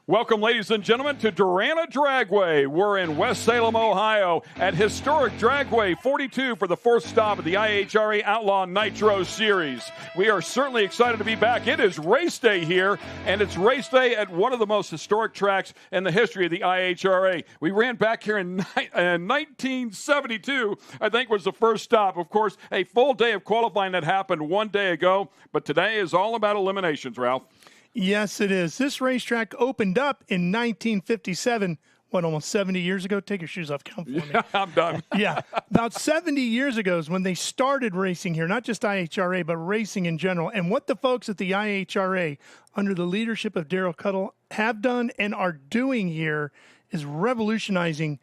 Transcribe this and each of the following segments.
Welcome, ladies and gentlemen, to Darana Dragway. We're in West Salem, Ohio, at historic Dragway 42 for the fourth stop of the IHRA Outlaw Nitro Series. We are certainly excited to be back. It is race day here, and it's race day at one of the most historic tracks in the history of the IHRA. We ran back here in 1972, I think was the first stop. Of course, a full day of qualifying that happened one day ago, but today is all about eliminations, Ralph. Yes, it is. This racetrack opened up in 1957, almost 70 years ago? Take your shoes off, count for me. Yeah, I'm done. Yeah, about 70 years ago is when they started racing here, not just IHRA, but racing in general. And what the folks at the IHRA, under the leadership of Daryl Cuttle, have done and are doing here is revolutionizing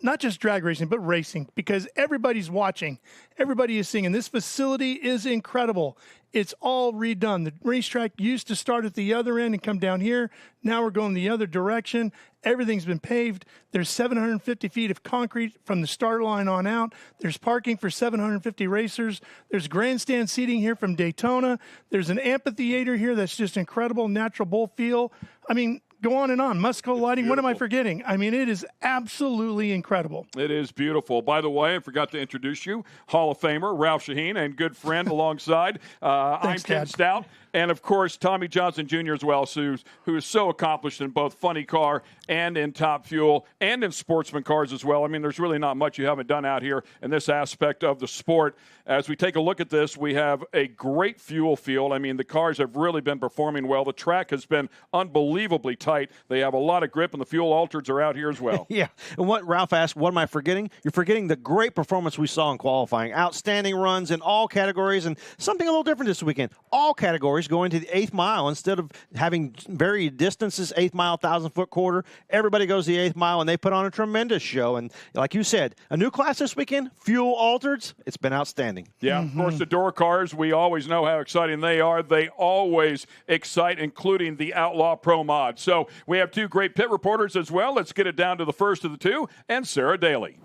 not just drag racing, but racing, because everybody's watching. Everybody is seeing. And this facility is incredible. It's all redone. The racetrack used to start at the other end and come down here. Now we're going the other direction. Everything's been paved. There's 750 feet of concrete from the start line on out. There's parking for 750 racers. There's grandstand seating here from Daytona. There's an amphitheater here that's just incredible, natural bull feel. I mean, go on and on. Musco lighting. What am I forgetting? I mean, it is absolutely incredible. It is beautiful. By the way, I forgot to introduce you, Hall of Famer Ralph Shaheen and good friend alongside. I'm Ken Stout. And, of course, Tommy Johnson Jr. as well, who is so accomplished in both funny car and in Top Fuel and in sportsman cars as well. I mean, there's really not much you haven't done out here in this aspect of the sport. As we take a look at this, we have a great fuel field. I mean, the cars have really been performing well. The track has been unbelievably tight. They have a lot of grip, and the fuel altereds are out here as well. Yeah. And what Ralph asked, what am I forgetting? You're forgetting the great performance we saw in qualifying. Outstanding runs in all categories, and something a little different this weekend. All categories going to the 8th mile instead of having varied distances, 8th mile, 1,000-foot quarter. Everybody goes the 8th mile, and they put on a tremendous show. And like you said, a new class this weekend, fuel altereds. It's been outstanding. Yeah, of course, the door cars, we always know how exciting they are. They always excite, including the Outlaw Pro Mod. So we have two great pit reporters as well. Let's get it down to the first of the two, and Sarah Daly.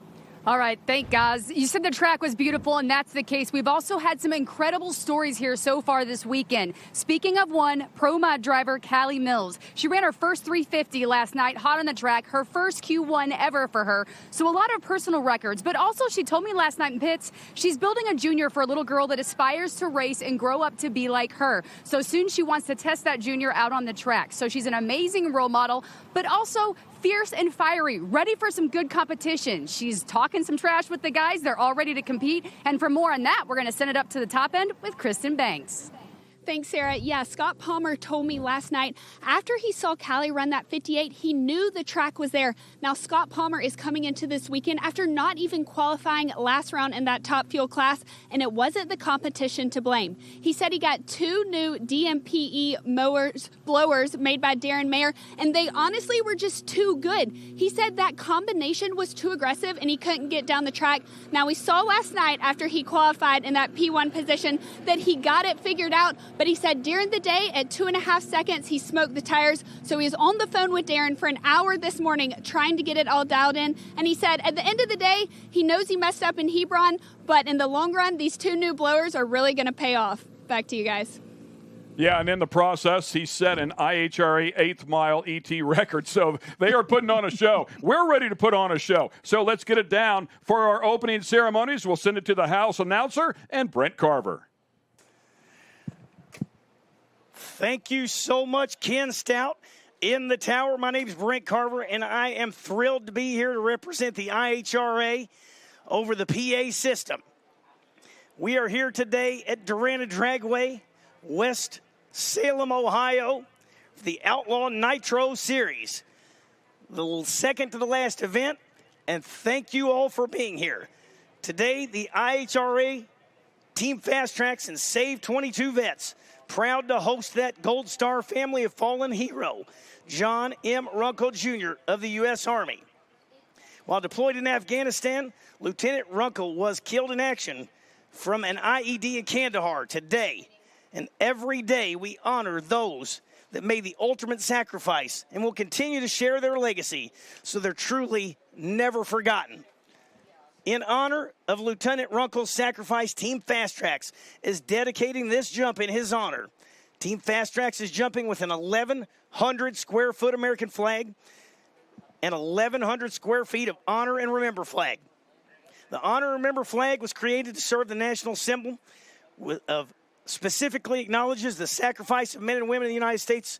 All right, thank guys. You said the track was beautiful, and that's the case. We've also had some incredible stories here so far this weekend. Speaking of one, Pro Mod driver Callie Mills. She ran her first 350 last night, hot on the track, her first Q1 ever for her. So a lot of personal records, but also she told me last night in pits, she's building a junior for a little girl that aspires to race and grow up to be like her. So soon she wants to test that junior out on the track. So she's an amazing role model, but also fierce and fiery, ready for some good competition. She's talking some trash with the guys. They're all ready to compete. And for more on that, we're going to send it up to the top end with Kristen Banks. Thanks, Sarah. Yeah, Scott Palmer told me last night after he saw Callie run that 58, he knew the track was there. Now, Scott Palmer is coming into this weekend after not even qualifying last round in that top fuel class, and it wasn't the competition to blame. He said he got two new DMPE blowers made by Darren Mayer, and they honestly were just too good. He said that combination was too aggressive, and he couldn't get down the track. Now, we saw last night after he qualified in that P1 position that he got it figured out. But he said during the day at 2.5 seconds, he smoked the tires. So he was on the phone with Darren for an hour this morning trying to get it all dialed in. And he said at the end of the day, he knows he messed up in Hebron, but in the long run, these two new blowers are really going to pay off. Back to you guys. Yeah, and in the process, he set an IHRA 8th mile ET record. So they are putting on a show. We're ready to put on a show. So let's get it down for our opening ceremonies. We'll send it to the house announcer and Brent Carver. Thank you so much, Ken Stout. In the tower, my name is Brent Carver, and I am thrilled to be here to represent the IHRA over the PA system. We are here today at Darana Dragway, West Salem, Ohio, for the Outlaw Nitro Series. The second to the last event, and thank you all for being here. Today, the IHRA Team Fast Tracks and Save 22 Vets proud to host that Gold Star family of fallen hero, John M. Runkle Jr. of the U.S. Army. While deployed in Afghanistan, Lieutenant Runkle was killed in action from an IED in Kandahar today. And every day we honor those that made the ultimate sacrifice and will continue to share their legacy so they're truly never forgotten. In honor of Lieutenant Runkle's sacrifice, Team Fast Tracks is dedicating this jump in his honor. Team Fast Tracks is jumping with an 1,100 square foot American flag and 1,100 square feet of Honor and Remember flag. The Honor and Remember flag was created to serve the national symbol of specifically acknowledges the sacrifice of men and women in the United States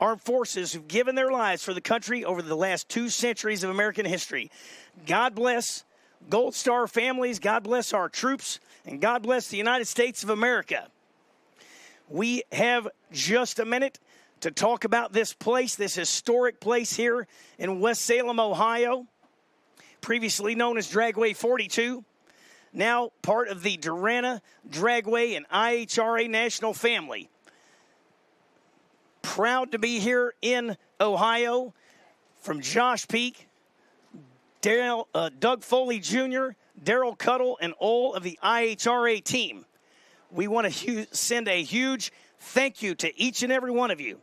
Armed Forces who've given their lives for the country over the last 2 centuries of American history. God bless Gold Star families, God bless our troops, and God bless the United States of America. We have just a minute to talk about this place, this historic place here in West Salem, Ohio, previously known as Dragway 42, now part of the Darana, Dragway, and IHRA national family. Proud to be here in Ohio from Josh Peak, Doug Foley Jr., Daryl Cuddle, and all of the IHRA team. We want to send a huge thank you to each and every one of you.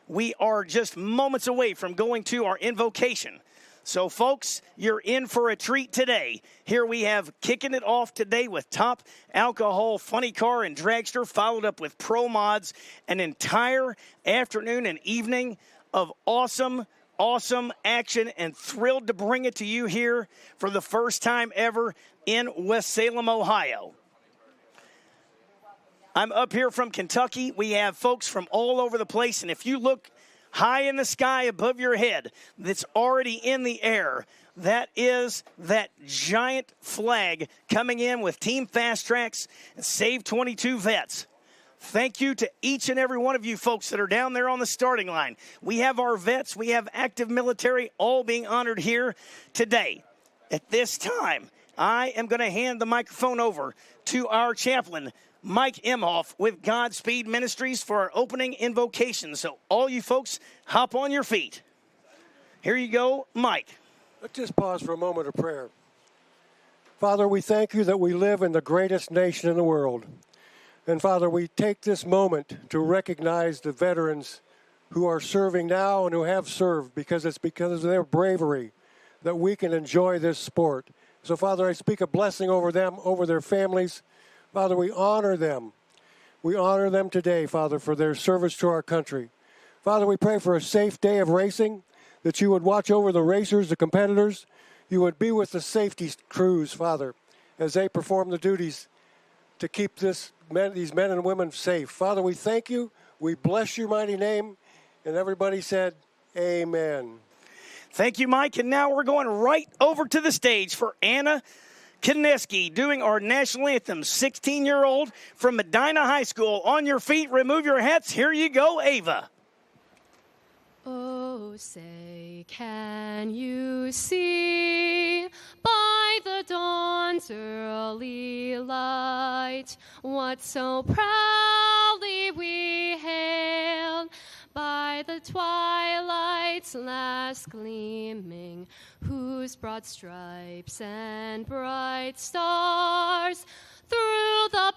We are just moments away from going to our invocation. So, folks, you're in for a treat today. Here we have kicking it off today with Top Alcohol, Funny Car, and Dragster, followed up with Pro Mods, an entire afternoon and evening of awesome action, and thrilled to bring it to you here for the first time ever in West Salem, Ohio. I'm up here from Kentucky. We have folks from all over the place, and if you look high in the sky above your head that's already in the air, that is that giant flag coming in with Team Fast Tracks and Save 22 Vets. Thank you to each and every one of you folks that are down there on the starting line. We have our vets, we have active military, all being honored here today. At this time, I am going to hand the microphone over to our chaplain, Mike Imhoff, with Godspeed Ministries for our opening invocation. So all you folks, hop on your feet. Here you go, Mike. Let's just pause for a moment of prayer. Father, we thank you that we live in the greatest nation in the world. And Father, we take this moment to recognize the veterans who are serving now and who have served, because it's because of their bravery that we can enjoy this sport. So Father, I speak a blessing over them, over their families. Father, we honor them. We honor them today, Father, for their service to our country. Father, we pray for a safe day of racing, that you would watch over the racers, the competitors. You would be with the safety crews, Father, as they perform the duties to keep these men and women safe. Father, we thank you. We bless your mighty name. And everybody said, amen. Thank you, Mike. And now we're going right over to the stage for Anna Kineski doing our national anthem. 16-year-old from Medina High School. On your feet, remove your hats. Here you go, Ava. Oh, say, can you see by the dawn's early light what so proudly we hailed, by the twilight's last gleaming, whose broad stripes and bright stars through the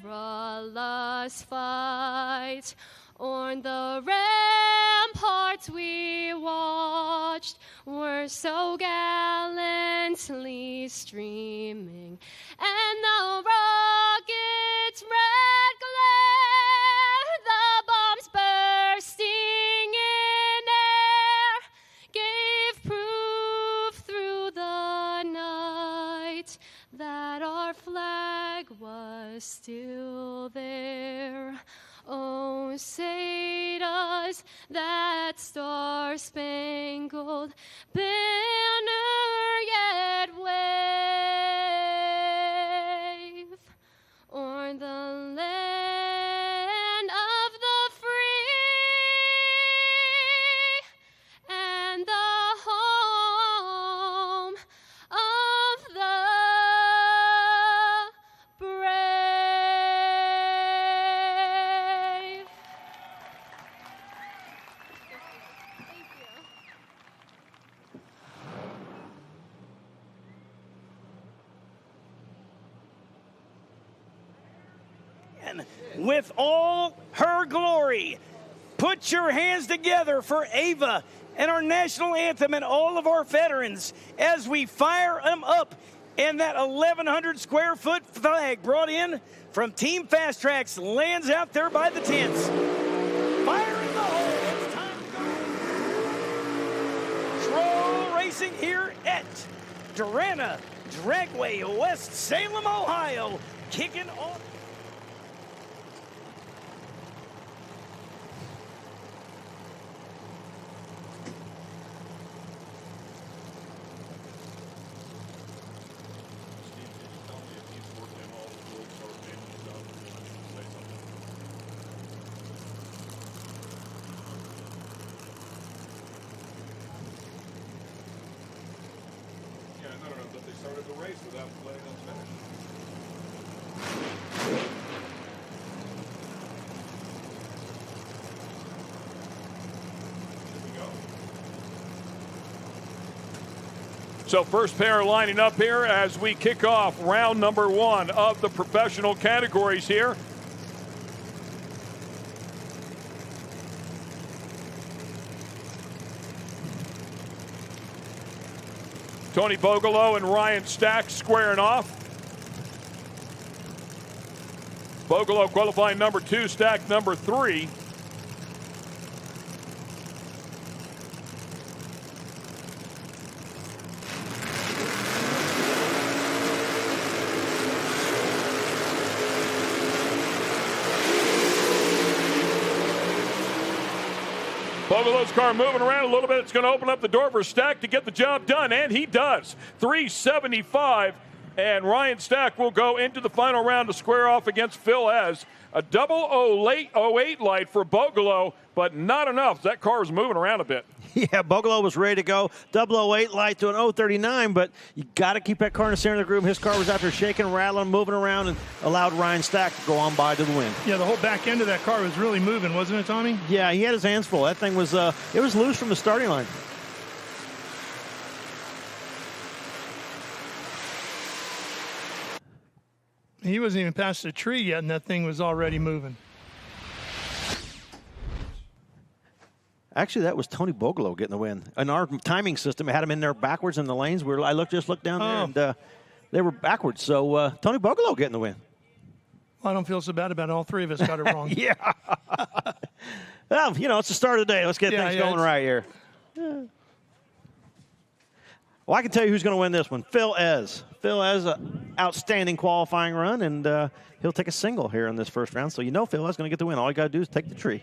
perilous fight o'er the ramparts we watched were so gallantly streaming, and the rocket's red glare, the bombs bursting in air, gave proof through the night that our flag was still there. Oh, say does that star-spangled banner yet wave o'er the land of the free and the home of the brave? And with all her glory, put your hands together for Ava and our national anthem and all of our veterans as we fire them up And that 1,100 square foot flag brought in from Team Fast Tracks lands out there by the tents. Fire in the hole. It's time to go. Troll racing here at Darana, Dragway, West Salem, Ohio. Kicking off. But they started the race without letting them finish. Here we go. So first pair lining up here as we kick off round number 1 of the professional categories here. Tony Bogelow and Ryan Stack squaring off. Bogelow qualifying number 2, Stack number 3. Bogelow's car moving around a little bit. It's going to open up the door for Stack to get the job done, and he does. 375, and Ryan Stack will go into the final round to square off against Phil Ez. A double 08 light for Bogelow, but not enough. That car is moving around a bit. Yeah, Bogelow was ready to go. Double 08 light to an 039, but you got to keep that car in the center of the groove. His car was out there shaking, rattling, moving around, and allowed Ryan Stack to go on by to the win. Yeah, the whole back end of that car was really moving, wasn't it, Tommy? Yeah, he had his hands full. That thing was, it was loose from the starting line. He wasn't even past the tree yet, and that thing was already moving. Actually, that was Tony Bogelow getting the win. In our timing system, it had him in there backwards in the lanes. I just looked down there, and they were backwards. So Tony Bogelow getting the win. Well, I don't feel so bad about it. All three of us got it wrong. Yeah. Well, it's the start of the day. Let's get things going right here. Yeah. Well, I can tell you who's going to win this one. Phil Ez. Phil Ez, an outstanding qualifying run, and he'll take a single here in this first round. So Phil Ez is going to get the win. All you got to do is take the tree.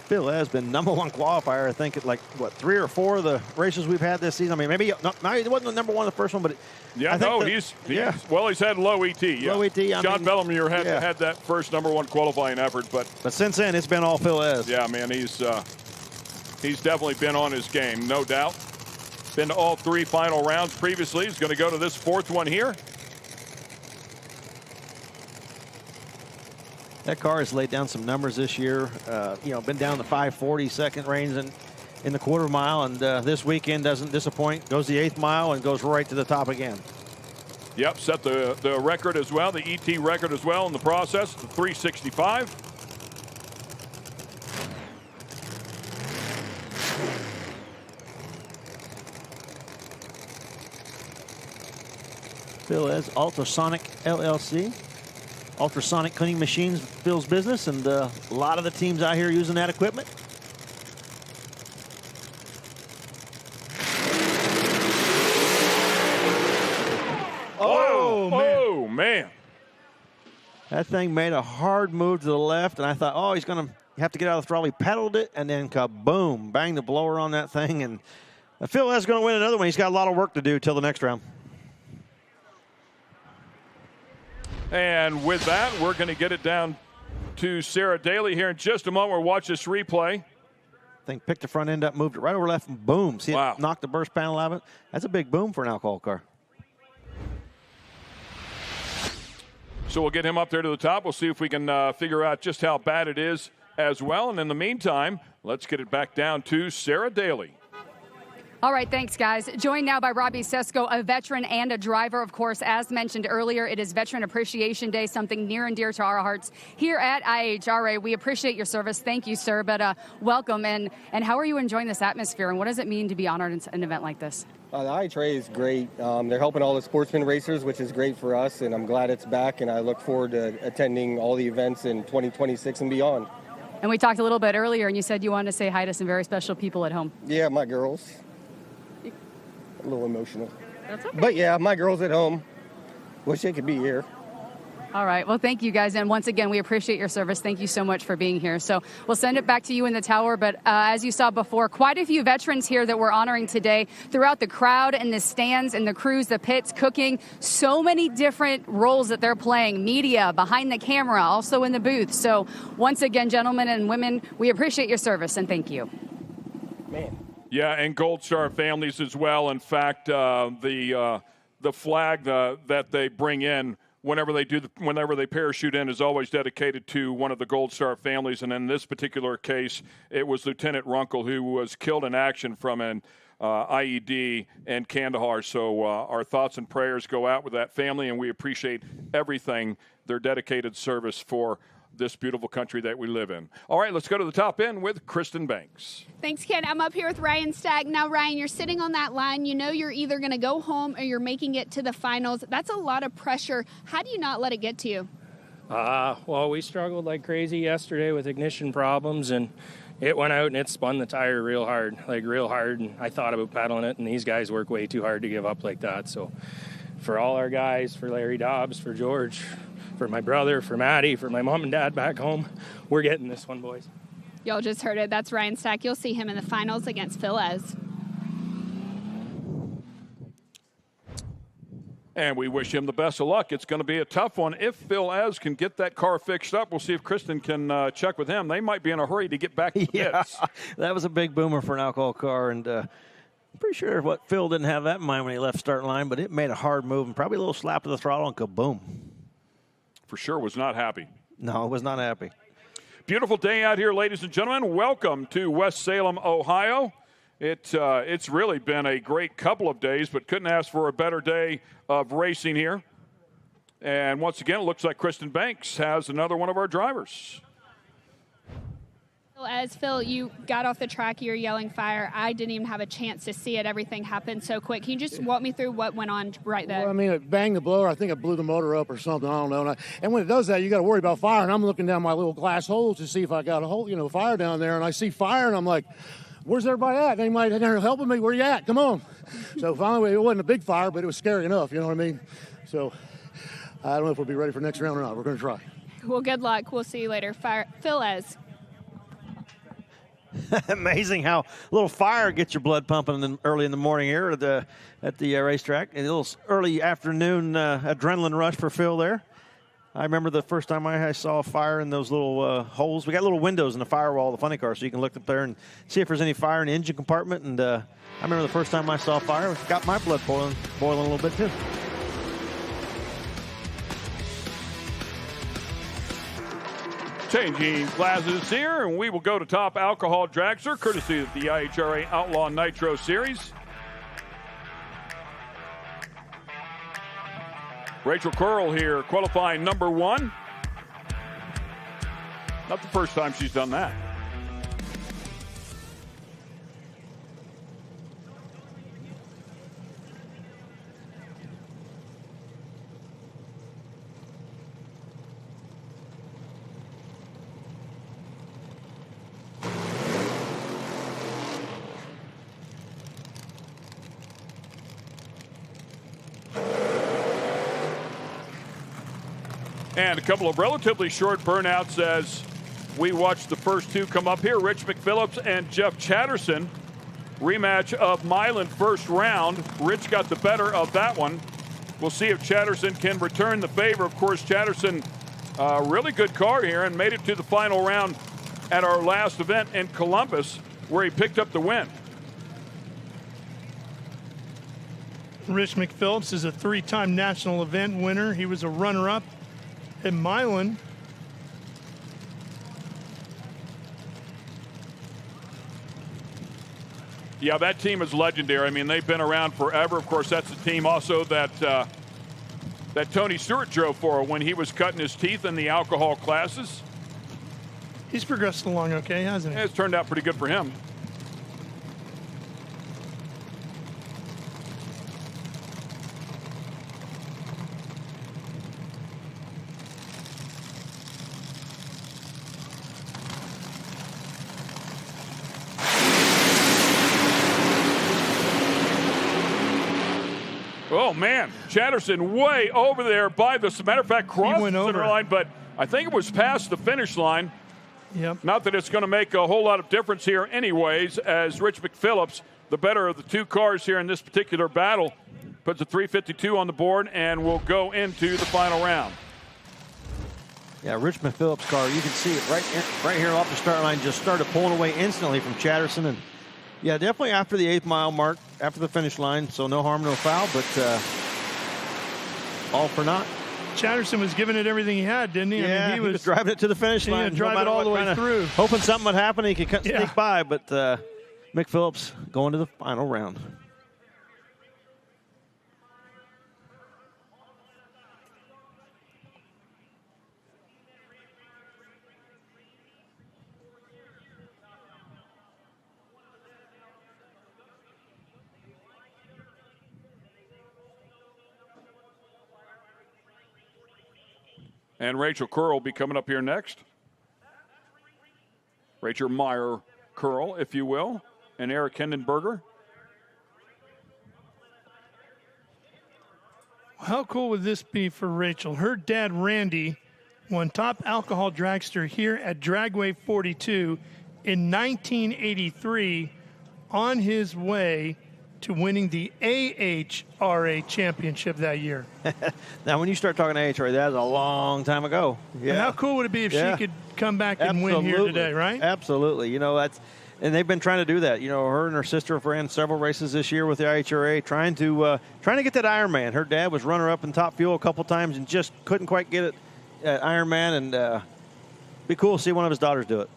Phil has been #1 qualifier, I think, at 3 or 4 of the races we've had this season. I mean, maybe he wasn't the #1 the first one, but he's had low ET. Yeah. Low ET. John Bellamy had that first #1 qualifying effort, but since then it's been all Phil Ez. Yeah, man, he's definitely been on his game, no doubt. Been to all 3 final rounds previously. He's going to go to this 4th one here. That car has laid down some numbers this year. Been down the 540 second range in the quarter mile, and this weekend doesn't disappoint. Goes the 8th mile and goes right to the top again. Yep, set the record as well, the ET record as well in the process, the 365. Phil Ez, Ultrasonic LLC. Ultrasonic cleaning machines, Phil's business, and a lot of the teams out here using that equipment. Oh, man. That thing made a hard move to the left, and I thought, he's going to have to get out of the throttle. He pedaled it, and then kaboom, bang the blower on that thing. And Phil Ez going to win another one. He's got a lot of work to do till the next round. And with that, we're going to get it down to Sarah Daly here in just a moment. We'll watch this replay. Thing picked the front end up, moved it right over left, and boom. See it knocked the burst panel out of it? That's a big boom for an alcohol car. So we'll get him up there to the top. We'll see if we can figure out just how bad it is as well. And in the meantime, let's get it back down to Sarah Daly. All right, thanks, guys. Joined now by Robbie Sesko, a veteran and a driver. Of course, as mentioned earlier, it is Veteran Appreciation Day, something near and dear to our hearts here at IHRA. We appreciate your service. Thank you, sir, but welcome. And how are you enjoying this atmosphere, and what does it mean to be honored in an event like this? The IHRA is great. They're helping all the sportsman racers, which is great for us, and I'm glad it's back, and I look forward to attending all the events in 2026 and beyond. And we talked a little bit earlier, and you said you wanted to say hi to some very special people at home. Yeah, my girls. A little emotional. That's okay. But yeah, my girls at home. Wish they could be here. All right. Well, thank you, guys. And once again, we appreciate your service. Thank you so much for being here. So we'll send it back to you in the tower. But as you saw before, quite a few veterans here that we're honoring today throughout the crowd and the stands and the crews, the pits, cooking. So many different roles that they're playing. Media, behind the camera, also in the booth. So once again, gentlemen and women, we appreciate your service and thank you. Man. Yeah, and Gold Star families as well. In fact, the flag that they bring in whenever they parachute in is always dedicated to one of the Gold Star families. And in this particular case, it was Lieutenant Runkle, who was killed in action from an IED in Kandahar. So our thoughts and prayers go out with that family, and we appreciate everything, their dedicated service for this beautiful country that we live in. All right, let's go to the top end with Kristen Banks. Thanks, Ken. I'm up here with Ryan Stack. Now, Ryan, you're sitting on that line. You know you're either going to go home or you're making it to the finals. That's a lot of pressure. How do you not let it get to you? Well, we struggled like crazy yesterday with ignition problems, and it went out and it spun the tire real hard. And I thought about pedaling it, and these guys work way too hard to give up like that. So for all our guys, for Larry Dobbs, for George, for my brother, for Maddie, for my mom and dad back home, we're getting this one, boys. Y'all just heard it. That's Ryan Stack. You'll see him in the finals against Phil Ez. And we wish him the best of luck. It's going to be a tough one. If Phil Ez can get that car fixed up, we'll see if Kristen can check with him. They might be in a hurry to get back to the pits. That was a big boomer for an alcohol car, and I'm pretty sure Phil didn't have that in mind when he left starting line, but it made a hard move and probably a little slap to the throttle and kaboom. For sure was not happy. No, it was not happy. Beautiful day out here, ladies and gentlemen. Welcome to West Salem, Ohio. It's really been a great couple of days, but couldn't ask for a better day of racing here. And once again, it looks like Kristen Banks has another one of our drivers. As Phil, you got off the track, you were yelling fire. I didn't even have a chance to see it. Everything happened so quick. Can you just walk me through what went on right there? Well, I mean, it banged the blower. I think it blew the motor up or something. I don't know. And when it does that, you got to worry about fire. And I'm looking down my little glass holes to see if I got a hole, fire down there. And I see fire, and I'm like, where's everybody at? They might have helping me. Where you at? Come on. So finally, it wasn't a big fire, but it was scary enough. You know what I mean? So I don't know if we'll be ready for next round or not. We're going to try. Well, good luck. We'll see you later. Phil Ez. Amazing how a little fire gets your blood pumping early in the morning here at the racetrack. A little early afternoon adrenaline rush for Phil there. I remember the first time I saw a fire in those little holes. We got little windows in the firewall of the funny car, so you can look up there and see if there's any fire in the engine compartment. And I remember the first time I saw fire, it got my blood boiling a little bit too. Changing classes here, and we will go to Top Alcohol Dragster, courtesy of the IHRA Outlaw Nitro Series. Rachel Curl here, qualifying number 1. Not the first time she's done that. And a couple of relatively short burnouts as we watch the first two come up here. Rich McPhillips and Jeff Chatterson. Rematch of Milan first round. Rich got the better of that one. We'll see if Chatterson can return the favor. Of course, Chatterson, really good car here and made it to the final round at our last event in Columbus, where he picked up the win. Rich McPhillips is a 3-time national event winner. He was a runner-up at Milan. Yeah, that team is legendary. I mean, they've been around forever. Of course, that's the team also that that Tony Stewart drove for when he was cutting his teeth in the alcohol classes. He's progressed along okay, hasn't he? It's turned out pretty good for him. Oh, man. Chatterson way over there by the, as a matter of fact, crossed the center line, but I think it was past the finish line. Yep. Not that it's going to make a whole lot of difference here anyways, as Rich McPhillips, the better of the two cars here in this particular battle, puts a 352 on the board and will go into the final round. Yeah, Rich McPhillips' car, you can see it right here off the start line, just started pulling away instantly from Chatterson. And yeah, definitely after the 8th mile mark, after the finish line, so no harm, no foul, but all for naught. Chatterson was giving it everything he had, didn't he? Yeah, I mean, he was driving it to the finish line. Drive it all the way through. Hoping something would happen, he could sneak by, but McPhillips going to the final round. And Rachel Curl will be coming up here next. Rachel Meyer Curl, if you will, and Eric Hindenberger. How cool would this be for Rachel? Her dad, Randy, won top alcohol dragster here at Dragway 42 in 1983 on his way to winning the AHRA championship that year. Now, when you start talking AHRA, that was a long time ago. Yeah. And how cool would it be if she could come back and win here today, right? Absolutely. You know, and they've been trying to do that. You know, her and her sister ran several races this year with the IHRA, trying to get that Ironman. Her dad was runner-up in Top Fuel a couple times and just couldn't quite get it at Ironman, and be cool to see one of his daughters do it.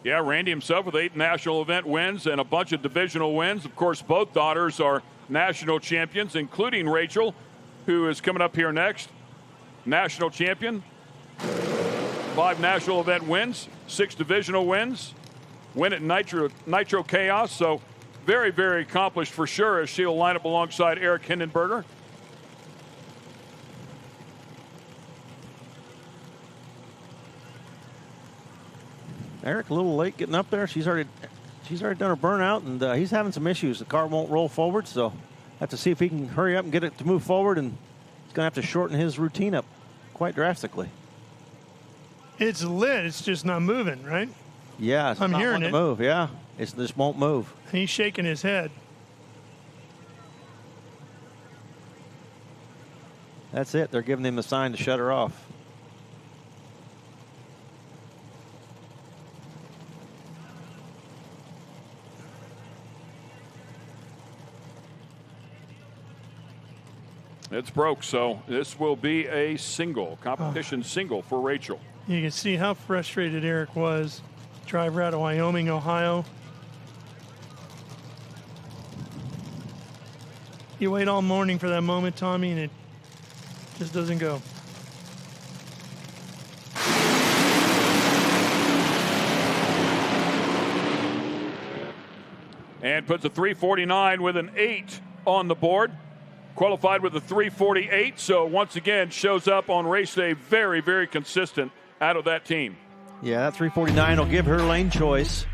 Yeah, Randy himself with 8 national event wins and a bunch of divisional wins. Of course, both daughters are national champions, including Rachel, who is coming up here next. National champion, 5 national event wins, 6 divisional wins, win at Nitro Chaos. So very, very accomplished for sure, as she'll line up alongside Eric Hindenberger. Eric, a little late getting up there. She's already done her burnout, and he's having some issues. The car won't roll forward, so have to see if he can hurry up and get it to move forward, and he's going to have to shorten his routine up quite drastically. It's lit. It's just not moving, right? Yeah, I'm hearing it. Move. Yeah, it just won't move. He's shaking his head. That's it. They're giving him the sign to shut her off. It's broke, so this will be a competition single for Rachel. You can see how frustrated Eric was. Driver out of Wyoming, Ohio. You wait all morning for that moment, Tommy, and it just doesn't go. And puts a 349 with an 8 on the board. Qualified with a 348, so once again shows up on race day very, very consistent out of that team. Yeah, that 349 will give her lane choice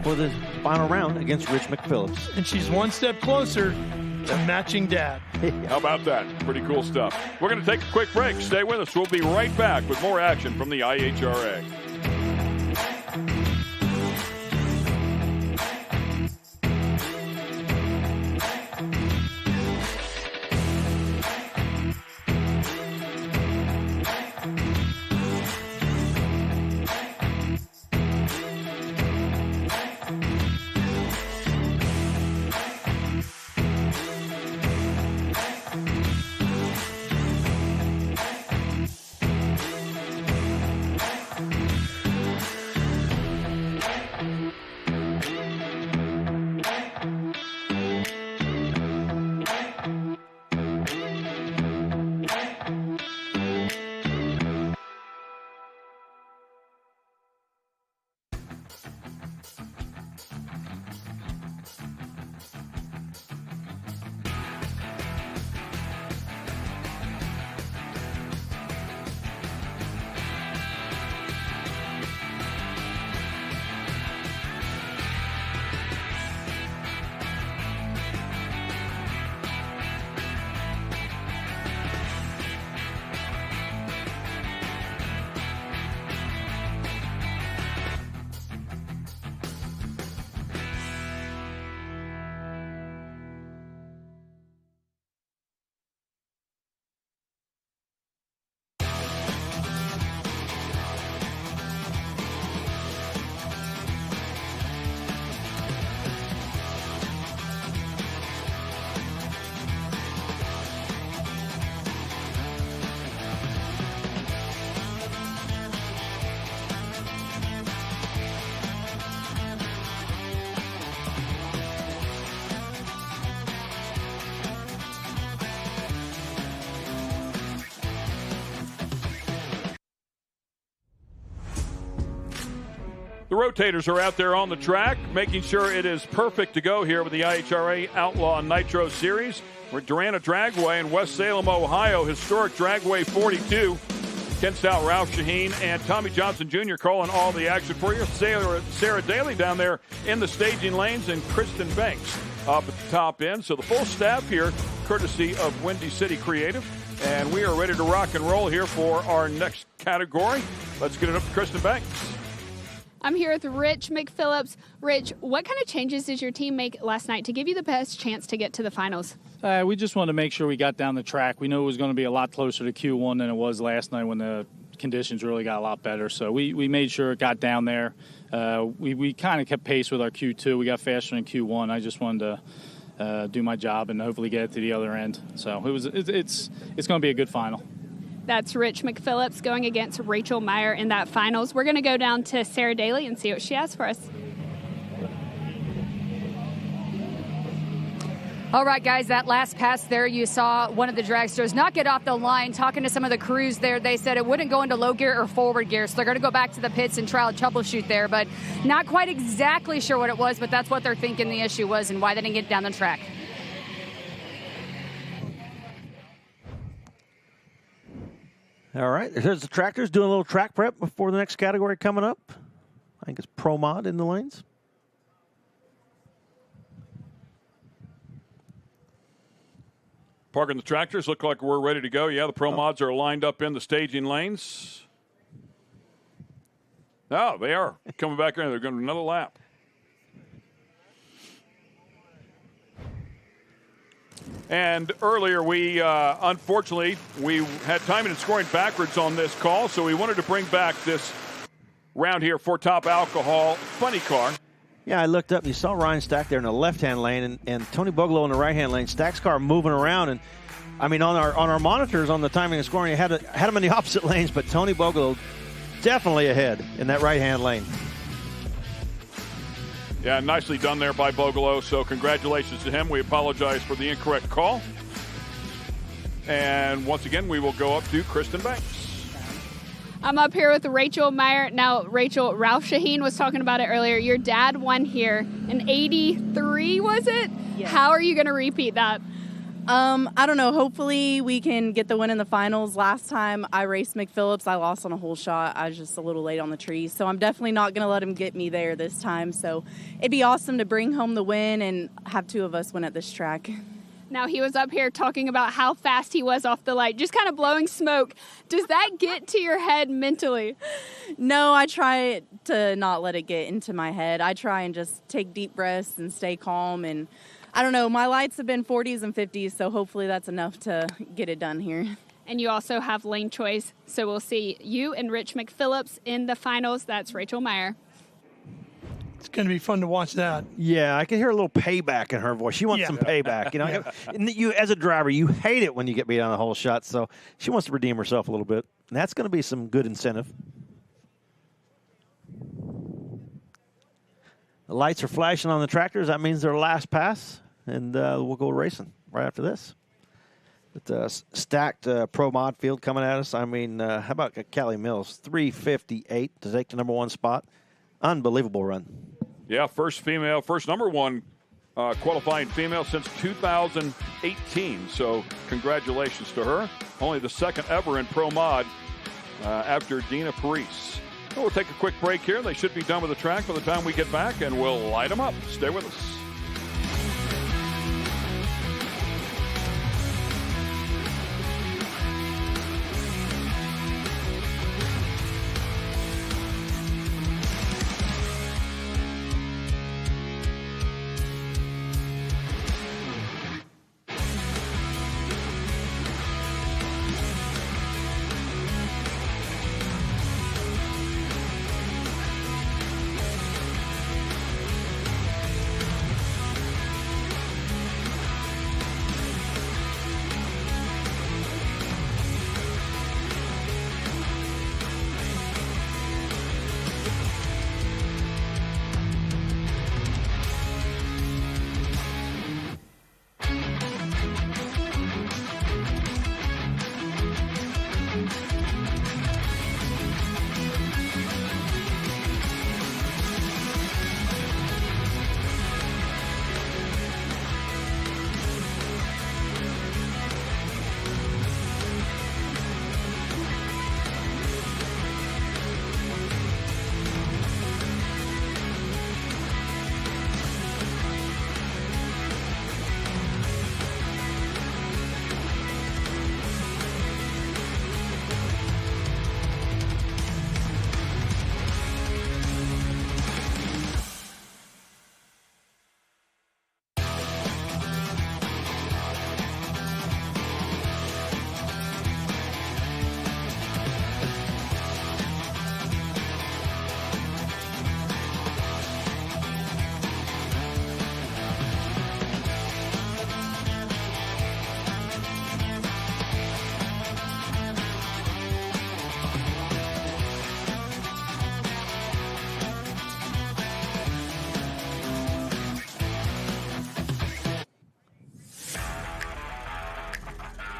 for the final round against Rich McPhillips. And she's one step closer to matching Dad. How about that? Pretty cool stuff. We're going to take a quick break. Stay with us. We'll be right back with more action from the IHRA. The rotators are out there on the track, making sure it is perfect to go here with the IHRA Outlaw Nitro Series. We're at Darana Dragway in West Salem, Ohio. Historic Dragway 42. Ken Stout, Ralph Shaheen, and Tommy Johnson Jr. calling all the action for you. Sarah Daly down there in the staging lanes, and Kristen Banks up at the top end. So the full staff here, courtesy of Windy City Creative. And we are ready to rock and roll here for our next category. Let's get it up to Kristen Banks. I'm here with Rich McPhillips. Rich, what kind of changes did your team make last night to give you the best chance to get to the finals? We just wanted to make sure we got down the track. We knew it was going to be a lot closer to Q1 than it was last night when the conditions really got a lot better. So we made sure it got down there. We kind of kept pace with our Q2. We got faster in Q1. I just wanted to do my job and hopefully get it to the other end. So it's going to be a good final. That's Rich McPhillips going against Rachel Meyer in that finals. We're going to go down to Sarah Daly and see what she has for us. All right, guys, that last pass there, you saw one of the dragsters not get off the line. Talking to some of the crews there, they said it wouldn't go into low gear or forward gear, so they're going to go back to the pits and try to troubleshoot there, but not quite exactly sure what it was, but that's what they're thinking the issue was and why they didn't get down the track. All right, here's the tractors doing a little track prep before the next category coming up. I think it's Pro Mod in the lanes. Parking the tractors, look like we're ready to go. Yeah, the Pro Mods are lined up in the staging lanes. Oh, they are coming back in. They're going to another lap. And earlier, unfortunately, we had timing and scoring backwards on this call, so we wanted to bring back this round here for Top Alcohol Funny Car. Yeah, I looked up and you saw Ryan Stack there in the left-hand lane and Tony Bogolo in the right-hand lane. Stack's car moving around, and I mean on our monitors on the timing and scoring, you had him in the opposite lanes, but Tony Bogolo definitely ahead in that right-hand lane. Yeah, nicely done there by Bogolo, so congratulations to him. We apologize for the incorrect call. And once again, we will go up to Kristen Banks. I'm up here with Rachel Meyer. Now, Rachel, Ralph Shaheen was talking about it earlier. Your dad won here in 83, was it? Yes. How are you going to repeat that? I don't know. Hopefully we can get the win in the finals. Last time I raced McPhillips, I lost on a hole shot. I was just a little late on the trees. So I'm definitely not going to let him get me there this time. So it'd be awesome to bring home the win and have two of us win at this track. Now, he was up here talking about how fast he was off the light, just kind of blowing smoke. Does that get to your head mentally? No, I try to not let it get into my head. I try and just take deep breaths and stay calm. And I don't know, my lights have been 40s and 50s, so hopefully that's enough to get it done here. And you also have lane choice, so we'll see you and Rich McPhillips in the finals. That's Rachel Meyer. It's going to be fun to watch that. Yeah, I can hear a little payback in her voice. She wants some payback. You know, and you as a driver, you hate it when you get beat on a whole shot. So she wants to redeem herself a little bit, and that's going to be some good incentive. The lights are flashing on the tractors. That means their last pass, and we'll go racing right after this. With stacked Pro Mod field coming at us. I mean, how about Callie Mills? 3:58 to take the number one spot. Unbelievable run. Yeah, first number one qualifying female since 2018. So congratulations to her. Only the second ever in Pro Mod after Dina Parise. We'll take a quick break here. They should be done with the track by the time we get back, and we'll light them up. Stay with us.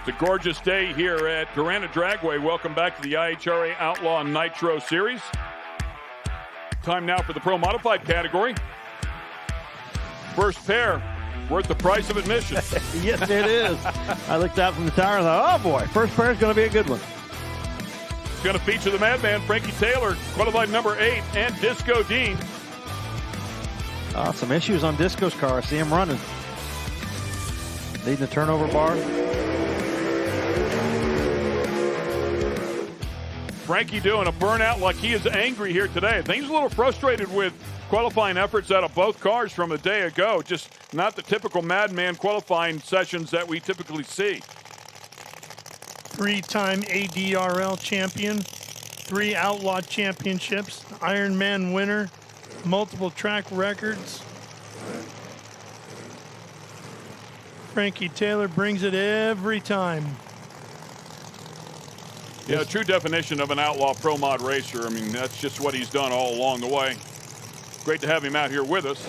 It's a gorgeous day here at Darana Dragway. Welcome back to the IHRA Outlaw Nitro Series. Time now for the Pro Modified category. First pair, worth the price of admission. Yes, it is. I looked out from the tower and thought, oh boy, first pair is going to be a good one. It's going to feature the Madman, Frankie Taylor, qualified number 8, and Disco Dean. Some issues on Disco's car. I see him running. Leading the turnover bar. Frankie doing a burnout like he is angry here today. I think he's a little frustrated with qualifying efforts out of both cars from a day ago. Just not the typical Madman qualifying sessions that we typically see. 3-time ADRL champion, 3 Outlaw championships, Ironman winner, multiple track records. Frankie Taylor brings it every time. Yeah, true definition of an outlaw pro mod racer. I mean, that's just what he's done all along the way. Great to have him out here with us.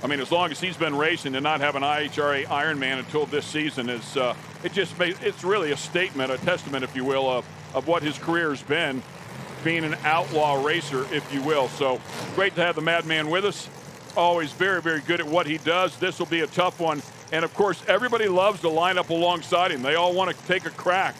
I mean, as long as he's been racing and not have an IHRA Ironman until this season, it's really a statement, a testament, if you will, of what his career has been, being an outlaw racer, if you will. So great to have the Madman with us. Always very, very good at what he does. This will be a tough one. And, of course, everybody loves to line up alongside him. They all want to take a crack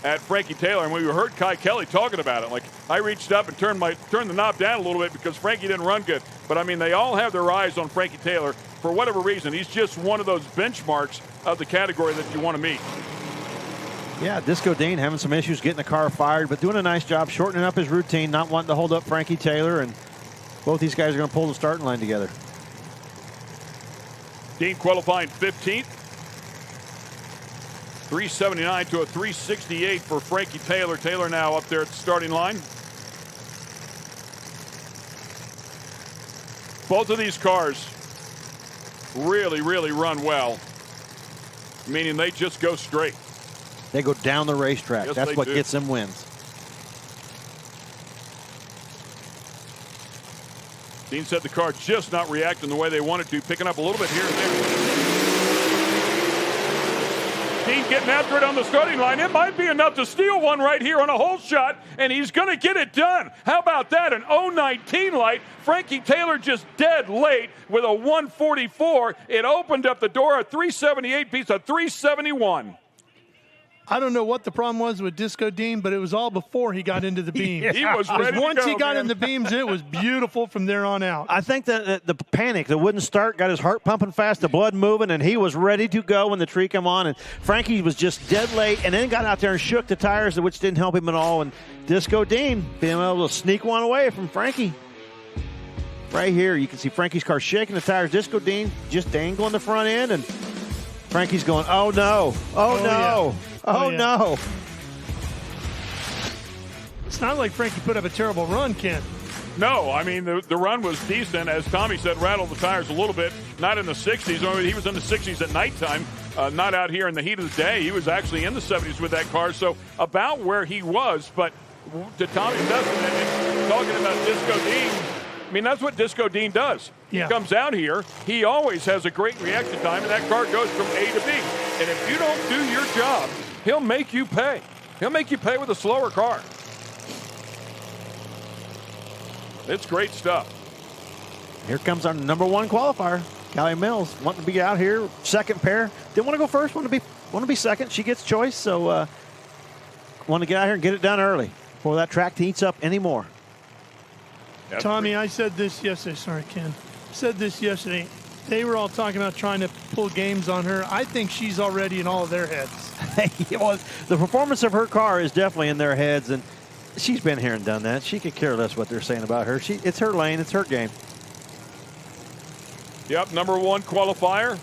at Frankie Taylor. And we heard Kai Kelly talking about it. Like, I reached up and turned the knob down a little bit because Frankie didn't run good. But, I mean, they all have their eyes on Frankie Taylor. For whatever reason, he's just one of those benchmarks of the category that you want to meet. Yeah, Disco Dean having some issues getting the car fired, but doing a nice job shortening up his routine, not wanting to hold up Frankie Taylor. And both these guys are going to pull the starting line together. Dean qualifying 15th. 379 to a 368 for Frankie Taylor. Taylor now up there at the starting line. Both of these cars really, really run well, meaning they just go straight. They go down the racetrack. Yes, that's what do. gets them wins. Dean said the car just not reacting the way they wanted to, picking up a little bit here and there. Dean getting after it on the starting line. It might be enough to steal one right here on a hole shot, and he's going to get it done. How about that? An 019 light. Frankie Taylor just dead late with a 144. It opened up the door, a 378 piece of 371. I don't know what the problem was with Disco Dean, but it was all before he got into the beams. He was ready to go, once he got man. in the beams, it was beautiful from there on out. I think that the panic, the wouldn't start, got his heart pumping fast, the blood moving, and he was ready to go when the tree came on. And Frankie was just dead late and then got out there and shook the tires, which didn't help him at all. And Disco Dean being able to sneak one away from Frankie. Right here, you can see Frankie's car shaking the tires. Disco Dean just dangling the front end, and Frankie's going, oh, no. Oh, no. Yeah. Oh, yeah. no. It's not like Frankie put up a terrible run, Ken. No, I mean, the run was decent. As Tommy said, rattled the tires a little bit. Not in the 60s. I mean, he was in the 60s at nighttime, not out here in the heat of the day. He was actually in the 70s with that car, so about where he was. But to Tommy's testament, talking about Disco Dean, I mean, that's what Disco Dean does. Yeah. He comes out here, he always has a great reaction time, and that car goes from A to B. And if you don't do your job, he'll make you pay. He'll make you pay with a slower car. It's great stuff. Here comes our number 1 qualifier, Callie Mills, wanting to be out here, second pair. Didn't want to go first, want to be second. She gets choice, so want to get out here and get it done early before that track heats up anymore. That's Tommy, I said this yesterday. Sorry, Ken. Said this yesterday. They were all talking about trying to pull games on her. I think she's already in all of their heads. Well, the performance of her car is definitely in their heads, and she's been here and done that. She could care less what they're saying about her. It's her lane. It's her game. Yep, number 1 qualifier.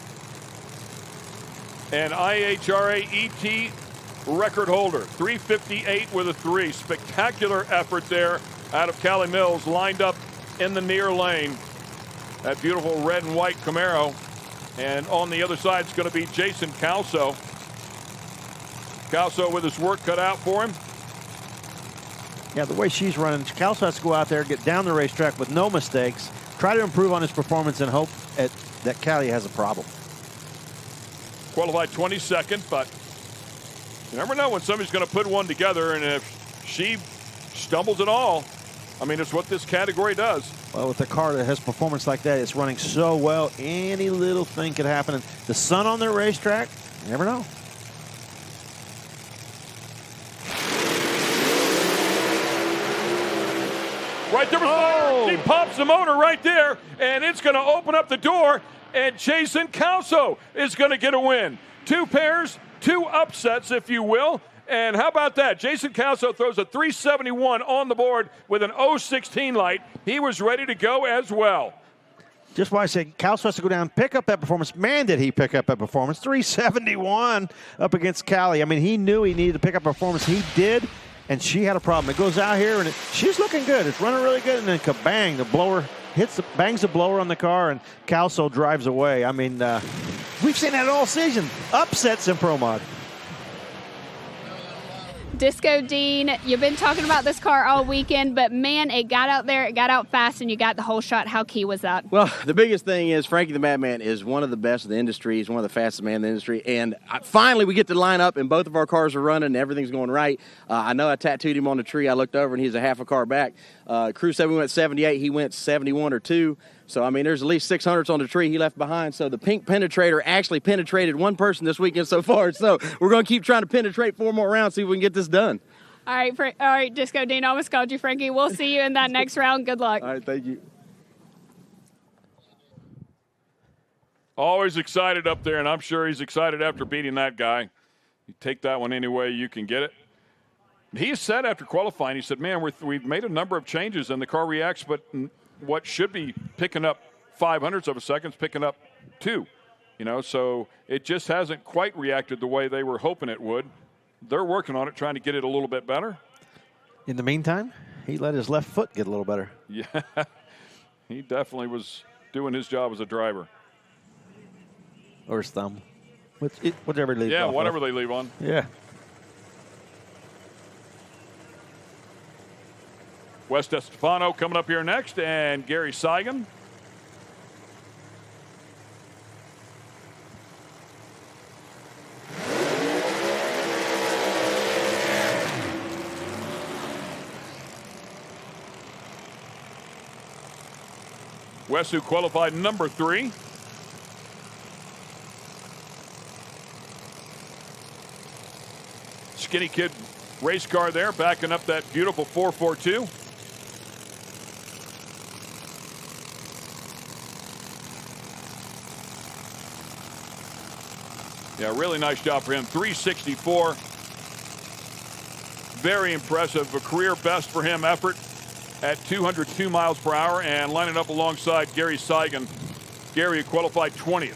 And IHRA ET record holder. 358 with a 3. Spectacular effort there out of Callie Mills, lined up in the near lane. That beautiful red and white Camaro. And on the other side is going to be Jason Calso. Calso with his work cut out for him. Yeah, the way she's running, Calso has to go out there, get down the racetrack with no mistakes, try to improve on his performance, and hope that Callie has a problem. qualified 22nd, but you never know when somebody's going to put one together, and if she stumbles at all, I mean, it's what this category does. Well, with a car that has performance like that, it's running so well, any little thing could happen. And the sun on their racetrack, you never know. Right there, She pops the motor right there, and it's going to open up the door, and Jason Calso is going to get a win. 2 pairs, 2 upsets, if you will. And how about that? Jason Calso throws a 371 on the board with an 016 light. He was ready to go as well. Just why I say Calso has to go down and pick up that performance. Man, did he pick up that performance. 371 up against Callie. I mean, he knew he needed to pick up performance. He did, and she had a problem. It goes out here, and she's looking good. It's running really good, and then kabang, the blower bangs the blower on the car, and Calso drives away. I mean, we've seen that all season. Upsets in Pro Mod. Disco Dean, you've been talking about this car all weekend, but man, it got out there, it got out fast, and you got the whole shot. How key was that? Well, the biggest thing is Frankie the Madman is one of the best in the industry. He's one of the fastest men in the industry, and finally we get to line up, and both of our cars are running, and everything's going right. I know I tattooed him on the tree. I looked over, and he's a half a car back. Crew said we went 78. He went 71 or 2. So, I mean, there's at least 600s on the tree he left behind. So the pink penetrator actually penetrated one person this weekend so far. So we're going to keep trying to penetrate 4 more rounds, see if we can get this done. All right, Disco Dean, I almost called you Frankie. We'll see you in that next round. Good luck. All right, thank you. Always excited up there, and I'm sure he's excited after beating that guy. You take that one any way you can get it. He said after qualifying, he said, man, we've made a number of changes, and the car reacts, but what should be picking up 0.05 of a second is picking up 2. So it just hasn't quite reacted the way they were hoping it would. They're working on it, trying to get it a little bit better. In the meantime, he let his left foot get a little better. Yeah, he definitely was doing his job as a driver. Or his thumb. Whatever they leave Yeah, whatever they leave on. Yeah. Wes DeStefano coming up here next, and Gary Seigan. Wes, who qualified number 3. Skinny kid race car there, backing up that beautiful 442. Yeah, really nice job for him. 364. Very impressive. A career best for him effort at 202 miles per hour, and lining up alongside Gary Seigan. Gary qualified 20th.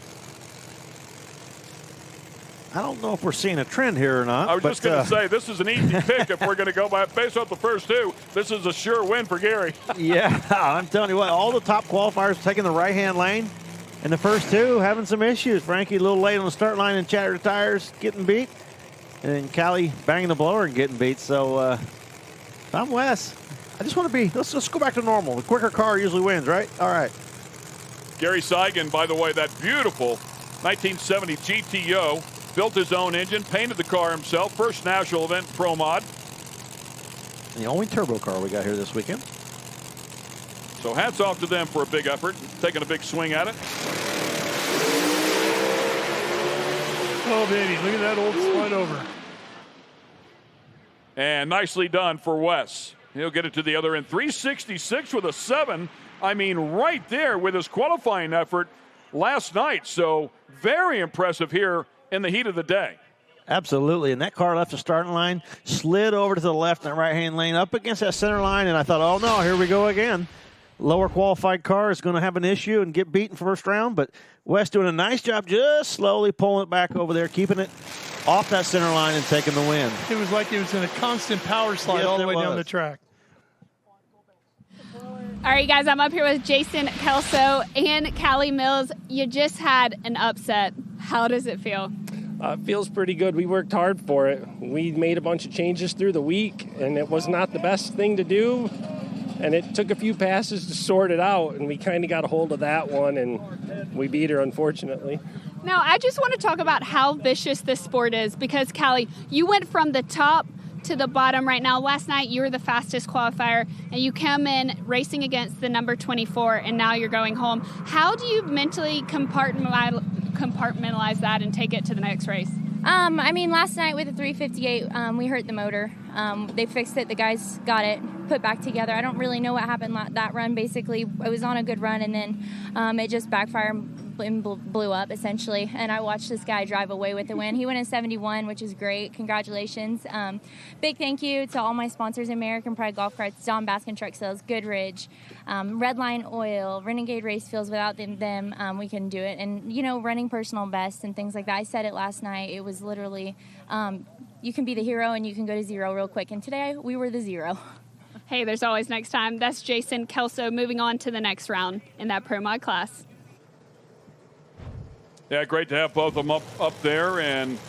I don't know if we're seeing a trend here or not. I was just going to say, this is an easy pick if we're going to go by based off the first 2. This is a sure win for Gary. Yeah, I'm telling you what, all the top qualifiers taking the right-hand lane. And the first 2 having some issues. Frankie a little late on the start line and chatter tires, getting beat. And then Callie banging the blower and getting beat. So if I'm Wes, I just want to be, let's go back to normal. The quicker car usually wins, right? All right. Gary Seigan, by the way, that beautiful 1970 GTO, built his own engine, painted the car himself. First national event in Pro Mod. And the only turbo car we got here this weekend. So hats off to them for a big effort, taking a big swing at it. Oh, baby, look at that old slide over. And nicely done for Wes. He'll get it to the other end. 366 with a 7. I mean, right there with his qualifying effort last night. So very impressive here in the heat of the day. Absolutely, and that car left the starting line, slid over to the left and right-hand lane, up against that center line, and I thought, oh, no, here we go again. Lower qualified car is going to have an issue and get beaten first round, but Wes doing a nice job just slowly pulling it back over there, keeping it off that center line and taking the win. It was like it was in a constant power slide all the way down the track. All right, guys, I'm up here with Jason Kelso and Callie Mills. You just had an upset. How does it feel? It feels pretty good. We worked hard for it. We made a bunch of changes through the week, and it was not the best thing to do. And it took a few passes to sort it out, and we kind of got a hold of that one, and we beat her, unfortunately. Now, I just want to talk about how vicious this sport is because, Callie, you went from the top to the bottom right now. Last night, you were the fastest qualifier, and you come in racing against the number 24, and now you're going home. How do you mentally compartmentalize that and take it to the next race? I mean, last night with the 358, we hurt the motor. They fixed it. The guys got it put back together. I don't really know what happened that run. Basically, I was on a good run, and then it just backfired and blew up, essentially. And I watched this guy drive away with the win. He went in 71, which is great. Congratulations. Big thank you to all my sponsors, American Pride Golf Carts, Don Baskin Truck Sales, Goodrich, Redline Oil, Renegade Race Fuels. Without them, we couldn't do it. And, you know, running personal best and things like that. I said it last night. It was literally, you can be the hero and you can go to zero real quick. And today we were the zero. Hey, there's always next time. That's Jason Kelso moving on to the next round in that Pro Mod class. Yeah, great to have both of them up there, and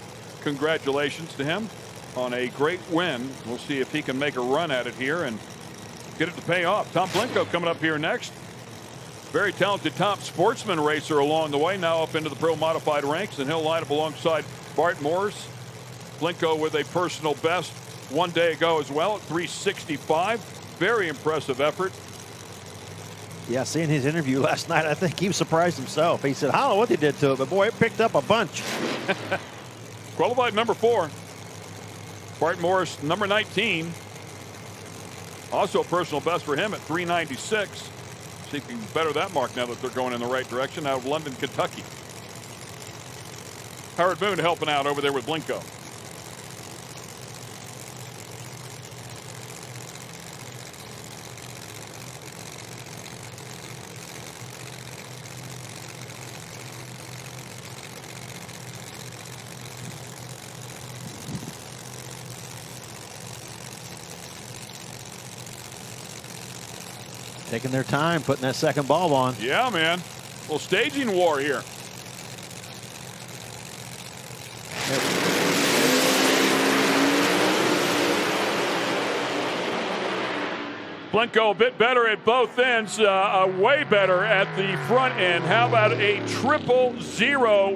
congratulations to him on a great win. We'll see if he can make a run at it here and get it to pay off. Tom Blinko coming up here next. Very talented top sportsman racer along the way, now up into the pro modified ranks, and he'll line up alongside Bart Morris. Blinko with a personal best one day ago as well at 365. Very impressive effort. Yeah, seeing his interview last night, I think he was surprised himself. He said, I don't know what they did to it, but boy, it picked up a bunch. Qualified number 4. Bart Morris, number 19. Also a personal best for him at 396. See if he can better that mark now that they're going in the right direction out of London, Kentucky. Howard Moon helping out over there with Blinko. Taking their time, putting that second bulb on. Yeah, man. A little staging war here. Blinko a bit better at both ends, way better at the front end. How about a 000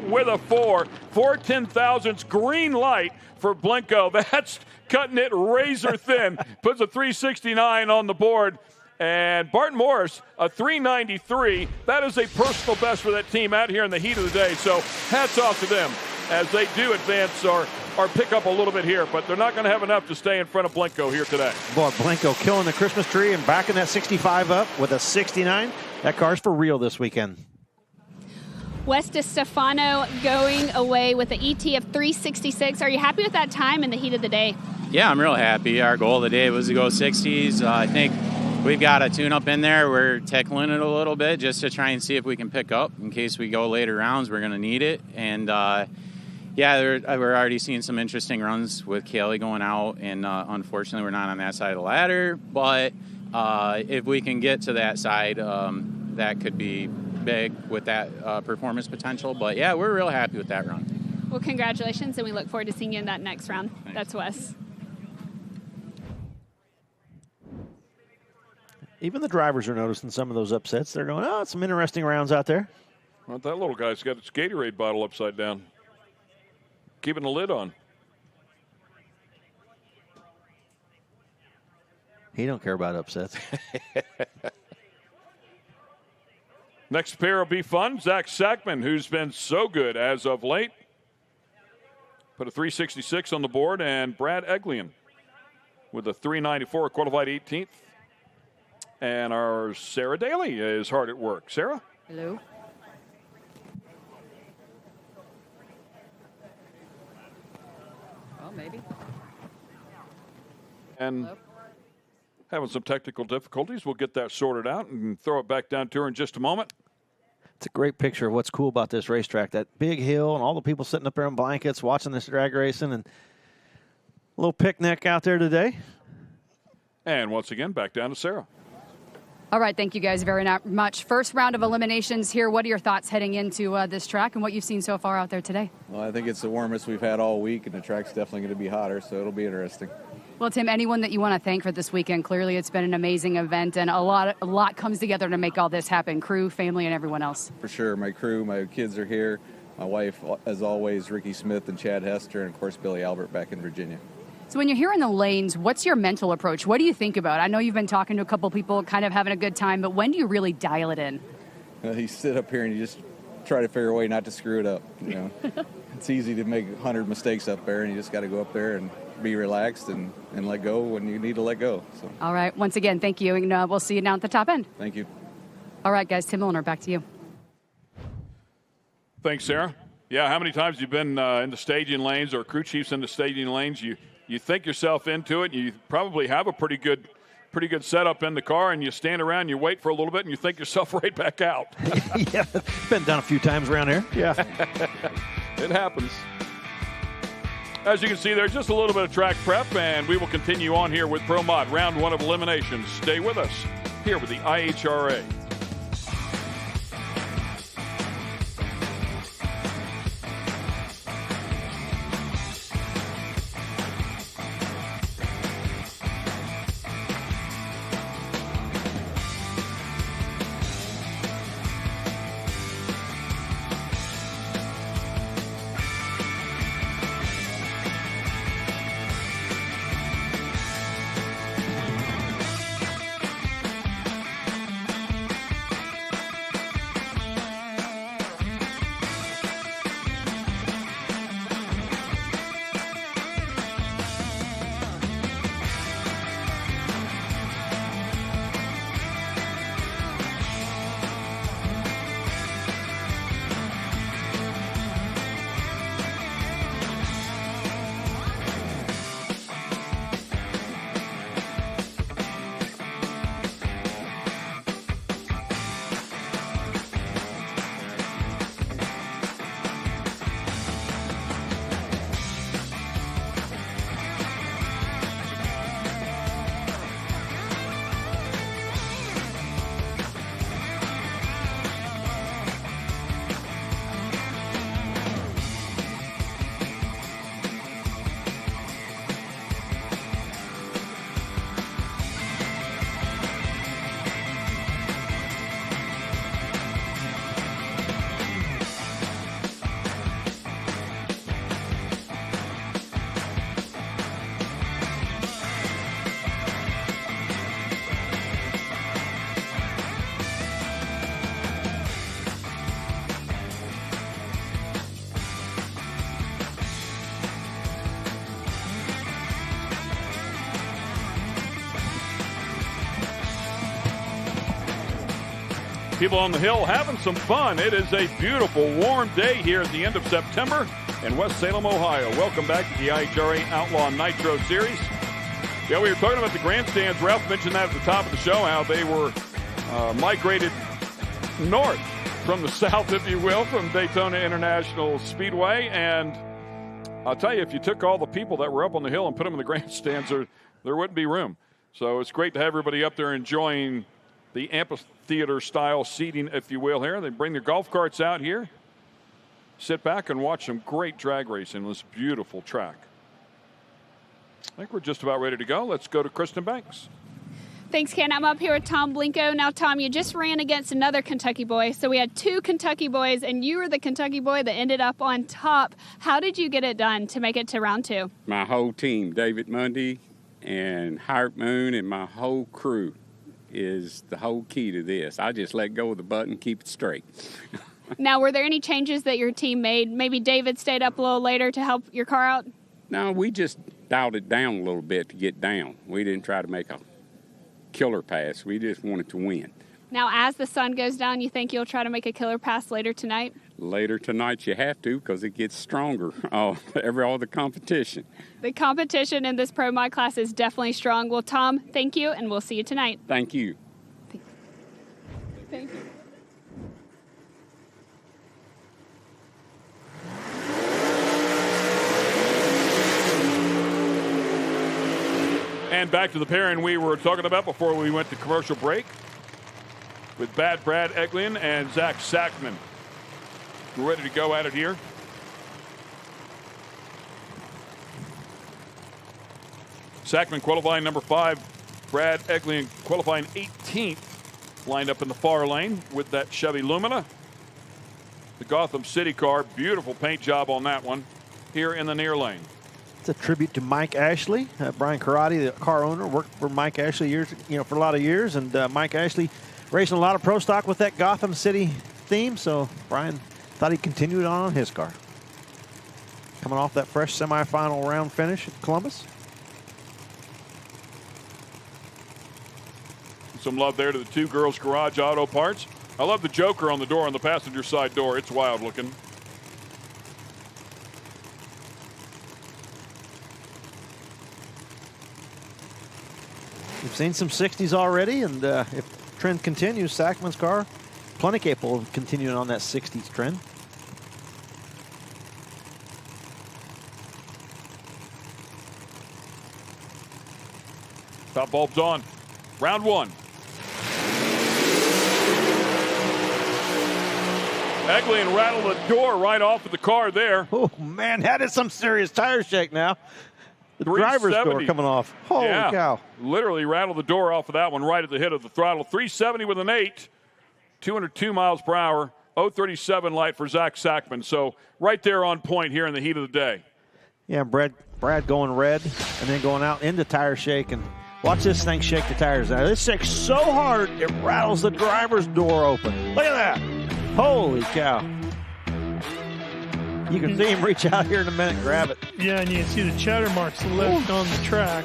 with a 4? 4/10,000ths, green light for Blinko. That's cutting it razor thin. Puts a 369 on the board. And Bart Morris, a 393. That is a personal best for that team out here in the heat of the day. So hats off to them as they do advance or pick up a little bit here. But they're not going to have enough to stay in front of Blinko here today. Boy, Blinko killing the Christmas tree and backing that 65 up with a 69. That car's for real this weekend. Wes DeStefano going away with an ET of 366. Are you happy with that time in the heat of the day? Yeah, I'm real happy. Our goal of the day was to go 60s. I think we've got a tune-up in there. We're tickling it a little bit just to try and see if we can pick up. In case we go later rounds, we're going to need it. And, yeah, we're already seeing some interesting runs with Callie going out. And, unfortunately, we're not on that side of the ladder. But if we can get to that side, that could be big with that performance potential. But, yeah, we're real happy with that run. Well, congratulations, and we look forward to seeing you in that next round. Thanks. That's Wes. Even the drivers are noticing some of those upsets. They're going, oh, some interesting rounds out there. Well, that little guy's got his Gatorade bottle upside down, keeping the lid on. He don't care about upsets. Next pair will be fun. Zach Sackman, who's been so good as of late. Put a 366 on the board, and Brad Eglian with a 394, qualified 18th. And our Sarah Daly is hard at work. Sarah? Hello. Oh, maybe. And having some technical difficulties. We'll get that sorted out and throw it back down to her in just a moment. It's a great picture of what's cool about this racetrack. That big hill and all the people sitting up there in blankets watching this drag racing, and a little picnic out there today. And once again, back down to Sarah. All right, thank you guys very much. First round of eliminations here. What are your thoughts heading into this track and what you've seen so far out there today? Well, I think it's the warmest we've had all week, and the track's definitely going to be hotter, so it'll be interesting. Well, Tim, anyone that you want to thank for this weekend? Clearly, it's been an amazing event, and a lot comes together to make all this happen. Crew, family, and everyone else. For sure. My crew, my kids are here. My wife, as always, Ricky Smith and Chad Hester, and, of course, Billy Albert back in Virginia. So when you're here in the lanes, what's your mental approach? What do you think about? I know you've been talking to a couple people, kind of having a good time, but when do you really dial it in? You sit up here and you just try to figure a way not to screw it up. It's easy to make 100 mistakes up there, and you just got to go up there and be relaxed and let go when you need to let go. So. All right. Once again, thank you, and we'll see you down at the top end. Thank you. All right, guys. Tim Milliner, back to you. Thanks, Sarah. Yeah, how many times have you been in the staging lanes or crew chiefs in the staging lanes? You think yourself into it. You probably have a pretty good setup in the car, and you stand around, you wait for a little bit, and you think yourself right back out. Yeah, it's been done a few times around here. Yeah. It happens. As you can see, there's just a little bit of track prep, and we will continue on here with Pro Mod, round 1 of eliminations. Stay with us here with the IHRA. People on the hill having some fun. It is a beautiful, warm day here at the end of September in West Salem, Ohio. Welcome back to the IHRA Outlaw Nitro Series. Yeah, we were talking about the grandstands. Ralph mentioned that at the top of the show, how they were migrated north from the south, if you will, from Daytona International Speedway. And I'll tell you, if you took all the people that were up on the hill and put them in the grandstands, there wouldn't be room. So it's great to have everybody up there enjoying the amphitheater-style seating, if you will, here. They bring their golf carts out here, sit back and watch some great drag racing on this beautiful track. I think we're just about ready to go. Let's go to Kristen Banks. Thanks, Ken. I'm up here with Tom Blinko. Now, Tom, you just ran against another Kentucky boy. So we had 2 Kentucky boys, and you were the Kentucky boy that ended up on top. How did you get it done to make it to round 2? My whole team, David Mundy and Hart Moon and my whole crew, is the whole key to this. I just let go of the button, keep it straight. Now, were there any changes that your team made? Maybe David stayed up a little later to help your car out? No, we just dialed it down a little bit to get down. We didn't try to make a killer pass. We just wanted to win. Now, as the sun goes down, you think you'll try to make a killer pass later tonight? Later tonight you have to, because it gets stronger, all the competition. The competition in this Pro Mod class is definitely strong. Well, Tom, thank you, and we'll see you tonight. Thank you. Thank you. And back to the pairing we were talking about before we went to commercial break with Brad Eglin and Zach Sackman. We're ready to go at it here. Sackman qualifying number 5. Brad Eglin qualifying 18th. Lined up in the far lane with that Chevy Lumina. the Gotham City car. Beautiful paint job on that one here in the near lane. It's a tribute to Mike Ashley. Brian Karate, the car owner, worked for Mike Ashley for a lot of years, and Mike Ashley racing a lot of pro stock with that Gotham City theme. So Brian thought he'd continue it on his car. Coming off that fresh semifinal round finish at Columbus. Some love there to the Two Girls Garage Auto Parts. I love the Joker on the door, on the passenger side door. It's wild looking. We've seen some 60s already, and if trend continues, Sackman's car plenty capable of continuing on that 60s trend. Top bulb's on. Round one. Eglin rattled the door right off of the car there. Oh, man, that is some serious tire shake now. The driver's door coming off. Holy cow. Literally rattled the door off of that one right at the head of the throttle. 370 with an 8. 202 miles per hour. 037 light for Zach Sackman. So right there on point here in the heat of the day. Yeah, Brad going red and then going out into tire shake. And watch this thing shake the tires out. This shakes so hard it rattles the driver's door open. Look at that. Holy cow. You can see him reach out here in a minute and grab it. Yeah, and you can see the chatter marks left on the track.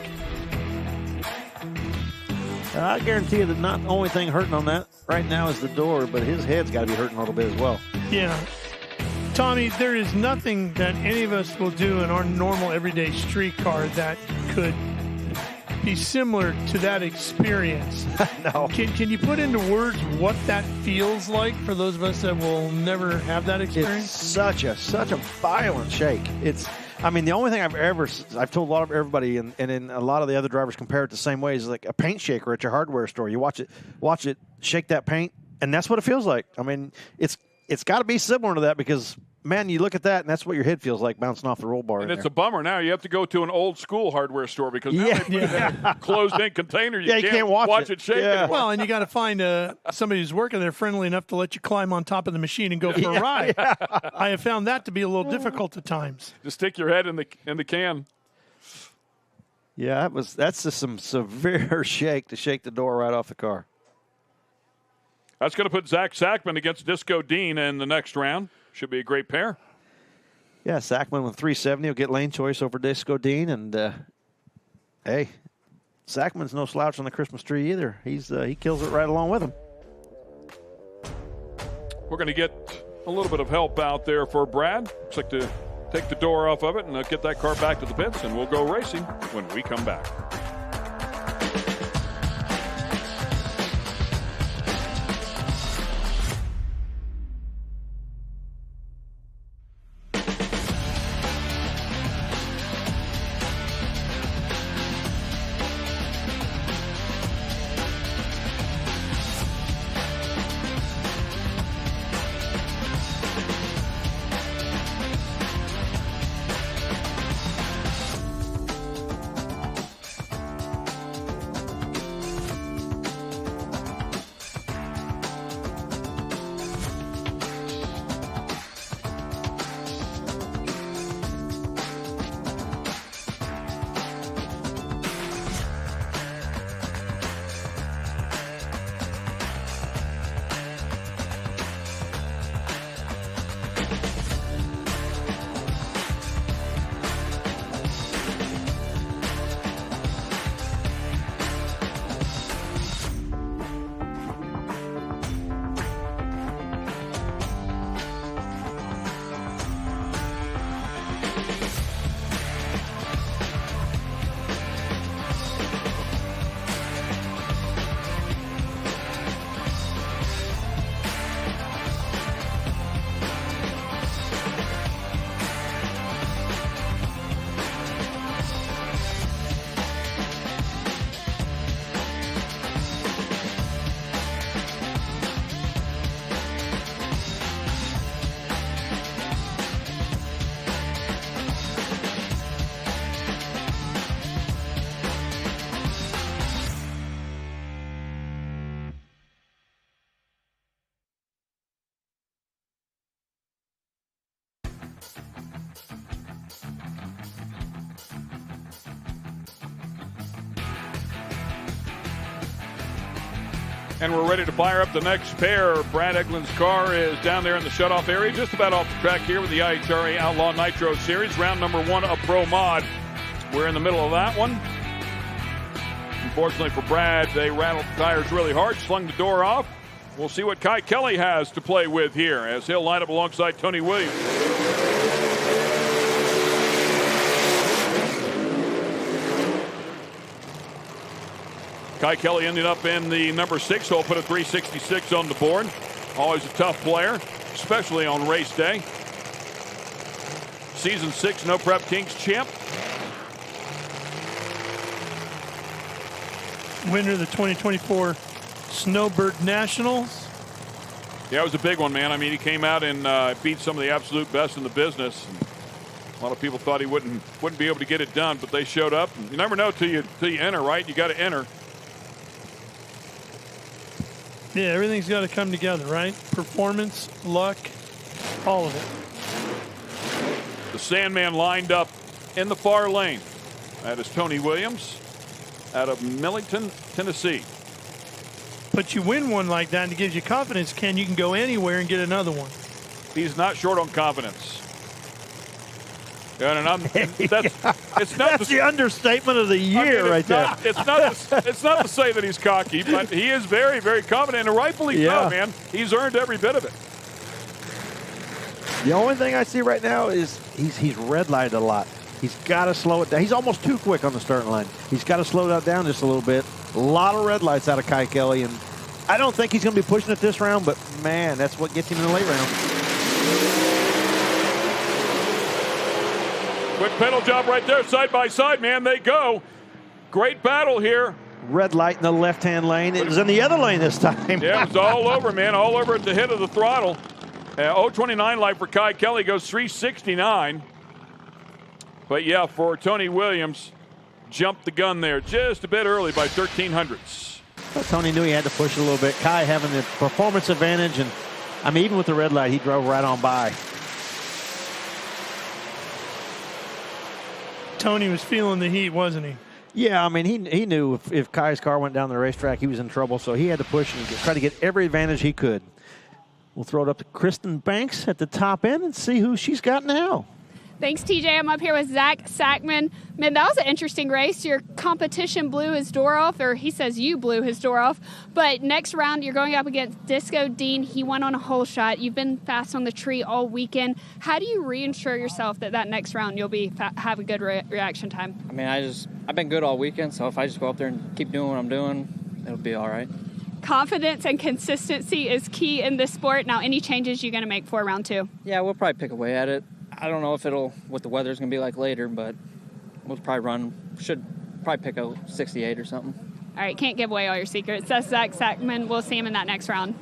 I guarantee you that not the only thing hurting on that right now is the door, but his head's got to be hurting a little bit as well. Yeah. Tommy, there is nothing that any of us will do in our normal everyday street car that could be similar to that experience. No. Can you put into words what that feels like for those of us that will never have that experience? It's such a violent shake. The only thing I've told everybody, and in a lot of the other drivers compare it the same way, is like a paint shaker at your hardware store. You watch it shake that paint, and that's what it feels like. I mean, it's got to be similar to that because, man, you look at that, and that's what your head feels like bouncing off the roll bar. And it's a bummer now. You have to go to an old school hardware store because now they put it in a closed-in container. You can't watch it shake anymore. Well, and you got to find somebody who's working there friendly enough to let you climb on top of the machine and go for a ride. Yeah. I have found that to be a little difficult at times. Just stick your head in the can. Yeah, that's just some severe shake to shake the door right off the car. That's going to put Zach Sackman against Disco Dean in the next round. Should be a great pair. Yeah, Sackman with 370 will get lane choice over Disco Dean. And, hey, Sackman's no slouch on the Christmas tree either. He kills it right along with him. We're going to get a little bit of help out there for Brad. Looks like to take the door off of it and get that car back to the pits, and we'll go racing when we come back. And we're ready to fire up the next pair. Brad Eglund's car is down there in the shutoff area, just about off the track here with the IHRA Outlaw Nitro Series. Round number 1 of Pro Mod. We're in the middle of that one. Unfortunately for Brad, they rattled the tires really hard, slung the door off. We'll see what Kai Kelly has to play with here as he'll line up alongside Tony Williams. Kai Kelly ended up in the number 6 hole, put a 366 on the board. Always a tough player, especially on race day. Season 6 No Prep Kings champ. Winner of the 2024 Snowbird Nationals. Yeah, it was a big one, man. I mean, he came out and beat some of the absolute best in the business. And a lot of people thought he wouldn't be able to get it done, but they showed up. And you never know till you enter, right? You got to enter. Yeah, everything's got to come together, right? Performance, luck, all of it. The Sandman lined up in the far lane. That is Tony Williams out of Millington, Tennessee. But you win one like that and it gives you confidence, Ken, you can go anywhere and get another one. He's not short on confidence. That's the understatement of the year right there. It's not to say that he's cocky, but he is very, very confident, and rightfully so, man. He's earned every bit of it. The only thing I see right now is he's red lighted a lot. He's got to slow it down. He's almost too quick on the starting line. He's got to slow that down just a little bit. A lot of red lights out of Kai Kelly, and I don't think he's going to be pushing it this round, but, man, that's what gets him in the late round. Quick pedal job right there, side by side, man. They go. Great battle here. Red light in the left-hand lane. It was in the other lane this time. Yeah, it was all over, man. All over at the head of the throttle. 029 light for Kai Kelly goes 369. But, yeah, for Tony Williams, jumped the gun there just a bit early by 1300ths. Well, Tony knew he had to push it a little bit. Kai having the performance advantage, and, I mean, even with the red light, he drove right on by. Tony was feeling the heat, wasn't he? Yeah, I mean, he knew if Kai's car went down the racetrack, he was in trouble, so he had to push and try to get every advantage he could. We'll throw it up to Kristen Banks at the top end and see who she's got now. Thanks, TJ. I'm up here with Zach Sackman. Man, that was an interesting race. Your competition blew his door off, or he says you blew his door off. But next round, you're going up against Disco Dean. He won on a hole shot. You've been fast on the tree all weekend. How do you reinsure yourself that next round you'll be have a good reaction time? I mean, I've been good all weekend, so if I just go up there and keep doing what I'm doing, it'll be all right. Confidence and consistency is key in this sport. Now, any changes you're going to make for round 2? Yeah, we'll probably pick away at it. I don't know what the weather's going to be like later, but we'll probably should probably pick a 68 or something. All right, can't give away all your secrets. That's Zach Sackman. We'll see him in that next round.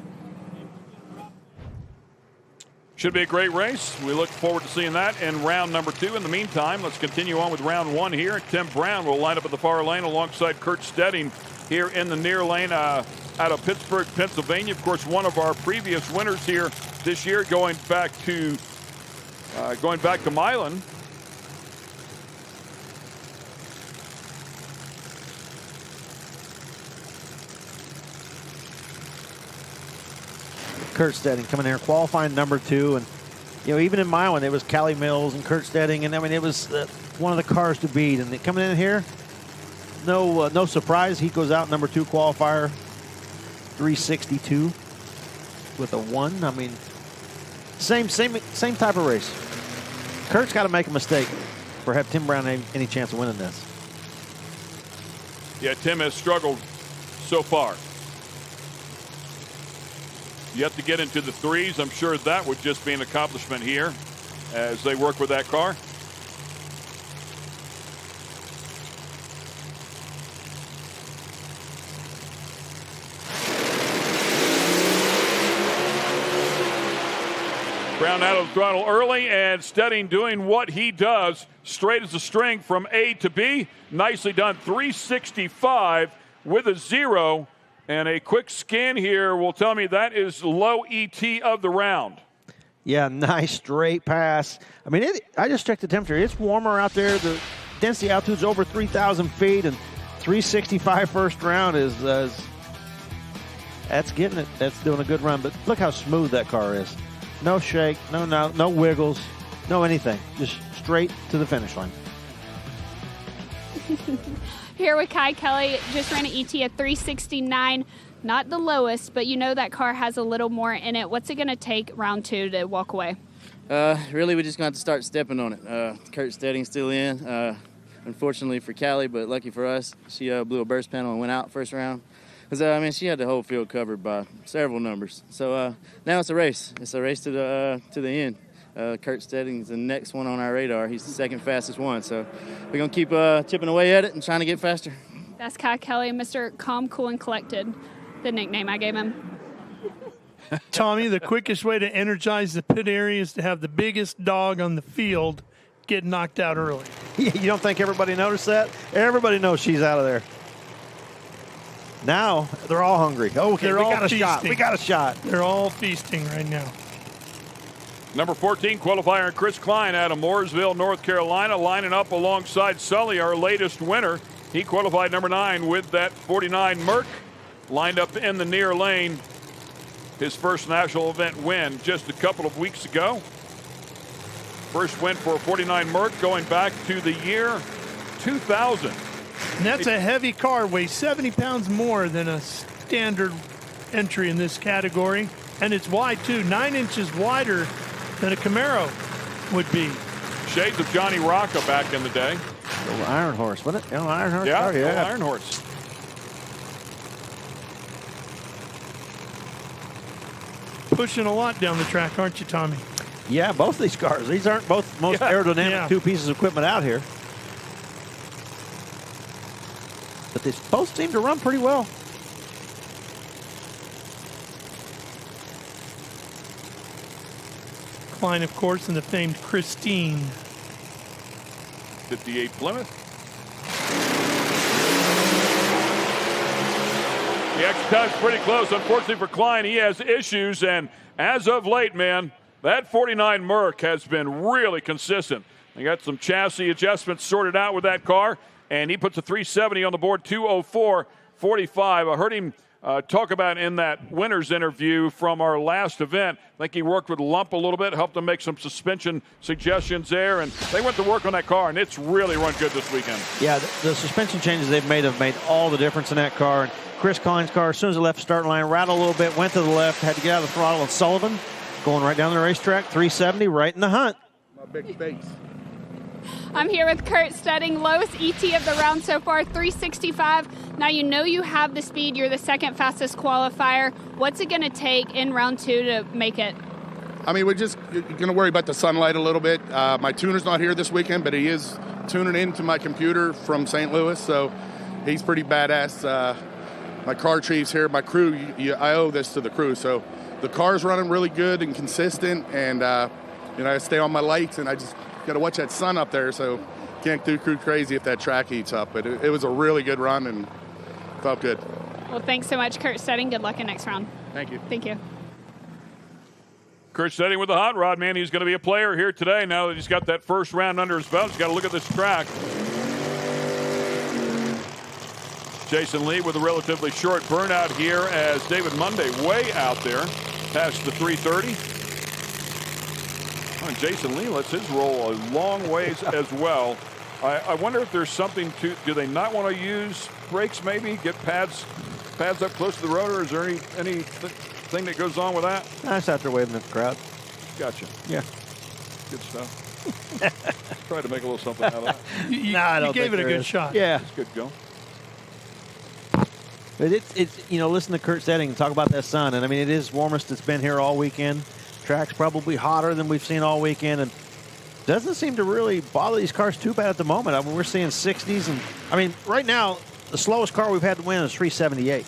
Should be a great race. We look forward to seeing that in round number 2. In the meantime, let's continue on with round 1 here. Tim Brown will line up at the far lane alongside Kurt Stedding here in the near lane out of Pittsburgh, Pennsylvania. Of course, one of our previous winners here this year, going back to Milan. Kurt Stedding coming there, qualifying number 2, and even in Milan it was Callie Mills and Kurt Stedding, and I mean it was one of the cars to beat. And coming in here, no surprise, he goes out number 2 qualifier, 362 with a 1. I mean, same type of race. Kurt's got to make a mistake for have Tim Brown any chance of winning this. Yeah, Tim has struggled so far. Yet to get into the 3s. I'm sure that would just be an accomplishment here as they work with that car. Brown out of the throttle early, and Stedding doing what he does, straight as a string from A to B. Nicely done, 365 with a 0. And a quick scan here will tell me that is low ET of the round. Yeah, nice straight pass. I mean, I just checked the temperature. It's warmer out there. The density altitude is over 3,000 feet, and 365 first round is That's getting it. That's doing a good run. But look how smooth that car is. No shake, no wiggles, no anything. Just straight to the finish line. Here with Kai Kelly, just ran an ET at 369. Not the lowest, but you know that car has a little more in it. What's it going to take round 2 to walk away? Really, we're just going to have to start stepping on it. Kurt Stedding's still in, unfortunately for Callie, but lucky for us, she blew a burst panel and went out first round. Because, she had the whole field covered by several numbers. So now it's a race. It's a race to the end. Kurt Stedding's the next one on our radar. He's the second fastest one. So we're going to keep chipping away at it and trying to get faster. That's Kai Kelly, Mr. Calm, Cool, and Collected, the nickname I gave him. Tommy, the quickest way to energize the pit area is to have the biggest dog on the field get knocked out early. You don't think everybody noticed that? Everybody knows she's out of there. Now they're all hungry. Okay, we got a shot. We got a shot. They're all feasting right now. Number 14 qualifier Chris Klein out of Mooresville, North Carolina, lining up alongside Sully, our latest winner. He qualified number 9 with that 49 Merc, lined up in the near lane. His first national event win just a couple of weeks ago. First win for a 49 Merc going back to the year 2000. And that's a heavy car, weighs 70 pounds more than a standard entry in this category. And it's wide, too, 9 inches wider than a Camaro would be. Shades of Johnny Rocca back in the day. Little Iron Horse, wasn't it? Iron Horse? Yeah, car? Yeah. Iron Horse. Pushing a lot down the track, aren't you, Tommy? Yeah, both of these cars. These aren't both most aerodynamic two pieces of equipment out here. But they both seem to run pretty well. Klein, of course, and the famed Christine. 58 Plymouth. The extra time's pretty close. Unfortunately for Klein, he has issues, and as of late, man, that 49 Merc has been really consistent. They got some chassis adjustments sorted out with that car, and he puts a 370 on the board, 204.45. I heard him talk about in that winner's interview from our last event. I think he worked with Lump a little bit, helped him make some suspension suggestions there, and they went to work on that car, and it's really run good this weekend. Yeah, the suspension changes they've made have made all the difference in that car. And Chris Klein's car, as soon as it left the starting line, rattled a little bit, went to the left, had to get out of the throttle, and Sullivan going right down the racetrack, 370, right in the hunt. My big face. I'm here with Kurt Stedding, lowest ET of the round so far, 365. Now you know you have the speed. You're the second fastest qualifier. What's it going to take in round 2 to make it? I mean, we're just going to worry about the sunlight a little bit. My tuner's not here this weekend, but he is tuning into my computer from St. Louis, so he's pretty badass. My car chief's here, my crew, I owe this to the crew. So the car's running really good and consistent, and I stay on my lights, and I just got to watch that sun up there, so can't do crew crazy if that track heats up. But it was a really good run and felt good. Well, thanks so much, Kurt Stedding. Good luck in next round. Thank you. Thank you. Kurt Stedding with the hot rod, man. He's going to be a player here today now that he's got that first round under his belt. He's got to look at this track. Jason Lee with a relatively short burnout here as David Monday way out there past the 330. Oh, and Jason Lee lets his roll a long ways as well. I wonder if there's something to, do they not want to use brakes maybe? Get pads up close to the rotor? Is there anything that goes on with that? Nice out there waving at the crowd. Gotcha. Yeah. Good stuff. Tried to make a little something out of that. You gave it a good shot. Yeah. It's good go. But it's listen to Kurt Stedding talk about that sun, and I mean it is warmest it's been here all weekend. Track's probably hotter than we've seen all weekend, and doesn't seem to really bother these cars too bad at the moment. I mean, we're seeing 60s, and I mean right now the slowest car we've had to win is 378.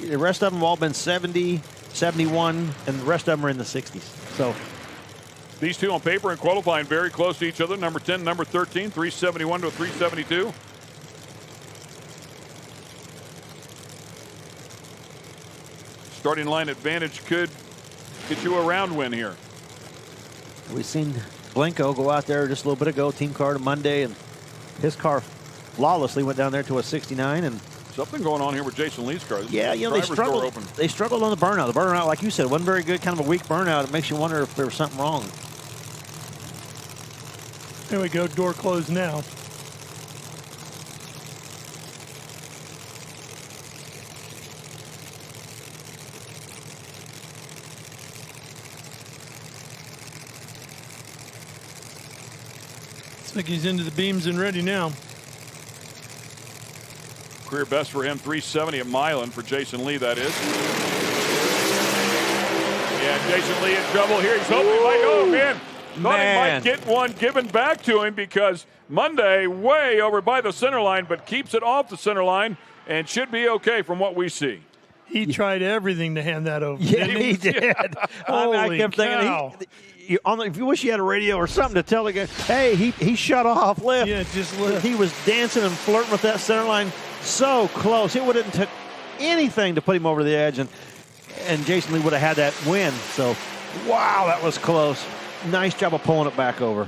The rest of them have all been 70, 71, and the rest of them are in the 60s. So these two on paper and qualifying very close to each other. Number 10, number 13, 371 to a 372. Starting line advantage could get you a round win here. We've seen Blanco go out there just a little bit ago, team car to Monday, and his car flawlessly went down there to a 69 and Something going on here with Jason Lee's car. Yeah, they struggled. They struggled on the burnout. The burnout, like you said, wasn't very good. Kind of a weak burnout. It makes you wonder if there was something wrong. There we go. Door closed now. Looks like he's into the beams and ready now. Career best for him, 370 at Milan for Jason Lee, that is. Yeah, Jason Lee in trouble here. He's hoping he might, oh man, thought he might get one given back to him because Monday way over by the center line, but keeps it off the center line and should be okay from what we see. He tried everything to hand that over. Yeah, he did. I kept cow. thinking, if you wish you had a radio or something to tell the guy, hey, he shut off left. Yeah, just left. He was dancing and flirting with that center line so close. It would have took anything to put him over the edge, and Jason Lee would have had that win. So, wow, that was close. Nice job of pulling it back over.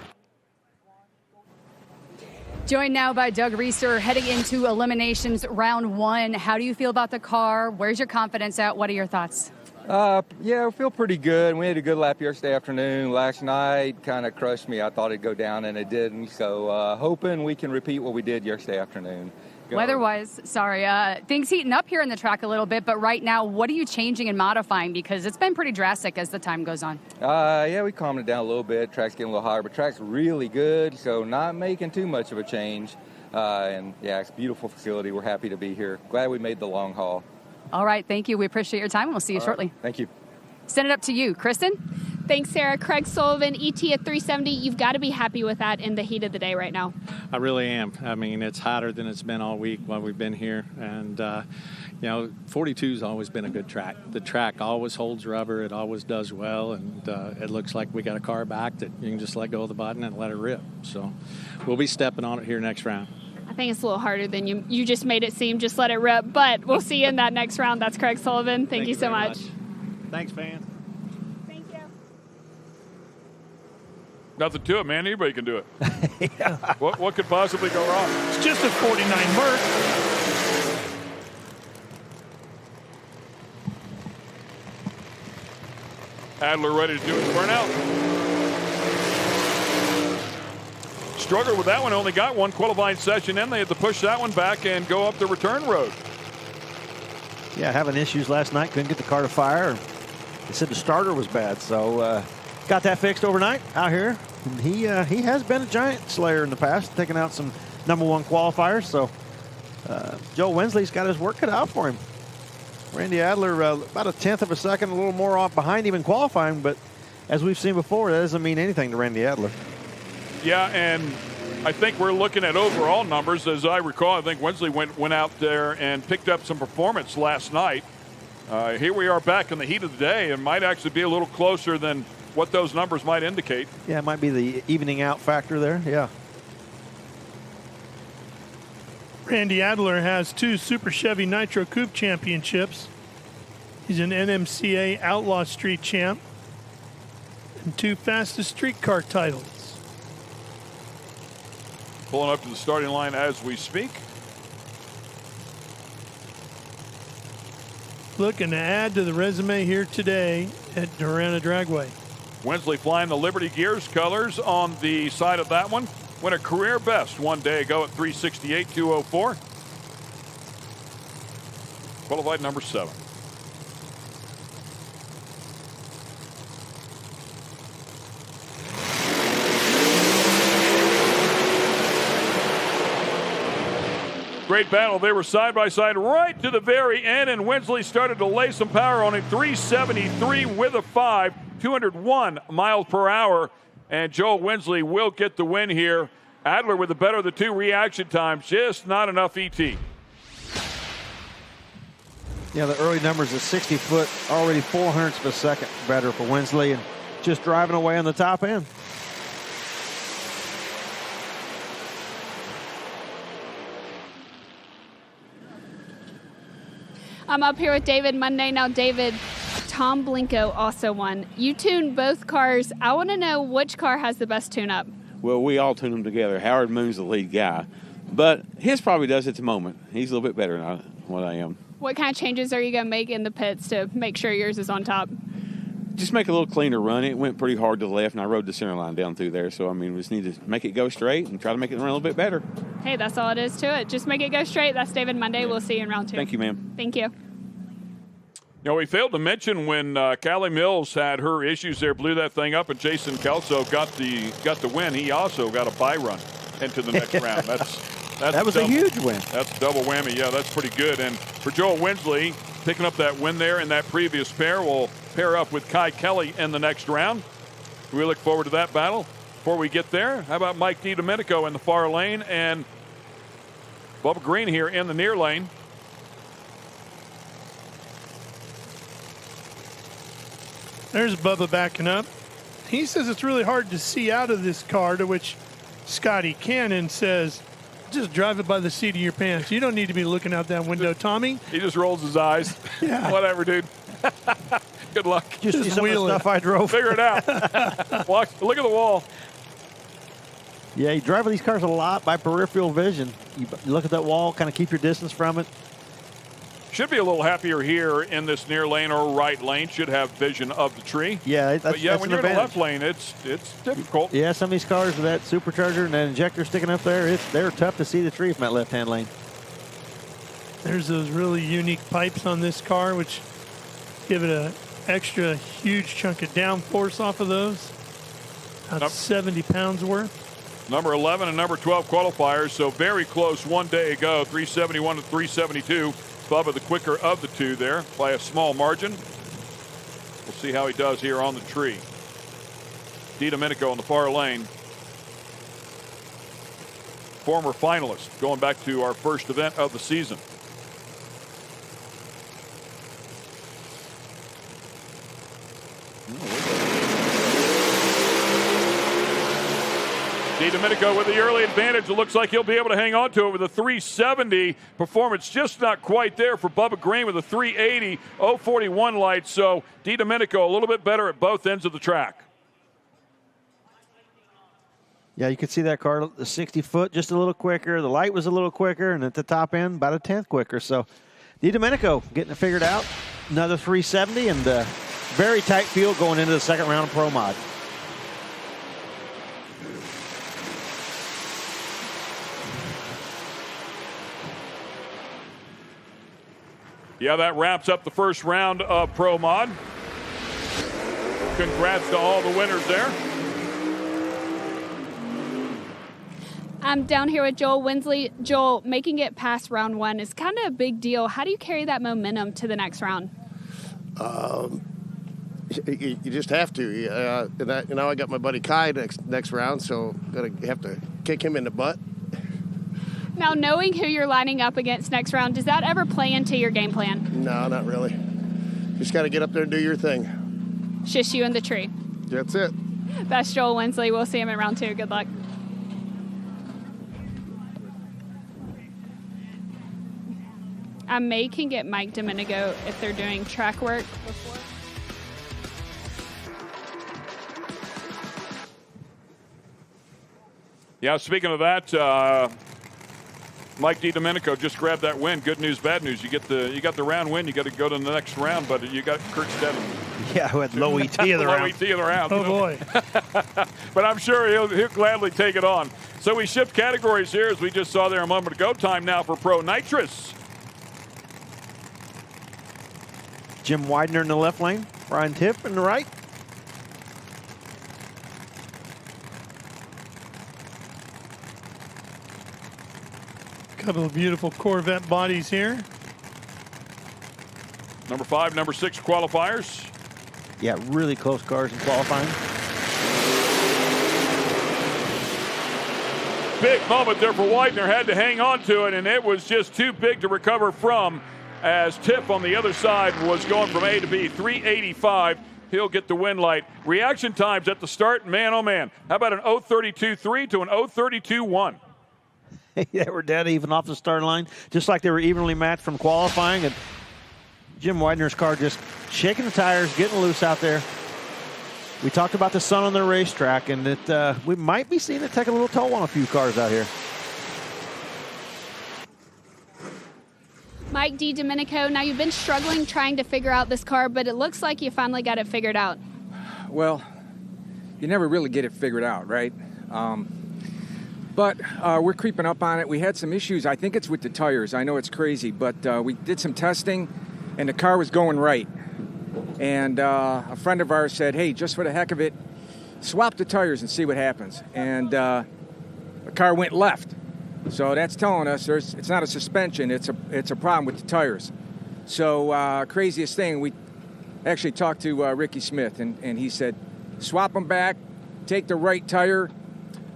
Joined now by Doug Reister, heading into eliminations round 1. How do you feel about the car? Where's your confidence at? What are your thoughts? Yeah, I feel pretty good. We had a good lap yesterday afternoon. Last night kind of crushed me. I thought it'd go down, and it didn't. So hoping we can repeat what we did yesterday afternoon. Weather-wise, sorry, things heating up here in the track a little bit, but right now, what are you changing and modifying? Because it's been pretty drastic as the time goes on. Yeah, we calmed it down a little bit. Track's getting a little higher, but track's really good, so not making too much of a change. And, yeah, it's a beautiful facility. We're happy to be here. Glad we made the long haul. All right, thank you. We appreciate your time, and we'll see you shortly. Thank you. Send it up to you. Kristen? Thanks, Sarah. Craig Sullivan, ET at 370. You've got to be happy with that in the heat of the day right now. I really am. I mean, it's hotter than it's been all week while we've been here. And, 42's always been a good track. The track always holds rubber. It always does well. And it looks like we got a car back that you can just let go of the button and let it rip. So we'll be stepping on it here next round. I think it's a little harder than you just made it seem. Just let it rip. But we'll see you in that next round. That's Craig Sullivan. Thank you so much. Thanks, fans. Nothing to it, man. Anybody can do it. What could possibly go wrong? It's just a 49 Merc. Adler ready to do his burnout. Struggled with that one. Only got one qualifying session in. They had to push that one back and go up the return road. Yeah, having issues last night. Couldn't get the car to fire. They said the starter was bad, so got that fixed overnight out here. And he has been a giant slayer in the past, taking out some #1 qualifiers. So Joe Wensley's got his work cut out for him. Randy Adler about 1/10 of a second, a little more off behind him in qualifying, but as we've seen before, that doesn't mean anything to Randy Adler. Yeah, and I think we're looking at overall numbers. As I recall, I think Wensley went out there and picked up some performance last night. Here we are back in the heat of the day, and might actually be a little closer than what those numbers might indicate. Yeah, it might be the evening out factor there. Yeah. Randy Adler has 2 Super Chevy Nitro Coupe championships. He's an NMCA Outlaw Street champ and 2 fastest street car titles. Pulling up to the starting line as we speak. Looking to add to the resume here today at Darana Dragway. Wensley flying the Liberty Gears colors on the side of that one. Went a career best one day ago at 368.204. Qualified number 7. Great battle. They were side by side right to the very end, and Wensley started to lay some power on him. 373 with a 5, 201 miles per hour, and Joel Wensley will get the win here. Adler with the better of the 2 reaction times, just not enough ET. Yeah, the early numbers at 60 foot, already 0.04 of a second better for Wensley, and just driving away on the top end. I'm up here with David Monday. Now, David, Tom Blinko also won. You tuned both cars. I want to know which car has the best tune-up. Well, we all tune them together. Howard Moon's the lead guy. But his probably does at the moment. He's a little bit better than what I am. What kind of changes are you going to make in the pits to make sure yours is on top? Just make a little cleaner run. It went pretty hard to the left, and I rode the center line down through there. So, I mean, we just need to make it go straight and try to make it run a little bit better. Hey, that's all it is to it. Just make it go straight. That's David Monday. We'll see you in round 2. Thank you, ma'am. Thank you. We failed to mention when Callie Mills had her issues there, blew that thing up, and Jason Kelso got the win. He also got a bye run into the next round. That was a huge win. That's a double whammy. Yeah, that's pretty good. And for Joel Winsley, picking up that win there in that previous pair, will pair up with Kai Kelly in the next round. We look forward to that battle. Before we get there, how about Mike DiDomenico in the far lane and Bubba Green here in the near lane? There's Bubba backing up. He says it's really hard to see out of this car, to which Scotty Cannon says, just drive it by the seat of your pants. You don't need to be looking out that window, Tommy. He just rolls his eyes. Yeah. Whatever, dude. Good luck. Just some of the stuff I drove. Figure it out. Look at the wall. Yeah, you drive these cars a lot by peripheral vision. You look at that wall, kind of keep your distance from it. Should be a little happier here in this near lane or right lane. Should have vision of the tree. Yeah, but yeah, when you're in the left lane, it's difficult. Yeah, some of these cars with that supercharger and that injector sticking up there, they're tough to see the tree from that left-hand lane. There's those really unique pipes on this car, which give it an extra huge chunk of downforce off of those. About 70 pounds worth. Number 11 and number 12 qualifiers, so very close one day ago, 371 to 372. Bubba the quicker of the two there by a small margin. We'll see how he does here on the tree. DiDomenico in the far lane. Former finalist, going back to our first event of the season. DiDomenico with the early advantage. It looks like he'll be able to hang on to it with a 370 performance. Just not quite there for Bubba Green with a 380, 041 light. So DiDomenico a little bit better at both ends of the track. Yeah, you could see that car, the 60 foot, just a little quicker. The light was a little quicker, and at the top end, about a 10th quicker. So DiDomenico getting it figured out. Another 370 and very tight field going into the second round of Pro Mod. Yeah, that wraps up the first round of Pro Mod. Congrats to all the winners there. I'm down here with Joel Winsley. Joel, making it past round 1 is kind of a big deal. How do you carry that momentum to the next round? You just have to. I got my buddy Kai next round, so have to kick him in the butt. Now, knowing who you're lining up against next round, does that ever play into your game plan? No, not really. Just got to get up there and do your thing. Shish you in the tree. That's it. That's Joel Winsley. We'll see him in round 2. Good luck. I can get Mike Domenico if they're doing track work before. Yeah, speaking of that, Mike DiDomenico just grabbed that win. Good news, bad news. You got the round win. You got to go to the next round, but you got Kurt Steadman. Yeah, who had low ET of the round. Low ET of the round. Oh, boy. But I'm sure he'll gladly take it on. So we shift categories here, as we just saw there a moment ago. Time now for Pro Nitrous. Jim Widener in the left lane. Brian Tiff in the right. Couple of beautiful Corvette bodies here. Number 5, number 6 qualifiers. Yeah, really close cars in qualifying. Big moment there for Widener. Had to hang on to it, and it was just too big to recover from, as Tiff on the other side was going from A to B. 385. He'll get the win light. Reaction times at the start, man, oh man. How about an 0.32.3 to an 0.32.1? They were dead even off the start line, just like they were evenly matched from qualifying. And Jim Widener's car just shaking the tires, getting loose out there. We talked about the sun on the racetrack, and that we might be seeing it take a little toll on a few cars out here. Mike DiDomenico, now you've been struggling trying to figure out this car, but it looks like you finally got it figured out. Well, you never really get it figured out, right? But we're creeping up on it. We had some issues. I think it's with the tires. I know it's crazy, but we did some testing, and the car was going right. And a friend of ours said, hey, just for the heck of it, swap the tires and see what happens. And the car went left. So that's telling us it's not a suspension, it's a problem with the tires. So craziest thing, we actually talked to Ricky Smith, and he said, swap them back, take the right tire,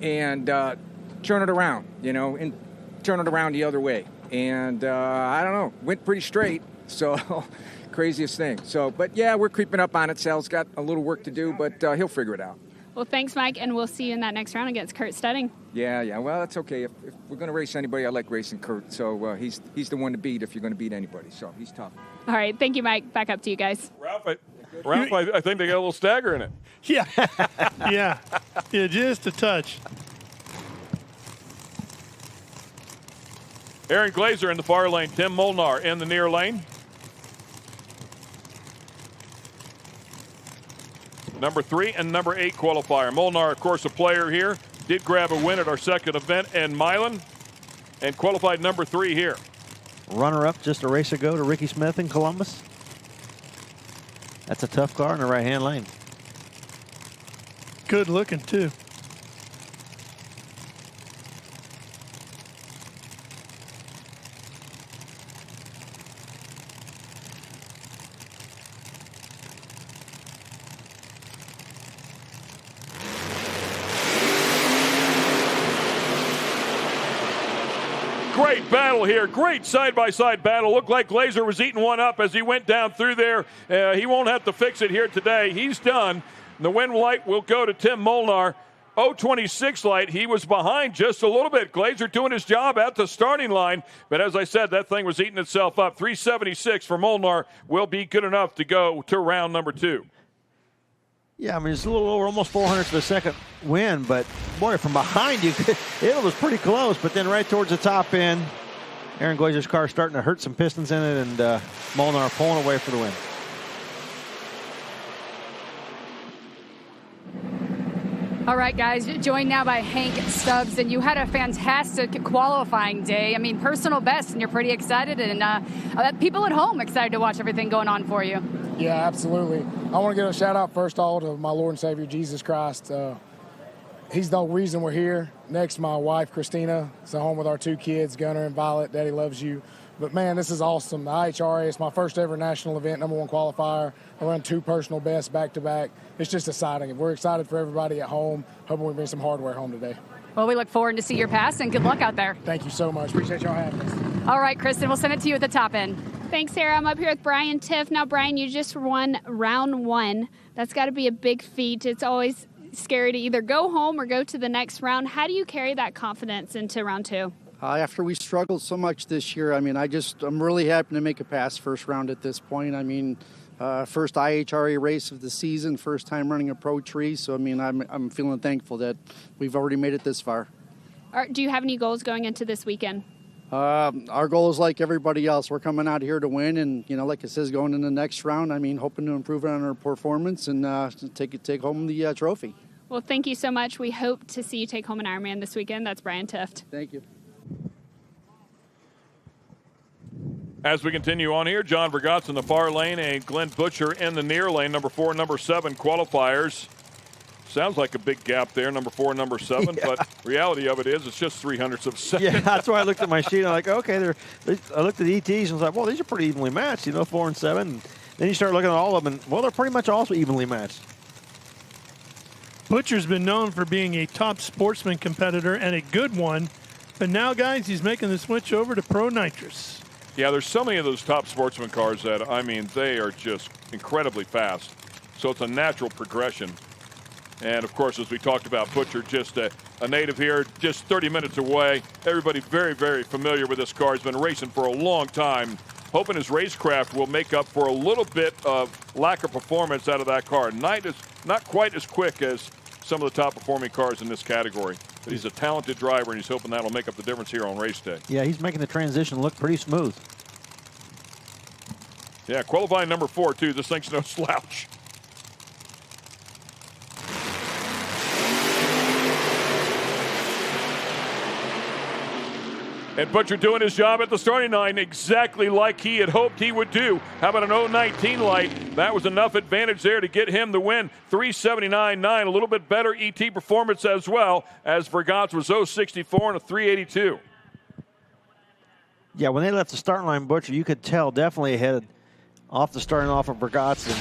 and turn it around, and turn it around the other way. And I don't know, went pretty straight, so craziest thing. So, but yeah, we're creeping up on it. Sal's got a little work to do, but he'll figure it out. Well, thanks, Mike, and we'll see you in that next round against Kurt Stedding. Yeah, well, that's okay. If we're going to race anybody, I like racing Kurt, so he's the one to beat if you're going to beat anybody, so he's tough. All right, thank you, Mike. Back up to you guys. Ralph, I think they got a little stagger in it. Yeah. yeah, just a touch. Aaron Glazer in the far lane, Tim Molnar in the near lane. Number 3 and number 8 qualifier. Molnar, of course, a player here. Did grab a win at our second event in Milan and qualified number 3 here. Runner-up just a race ago to Ricky Smith in Columbus. That's a tough car in the right-hand lane. Good looking, too. Great battle here. Great side-by-side battle. Looked like Glazer was eating one up as he went down through there. He won't have to fix it here today. He's done. The win light will go to Tim Molnar. 026 light. He was behind just a little bit. Glazer doing his job at the starting line. But as I said, that thing was eating itself up. 376 for Molnar will be good enough to go to round number 2. Yeah, I mean, it's a little over almost 400 of a second win, but boy, from behind you, it was pretty close. But then right towards the top end, Aaron Glazer's car starting to hurt some pistons in it, and Molnar pulling away for the win. All right, guys, joined now by Hank Stubbs, and you had a fantastic qualifying day. I mean, personal best, and you're pretty excited, and people at home excited to watch everything going on for you. Yeah, absolutely. I want to give a shout out first of all to my Lord and Savior Jesus Christ. He's the reason we're here. Next, my wife Christina. So home with our 2 kids, Gunnar and Violet. Daddy loves you. But man, this is awesome. The IHRA, it's my first ever national event, #1 qualifier. I run 2 personal bests back to back. It's just exciting. We're excited for everybody at home. Hoping we bring some hardware home today. Well, we look forward to see your pass, and good luck out there. Thank you so much. Appreciate y'all having us. All right, Kristen, we'll send it to you at the top end. Thanks, Sarah. I'm up here with Brian Tiff. Now, Brian, you just won round 1. That's got to be a big feat. It's always scary to either go home or go to the next round. How do you carry that confidence into round 2? After we struggled so much this year, I mean, I'm really happy to make a pass first round at this point. I mean, first IHRA race of the season, first time running a pro tree. So, I mean, I'm feeling thankful that we've already made it this far. Do you have any goals going into this weekend? Our goal is like everybody else. We're coming out here to win, and like it says, going in the next round. I mean, hoping to improve on our performance and take home the trophy. Well, thank you so much. We hope to see you take home an Ironman this weekend. That's Brian Tift. Thank you. As we continue on here, John Vergatz in the far lane and Glenn Butcher in the near lane. Number 4, number 7 qualifiers. Sounds like a big gap there, number 4, number 7, yeah. But reality of it is it's just 0.03 of a second. Yeah, that's why I looked at my sheet. I'm like, okay, I looked at the ETs and was like, well, these are pretty evenly matched, 4 and 7. And then you start looking at all of them, and, well, they're pretty much also evenly matched. Butcher's been known for being a top sportsman competitor and a good one, but now, guys, he's making the switch over to Pro Nitrous. Yeah, there's so many of those top sportsman cars that, I mean, they are just incredibly fast. So it's a natural progression. And, of course, as we talked about, Butcher, just a native here, just 30 minutes away. Everybody very, very familiar with this car. He's been racing for a long time. Hoping his racecraft will make up for a little bit of lack of performance out of that car. Knight is not quite as quick as some of the top-performing cars in this category. But he's a talented driver, and he's hoping that'll make up the difference here on race day. Yeah, he's making the transition look pretty smooth. Yeah, qualifying number 4, too. This thing's no slouch. And Butcher doing his job at the starting line exactly like he had hoped he would do. How about an 019 light? That was enough advantage there to get him the win. 379.9, a little bit better ET performance as well, as Vergat's was 064 and a 382. Yeah, when they left the starting line, Butcher, you could tell definitely ahead off the starting off of Vergat's and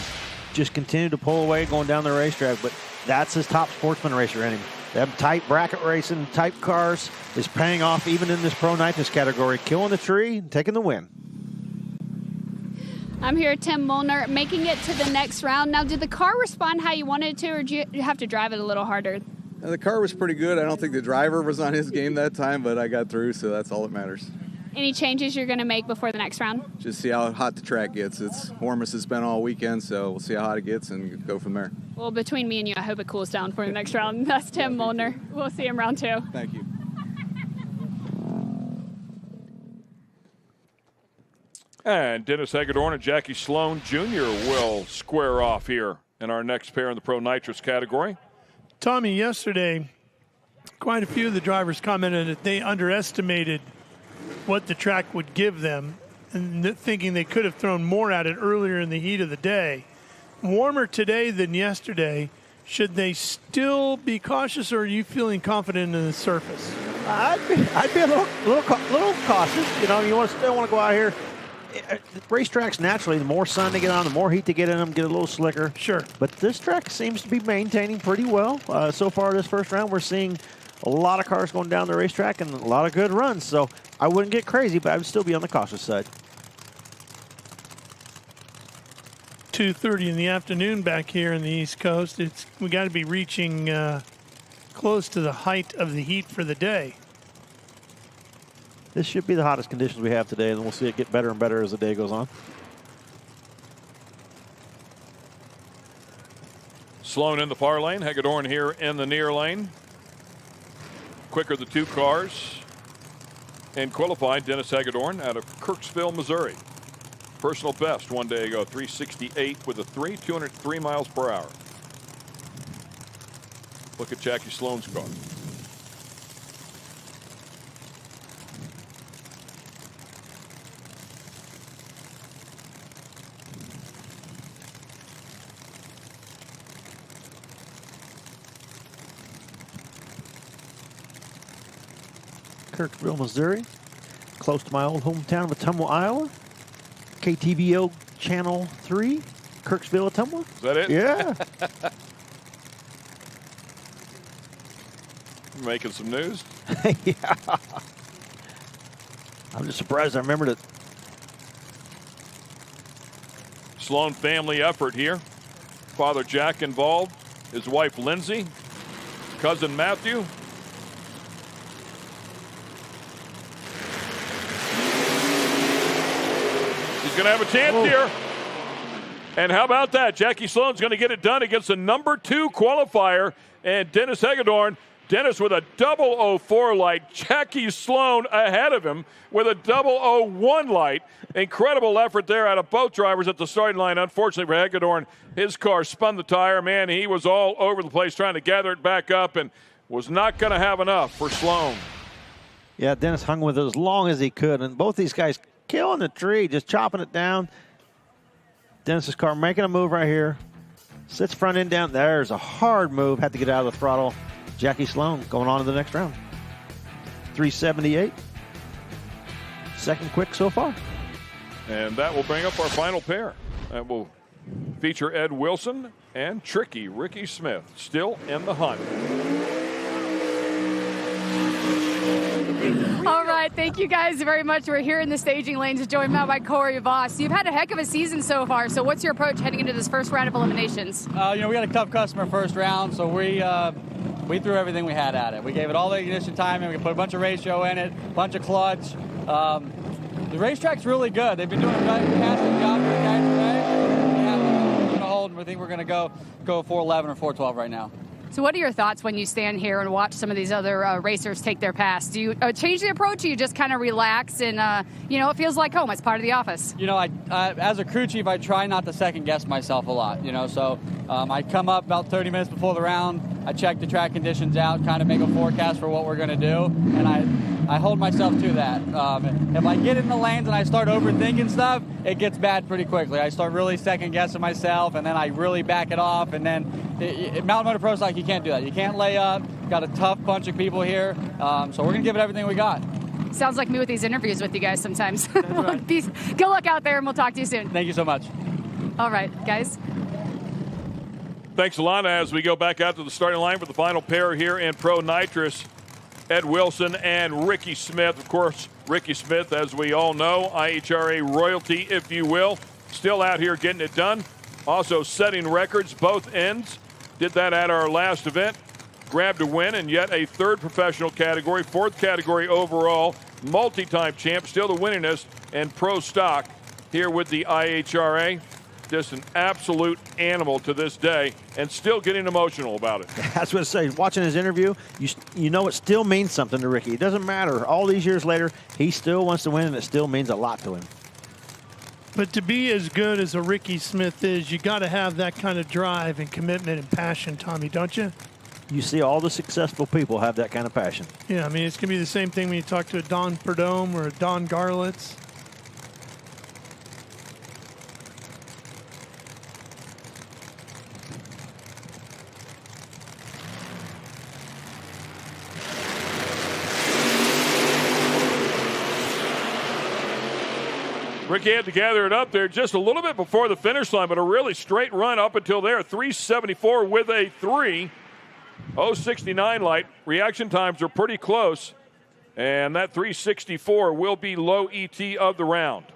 just continued to pull away going down the racetrack. But that's his top sportsman racer in him. Them tight bracket racing, type cars is paying off even in this Pro Nitrous category. Killing the tree and taking the win. I'm here, Tim Molnar, making it to the next round. Now, did the car respond how you wanted it to, or did you have to drive it a little harder? The car was pretty good. I don't think the driver was on his game that time, but I got through, so that's all that matters. Any changes you're going to make before the next round? Just see how hot the track gets. It's warmest it's been all weekend, so we'll see how hot it gets and go from there. Well, between me and you, I hope it cools down for the next round. That's Tim Molnar. We'll see him round 2. Thank you. And Dennis Hagedorn and Jackie Sloan Jr. will square off here in our next pair in the Pro Nitrous category. Tommy, yesterday, quite a few of the drivers commented that they underestimated what the track would give them, and thinking they could have thrown more at it earlier in the heat of the day. Warmer today than yesterday. Should they still be cautious, or are you feeling confident in the surface? I'd be a little cautious. You know, you still want to go out here. Racetracks, naturally, the more sun they get on, the more heat they get in them, get a little slicker. Sure. But this track seems to be maintaining pretty well. So far this first round, we're seeing a lot of cars going down the racetrack and a lot of good runs. So I wouldn't get crazy, but I would still be on the cautious side. 2:30 in the afternoon back here in the East Coast. We got to be reaching close to the height of the heat for the day. This should be the hottest conditions we have today, and we'll see it get better and better as the day goes on. Sloan in the far lane, Hagedorn here in the near lane. Quicker the two cars. And qualified Dennis Hagedorn out of Kirksville, Missouri. Personal best one day ago, 368 with a 203 miles per hour. Look at Jackie Sloan's car. Kirksville, Missouri, close to my old hometown of Ottumwa, Iowa. KTVO Channel 3, Kirksville, Ottumwa. Is that it? Yeah. Making some news. Yeah. I'm just surprised I remembered it. Sloan family effort here. Father Jack involved, his wife Lindsay, cousin Matthew. He's going to have a chance here. And how about that? Jackie Sloan's going to get it done against the number 2 qualifier and Dennis Hagedorn. Dennis with a 004 light. Jackie Sloan ahead of him with a 001 light. Incredible effort there out of both drivers at the starting line. Unfortunately for Hagedorn, his car spun the tire. Man, he was all over the place trying to gather it back up and was not going to have enough for Sloan. Yeah, Dennis hung with it as long as he could, and both these guys killing the tree, just chopping it down. Dennis's car making a move right here. Sits front end down. There's a hard move. Had to get out of the throttle. Jackie Sloan going on to the next round. 378. Second quick so far. And that will bring up our final pair. That will feature Ed Wilson and Tricky Ricky Smith still in the hunt. All right, thank you guys very much. We're here in the staging lanes, joined now by Corey Voss. You've had a heck of a season so far, so what's your approach heading into this first round of eliminations? We got a tough customer first round, so we threw everything we had at it. We gave it all the ignition time, and we put a bunch of ratio in it, a bunch of clutch. The racetrack's really good. They've been doing a fantastic job for the guys today. We have a hold, and we think we're going to go 411 or 412 right now. So what are your thoughts when you stand here and watch some of these other racers take their pass? Do you change the approach, or you just kind of relax and, it feels like home? It's part of the office. I as a crew chief, I try not to second-guess myself a lot, so I come up about 30 minutes before the round, I check the track conditions out, kind of make a forecast for what we're going to do, and I hold myself to that. If I get in the lanes and I start overthinking stuff, it gets bad pretty quickly. I start really second-guessing myself, and then I really back it off, and then Mountain Motor Pro's like, you can't do that. You can't lay up. Got a tough bunch of people here, so we're going to give it everything we got. Sounds like me with these interviews with you guys sometimes. Right. Peace. Good luck out there, and we'll talk to you soon. Thank you so much. All right, guys. Thanks a lot. As we go back out to the starting line for the final pair here in Pro Nitrous, Ed Wilson and Ricky Smith. Of course, Ricky Smith, as we all know, IHRA royalty, if you will, still out here getting it done. Also setting records both ends. Did that at our last event. Grabbed a win in yet a third professional category, fourth category overall, multi-time champ, still the winningest in pro stock here with the IHRA. Just an absolute animal to this day, and still getting emotional about it. That's what I say. Watching his interview, you know it still means something to Ricky. It doesn't matter. All these years later, he still wants to win, and it still means a lot to him. But to be as good as a Ricky Smith is, you got to have that kind of drive and commitment and passion, Tommy, don't you? You see all the successful people have that kind of passion. Yeah, I mean, it's going to be the same thing when you talk to a Don Perdome or a Don Garlitz. Ricky had to gather it up there just a little bit before the finish line, but a really straight run up until there. 374 with a 3. 069 light. Reaction times are pretty close. And that 364 will be low ET of the round.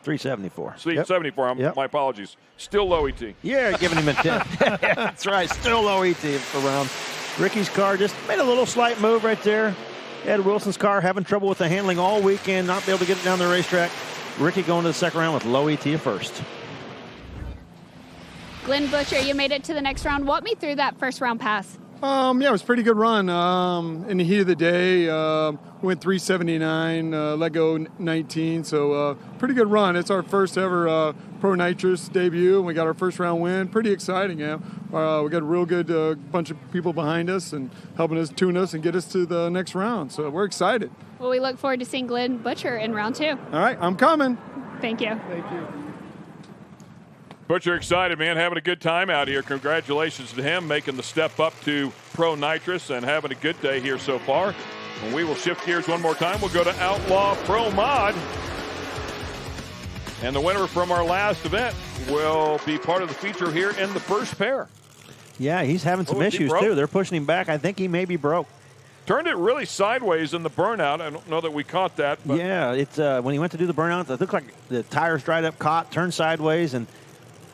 374. 374. Yep. My apologies. Still low ET. Yeah, giving him a 10. That's right. Still low ET for round. Ricky's car just made a little slight move right there. Ed Wilson's car having trouble with the handling all weekend, not be able to get it down the racetrack. Ricky going to the second round with low ET at first. Glenn Butcher, you made it to the next round. Walk me through that first round pass. Yeah, it was a pretty good run. In the heat of the day, went 379, let go 19, so pretty good run. It's our first ever Pro Nitrous debut, and we got our first round win. Pretty exciting, yeah. We got a real good bunch of people behind us and helping us tune us and get us to the next round, so we're excited. Well, we look forward to seeing Glenn Butcher in round 2. All right, I'm coming. Thank you. Thank you. Butcher excited, man, having a good time out here. Congratulations to him making the step up to Pro Nitrous and having a good day here so far. And we will shift gears one more time. We'll go to Outlaw Pro Mod. And the winner from our last event will be part of the feature here in the first pair. Yeah, he's having some issues, too. They're pushing him back. I think he may be broke. Turned it really sideways in the burnout. I don't know that we caught that. But yeah, it's when he went to do the burnout, it looked like the tires dried up, caught, turned sideways, and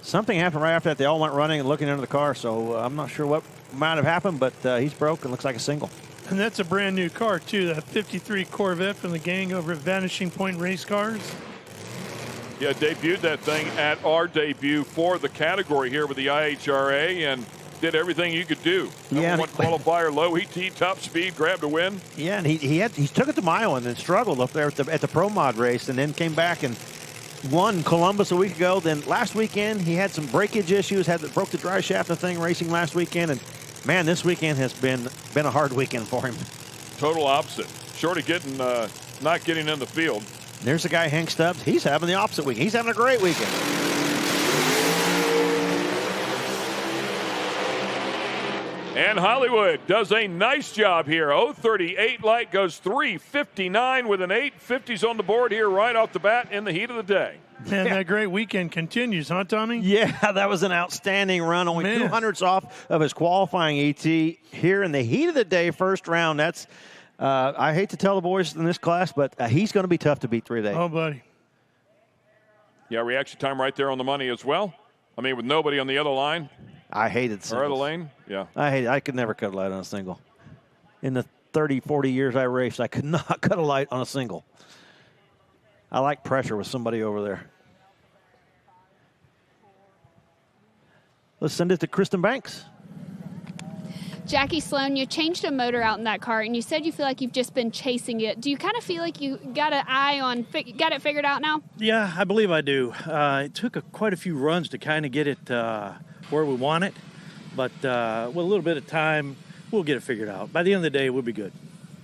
something happened right after that. They all went running and looking into the car, so I'm not sure what might have happened, but he's broke and looks like a single. And that's a brand new car, too, that 53 Corvette from the gang over at Vanishing Point Race Cars. Yeah, debuted that thing at our debut for the category here with the IHRA and did everything you could do. Yeah, Number one qualifier, low ET, top speed, grabbed a win. Yeah, and he took it to Mile and then struggled up there at the Pro Mod race and then came back and won Columbus a week ago. Then last weekend he had some breakage issues, broke the dry shaft of the thing racing last weekend, and man, this weekend has been a hard weekend for him. Total opposite. Short of getting not getting in the field. There's the guy, Hank Stubbs. He's having the opposite weekend. He's having a great weekend. And Hollywood does a nice job here. 038 light goes 359 with an 850s on the board here right off the bat in the heat of the day. Man, that great weekend continues, huh, Tommy? Yeah, that was an outstanding run. Only 200ths off of his qualifying ET here in the heat of the day, first round. That's I hate to tell the boys in this class, but he's going to be tough to beat 3 days. Oh, buddy. Yeah, reaction time right there on the money as well. I mean, with nobody on the other line. I hated singles. Or other lane, yeah. I could never cut a light on a single. In the 30, 40 years I raced, I could not cut a light on a single. I like pressure with somebody over there. Let's send it to Kristen Banks. Jackie Sloan, you changed a motor out in that car, and you said you feel like you've just been chasing it. Do you kind of feel like you got an eye on, got it figured out now? Yeah, I believe I do. It took quite a few runs to kind of get it where we want it, but with a little bit of time, we'll get it figured out. By the end of the day, we'll be good.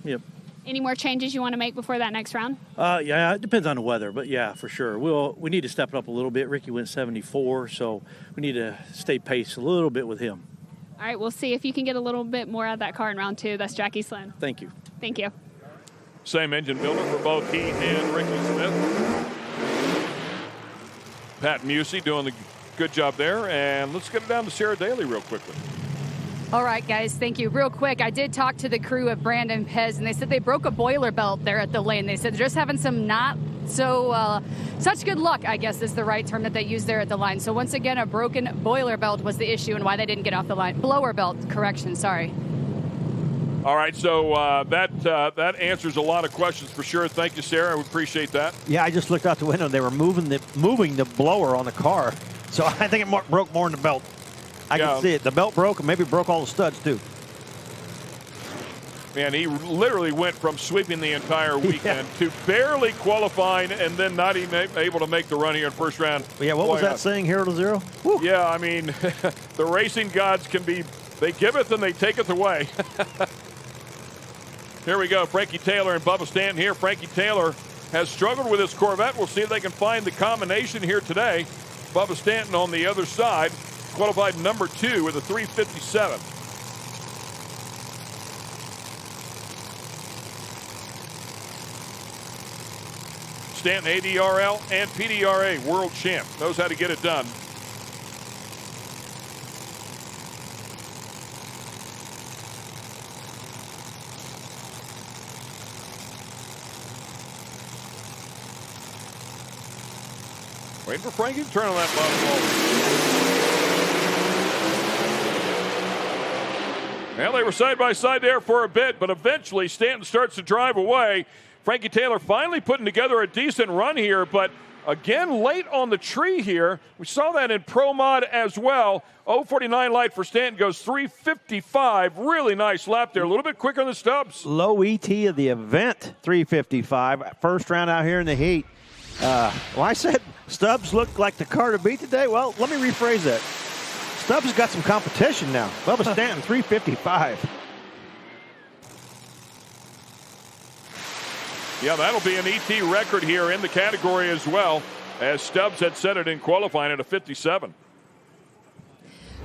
Yep. Any more changes you want to make before that next round? Yeah, it depends on the weather, but yeah, for sure. We need to step it up a little bit. Ricky went 74, so we need to stay paced a little bit with him. All right, we'll see if you can get a little bit more out of that car in round 2. That's Jackie Sloan. Thank you. Thank you. Same engine builder for both he and Ricky Smith. Pat Musey doing the good job there. And let's get it down to Sarah Daly real quickly. All right, guys, thank you. Real quick, I did talk to the crew of Brandon Pez, and they said they broke a boiler belt there at the lane. They said they're just having some such good luck, I guess is the right term that they used there at the line. So once again, a broken boiler belt was the issue and why they didn't get off the line. Blower belt, correction, sorry. All right, so that answers a lot of questions for sure. Thank you, Sarah. We appreciate that. Yeah, I just looked out the window. They were moving the blower on the car. So I think it broke more than the belt. I can see it. The belt broke and maybe broke all the studs, too. Man, he literally went from sweeping the entire weekend to barely qualifying and then not even able to make the run here in first round. Yeah, what was that saying, 0 to 0? Woo. Yeah, I mean, the racing gods they giveth and they taketh away. Here we go, Frankie Taylor and Bubba Stanton here. Frankie Taylor has struggled with his Corvette. We'll see if they can find the combination here today. Bubba Stanton on the other side, qualified number 2 with a 357. Stanton, ADRL and PDRA world champ. Knows how to get it done. Waiting for Frankie to turn on that bottom wall. Well, they were side by side there for a bit, but eventually Stanton starts to drive away. Frankie Taylor finally putting together a decent run here, but again, late on the tree here. We saw that in Pro Mod as well. 049 light for Stanton goes 355. Really nice lap there. A little bit quicker than the Stubbs. Low ET of the event, 355. First round out here in the heat. I said Stubbs looked like the car to beat today. Well, let me rephrase that. Stubbs has got some competition now. Bubba Stanton, 355. Yeah, that'll be an ET record here in the category as well, as Stubbs had set it in qualifying at a 57.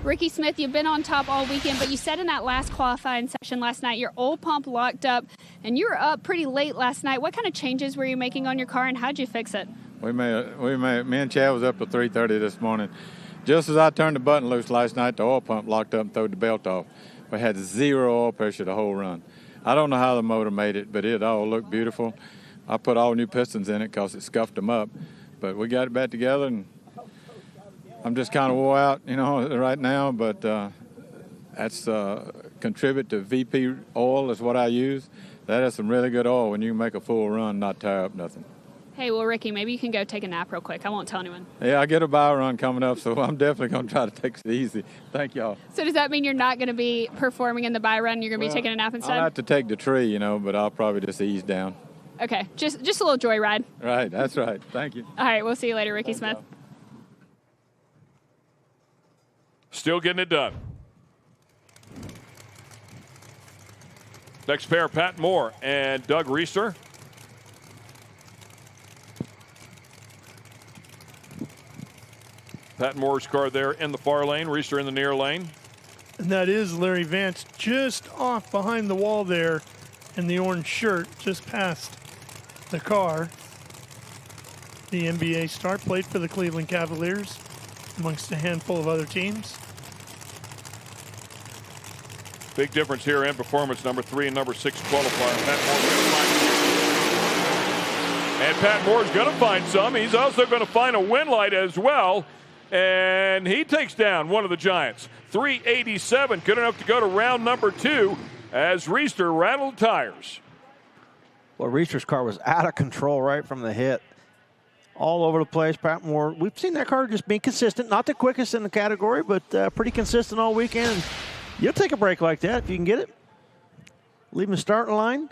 Ricky Smith, you've been on top all weekend, but you said in that last qualifying session last night your oil pump locked up, and you were up pretty late last night. What kind of changes were you making on your car, and how'd you fix it? Me and Chad was up at 3:30 this morning. Just as I turned the button loose last night, the oil pump locked up and threw the belt off. We had 0 oil pressure the whole run. I don't know how the motor made it, but it all looked beautiful. I put all new pistons in it because it scuffed them up, but we got it back together, and I'm just kind of wore out, right now, but that's contribute to VP oil is what I use. That is some really good oil when you can make a full run, not tear up nothing. Hey, well, Ricky, maybe you can go take a nap real quick. I won't tell anyone. Yeah, I get a bio run coming up, so I'm definitely going to try to take it easy. Thank y'all. So does that mean you're not going to be performing in the bio run? You're going to be taking a nap instead? I'll have to take the tree, but I'll probably just ease down. Okay, just a little joyride. Right, that's right. Thank you. All right, we'll see you later, Ricky Smith. Still getting it done. Next pair, Pat Moore and Doug Reister. Pat Moore's car there in the far lane, Reister in the near lane. And that is Larry Vance just off behind the wall there in the orange shirt, just past the car. The NBA star played for the Cleveland Cavaliers amongst a handful of other teams. Big difference here in performance, number 3 and number 6 qualifier. Pat Moore's going to find some. He's also going to find a win light as well. And he takes down one of the Giants. 387, good enough to go to round number 2 as Reister rattled tires. Well, Reister's car was out of control right from the hit. All over the place. Pat Moore, we've seen that car just being consistent. Not the quickest in the category, but pretty consistent all weekend. You'll take a break like that if you can get it. Leaving the starting line.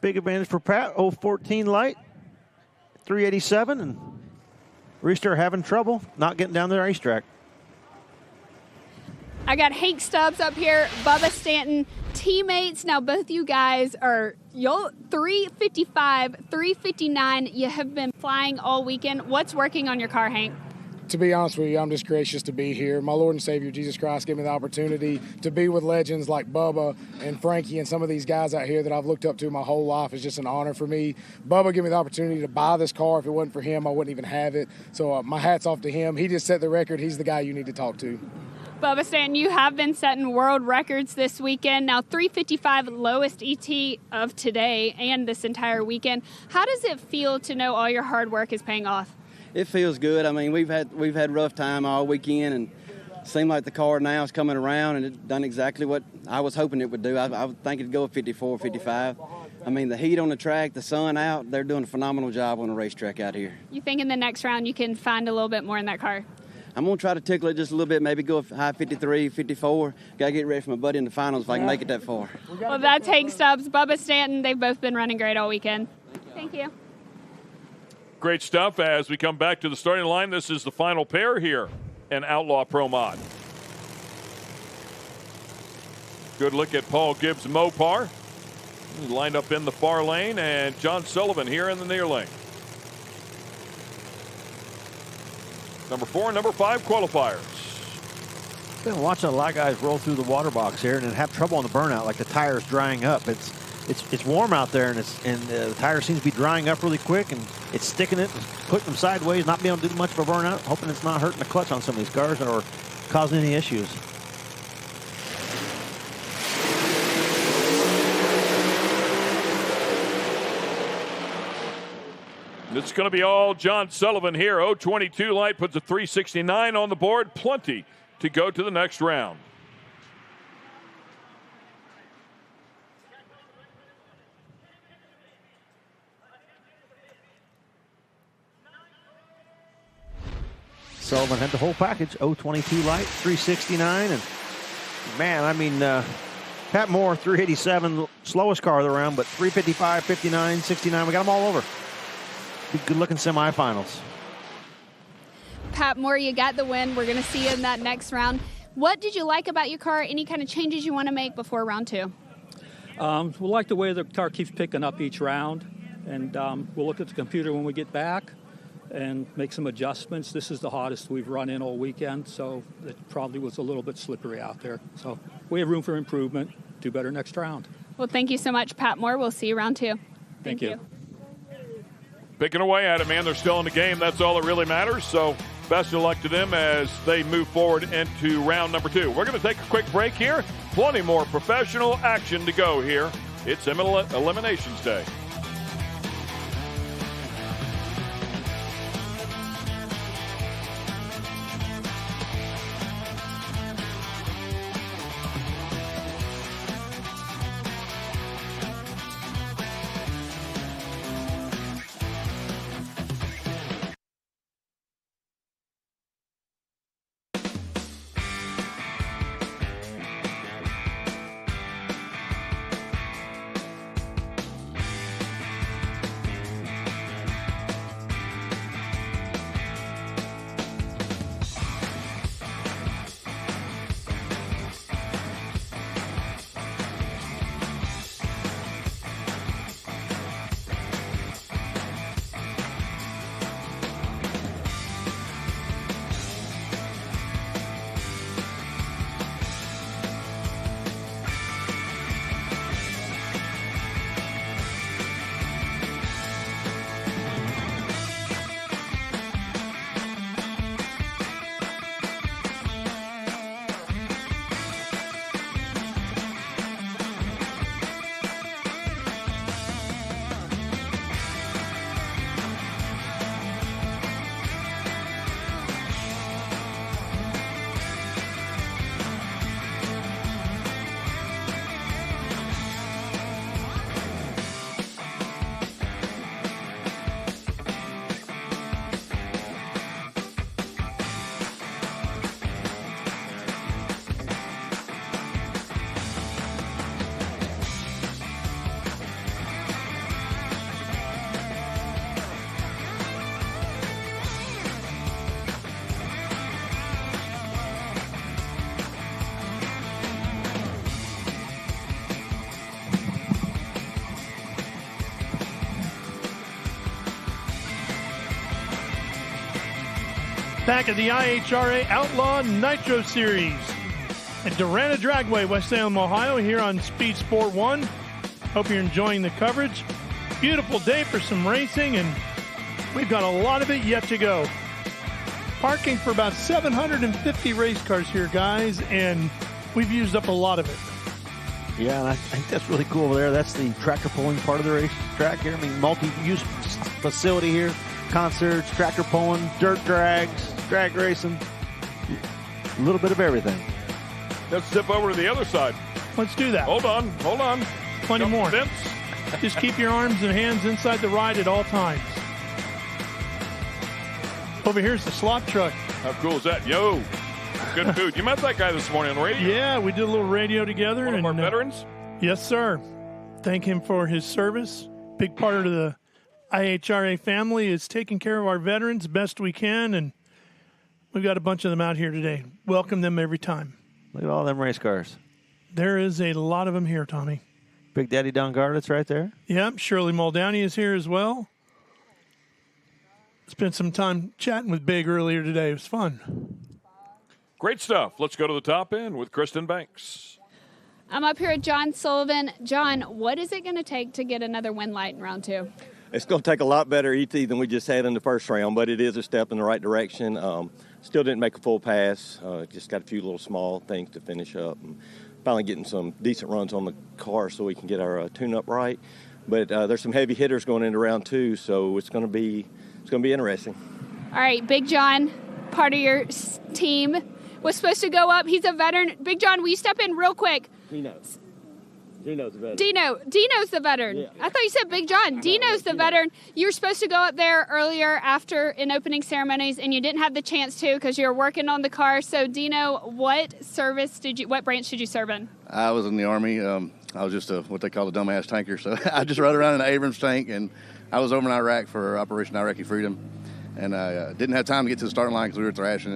Big advantage for Pat. 014 light. 387. And Reister having trouble not getting down the racetrack. I got Hank Stubbs up here, Bubba Stanton, teammates. Now, both you guys are 355, 359. You have been flying all weekend. What's working on your car, Hank? To be honest with you, I'm just gracious to be here. My Lord and Savior, Jesus Christ, gave me the opportunity to be with legends like Bubba and Frankie and some of these guys out here that I've looked up to my whole life. It's just an honor for me. Bubba gave me the opportunity to buy this car. If it wasn't for him, I wouldn't even have it. So my hat's off to him. He just set the record. He's the guy you need to talk to. Bubba Stanton, you have been setting world records this weekend. Now, 355 lowest ET of today and this entire weekend. How does it feel to know all your hard work is paying off? It feels good. I mean, we've had rough time all weekend, and it seemed like the car now is coming around, and it's done exactly what I was hoping it would do. I would think it'd go 54, 55. I mean, the heat on the track, the sun out, they're doing a phenomenal job on the racetrack out here. You think in the next round you can find a little bit more in that car? I'm going to try to tickle it just a little bit, maybe go high 53, 54. Got to get ready for my buddy in the finals if I can make it that far. Well, that's Hank Stubbs, Bubba Stanton. They've both been running great all weekend. Thank you. Great stuff. As we come back to the starting line, this is the final pair here in Outlaw Pro Mod. Good look at Paul Gibbs Mopar. He's lined up in the far lane, and John Sullivan here in the near lane. Number 4 and number 5 qualifiers. Been watching a lot of guys roll through the water box here and then have trouble on the burnout, like the tires drying up. It's warm out there, and the tire seems to be drying up really quick, and it's sticking it, and putting them sideways, not being able to do much of a burnout. Hoping it's not hurting the clutch on some of these cars or causing any issues. It's going to be all John Sullivan here. 022 light puts a 369 on the board. Plenty to go to the next round. Sullivan had the whole package. 022 light, 369. And man, I mean, Pat Moore, 387, slowest car of the round, but 355, 59, 69. We got them all over. Good looking semifinals. Pat Moore, you got the win. We're going to see you in that next round. What did you like about your car? Any kind of changes you want to make before round 2? We like the way the car keeps picking up each round, and we'll look at the computer when we get back and make some adjustments. This is the hottest we've run in all weekend, so it probably was a little bit slippery out there. So we have room for improvement. Do better next round. Well, thank you so much, Pat Moore. We'll see you round 2. Thank you. Picking away at it, man. They're still in the game. That's all that really matters. So best of luck to them as they move forward into round number 2. We're going to take a quick break here. Plenty more professional action to go here. It's Eliminations Day. Back at the IHRA Outlaw Nitro Series at Darana Dragway, West Salem, Ohio, here on Speed Sport 1. Hope you're enjoying the coverage. Beautiful day for some racing, and we've got a lot of it yet to go. Parking for about 750 race cars here, guys, and we've used up a lot of it. Yeah, and I think that's really cool over there. That's the tractor pulling part of the racetrack here. I mean, multi-use facility here. Concerts, tractor pulling, dirt drags, drag racing. A little bit of everything. Let's step over to the other side. Let's do that. Hold on. Plenty Jump more. the fence. Just keep your arms and hands inside the ride at all times. Over here's the slop truck. How cool is that? Yo, good food. You met that guy this morning on the radio? Yeah, we did a little radio together. One of our veterans? Yes, sir. Thank him for his service. Big part of the IHRA family is taking care of our veterans best we can, and we've got a bunch of them out here today. Welcome them every time. Look at all them race cars. There is a lot of them here, Tommy. Big Daddy Don Garrett's right there. Yep, Shirley Muldowney is here as well. Spent some time chatting with Big earlier today. It was fun. Great stuff. Let's go to the top end with Kristen Banks. I'm up here with John Sullivan. John, what is it going to take to get another win light in round 2? It's going to take a lot better ET than we just had in the first round, but it is a step in the right direction. Still didn't make a full pass. Just got a few little small things to finish up. And finally getting some decent runs on the car so we can get our tune-up right. But there's some heavy hitters going into round 2, so it's going to be interesting. All right, Big John, part of your team, was supposed to go up. He's a veteran. Big John, will you step in real quick? Dino's the veteran. Dino's the veteran. Yeah. I thought you said Big John. Dino's the veteran. You were supposed to go up there earlier after in opening ceremonies, and you didn't have the chance to because you were working on the car. So, Dino, what branch did you serve in? I was in the Army. I was just what they call a dumbass tanker. So I just rode around in an Abrams tank, and I was over in Iraq for Operation Iraqi Freedom. And I didn't have time to get to the starting line because we were thrashing.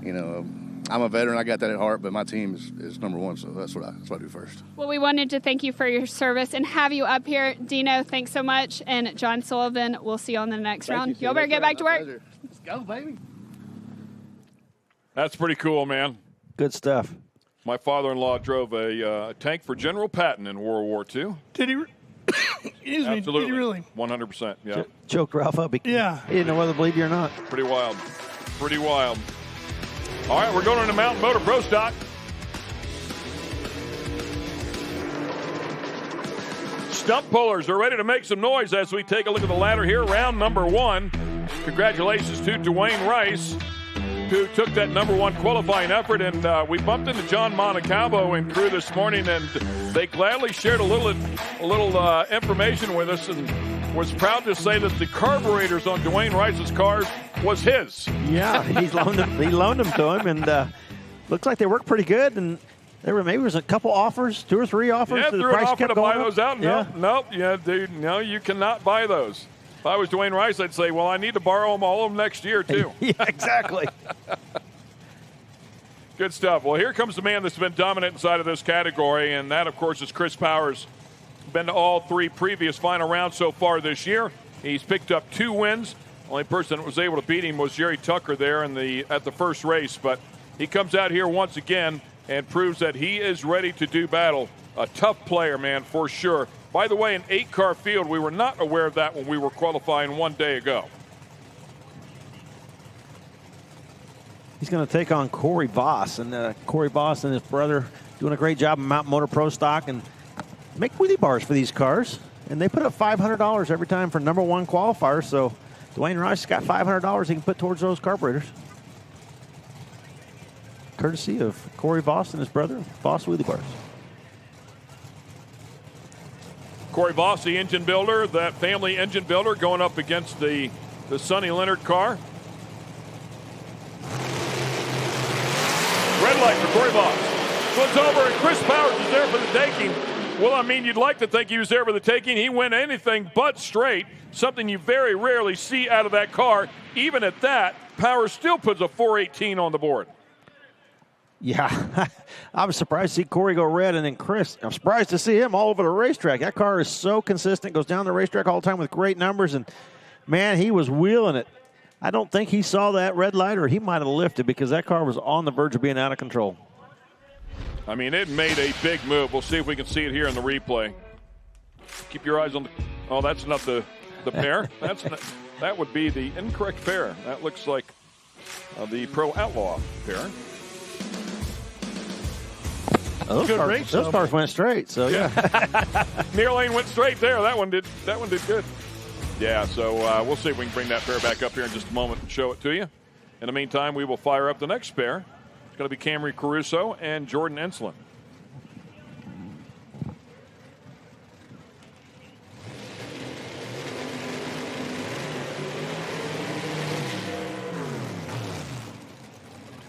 And, I'm a veteran. I got that at heart, but my team is number one, so that's what I do first. Well, we wanted to thank you for your service and have you up here. Dino, thanks so much. And John Sullivan, we'll see you on the next round. Y'all better get back to work. Pleasure. Let's go, baby. That's pretty cool, man. Good stuff. My father-in-law drove a tank for General Patton in World War II. Did he? Excuse me. Absolutely. Did he really? 100%, yeah. Choked Ralph up. He didn't know whether to believe you or not. Pretty wild. All right, we're going into Mountain Motor Pro Stock. Stump pullers are ready to make some noise as we take a look at the ladder here. Round number 1. Congratulations to Dwayne Rice, who took that number 1 qualifying effort. And we bumped into John Montecalvo and crew this morning, and they gladly shared a little information with us and was proud to say that the carburetors on Dwayne Rice's cars was his. Yeah, he loaned them to him, and looks like they work pretty good. And there was a couple offers, 2 or 3 offers. Yeah, the threw price an offer kept to going buy up. those out. Yeah. Nope. Yeah, dude. No, you cannot buy those. If I was Dwayne Rice, I'd say, well, I need to borrow them all of them next year too. Yeah, exactly. Good stuff. Well, here comes the man that's been dominant inside of this category, and that, of course, is Chris Powers. Been to all 3 previous final rounds so far this year. He's picked up 2 wins. Only person that was able to beat him was Jerry Tucker there at the first race. But he comes out here once again and proves that he is ready to do battle. A tough player, man, for sure. By the way, an 8-car field, we were not aware of that when we were qualifying 1 day ago. He's going to take on Corey Voss, and Corey Voss and his brother doing a great job in Mountain Motor Pro Stock and make wheelie bars for these cars. And they put up $500 every time for number 1 qualifiers. So Dwayne Rice got $500 he can put towards those carburetors. Courtesy of Corey Voss and his brother, Voss Wheelie Bars. Corey Voss, the engine builder, that family engine builder, going up against the Sonny Leonard car. Red light for Corey Voss. Flips over, and Chris Powers is there for the taking. Well, I mean, you'd like to think he was there for the taking. He went anything but straight, something you very rarely see out of that car. Even at that, Powers still puts a 418 on the board. Yeah, I was surprised to see Corey go red, and then Chris, I'm surprised to see him all over the racetrack. That car is so consistent, goes down the racetrack all the time with great numbers, and, man, he was wheeling it. I don't think he saw that red light, or he might have lifted because that car was on the verge of being out of control. I mean, it made a big move. We'll see if we can see it here in the replay. Keep your eyes on the. Oh, that's not the pair. That would be the incorrect pair. That looks like the Pro Outlaw pair. Those cars went straight, so yeah. Near lane went straight there. That one did good. Yeah, so we'll see if we can bring that pair back up here in just a moment and show it to you. In the meantime, we will fire up the next pair. It's going to be Camry Caruso and Jordan Ensslin.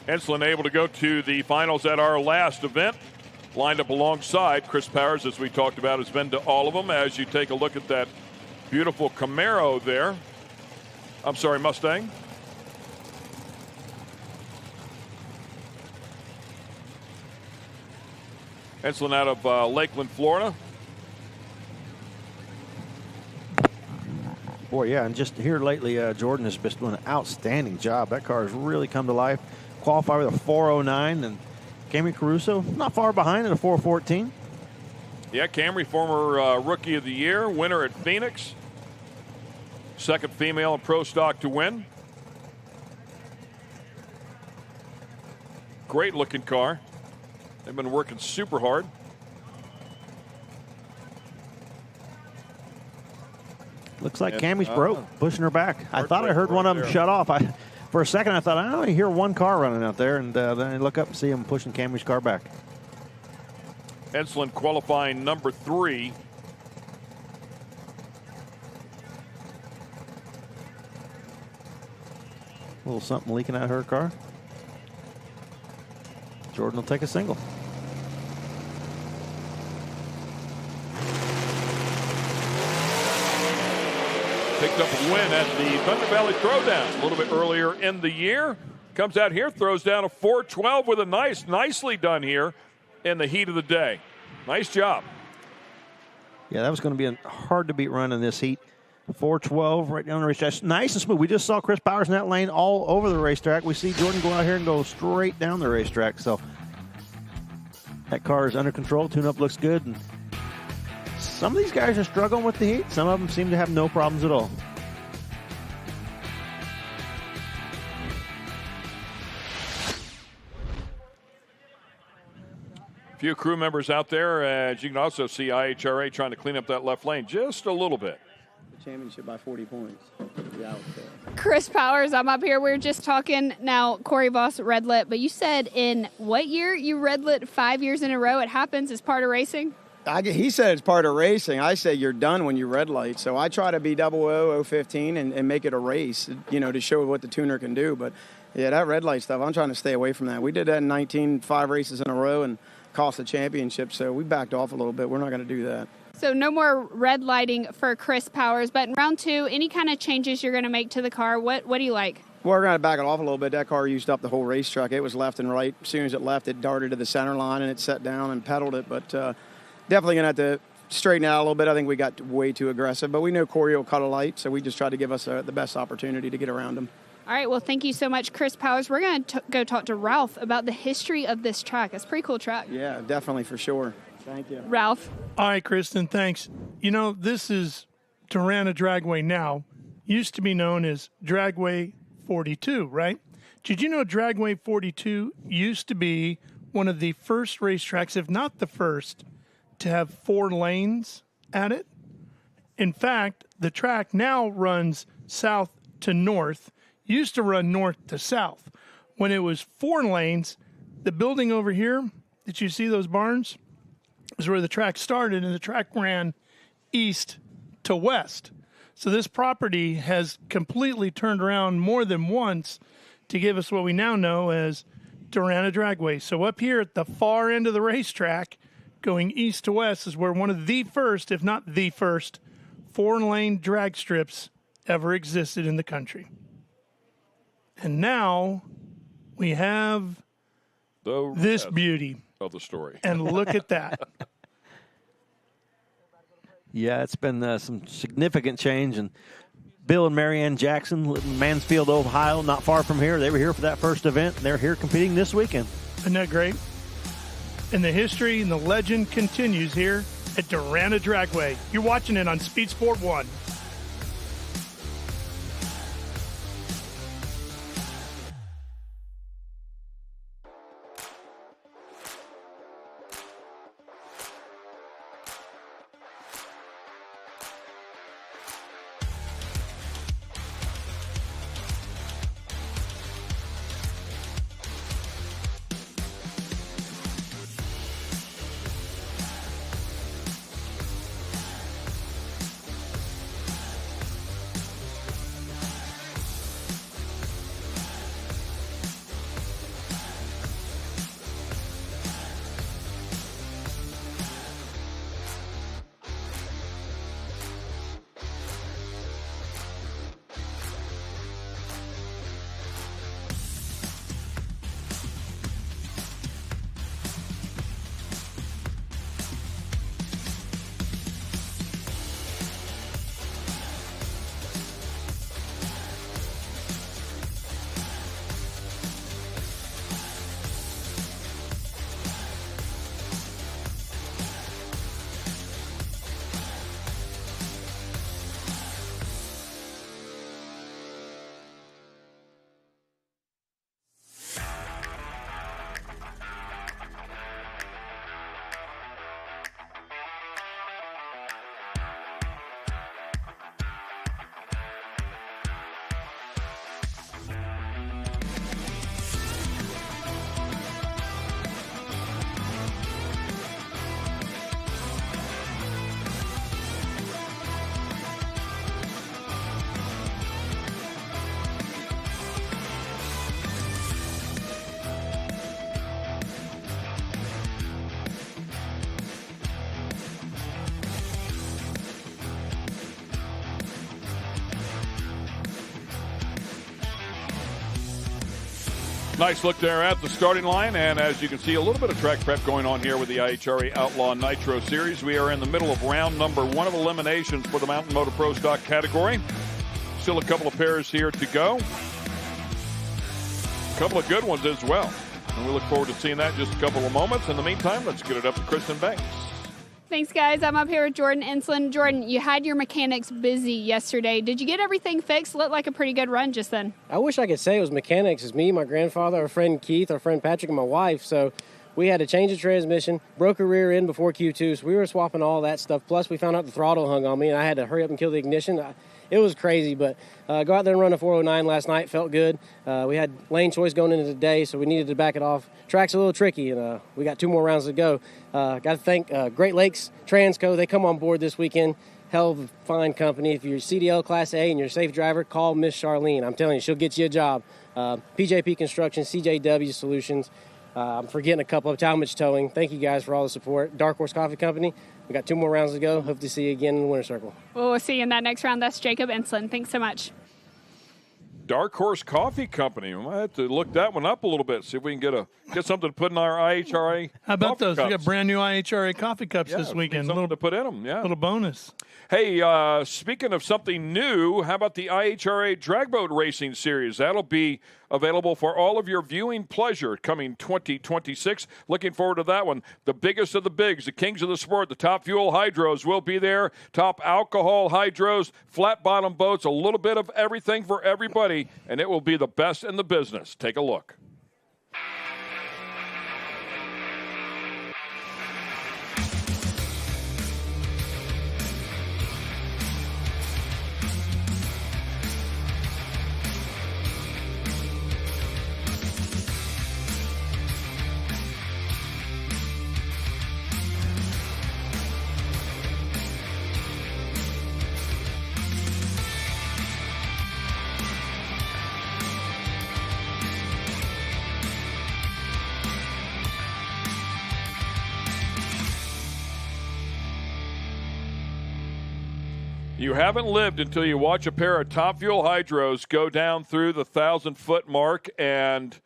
Ensslin able to go to the finals at our last event. Lined up alongside Chris Powers, as we talked about, has been to all of them. As you take a look at that beautiful Camaro there. I'm sorry, Mustang. Ensslin out of Lakeland, Florida. Boy, yeah, and just here lately, Jordan has been doing an outstanding job. That car has really come to life. Qualified with a 409, and Camry Caruso not far behind at a 414. Yeah, Camry, former Rookie of the Year, winner at Phoenix. Second female in Pro Stock to win. Great looking car. They've been working super hard. Looks like Cammy's broke, pushing her back. I thought I heard one of them shut off. For a second, I thought, I only hear one car running out there, and then I look up and see him pushing Cammy's car back. Ensslin qualifying number 3. A little something leaking out of her car. Jordan will take a single. Picked up a win at the Thunder Valley Throwdown a little bit earlier in the year. Comes out here, throws down a 412 with a nicely done here in the heat of the day. Nice job. Yeah, that was going to be a hard to beat run in this heat. 412 right down the racetrack. Nice and smooth. We just saw Chris Powers in that lane all over the racetrack. We see Jordan go out here and go straight down the racetrack. So that car is under control. Tune-up looks good. And some of these guys are struggling with the heat. Some of them seem to have no problems at all. Few crew members out there. As you can also see IHRA trying to clean up that left lane just a little bit. Championship by 40 points. Yeah, Chris Powers, I'm up here. We were just talking. Now, Corey Voss red lit, but you said in what year you red lit 5 years in a row? It happens as part of racing? he said it's part of racing. I say you're done when you red light. So I try to be 00015 and make it a race, to show what the tuner can do. But, yeah, that red light stuff, I'm trying to stay away from that. We did that in 19, 5 races in a row, and cost the championship. So we backed off a little bit. We're not going to do that. So no more red lighting for Chris Powers. But in round 2, any kind of changes you're going to make to the car? What do you like? Well, we're going to back it off a little bit. That car used up the whole racetrack. It was left and right. As soon as it left, it darted to the center line and it set down and pedaled it. But definitely going to have to straighten out a little bit. I think we got way too aggressive. But we know Corey will cut a light, so we just tried to give us the best opportunity to get around him. All right, well, thank you so much, Chris Powers. We're going to go talk to Ralph about the history of this track. It's a pretty cool track. Yeah, definitely, for sure. Thank you. Ralph. All right, Kristen, thanks. This is Darana Dragway now. Used to be known as Dragway 42, right? Did you know Dragway 42 used to be one of the first racetracks, if not the first, to have 4 lanes at it? In fact, the track now runs south to north. Used to run north to south. When it was 4 lanes, the building over here that you see, those barns, is where the track started, and the track ran east to west. So this property has completely turned around more than once to give us what we now know as Darana Dragway. So up here at the far end of the racetrack, going east to west, is where one of the first, if not the first, 4-lane drag strips ever existed in the country. And now we have this beauty of the story. And look at that. Yeah, it's been some significant change. And Bill and Marianne Jackson, Mansfield, Ohio, not far from here. They were here for that first event, and they're here competing this weekend. Isn't that great? And the history and the legend continues here at Darana Dragway. You're watching it on Speed Sport 1. Nice look there at the starting line, and as you can see, a little bit of track prep going on here with the IHRA Outlaw Nitro Series. We are in the middle of round number 1 of eliminations for the Mountain Motor Pro Stock category. Still a couple of pairs here to go. A couple of good ones as well. And we look forward to seeing that in just a couple of moments. In the meantime, let's get it up to Kristen Banks. Thanks, guys. I'm up here with Jordan Enslin. Jordan, you had your mechanics busy yesterday. Did you get everything fixed? Looked like a pretty good run just then. I wish I could say it was mechanics. It's me, my grandfather, our friend Keith, our friend Patrick, and my wife. So we had to change the transmission, broke a rear end before Q2, so we were swapping all that stuff. Plus, we found out the throttle hung on me, and I had to hurry up and kill the ignition. It was crazy, but go out there and run a 409 last night. Felt good. We had lane choice going into the day, so we needed to back it off. Track's a little tricky, and we got 2 more rounds to go. Got to thank Great Lakes Transco. They come on board this weekend. Hell of a fine company. If you're CDL Class A and you're a safe driver, call Miss Charlene. I'm telling you, she'll get you a job. PJP Construction, CJW Solutions. I'm forgetting a couple of Talmadge Towing. Thank you guys for all the support. Dark Horse Coffee Company. We got 2 more rounds to go. Hope to see you again in the winner circle. Well, we'll see you in that next round. That's Jacob Enslin. Thanks so much. Dark Horse Coffee Company. We might have to look that one up a little bit, see if we can get something to put in our IHRA. How about those? Cups. We got brand new IHRA coffee cups this weekend. Something to put in them, yeah. Little bonus. Hey, speaking of something new, how about the IHRA Dragboat Racing Series? That'll be available for all of your viewing pleasure coming 2026. Looking forward to that one. The biggest of the bigs, the kings of the sport, the top fuel hydros will be there. Top alcohol hydros, flat bottom boats, a little bit of everything for everybody, and it will be the best in the business. Take a look. You haven't lived until you watch a pair of Top Fuel hydros go down through the 1,000-foot mark and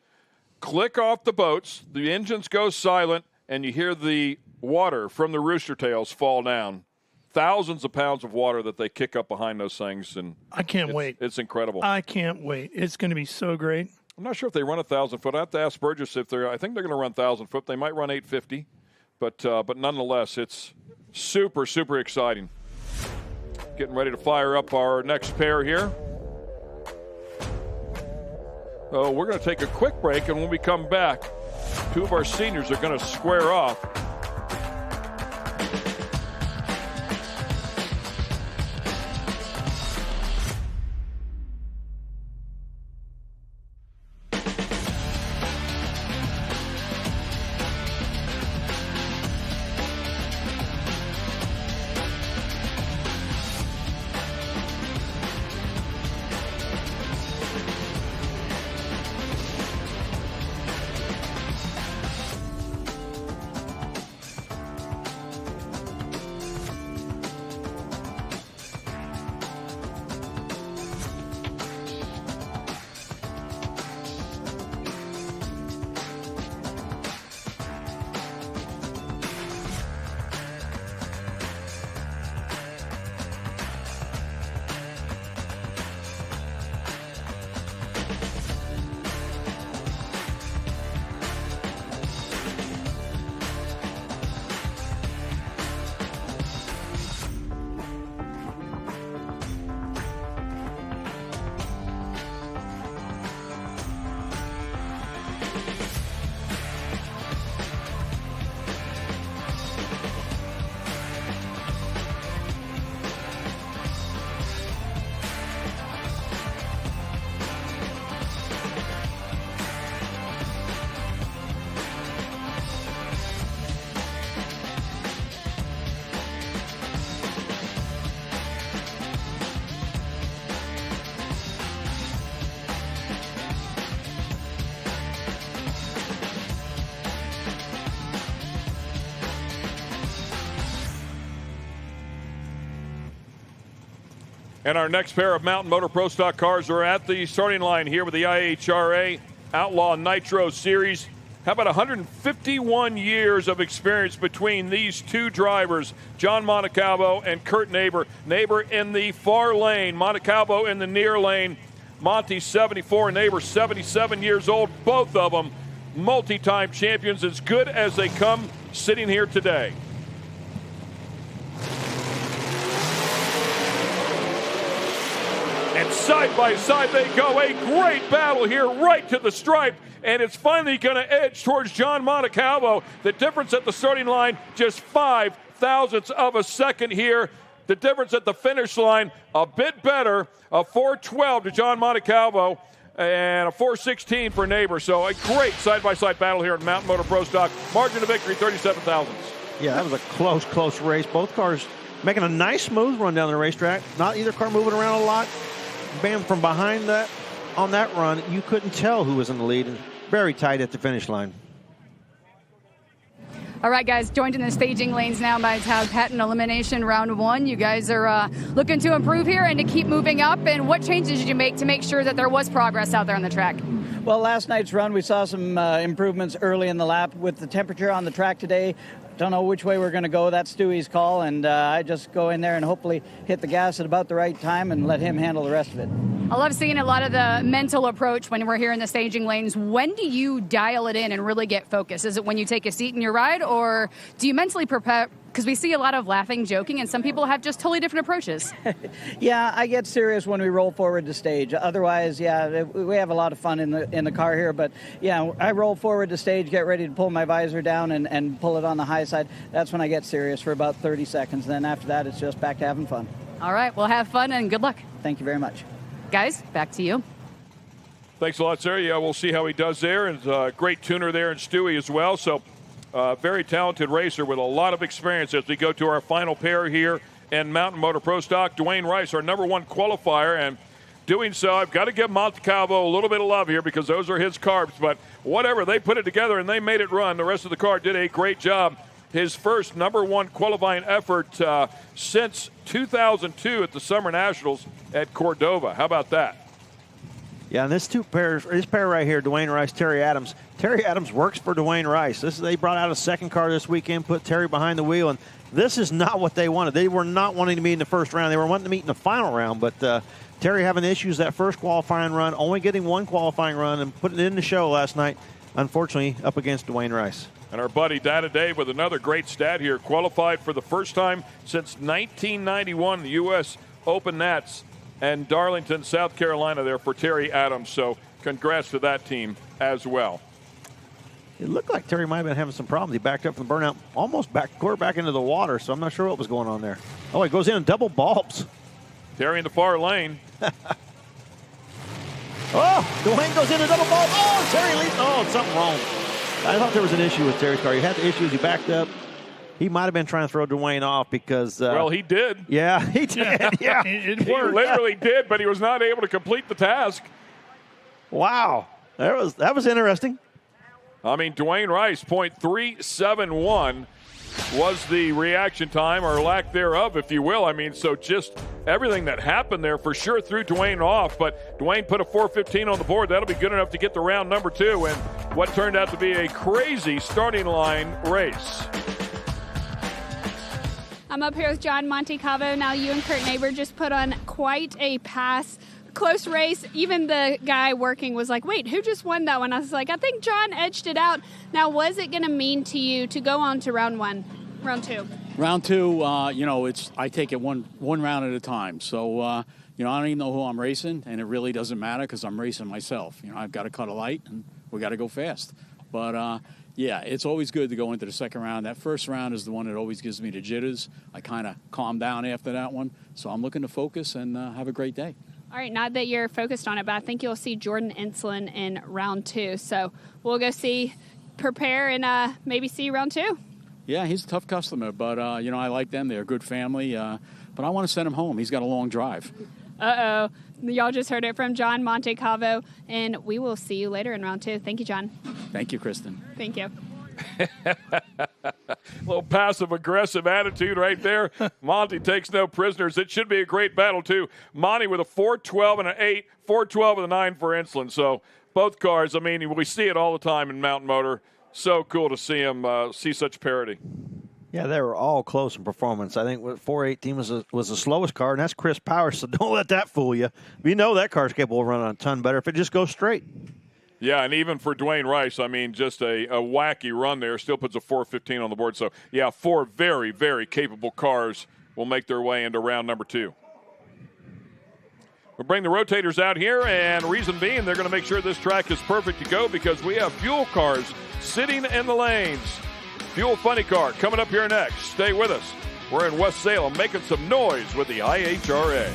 click off the boats. The engines go silent, and you hear the water from the rooster tails fall down. thousands of pounds of water that they kick up behind those things. And I can't wait. It's incredible. I can't wait. It's going to be so great. I'm not sure if they run 1,000 foot. I have to ask Burgess if they're. I think they're going to run 1,000 foot. They might run 850, but nonetheless, it's super, super exciting. Getting ready to fire up our next pair here. Oh, we're going to take a quick break, and when we come back, two of our seniors are going to square off. And our next pair of Mountain Motor Pro Stock cars are at the starting line here with the IHRA Outlaw Nitro Series. How about 151 years of experience between these two drivers, John Montecalvo and Kurt Neighbor. Neighbor in the far lane, Montecalvo in the near lane. Monty 74, Neighbor 77 years old. Both of them multi-time champions, as good as they come sitting here today. And side by side they go. A great battle here right to the stripe. And it's finally going to edge towards John Montecalvo. The difference at the starting line, just 5 thousandths of a second here. The difference at the finish line, a bit better. A 4:12 to John Montecalvo and a 4:16 for Neighbor. So a great side-by-side battle here at Mountain Motor Pro Stock. Margin of victory, 37 thousandths. Yeah, that was a close race. Both cars making a nice, smooth run down the racetrack. Not either car moving around a lot. Bam, from behind that, on that run, you couldn't tell who was in the lead. And very tight at the finish line. All right, guys, joined in the staging lanes now by Tag Patton elimination round one. You guys are looking to improve here and to keep moving up. And what changes did you make to make sure that there was progress out there on the track? Well, last night's run, we saw some improvements early in the lap. With the temperature on the track today, don't know which way we're going to go. That's Stewie's call, and I just go in there and hopefully hit the gas at about the right time and let him handle the rest of it. I love seeing a lot of the mental approach when we're here in the staging lanes. When do you dial it in and really get focused? Is it when you take a seat in your ride, or do you mentally prepare? Because we see a lot of laughing, joking, and some people have just totally different approaches. Yeah, I get serious when we roll forward to stage. Otherwise, yeah, we have a lot of fun in the car here. But yeah, I roll forward to stage, get ready to pull my visor down and pull it on the high side. That's when I get serious for about 30 seconds. Then after that, it's just back to having fun. All right, well, have fun and good luck. Thank you very much. Guys, back to you. Thanks a lot, sir. Yeah, we'll see how he does there. And great tuner there in Stewie as well. So very talented racer with a lot of experience as we go to our final pair here in Mountain Motor Pro Stock. Dwayne Rice, our number one qualifier, and doing so, I've got to give Montecalvo a little bit of love here because those are his carbs. But whatever, they put it together and they made it run. The rest of the car did a great job. His first number one qualifying effort since 2002 at the Summer Nationals at Cordova. How about that? Yeah, and this pair right here, Dwayne Rice, Terry Adams. Terry Adams works for Dwayne Rice. They brought out a second car this weekend, put Terry behind the wheel, and this is not what they wanted. They were not wanting to meet in the first round. They were wanting to meet in the final round, but Terry having issues that first qualifying run, only getting one qualifying run and putting it in the show last night, unfortunately, up against Dwayne Rice. And our buddy Dana Dave with another great stat here. Qualified for the first time since 1991 in the U.S. Open Nats and Darlington, South Carolina there for Terry Adams. So congrats to that team as well. It looked like Terry might have been having some problems. He backed up from the burnout, almost quarterback into the water, so I'm not sure what was going on there. Oh, he goes in and double bulbs. Terry in the far lane. Oh, Dwayne goes in and double bulb. Oh, Terry leads. Oh, something wrong. I thought there was an issue with Terry's car. He had the issues. He backed up. He might have been trying to throw Dwayne off because... well, he did. Yeah, he did. Yeah, it worked. He literally did, but he was not able to complete the task. Wow. That was interesting. I mean, Dwayne Rice, .371 was the reaction time, or lack thereof, if you will. I mean, so just everything that happened there for sure threw Dwayne off, but Dwayne put a 4:15 on the board. That'll be good enough to get to round number 2 and what turned out to be a crazy starting line race. I'm up here with John Montecavo. Now you and Kurt Neighbor just put on quite a pass. Close race. Even the guy working was like, wait, who just won that one? I was like, I think John edged it out. Now, what is it going to mean to you to go on to round 2? Round 2, I take it one round at a time. So, I don't even know who I'm racing, and it really doesn't matter because I'm racing myself. I've got to cut a light, and we got to go fast. But, yeah, it's always good to go into the second round. That first round is the one that always gives me the jitters. I kind of calm down after that one. So I'm looking to focus and have a great day. All right, not that you're focused on it, but I think you'll see Jordan Insulin in round 2. So we'll go prepare, and maybe see round 2. Yeah, he's a tough customer, but, I like them. They're a good family. But I want to send him home. He's got a long drive. Uh-oh. Y'all just heard it from John Montecavo, and we will see you later in round 2. Thank you, John. Thank you, Kristen. Thank you. Little passive-aggressive attitude right there. Monty takes no prisoners. It should be a great battle, too. Monty with a 4.12 and an 8, 4.12 and a 9 for Insulin. So both cars, I mean, we see it all the time in Mountain Motor. So cool to see them see such parity. Yeah, they were all close in performance. I think 418 was the slowest car, and that's Chris Powers, so don't let that fool you. We know that car's capable of running a ton better if it just goes straight. Yeah, and even for Dwayne Rice, I mean, just a wacky run there. Still puts a 4:15 on the board. So, yeah, 4 very, very capable cars will make their way into round number 2. We'll bring the rotators out here, and reason being, they're going to make sure this track is perfect to go because we have fuel cars sitting in the lanes. Fuel Funny Car coming up here next. Stay with us. We're in West Salem making some noise with the IHRA.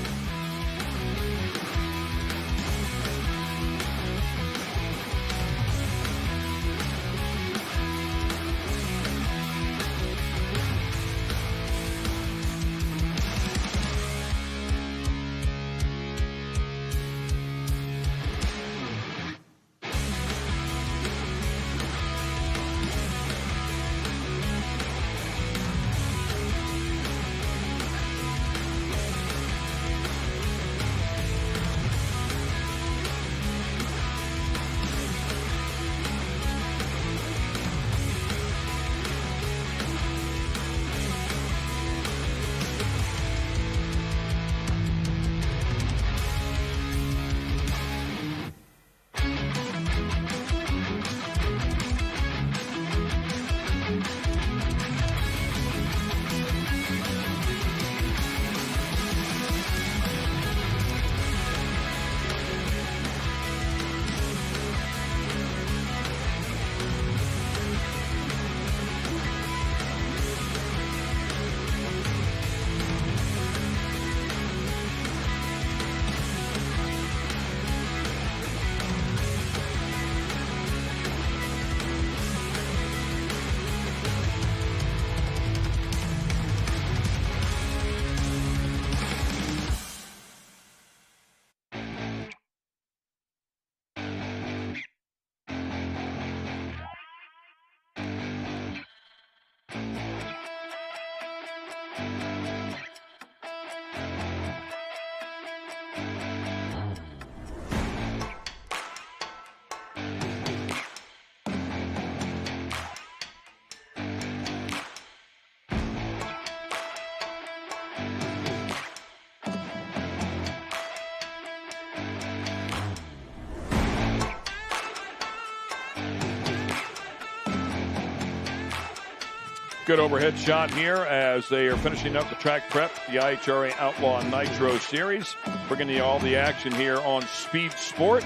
Good overhead shot here as they are finishing up the track prep, the IHRA Outlaw Nitro Series. Bringing you all the action here on Speed Sport.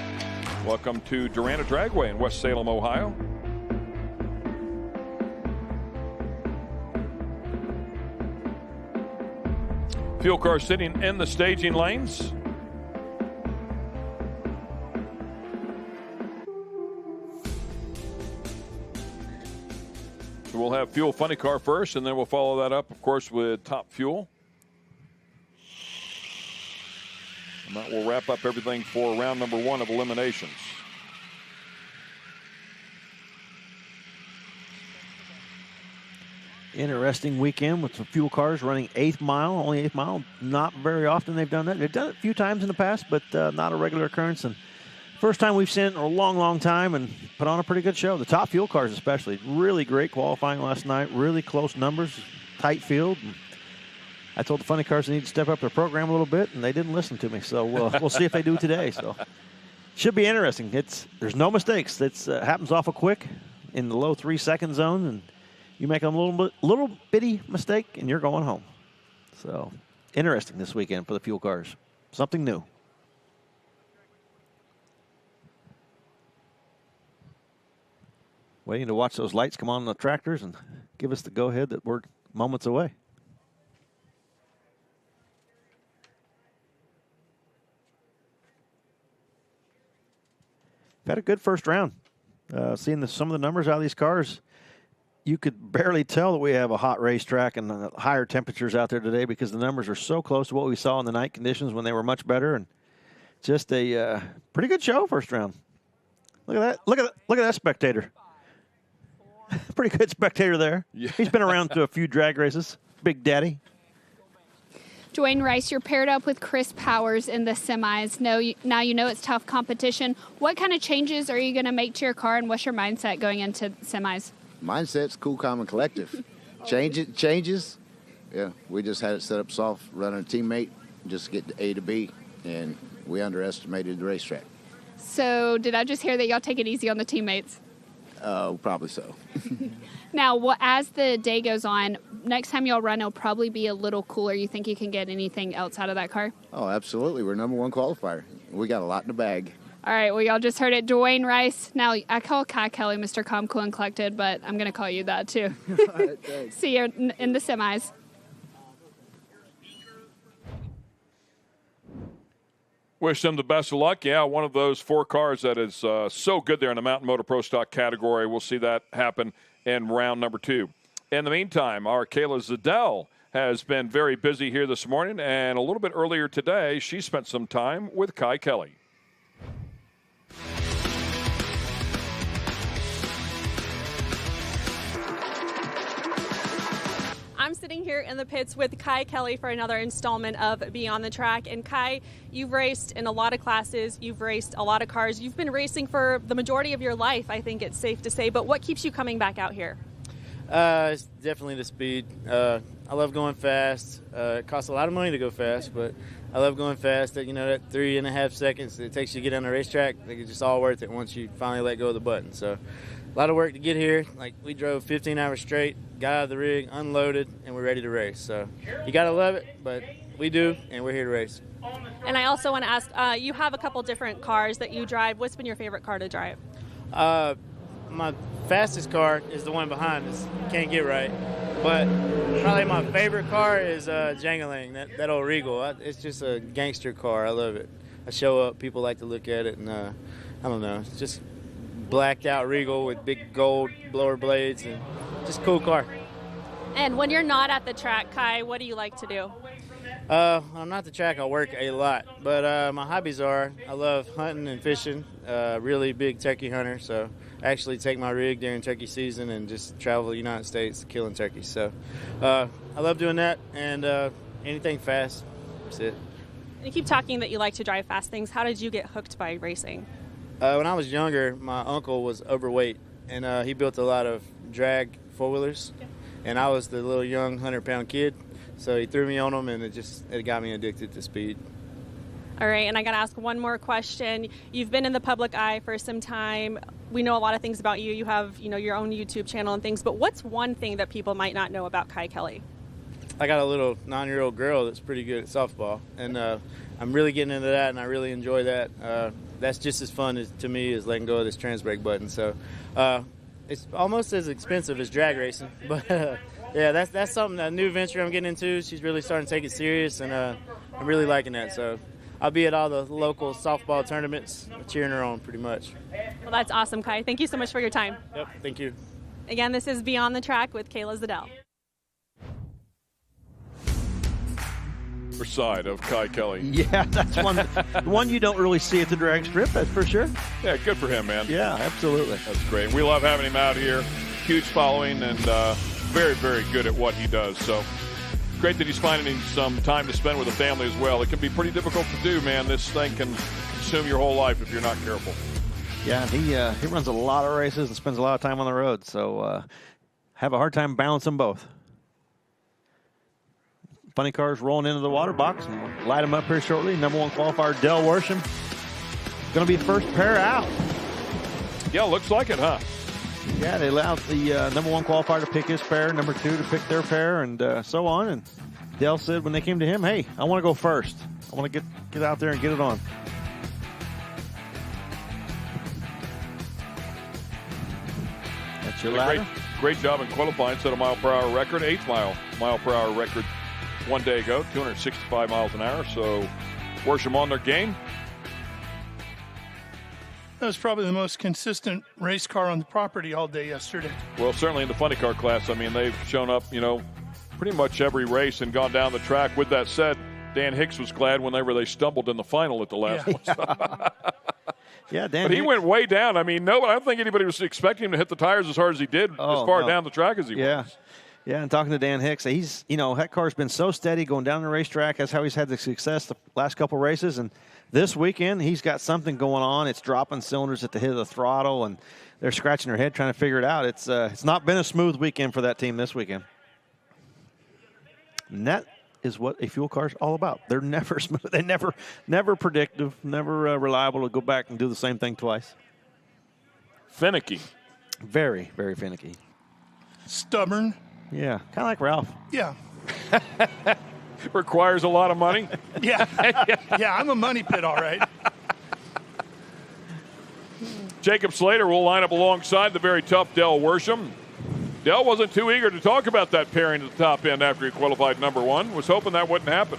Welcome to Darana Dragway in West Salem, Ohio. Fuel cars sitting in the staging lanes. So we'll have Fuel Funny Car first, and then we'll follow that up, of course, with Top Fuel. And that will wrap up everything for round number 1 of eliminations. Interesting weekend with some fuel cars running 8th mile, only 8th mile. Not very often they've done that. They've done it a few times in the past, but not a regular occurrence. And first time we've seen it in a long, long time, and put on a pretty good show. The top fuel cars especially. Really great qualifying last night. Really close numbers, tight field. And I told the funny cars they need to step up their program a little bit, and they didn't listen to me. So we'll see if they do today. So should be interesting. There's no mistakes. It happens awful quick in the low 3-second zone, and you make a little bitty mistake, and you're going home. So interesting this weekend for the fuel cars. Something new. Waiting to watch those lights come on the tractors and give us the go-ahead that we're moments away. We've had a good first round. Seeing some of the numbers out of these cars, you could barely tell that we have a hot racetrack and higher temperatures out there today because the numbers are so close to what we saw in the night conditions when they were much better. And just a pretty good show first round. Look at that! Look at that spectator. Pretty good spectator there. Yeah. He's been around to a few drag races. Big Daddy. Dwayne Rice, you're paired up with Chris Powers in the semis. Now you know it's tough competition. What kind of changes are you going to make to your car, and what's your mindset going into semis? Mindset's cool, calm, and collective. Changes. Yeah, we just had it set up soft, running a teammate, just get to A to B, and we underestimated the racetrack. So did I just hear that y'all take it easy on the teammates? Probably so. Now, as the day goes on, next time y'all run, it'll probably be a little cooler. You think you can get anything else out of that car? Oh, absolutely. We're #1 qualifier. We got a lot in the bag. All right, well, y'all just heard it. Dwayne Rice. Now, I call Kai Kelly Mr. Calm, Cool, and Collected, but I'm going to call you that, too. See you in the semis. Wish them the best of luck. Yeah, one of those 4 cars that is so good there in the Mountain Motor Pro Stock category. We'll see that happen in round number 2. In the meantime, our Kayla Zadell has been very busy here this morning, and a little bit earlier today, she spent some time with Kai Kelly. I'm sitting here in the pits with Kai Kelly for another installment of Beyond the Track. And Kai, you've raced in a lot of classes. You've raced a lot of cars. You've been racing for the majority of your life, I think it's safe to say. But what keeps you coming back out here? It's definitely the speed. I love going fast. It costs a lot of money to go fast, but I love going fast. That 3.5 seconds it takes you to get on the racetrack, I think it's just all worth it once you finally let go of the button. So a lot of work to get here. Like, we drove 15 hours straight, got out of the rig, unloaded, and we're ready to race. So you got to love it, but we do, and we're here to race. And I also want to ask, you have a couple different cars that you drive. What's been your favorite car to drive? My fastest car is the one behind us. Can't get right. But probably my favorite car is Jangalang, that old Regal. It's just a gangster car. I love it. I show up, people like to look at it, and I don't know, it's just blacked out Regal with big gold blower blades, and just a cool car. And when you're not at the track, Kai, what do you like to do? I'm not at the track, I work a lot. But my hobbies are, I love hunting and fishing, really big turkey hunter, so I actually take my rig during turkey season and just travel the United States killing turkeys. So I love doing that, and anything fast, that's it. You keep talking that you like to drive fast things. How did you get hooked by racing? When I was younger, my uncle was overweight, and he built a lot of drag four-wheelers, and I was the little young 100-pound kid, so he threw me on them, and it got me addicted to speed. All right, and I got to ask one more question. You've been in the public eye for some time. we know a lot of things about you. You have, your own YouTube channel and things, but what's one thing that people might not know about Kai Kelly? I got a little 9-year-old girl that's pretty good at softball, and I'm really getting into that, and I really enjoy that. That's just as fun to me as letting go of this trans brake button. So it's almost as expensive as drag racing, but yeah, that's something, a new venture I'm getting into. She's really starting to take it serious, and I'm really liking that. So I'll be at all the local softball tournaments cheering her on pretty much. Well, that's awesome, Kai. Thank you so much for your time. Yep, thank you. Again, this is Beyond the Track with Kayla Zadell. Side of Kai Kelly. Yeah, that's one you don't really see at the drag strip, that's for sure. Yeah, good for him, man. Yeah, absolutely. That's great. We love having him out here. Huge following and very, very good at what he does. So great that he's finding some time to spend with the family as well. It can be pretty difficult to do, man. This thing can consume your whole life if you're not careful. Yeah, he runs a lot of races and spends a lot of time on the road. So have a hard time balancing both. Funny cars rolling into the water box, and we'll light them up here shortly. Number 1 qualifier, Del Worsham, going to be the first pair out. Yeah, looks like it, huh? Yeah, they allowed the number 1 qualifier to pick his pair, number 2 to pick their pair, and so on. And Del said when they came to him, hey, I want to go first. I want to get out there and get it on. That's your ladder. Great job in qualifying, set a mile-per-hour record, 8th mile-per-hour record. One day ago, 265 miles an hour. So Worsham on their game. That was probably the most consistent race car on the property all day yesterday. Well, certainly in the funny car class. I mean, they've shown up, pretty much every race and gone down the track. With that said, Dan Hicks was glad whenever they stumbled in the final at the last one. Yeah, Dan. But he went way down. I mean, I don't think anybody was expecting him to hit the tires as hard as he did, as far down the track as he was. Yeah, and talking to Dan Hicks, he's, that car's been so steady going down the racetrack. That's how he's had the success the last couple races. And this weekend, he's got something going on. It's dropping cylinders at the head of the throttle, and they're scratching their head trying to figure it out. It's not been a smooth weekend for that team this weekend. And that is what a fuel car is all about. They're never smooth. They never predictive, never reliable to go back and do the same thing twice. Finicky. Very, very finicky. Stubborn. Yeah, kind of like Ralph. Yeah. Requires a lot of money. Yeah, I'm a money pit, all right. Jacob Slater will line up alongside the very tough Del Worsham. Del wasn't too eager to talk about that pairing at the top end after he qualified number 1. Was hoping that wouldn't happen.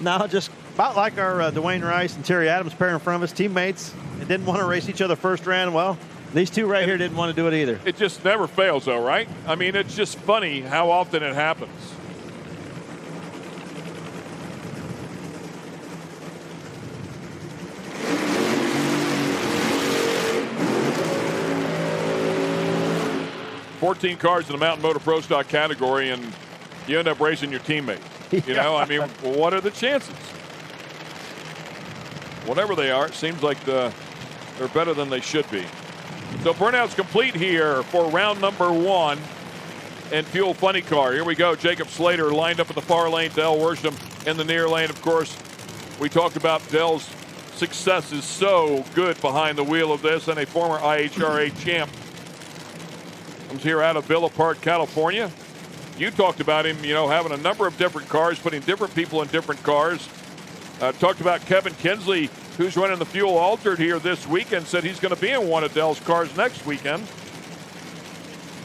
No, just about like our Dwayne Rice and Terry Adams pair in front of us, teammates. They didn't want to race each other first round. Well, these two right here didn't want to do it either. It just never fails, though, right? I mean, it's just funny how often it happens. $14 cars in the Mountain Motor Pro Stock category, and you end up racing your teammate. I mean, what are the chances? Whatever they are, it seems like they're better than they should be. So burnout's complete here for round number 1 and Fuel Funny Car. Here we go. Jacob Slater lined up in the far lane. Del Worsham in the near lane. Of course, we talked about Del's success is so good behind the wheel of this, and a former IHRA champ. Comes here out of Villa Park, California. You talked about him, having a number of different cars, putting different people in different cars. Talked about Kevin Kinsley, who's running the Fuel Altered here this weekend, said he's going to be in one of Del's cars next weekend.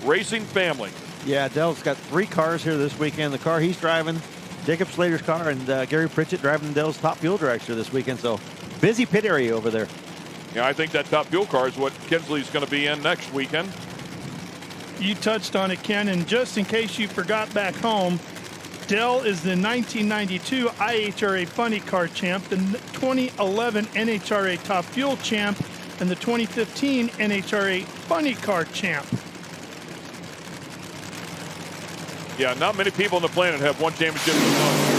Racing family. Yeah, Del's got 3 cars here this weekend. The car he's driving, Jacob Slater's car, and Gary Pritchett driving Del's top fuel dragster this weekend. So busy pit area over there. Yeah, I think that top fuel car is what Kinsley's going to be in next weekend. You touched on it, Ken, and just in case you forgot back home, Del is the 1992 IHRA Funny Car champ, the 2011 NHRA Top Fuel champ, and the 2015 NHRA Funny Car champ. Yeah, not many people on the planet have one championship in one.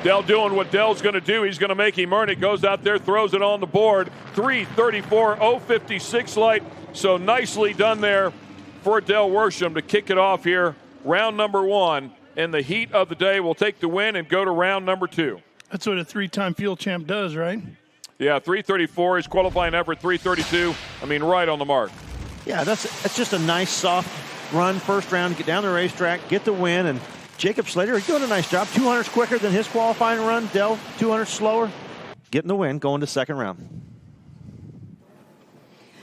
Del doing what Del's going to do. He's going to make him earn it. Goes out there, throws it on the board. 3:34.056 light. So nicely done there for Del Worsham to kick it off here. Round number 1. In the heat of the day, will take the win and go to round number 2. That's what a 3-time fuel champ does, right? Yeah, 3:34. He's qualifying effort 3:32. I mean, right on the mark. Yeah, that's just a nice, soft run first round, get down the racetrack, get the win. And Jacob Slater, he's doing a nice job. 200s quicker than his qualifying run. Dell, 200 slower. Getting the win, going to second round.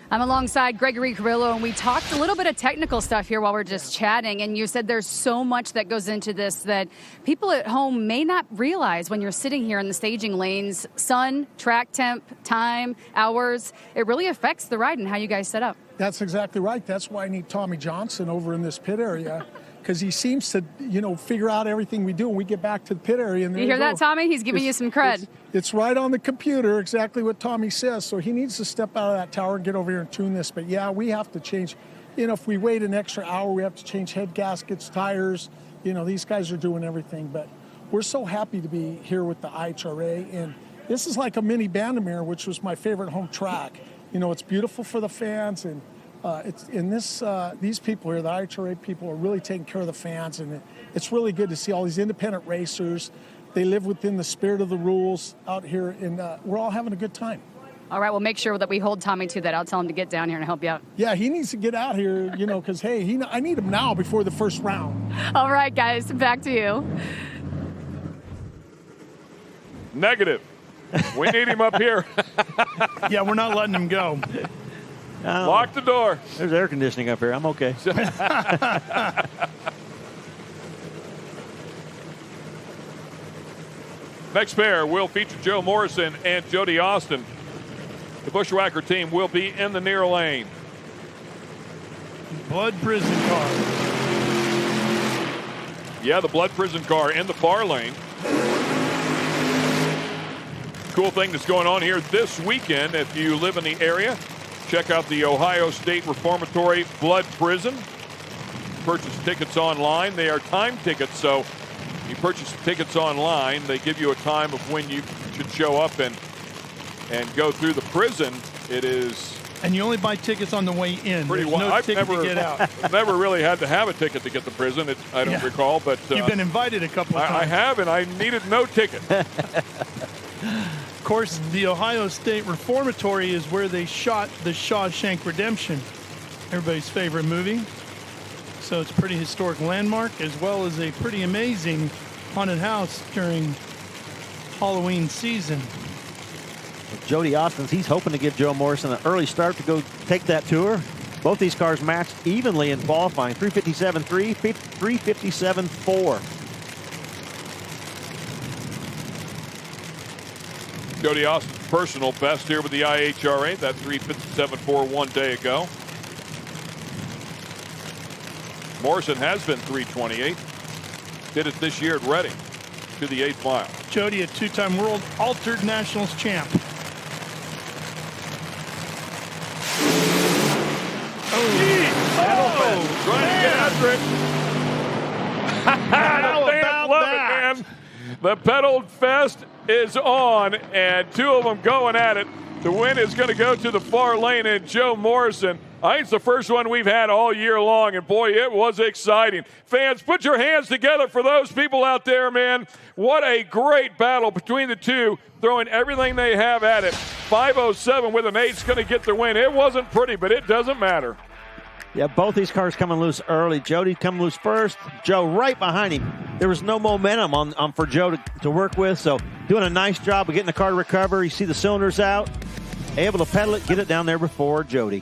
I'm alongside Gregory Carrillo, and we talked a little bit of technical stuff here while we're just chatting. And you said there's so much that goes into this that people at home may not realize when you're sitting here in the staging lanes. Sun, track temp, time, hours. It really affects the ride and how you guys set up. That's exactly right. That's why I need Tommy Johnson over in this pit area, because he seems to, figure out everything we do when we get back to the pit area. And you hear that, Tommy? He's giving you some cred. It's right on the computer, exactly what Tommy says. So he needs to step out of that tower and get over here and tune this. But, yeah, we have to change. If we wait an extra hour, we have to change head gaskets, tires. These guys are doing everything. But we're so happy to be here with the IHRA. And this is like a mini Bandamere, which was my favorite home track. It's beautiful for the fans, and these people here, the IHRA people, are really taking care of the fans, and it's really good to see all these independent racers. They live within the spirit of the rules out here, and we're all having a good time. All right, we'll make sure that we hold Tommy to that. I'll tell him to get down here and help you out. Yeah, he needs to get out here, because, hey, I need him now before the first round. All right, guys, back to you. Negative. We need him up here. Yeah, we're not letting him go. Lock the door. There's air conditioning up here. I'm okay. Next pair will feature Joe Morrison and Jody Austin. The Bushwhacker team will be in the near lane. Blood prison car. Yeah, the Blood prison car in the far lane. Cool thing that's going on here this weekend, if you live in the area, check out the Ohio State Reformatory Blood Prison. Purchase tickets online. They are time tickets, so you purchase tickets online. They give you a time of when you should show up and go through the prison. It is... And you only buy tickets on the way in. Pretty wild. I've ticket to get out. never really had to have a ticket to get to prison. I don't recall, but... You've been invited a couple of times. I have, and I needed no ticket. Of course, the Ohio State Reformatory is where they shot the Shawshank Redemption, everybody's favorite movie. So it's a pretty historic landmark, as well as a pretty amazing haunted house during Halloween season. Jody Austin, he's hoping to give Joe Morrison an early start to go take that tour. Both these cars matched evenly in qualifying, 357.3, 357.4. Jody Austin's personal best here with the IHRA, that 357.4 one day ago. Morrison has been 328. Did it this year at Reading to the 8th mile. Jody, a two-time world altered nationals champ. Trying to get after it. The fans love it, man. The pedal fest is on, and two of them going at it. The win is going to go to the far lane, and Joe Morrison. I think it's the first one we've had all year long, and boy, it was exciting. Fans, put your hands together for those people out there, man. What a great battle between the two, throwing everything they have at it. 5:07 with an 8 is going to get the win. It wasn't pretty, but it doesn't matter. Yeah, both these cars coming loose early. Jody coming loose first. Joe right behind him. There was no momentum on for Joe to work with, so doing a nice job of getting the car to recover. You see the cylinders out, able to pedal it, get it down there before Jody.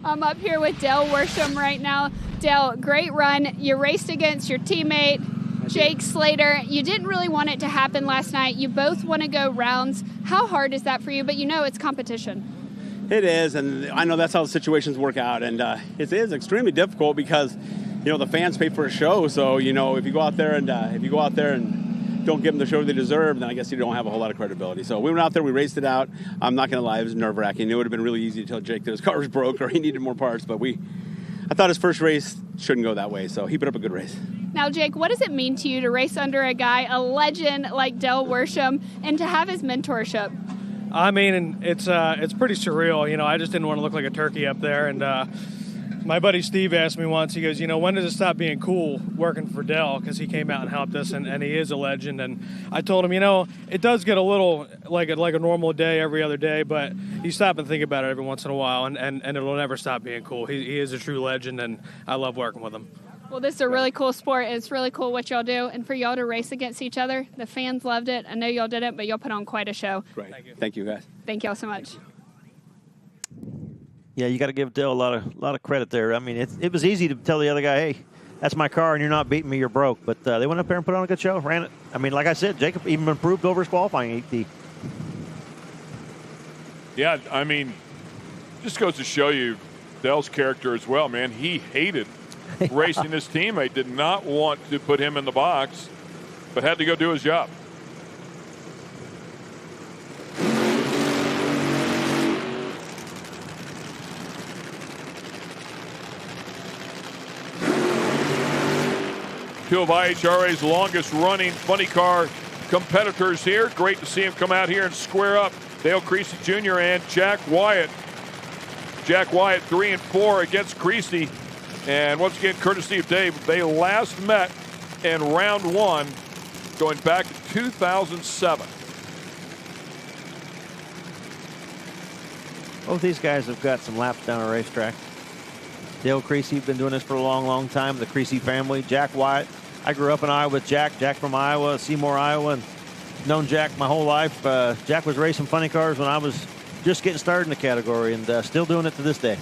I'm up here with Dale Worsham right now. Dale, great run. You raced against your teammate, Jake Slater. You didn't really want it to happen last night. You both want to go rounds. How hard is that for you? But you know it's competition. It is, and I know that's how the situations work out, and it is extremely difficult because, the fans pay for a show. So, if you go out there and don't give them the show they deserve, then I guess you don't have a whole lot of credibility. So we went out there, we raced it out. I'm not going to lie, it was nerve-wracking. It would have been really easy to tell Jake that his car was broke or he needed more parts, but I thought his first race shouldn't go that way, so he put up a good race. Now, Jake, what does it mean to you to race under a guy, a legend like Dale Worsham, and to have his mentorship? I mean, it's pretty surreal. I just didn't want to look like a turkey up there, and My buddy Steve asked me once, he goes, you know, when does it stop being cool working for Dell? Because he came out and helped us, and he is a legend. And I told him, you know, it does get a little like a normal day every other day, but you stop and think about it every once in a while, and it'll never stop being cool. He is a true legend, and I love working with him. Well, this is a really cool sport, and it's really cool what y'all do. And for y'all to race against each other, the fans loved it. I know y'all did it, but y'all put on quite a show. Great. Thank you, guys. Thank y'all so much. Yeah, you got to give Dale a lot of credit there. I mean, it was easy to tell the other guy, hey, that's my car, and you're not beating me, you're broke. But they went up there and put on a good show, ran it. I mean, like I said, Jacob even improved over his qualifying 8D. Yeah, I mean, just goes to show you Dale's character as well, man. He hated racing his teammate, did not want to put him in the box, but had to go do his job. Two of IHRA's longest running funny car competitors here. Great to see him come out here and square up. Dale Creasy Jr. and Jack Wyatt. Jack Wyatt 3 and 4 against Creasy. And once again, courtesy of Dave, they last met in round 1 going back to 2007. Both these guys have got some laps down a racetrack. Dale Creasy, been doing this for a long, long time. The Creasy family. Jack Wyatt. I grew up in Iowa with Jack. Jack from Iowa, Seymour, Iowa, and known Jack my whole life. Jack was racing funny cars when I was just getting started in the category, and still doing it to this day.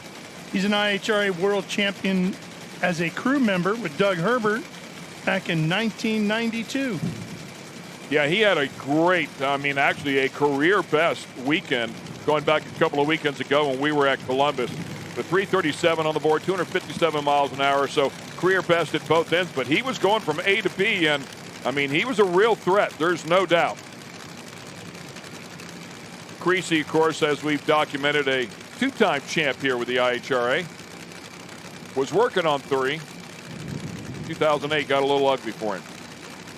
He's an IHRA world champion as a crew member with Doug Herbert back in 1992. Yeah, he had a great, I mean, actually a career best weekend going back a couple of weekends ago when we were at Columbus. The 337 on the board, 257 miles an hour, so career best at both ends. But he was going from A to B, and, I mean, he was a real threat. There's no doubt. Creasy, of course, as we've documented, a two-time champ here with the IHRA. Was working on 3. 2008 got a little ugly for him.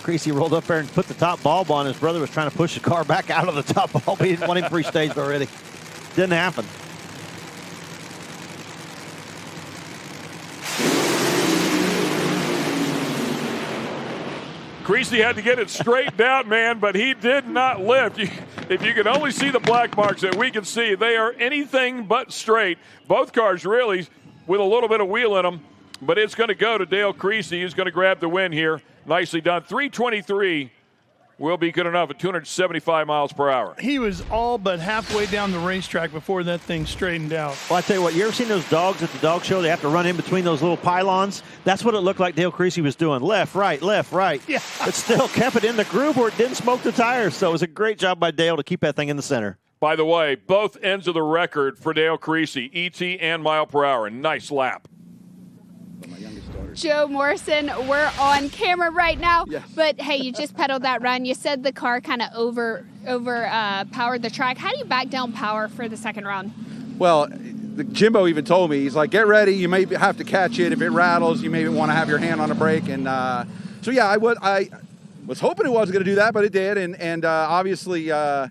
Creasy rolled up there and put the top bulb on. His brother was trying to push the car back out of the top bulb. He didn't want him pre-staged already. Didn't happen. Creasy had to get it straightened out, man, but he did not lift. If you can only see the black marks that we can see, they are anything but straight. Both cars really with a little bit of wheel in them, but it's going to go to Dale Creasy, who's going to grab the win here. Nicely done. 323 will be good enough at 275 miles per hour. He was all but halfway down the racetrack before that thing straightened out. Well, I tell you what, you ever seen those dogs at the dog show? They have to run in between those little pylons. That's what it looked like Dale Creasy was doing. Left, right, left, right. Yeah. But still kept it in the groove where it didn't smoke the tires. So it was a great job by Dale to keep that thing in the center. By the way, both ends of the record for Dale Creasy, ET and mile per hour. Nice lap. Joe Morrison, we're on camera right now. Yes. But, hey, you just pedaled that run. You said the car kind of powered the track. How do you back down power for the second round? Well, Jimbo even told me, he's like, get ready. You may have to catch it. If it rattles, you may want to have your hand on the brake. And so, yeah, I was hoping it wasn't going to do that, but it did. And obviously, what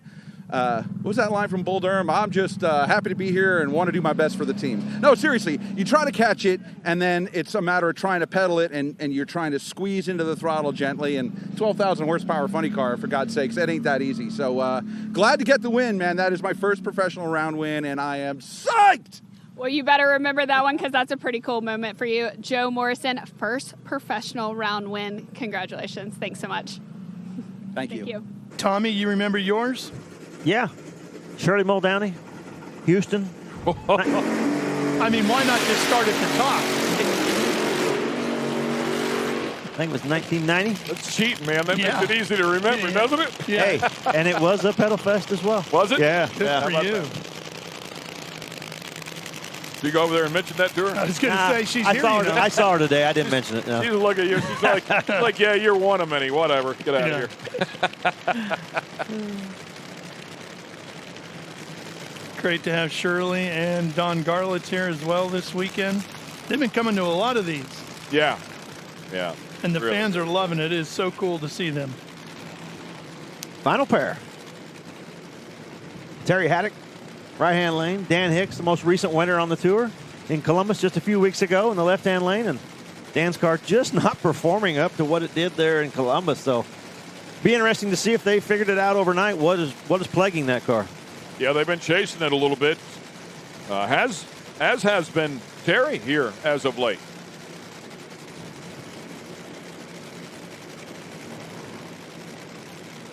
was that line from Bull Durham? I'm just happy to be here and want to do my best for the team. No, seriously, you try to catch it, and then it's a matter of trying to pedal it, and you're trying to squeeze into the throttle gently. And 12,000 horsepower funny car, for God's sakes, that ain't that easy. So glad to get the win, man. That is my first professional round win, and I am psyched. Well, you better remember that one because that's a pretty cool moment for you. Joe Morrison, first professional round win. Congratulations. Thanks so much. Thank you. Tommy, you remember yours? Yeah. Shirley Muldowney, Houston. I mean, why not just start at the top? I think it was 1990. That's cheating, man. That makes it easy to remember, doesn't it? Yeah. Hey, and it was a pedal fest as well. Was it? Yeah. Good for you. Did you go over there and mention that to her? I was going to say, she's here. I saw her today. I didn't mention it. No. She's looking at you. She's like, yeah, you're one of many. Whatever. Get out of here. Great to have Shirley and Don Garlitz here as well this weekend. They've been coming to a lot of these. Yeah. Yeah. And the fans are loving it. It is so cool to see them. Final pair. Terry Haddock, right-hand lane. Dan Hicks, the most recent winner on the tour. in Columbus just a few weeks ago in the left-hand lane, and Dan's car just not performing up to what it did there in Columbus. So be interesting to see if they figured it out overnight. What is plaguing that car? Yeah, they've been chasing it a little bit. As has been Terry here as of late.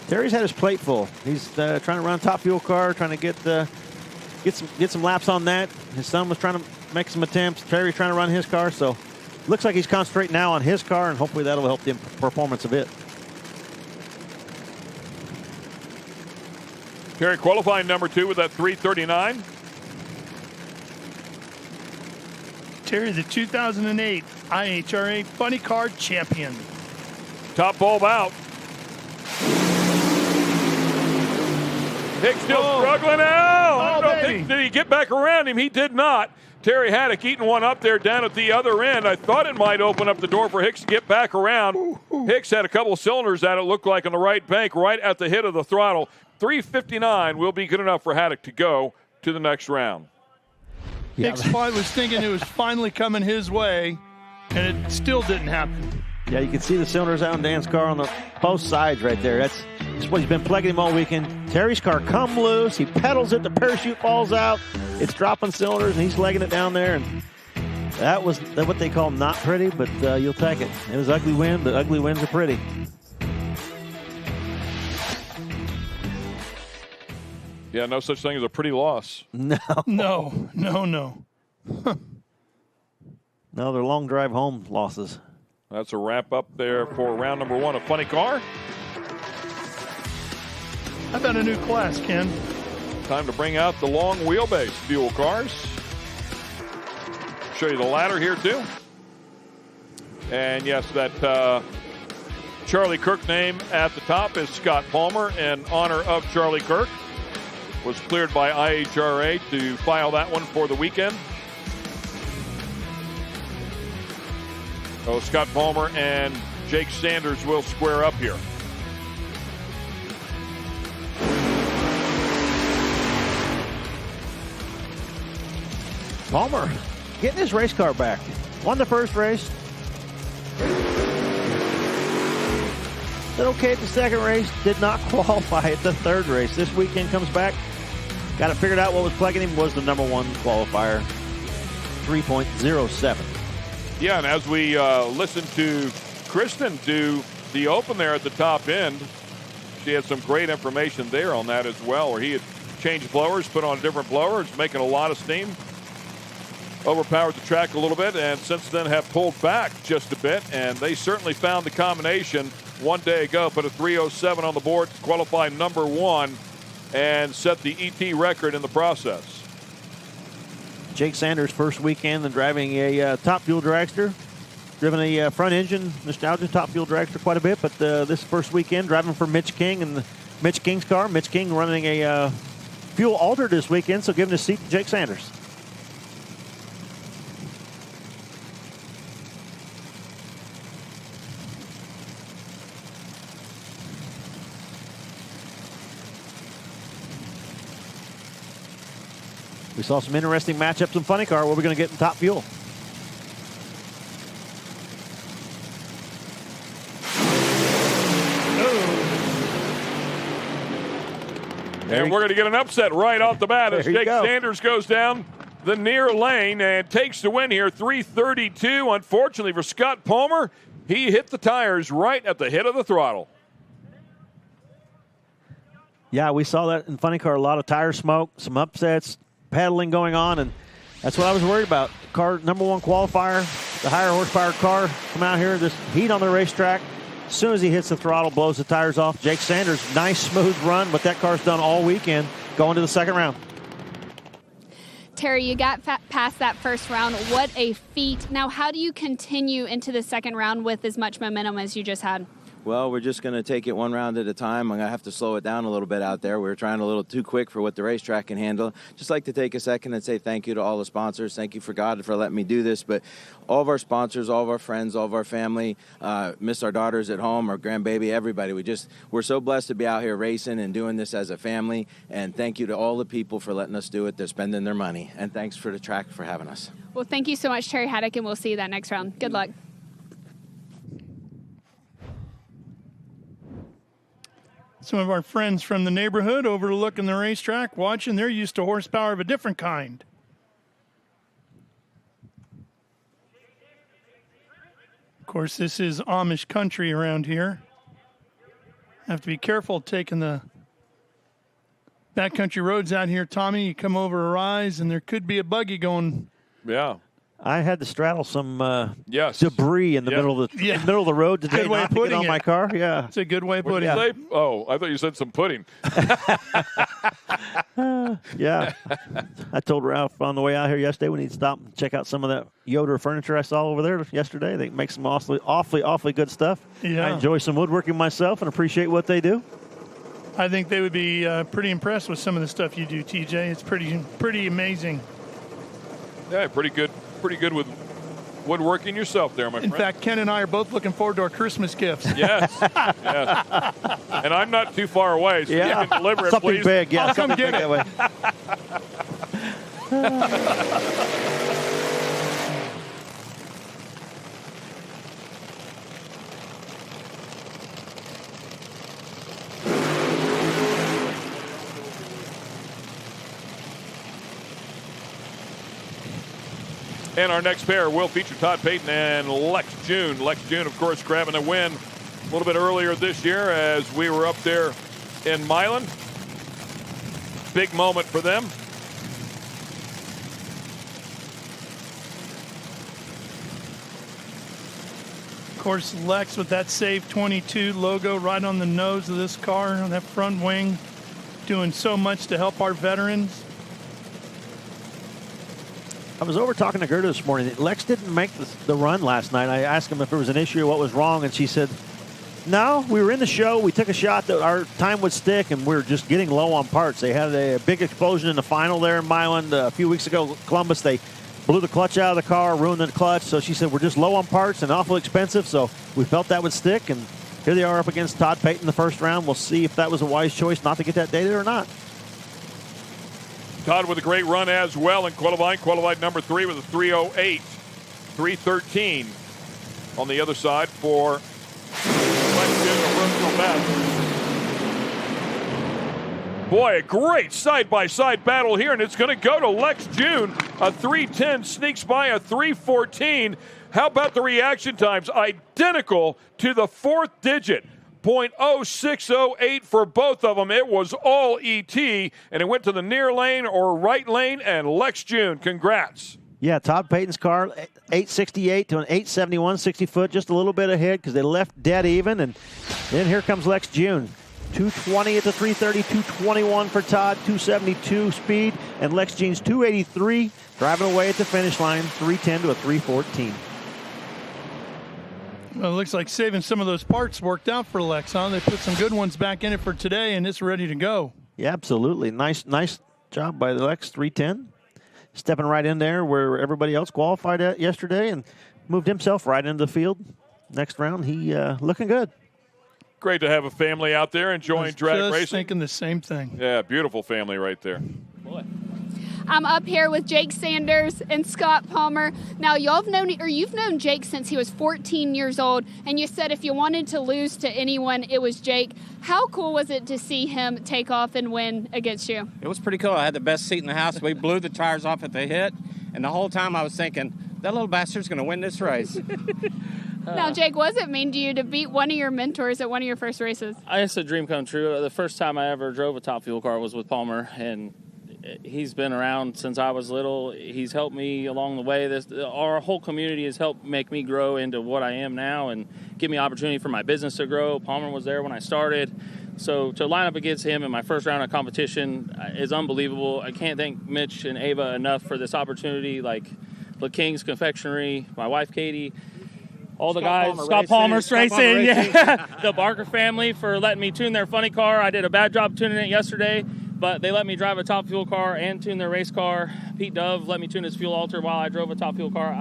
Terry's had his plate full. He's trying to run a top fuel car, trying to get some laps on that. His son was trying to make some attempts. Terry's trying to run his car, so looks like he's concentrating now on his car, and hopefully that'll help the performance a bit. Terry qualifying number 2 with that 3:39. Terry, the 2008 IHRA Funny Car Champion. Top bulb out. Hicks still struggling out. Did he get back around him? He did not. Terry Haddock eating one up there down at the other end. I thought it might open up the door for Hicks to get back around. Hicks had a couple of cylinders that it looked like on the right bank, right at the hit of the throttle. 3:59 will be good enough for Haddock to go to the next round. Hicks probably was thinking it was finally coming his way, and it still didn't happen. Yeah, you can see the cylinders out in Dan's car on both sides right there. That's what he's been plaguing him all weekend. Terry's car come loose. He pedals it. The parachute falls out. It's dropping cylinders, and he's legging it down there. And that was what they call not pretty, but you'll take it. It was ugly win, but ugly wins are pretty. Yeah, no such thing as a pretty loss. No. No. No, they're long drive home losses. That's a wrap up there for round number 1 of Funny Car. How about a new class, Ken? Time to bring out the long wheelbase fuel cars. Show you the ladder here too. And yes, that Charlie Kirk name at the top is Scott Palmer in honor of Charlie Kirk. Was cleared by IHRA to file that one for the weekend. So Scott Palmer and Jake Sanders will square up here. Palmer getting his race car back. Won the first race. Did okay at the second race. Did not qualify at the third race. This weekend comes back. Got it figured out. What was plaguing him was the number 1 qualifier, 3.07. Yeah, and as we listen to Kristen do the open there at the top end, she had some great information there on that as well, where he had changed blowers, put on a different blower. It's making a lot of steam. Overpowered the track a little bit, and since then have pulled back just a bit, and they certainly found the combination one day ago. Put a 3:07 on the board to qualify number 1 and set the ET record in the process. Jake Sanders' first weekend and driving a top fuel dragster. Driven a front engine nostalgia top fuel dragster quite a bit, but this first weekend driving for Mitch King and Mitch King's car. Mitch King running a fuel alter this weekend, so giving his seat to Jake Sanders. We saw some interesting matchups in Funny Car. What are we going to get in top fuel? And we're going to get an upset right off the bat as Jake Sanders goes down the near lane and takes the win here, 3:32. Unfortunately for Scott Palmer, he hit the tires right at the hit of the throttle. Yeah, we saw that in Funny Car. A lot of tire smoke, some upsets, paddling going on, and that's what I was worried about. Car number 1 qualifier, the higher horsepower car come out here, this heat on the racetrack. As soon as he hits the throttle, blows the tires off. Jake Sanders, nice smooth run, but that car's done all weekend, going to the second round. Terry, you got past that first round. What a feat. Now, how do you continue into the second round with as much momentum as you just had? Well, we're just going to take it one round at a time. I'm going to have to slow it down a little bit out there. We were trying a little too quick for what the racetrack can handle. Just like to take a second and say thank you to all the sponsors. Thank you for God for letting me do this. But all of our sponsors, all of our friends, all of our family, miss our daughters at home, our grandbaby, everybody. We're so blessed to be out here racing and doing this as a family. And thank you to all the people for letting us do it. They're spending their money. And thanks for the track for having us. Well, thank you so much, Terry Haddock, and we'll see you that next round. Good luck. Some of our friends from the neighborhood overlooking the racetrack, watching. They're used to horsepower of a different kind. Of course, this is Amish country around here. Have to be careful taking the backcountry roads out here, Tommy. You come over a rise, and there could be a buggy going. Yeah. I had to straddle some debris in the middle of the road today not to get on my car. Yeah, it's a good way of putting it. Oh, I thought you said some pudding. Yeah, I told Ralph on the way out here yesterday we need to stop and check out some of that Yoder furniture I saw over there yesterday. They make some awfully good stuff. Yeah. I enjoy some woodworking myself and appreciate what they do. I think they would be pretty impressed with some of the stuff you do, TJ. It's pretty amazing. Yeah, pretty good with woodworking yourself there, my friend. In fact, Ken and I are both looking forward to our Christmas gifts. Yes. Yes. And I'm not too far away, so you can deliver it, something please. Big, yeah. I'll come get it. And our next pair will feature Todd Payton and Lex June. Lex June, of course, grabbing a win a little bit earlier this year as we were up there in Milan. Big moment for them. Of course, Lex with that Save 22 logo right on the nose of this car, on that front wing, doing so much to help our veterans. I was over talking to Gerda this morning. Lex didn't make the run last night. I asked him if there was an issue or what was wrong, and she said, no, we were in the show. We took a shot that our time would stick, and we were just getting low on parts. They had a big explosion in the final there in Milan a few weeks ago. Columbus, they blew the clutch out of the car, ruined the clutch. So she said, we're just low on parts and awful expensive, so we felt that would stick. And here they are up against Todd Payton in the first round. We'll see if that was a wise choice not to get that dated or not. Todd with a great run as well in qualifying. Qualified number 3 with a 3:08, 3:13 on the other side for Boy, a great side-by-side battle here, and it's going to go to Lex June. A 3:10 sneaks by a 3:14. How about the reaction times? Identical to the fourth digit. 0.0608 for both of them. It was all ET, and it went to the near lane or right lane, and Lex June, congrats. Yeah, Todd Payton's car, 868 to an 871, 60 foot, just a little bit ahead because they left dead even, and then here comes Lex June. 220 at the 330, 221 for Todd, 272 speed, and Lex June's 283 driving away at the finish line, 310 to a 314. Well, it looks like saving some of those parts worked out for Lex, huh? They put some good ones back in it for today, and it's ready to go. Yeah, absolutely. Nice job by the Lex, 310. Stepping right in there where everybody else qualified at yesterday and moved himself right into the field. Next round, he looking good. Great to have a family out there enjoying drag racing. Just thinking the same thing. Yeah, beautiful family right there. Boy. I'm up here with Jake Sanders and Scott Palmer. Now, you've known Jake since he was 14 years old, and you said if you wanted to lose to anyone, it was Jake. How cool was it to see him take off and win against you? It was pretty cool. I had the best seat in the house. We blew the tires off at the hit, and the whole time I was thinking, that little bastard's going to win this race. Now, Jake, what does it mean to you to beat one of your mentors at one of your first races? It's a dream come true. The first time I ever drove a Top Fuel car was with Palmer, and he's been around since I was little. He's helped me along the way. Our whole community has helped make me grow into what I am now and give me opportunity for my business to grow. Palmer was there when I started. So to line up against him in my first round of competition is unbelievable. I can't thank Mitch and Ava enough for this opportunity, like the King's Confectionery, my wife Katie. all the guys, Scott Palmer's Racing, yeah. The Barker family for letting me tune their funny car. I did a bad job tuning it yesterday, but they let me drive a Top Fuel car and tune their race car. Pete Dove let me tune his fuel alter while I drove a Top Fuel car.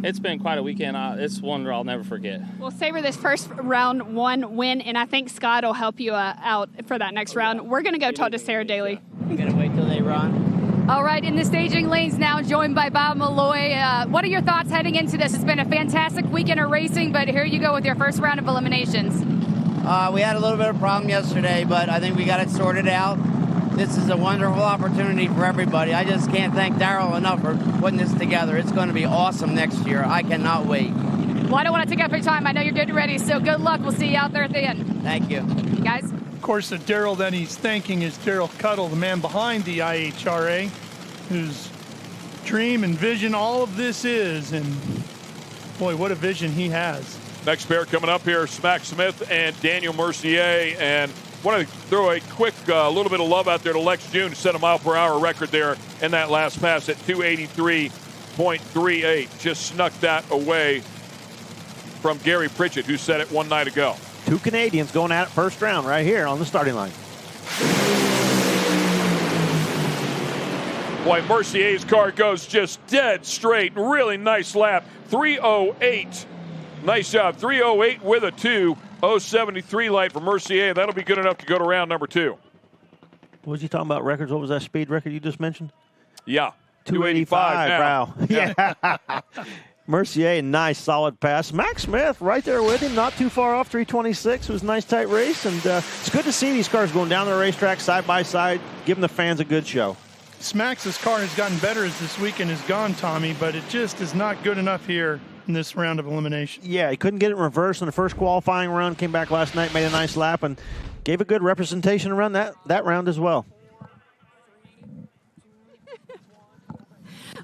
It's been quite a weekend. It's one I'll never forget. We'll savor this first round one win, and I think Scott will help you out for that next round. We're going to go talk to Sarah Daly. We're going to wait till they run. All right, in the staging lanes now, joined by Bob Malloy. What are your thoughts heading into this? It's been a fantastic weekend of racing, but here you go with your first round of eliminations. We had a little bit of a problem yesterday, but I think we got it sorted out. This is a wonderful opportunity for everybody. I just can't thank Darryl enough for putting this together. It's going to be awesome next year. I cannot wait. Well, I don't want to take up your time. I know you're getting ready, so good luck. We'll see you out there at the end. Thank you. Guys? Of course, the Darryl that he's thanking is Darryl Cuttle, the man behind the IHRA, whose dream and vision all of this is. And, boy, what a vision he has. Next pair coming up here, Smack Smith and Daniel Mercier. And want to throw a quick little bit of love out there to Lex June, who set a mile-per-hour record there in that last pass at 283.38. Just snuck that away from Gary Pritchett, who set it one night ago. Two Canadians going at it first round right here on the starting line. Boy, Mercier's car goes just dead straight. Really nice lap. 3:08. Nice job. 3:08 with a 2:073 light for Mercier. That'll be good enough to go to round number 2. What was he talking about records? What was that speed record you just mentioned? Yeah. 285 now. Wow. Yeah. Mercier, nice solid pass. Max Smith right there with him, not too far off, 326. It was a nice tight race, and it's good to see these cars going down the racetrack side by side, giving the fans a good show. Smax's car has gotten better as this weekend has gone, Tommy, but it just is not good enough here in this round of elimination. Yeah, he couldn't get it in reverse in the first qualifying run, came back last night, made a nice lap, and gave a good representation around that round as well.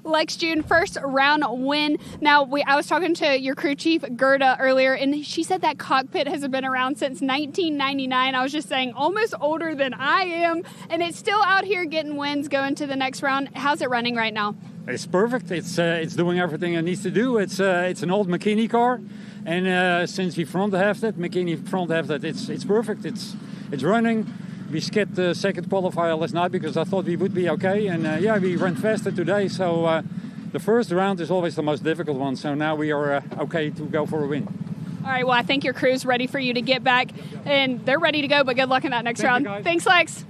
Lex June, first round win. Now, I was talking to your crew chief, Gerda, earlier, and she said that cockpit has been around since 1999. I was just saying, almost older than I am, and it's still out here getting wins going to the next round. How's it running right now? It's perfect. It's doing everything it needs to do. It's an old McKinney car, and since we front halved it, McKinney front halved it, it's perfect. It's running. We skipped the second qualifier last night because I thought we would be okay. And we ran faster today. So the first round is always the most difficult one. So now we are okay to go for a win. All right, well, I think your crew's ready for you to get back. And they're ready to go, but good luck in that next round. Thanks, Lex.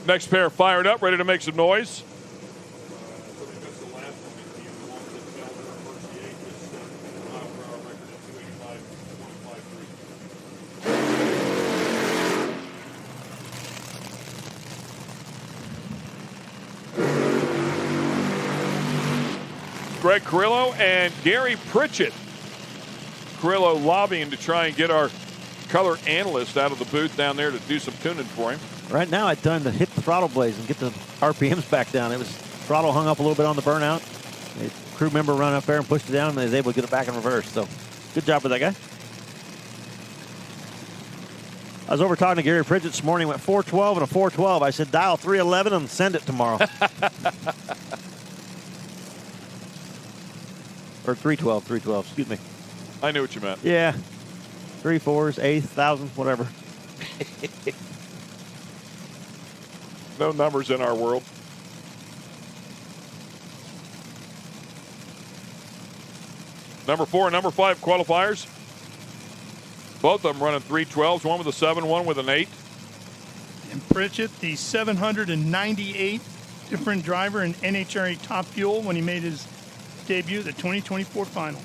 Next pair fired up, ready to make some noise. Greg Carrillo and Gary Pritchett. Carrillo lobbying to try and get our color analyst out of the booth down there to do some tuning for him. Right now, it's time to hit the throttle blades and get the RPMs back down. It was throttle hung up a little bit on the burnout. A crew member run up there and pushed it down, and they was able to get it back in reverse. So, good job with that guy. I was over talking to Gary Pritchett this morning. Went 412 and a 412. I said, dial 311 and send it tomorrow. Or 312, excuse me. I knew what you meant. Yeah. 3 4s, 8th, 1,000, whatever. No numbers in our world. Number 4 and number 5 qualifiers. Both of them running 312s, one with a 7, one with an 8. And Pritchett, the 798 different driver in NHRA Top Fuel when he made his debut at the 2024 finals.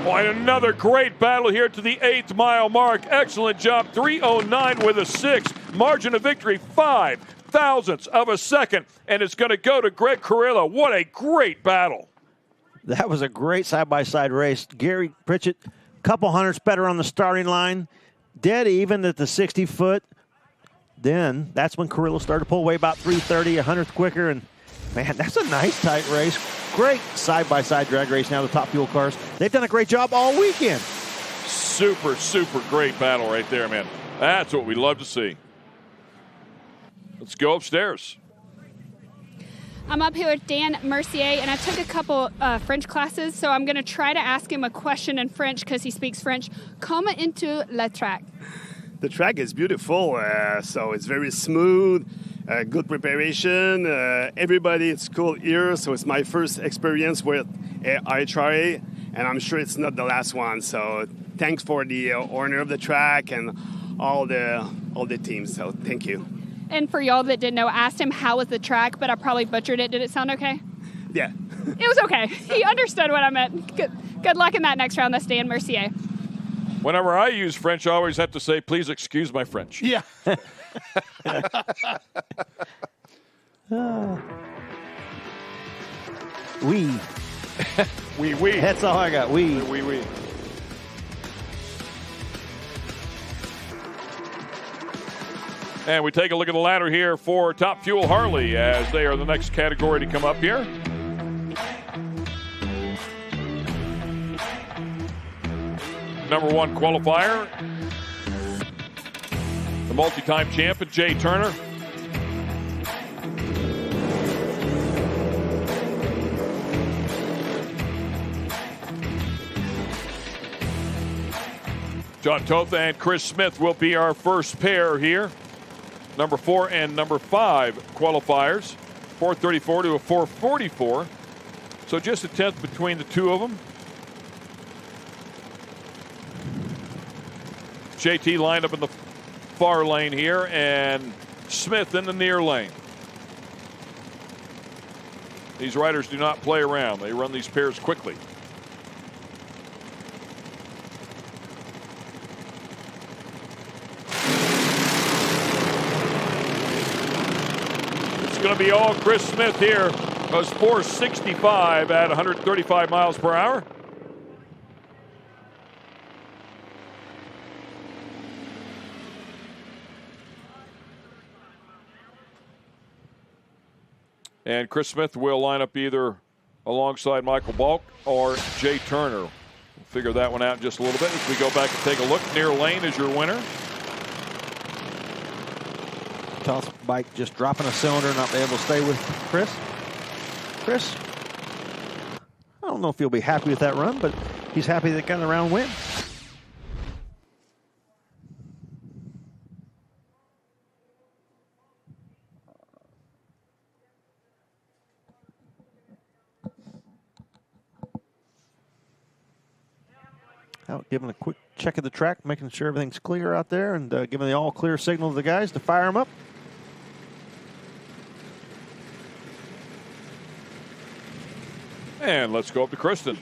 Boy, another great battle here to the 8th mile mark. Excellent job. 3:09 with a 6. Margin of victory, 5 thousandths of a second. And it's going to go to Greg Carrillo. What a great battle. That was a great side-by-side race. Gary Pritchett, couple hundredths better on the starting line. Dead even at the 60-foot. Then that's when Carrillo started to pull away about 330, a hundredth quicker, and Man, that's a nice tight race. Great side-by-side drag race now, the Top Fuel cars. They've done a great job all weekend. Super, super great battle right there, man. That's what we love to see. Let's go upstairs. I'm up here with Dan Mercier, and I took a couple French classes, so I'm going to try to ask him a question in French because he speaks French. Comment into le track. The track is beautiful, so it's very smooth, good preparation. Everybody is cool here, so it's my first experience with IHRA, and I'm sure it's not the last one. So thanks for the owner of the track and all the teams. So thank you. And for y'all that didn't know, I asked him how was the track, but I probably butchered it. Did it sound okay? Yeah. It was okay. He understood what I meant. Good luck in that next round. That's Dan Mercier. Whenever I use French, I always have to say, please excuse my French. Yeah. Oui. Oui. That's all I got. Oui. Oui. And we take a look at the ladder here for Top Fuel Harley as they are the next category to come up here. Number 1 qualifier, the multi-time champion, Jay Turner. John Toth and Chris Smith will be our first pair here. Number 4 and number 5 qualifiers, 434 to a 444. So just a tenth between the two of them. JT lined up in the far lane here, and Smith in the near lane. These riders do not play around. They run these pairs quickly. Going to be all Chris Smith here. Goes 465 at 135 miles per hour. And Chris Smith will line up either alongside Michael Balk or Jay Turner. We'll figure that one out in just a little bit as we go back and take a look. Near lane is your winner. Toss bike just dropping a cylinder, not be able to stay with Chris. Chris, I don't know if he'll be happy with that run, but he's happy that got the round win. Out giving a quick check of the track, making sure everything's clear out there, and giving the all clear signal to the guys to fire them up. And let's go up to Kristen.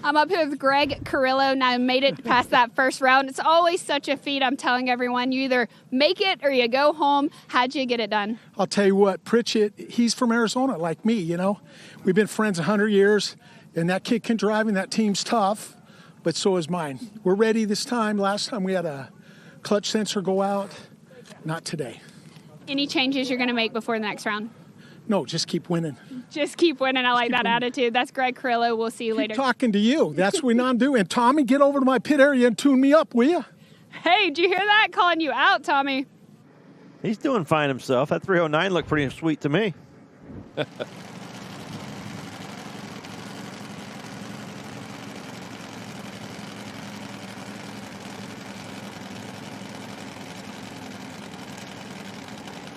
I'm up here with Greg Carrillo. Now I made it past that first round. It's always such a feat. I'm telling everyone, you either make it or you go home. How'd you get it done? I'll tell you what, Pritchett, he's from Arizona like me, you know. We've been friends 100 years, and that kid can drive, and that team's tough, but so is mine. We're ready this time. Last time we had a clutch sensor go out. Not today. Any changes you're going to make before the next round? No, just keep winning. Just keep winning. I like that attitude. That's Greg Carrillo. We'll see you later. Talking to you. That's what I'm doing. And Tommy, get over to my pit area and tune me up, will you? Hey, did you hear that? Calling you out, Tommy. He's doing fine himself. That 309 looked pretty sweet to me.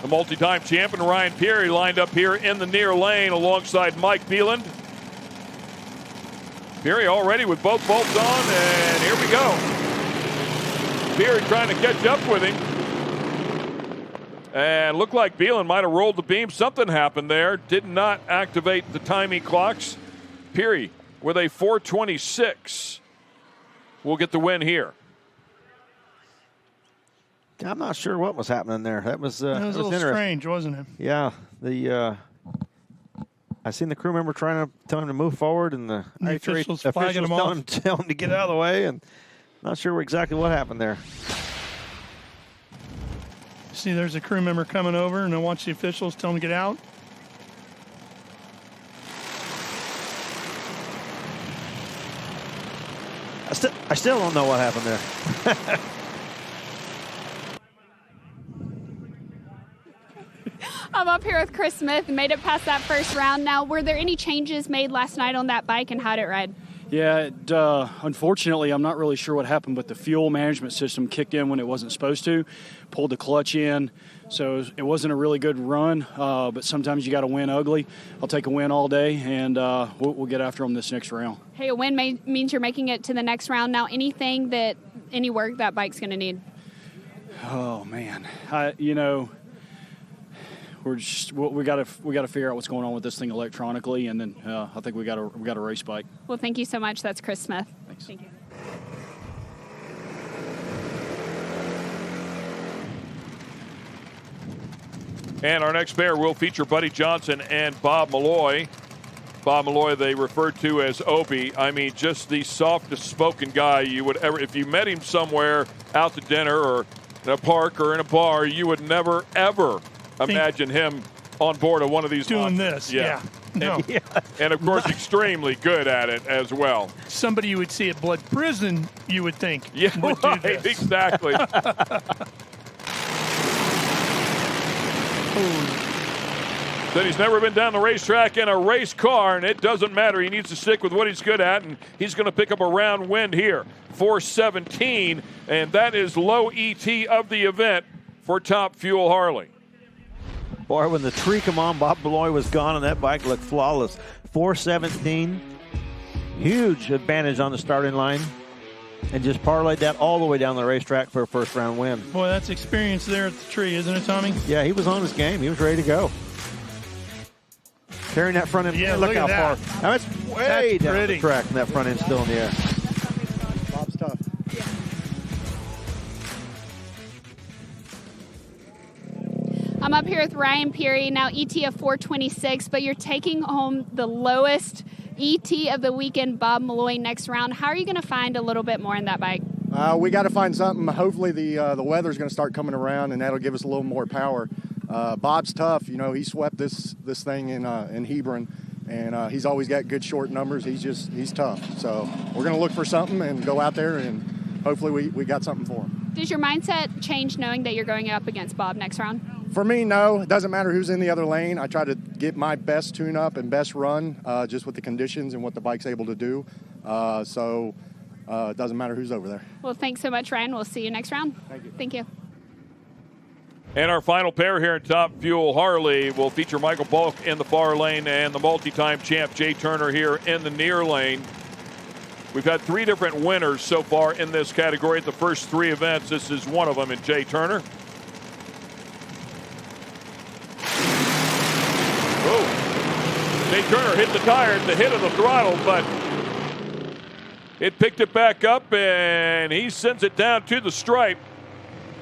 The multi-time champion Ryan Peary lined up here in the near lane alongside Mike Beeland. Peary already with both bolts on, and here we go. Peary trying to catch up with him. And looked like Beeland might have rolled the beam. Something happened there. Did not activate the timing clocks. Peary with a 426 will get the win here. I'm not sure what was happening there. That was a little strange, wasn't it? Yeah, I seen the crew member trying to tell him to move forward, and the officials flagging him off, tell him to get out of the way, and not sure exactly what happened there. See, there's a crew member coming over, and I watch the officials tell him to get out. I still don't know what happened there. I'm up here with Chris Smith, made it past that first round. Now, were there any changes made last night on that bike, and how did it ride? Yeah, unfortunately, I'm not really sure what happened, but the fuel management system kicked in when it wasn't supposed to, pulled the clutch in, so it wasn't a really good run, but sometimes you got to win ugly. I'll take a win all day, and we'll get after them this next round. Hey, a win means you're making it to the next round. Now, any work that bike's going to need? Oh, man. We got to figure out what's going on with this thing electronically, and then I think we got a race bike. Well, thank you so much. That's Chris Smith. Thanks. Thank you. And our next pair will feature Buddy Johnson and Bob Malloy. Bob Malloy, they referred to as Opie. I mean, just the softest spoken guy you would ever, if you met him somewhere out to dinner or in a park or in a bar, you would never, ever imagine him on board of one of these doing monsters. this. Yeah. No. And of course, extremely good at it as well. Somebody you would see at Blood Prison, you would think. Yeah, would right, do this. Exactly. Said he's never been down the racetrack in a race car, and it doesn't matter. He needs to stick with what he's good at, and he's going to pick up a round win here. 4:17, and that is low ET of the event for Top Fuel Harley. Boy, when the tree come on, Bob Malloy was gone, and that bike looked flawless. 4:17, huge advantage on the starting line, and just parlayed that all the way down the racetrack for a first-round win. Boy, that's experience there at the tree, isn't it, Tommy? Yeah, he was on his game. He was ready to go. Carrying that front end. Yeah, look how at that. far. Now it's way That's down pretty. the track, and that front end's still in the air. Bob's tough. I'm up here with Ryan Peary, now ET of 426, but you're taking home the lowest ET of the weekend, Bob Malloy, next round. How are you going to find a little bit more in that bike? We got to find something. Hopefully the weather's going to start coming around, and that'll give us a little more power. Bob's tough. You know, he swept this thing in Hebron, and he's always got good short numbers. He's tough. So we're going to look for something and go out there, and hopefully we got something for him. Does your mindset change knowing that you're going up against Bob next round? For me, no. It doesn't matter who's in the other lane. I try to get my best tune-up and best run just with the conditions and what the bike's able to do. So it doesn't matter who's over there. Well, thanks so much, Ryan. We'll see you next round. Thank you. Thank you. And our final pair here in Top Fuel Harley will feature Michael Bulk in the far lane and the multi-time champ Jay Turner here in the near lane. We've had 3 different winners so far in this category at the first 3 events. This is one of them in Jay Turner. Oh, Jay Turner hit the tire at the hit of the throttle, but it picked it back up, and he sends it down to the stripe.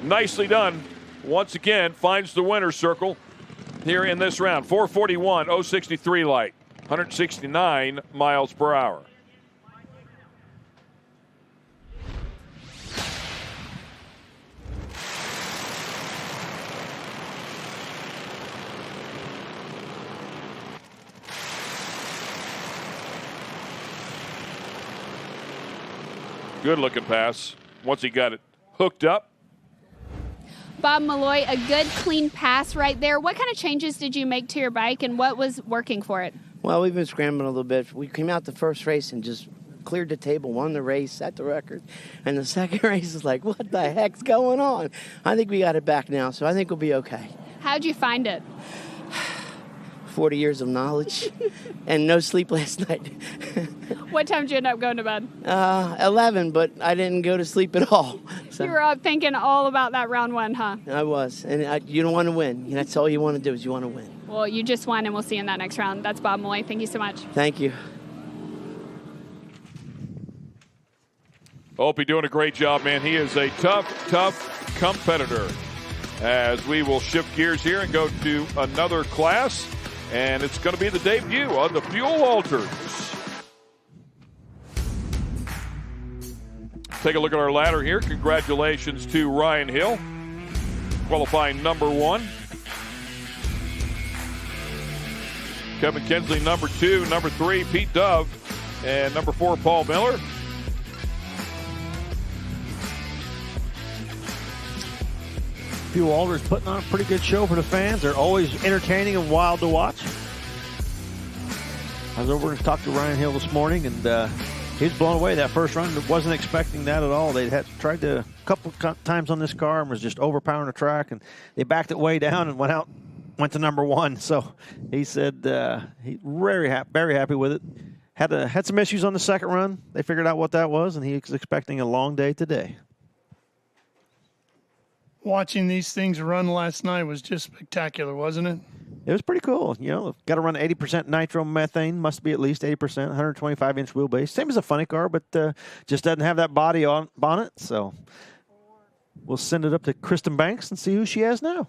Nicely done. Once again, finds the winner's circle here in this round. 441, 063 light, 169 miles per hour. Good looking pass once he got it hooked up. Bob Malloy, a good, clean pass right there. What kind of changes did you make to your bike, and what was working for it? Well, we've been scrambling a little bit. We came out the first race and just cleared the table, won the race, set the record. And the second race is like, what the heck's going on? I think we got it back now, so I think we'll be okay. How'd you find it? 40 years of knowledge and no sleep last night. What time did you end up going to bed? 11, but I didn't go to sleep at all. So You were up thinking all about that round 1, huh? I was. And you don't want to win. That's all you want to do is you want to win. Well, you just won, and we'll see you in that next round. That's Bob Malloy. Thank you so much. Thank you. Opie doing a great job, man. He is a tough competitor. As we will shift gears here and go to another class, and it's going to be the debut on the Fuel Alters. Take a look at our ladder here. Congratulations to Ryan Hill, qualifying number 1. Kevin Kinsley, number 2. Number 3, Pete Dove. And number 4, Paul Miller. Fuel Alders putting on a pretty good show for the fans. They're always entertaining and wild to watch. I was over and talked to Ryan Hill this morning, and he's blown away. That first run, wasn't expecting that at all. They had tried to a couple times on this car and was just overpowering the track, and they backed it way down and went to number one. So he said he's very happy with it. Had some issues on the second run. They figured out what that was, and he was expecting a long day today. Watching these things run last night was just spectacular, wasn't it? It was pretty cool. You know, got to run 80% nitromethane. Must be at least 80%. 125-inch wheelbase. Same as a funny car, but just doesn't have that body on it. So we'll send it up to Kristen Banks and see who she has now.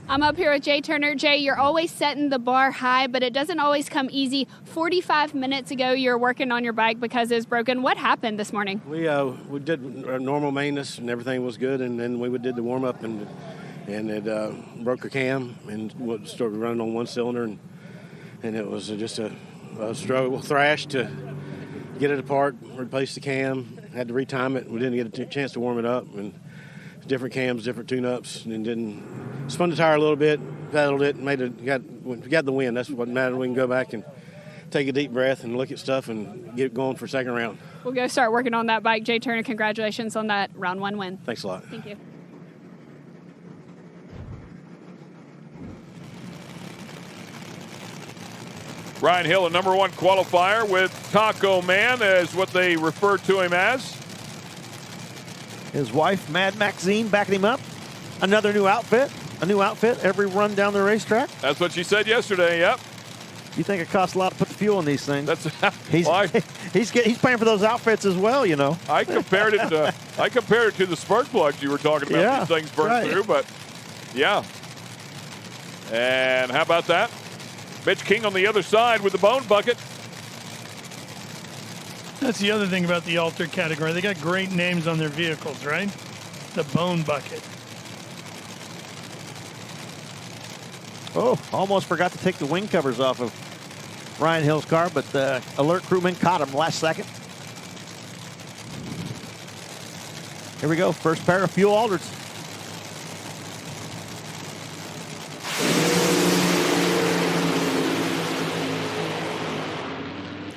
I'm up here with Jay Turner. Jay, you're always setting the bar high, but it doesn't always come easy. 45 minutes ago, you were working on your bike because it was broken. What happened this morning? We did normal maintenance and everything was good, and then we did the warm up and it broke a cam and started running on one cylinder, and it was just a struggle, thrash to get it apart, replace the cam, had to retime it. We didn't get a chance to warm it up, and different cams, different tune-ups, and then spun the tire a little bit, pedaled it, got the win. That's what mattered. We can go back and take a deep breath and look at stuff and get going for second round. We'll go start working on that bike. Jay Turner, congratulations on that round one win. Thanks a lot. Thank you. Ryan Hill, a number one qualifier with Taco Man, is what they refer to him as. His wife, Mad Maxine, backing him up. Another new outfit. A new outfit every run down the racetrack. That's what she said yesterday, yep. You think it costs a lot to put the fuel in these things? That's he's paying for those outfits as well, you know. I compared it to the spark plugs you were talking about. Yeah, these things burn right. through, but yeah. And how about that? Mitch King on the other side with the bone bucket. That's the other thing about the Alter category. They got great names on their vehicles, right? The bone bucket. Oh, almost forgot to take the wing covers off of Ryan Hill's car, but the alert crewman caught him last second. Here we go, first pair of Fuel Alders.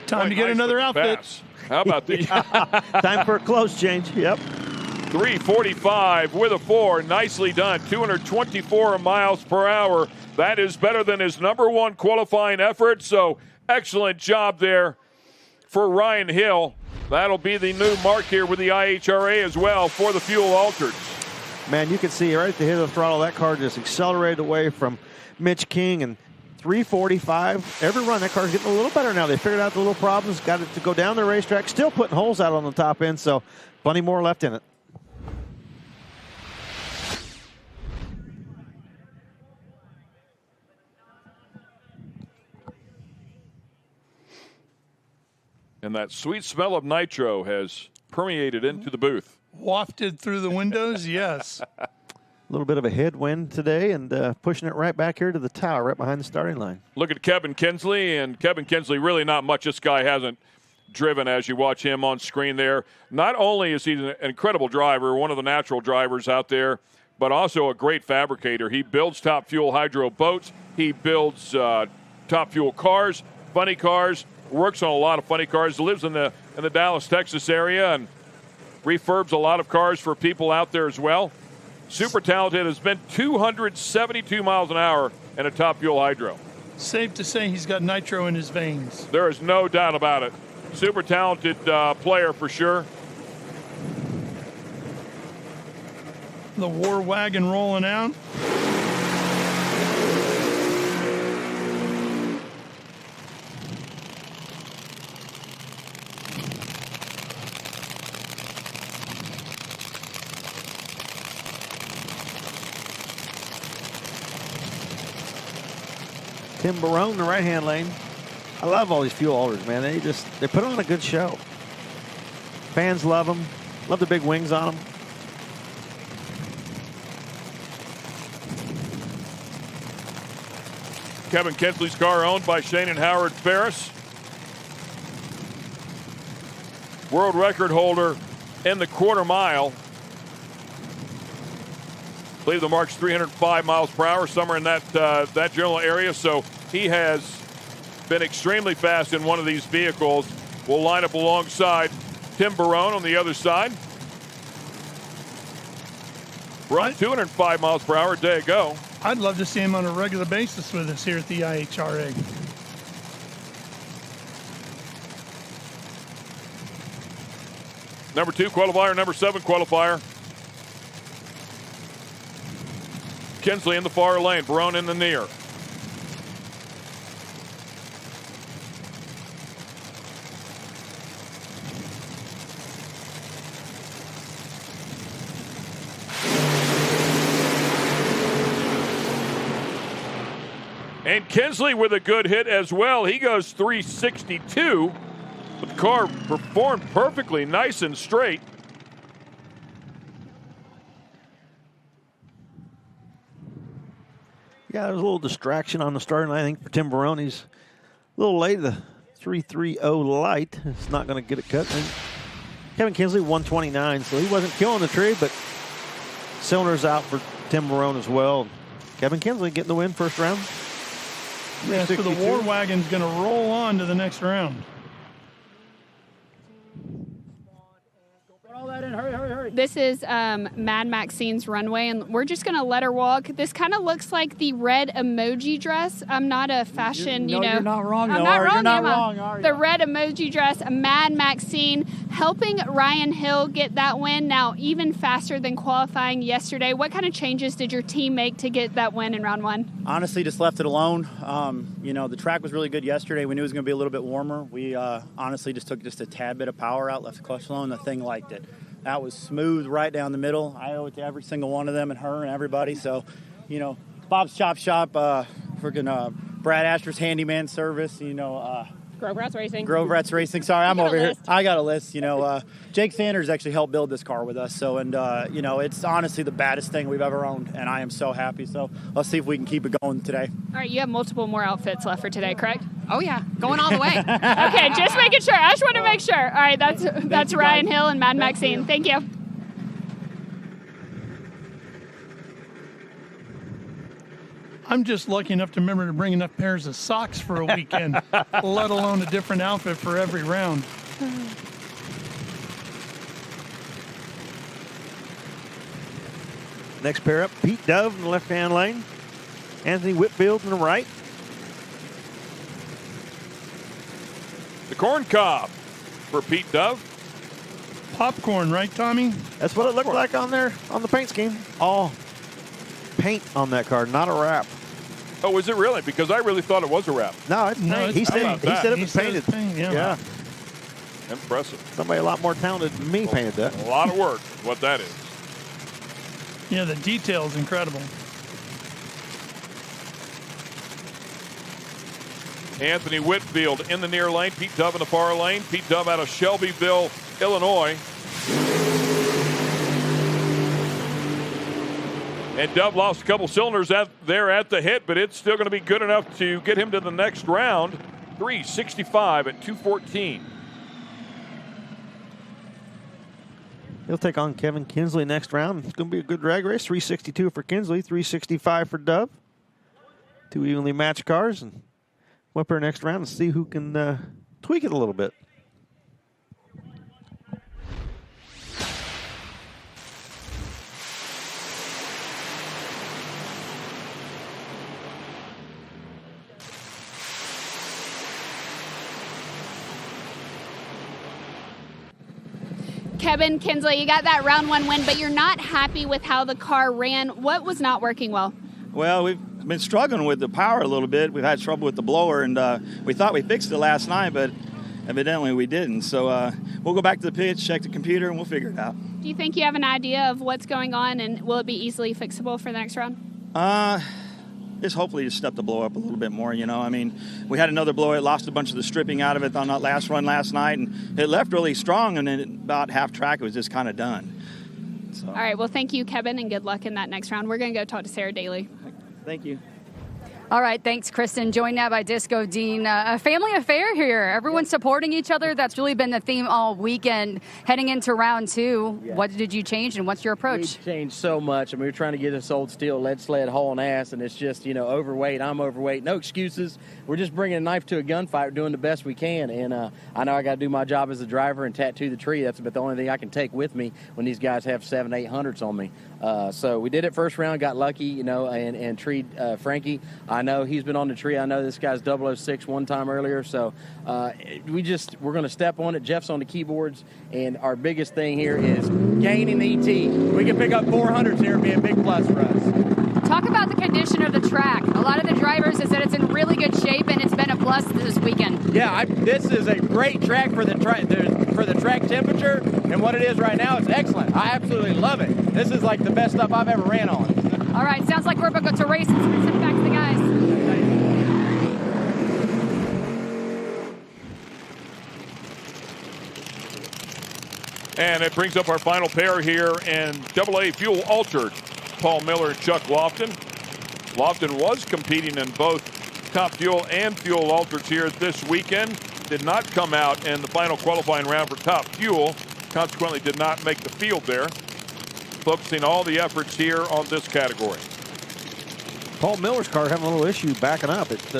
Time to get another outfit. Pass. How about the time for a close change? Yep. 345 with a 4. Nicely done. 224 miles per hour. That is better than his number one qualifying effort. So excellent job there for Ryan Hill. That'll be the new mark here with the IHRA as well for the Fuel Altered. Man, you can see right at the hit of the throttle, that car just accelerated away from Mitch King, and 345. Every run, that car's getting a little better now. They figured out the little problems, got it to go down the racetrack, still putting holes out on the top end, so plenty more left in it. And that sweet smell of nitro has permeated into the booth. Wafted through the windows, yes. A little bit of a headwind today, and pushing it right back here to the tower, right behind the starting line. Look at Kevin Kinsley, and Kevin Kinsley, really not much this guy hasn't driven as you watch him on screen there. Not only is he an incredible driver, one of the natural drivers out there, but also a great fabricator. He builds Top Fuel hydro boats. He builds Top Fuel cars, funny cars, works on a lot of funny cars, lives in the Dallas, Texas area, and refurbs a lot of cars for people out there as well. Super talented, has been 272 miles an hour in a Top Fuel hydro. Safe to say he's got nitro in his veins. There is no doubt about it. Super talented player for sure. The war wagon rolling out. Tim Barone in the right-hand lane. I love all these Fuel Alders, man. They put on a good show. Fans love them. Love the big wings on them. Kevin Kinsley's car owned by Shane and Howard Ferris. World record holder in the quarter mile. believe the mark's 305 miles per hour, somewhere in that general area. So he has been extremely fast in one of these vehicles. We'll line up alongside Tim Barone on the other side. Run 205 miles per hour a day ago. I'd love to see him on a regular basis with us here at the IHRA. Number 2 qualifier, number 7 qualifier. Kinsley in the far lane, Barone in the near. And Kinsley with a good hit as well. He goes 362. But the car performed perfectly, nice and straight. Yeah, there was a little distraction on the starting line, I think, for Tim Barone. He's a little late. The 330 light. It's not going to get it cut. And Kevin Kinsley, 129, so he wasn't killing the tree, but cylinders out for Tim Barone as well. Kevin Kinsley getting the win first round. Yeah, so the War Wagon's going to roll on to the next round. This is Mad Maxine's runway, and we're just going to let her walk. This kind of looks like the red emoji dress. I'm not a fashion, you're not wrong. I'm not wrong, you're not wrong, are you? The red emoji dress, Mad Maxine, helping Ryan Hill get that win. Now, even faster than qualifying yesterday. What kind of changes did your team make to get that win in round 1? Honestly, just left it alone. The track was really good yesterday. We knew it was going to be a little bit warmer. We honestly just took just a tad bit of power out, left the clutch alone. The thing liked it. That was smooth right down the middle. I owe it to every single one of them and her and everybody. So, Bob's Chop Shop, freaking Brad Asher's Handyman Service, Grove Rats Racing. Grove Rats Racing. Sorry, I'm over here. I got a list. Jake Sanders actually helped build this car with us. So, it's honestly the baddest thing we've ever owned, and I am so happy. So, let's see if we can keep it going today. All right, you have multiple more outfits left for today, correct? Oh, yeah. Going all the way. Okay, just making sure. I just want to make sure. All right, that's Ryan Hill and Mad Maxine. Thank you. I'm just lucky enough to remember to bring enough pairs of socks for a weekend, let alone a different outfit for every round. Next pair up, Pete Dove in the left-hand lane. Anthony Whitfield in the right. The corn cob for Pete Dove. Popcorn, right, Tommy? That's what it looked like on there on the paint scheme. All paint on that car, not a wrap. Oh, was it really? Because I really thought it was a wrap. No, he said it was painted. Yeah. Impressive. Somebody a lot more talented than me painted that. A lot of work, what that is. Yeah, the detail is incredible. Anthony Whitfield in the near lane. Pete Dove in the far lane. Pete Dove out of Shelbyville, Illinois. And Dove lost a couple cylinders there at the hit, but it's still going to be good enough to get him to the next round. 365 at 214. He'll take on Kevin Kinsley next round. It's going to be a good drag race. 362 for Kinsley, 365 for Dove. Two evenly matched cars. And whip her next round and see who can tweak it a little bit. Kevin Kinsley, you got that round 1 win, but you're not happy with how the car ran. What was not working well? Well, we've been struggling with the power a little bit. We've had trouble with the blower, and we thought we fixed it last night, but evidently we didn't. So we'll go back to the pits, check the computer, and we'll figure it out. Do you think you have an idea of what's going on, and will it be easily fixable for the next round? Just hopefully just step the blow up a little bit more, I mean, we had another blow. It lost a bunch of the stripping out of it on that last run last night, and it left really strong, and then about half track it was just kind of done. So. All right, well, thank you, Kevin, and good luck in that next round. We're going to go talk to Sarah Daly. Thank you. All right, thanks, Kristen. Joined now by Disco Dean. A family affair here. Everyone's supporting each other. That's really been the theme all weekend. Heading into round 2, what did you change, and what's your approach? We changed so much, and we were trying to get this old steel lead sled hauling ass, and it's just, overweight. I'm overweight. No excuses. We're just bringing a knife to a gunfight, doing the best we can, and I know I got to do my job as a driver and tattoo the tree. That's about the only thing I can take with me when these guys have 700, 800s on me. So we did it first round, got lucky, and treed Frankie. I know he's been on the tree. I know this guy's 006 one time earlier. So we're going to step on it. Jeff's on the keyboards. And our biggest thing here is gaining ET. We can pick up 400s here and be a big plus for us. Talk about the condition of the track. A lot of the drivers have said it's in really good shape, and it's been a plus this weekend. Yeah, this is a great track for the track temperature, and what it is right now, it's excellent. I absolutely love it. This is like the best stuff I've ever ran on. All right, sounds like we're about to race and send it back to the guys. And it brings up our final pair here in AA Fuel Altered. Paul Miller and Chuck Lofton. Lofton was competing in both Top Fuel and Fuel Altereds here this weekend. Did not come out in the final qualifying round for Top Fuel. Consequently, did not make the field there. Focusing all the efforts here on this category. Paul Miller's car having a little issue backing up. It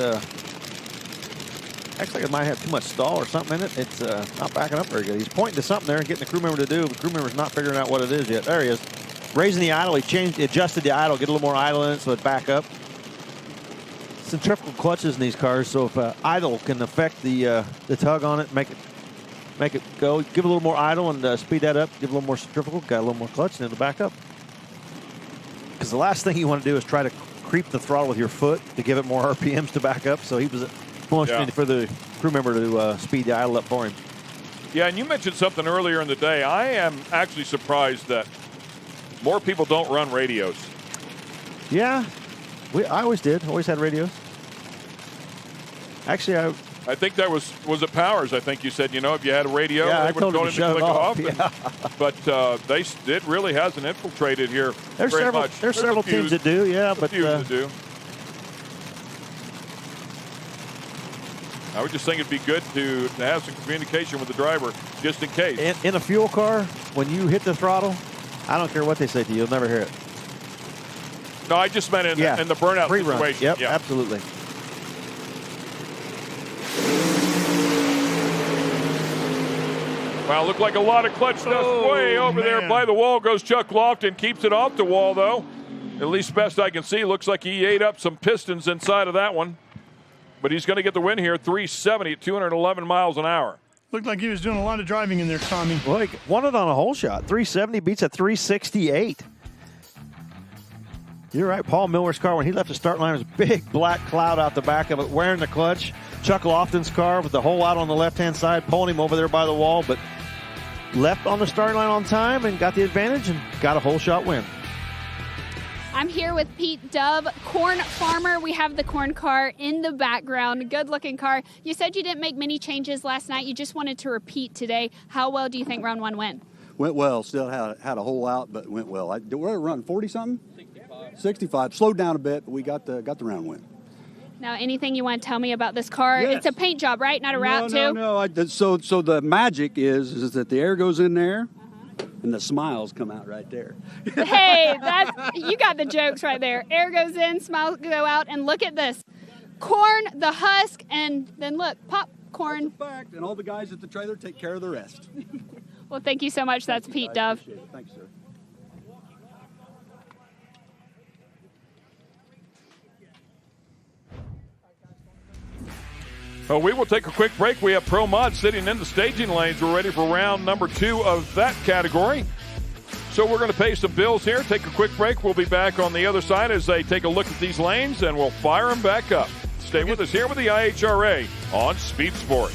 acts like it might have too much stall or something in it. It's not backing up very good. He's pointing to something there and getting the crew member to do. The crew member's not figuring out what it is yet. There he is. Raising the idle. He adjusted the idle, get a little more idle in it so it back up. Centrifugal clutches in these cars, so if idle can affect the tug on it, make it go. Give a little more idle and speed that up. Give a little more centrifugal, got a little more clutch, and it'll back up. Because the last thing you want to do is try to creep the throttle with your foot to give it more RPMs to back up. So he was motioning for the crew member to speed the idle up for him. Yeah, and you mentioned something earlier in the day. I am actually surprised that more people don't run radios. Yeah, I always did. Always had radios. Actually, I think that was it Powers? I think you said, if you had a radio, they would go in to click off. Yeah. But it really hasn't infiltrated here There's very several, much. There's several teams that do, yeah. But that do. I would just think it'd be good to have some communication with the driver just in case. In a fuel car, when you hit the throttle, I don't care what they say to you, you'll never hear it. No, I just meant in the burnout situation. Yep, absolutely. Well, looked like a lot of clutch dust way over there by the wall. Goes Chuck Lofton, keeps it off the wall, though. At least best I can see. Looks like he ate up some pistons inside of that one. But he's going to get the win here, 370 at 211 miles an hour. Looked like he was doing a lot of driving in there, Tommy. Well, he won it on a hole shot. 370 beats a 368. You're right. Paul Miller's car, when he left the start line, was a big black cloud out the back of it, wearing the clutch. Chuck Lofton's car with the hole out on the left-hand side, pulling him over there by the wall, but left on the start line on time and got the advantage and got a hole shot win. I'm here with Pete Dove, corn farmer. We have the corn car in the background. Good-looking car. You said you didn't make many changes last night. You just wanted to repeat today. How well do you think round 1 went? Went well. Still had a hole out, but went well. We're running 40-something? 65. Slowed down a bit, but we got the round win. Now, anything you want to tell me about this car? Yes. It's a paint job, right? Not a wrap, too? No. So the magic is that the air goes in there, and the smiles come out right there. Hey, you got the jokes right there. Air goes in, smiles go out, and look at this. Corn, the husk, and then look, popcorn. That's a fact, and all the guys at the trailer take care of the rest. Well, thank you so much. That's Pete Dove. Thanks, sir. Well, we will take a quick break. We have Pro Mod sitting in the staging lanes. We're ready for round number 2 of that category. So we're going to pay some bills here, take a quick break. We'll be back on the other side as they take a look at these lanes, and we'll fire them back up. Stay with us here with the IHRA on Speed Sport.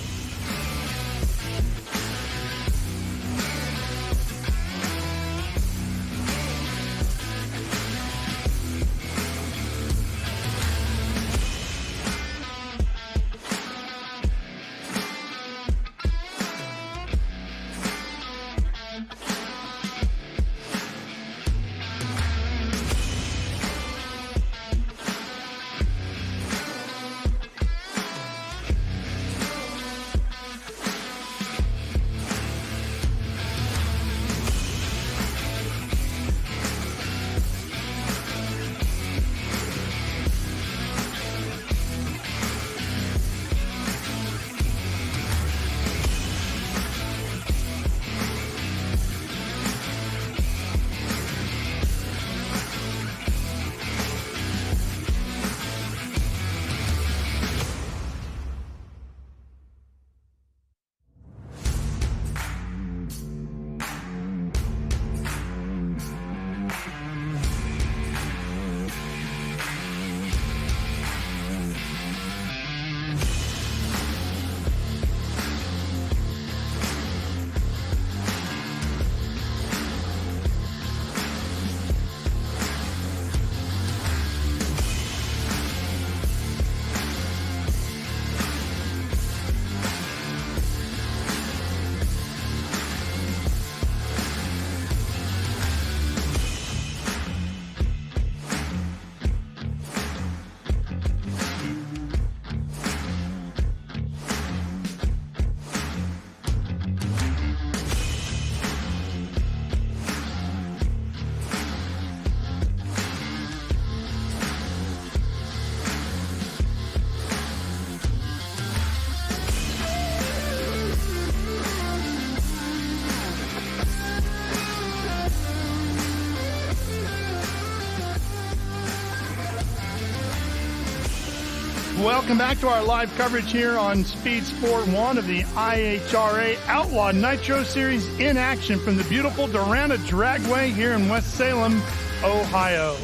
Welcome back to our live coverage here on Speed Sport 1 of the IHRA Outlaw Nitro Series in action from the beautiful Darana Dragway here in West Salem, Ohio.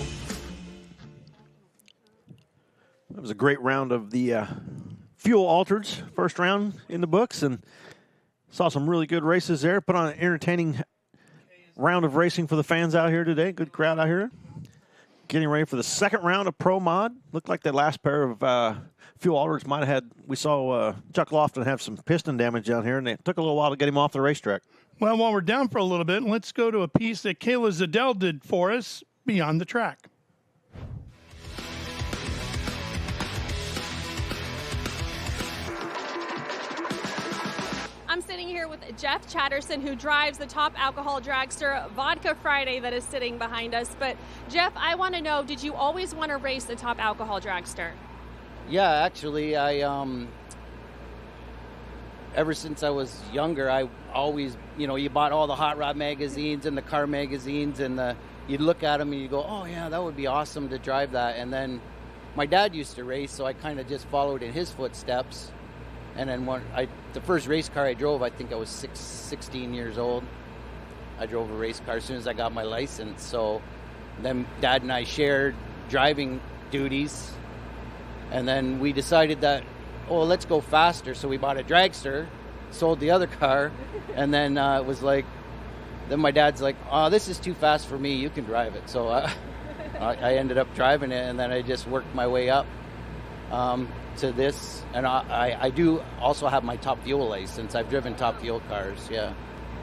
That was a great round of the Fuel Altereds, first round in the books, and saw some really good races there. Put on an entertaining round of racing for the fans out here today. Good crowd out here. Getting ready for the second round of Pro Mod. Looked like the last pair of Fuel Altereds might have had, we saw Chuck Lofton have some piston damage down here, and it took a little while to get him off the racetrack. Well, while we're down for a little bit, let's go to a piece that Kayla Zadell did for us, Beyond the Track. I'm sitting here with Jeff Chatterson, who drives the top alcohol dragster Vodka Friday that is sitting behind us. But Jeff, I want to know, did you always want to race the top alcohol dragster? Yeah, actually, I ever since I was younger, I always, you bought all the hot rod magazines and the car magazines, and you'd look at them and you go, oh yeah, that would be awesome to drive that. And then my dad used to race, so I kind of just followed in his footsteps. And then the first race car I drove, I think I was 16 years old. I drove a race car as soon as I got my license. So then Dad and I shared driving duties. And then we decided that, let's go faster. So we bought a dragster, sold the other car. And then it was like, then my dad's like, this is too fast for me. You can drive it. So I ended up driving it, and then I just worked my way up to this. And I do also have my Top Fuel license. I've driven Top Fuel cars, yeah.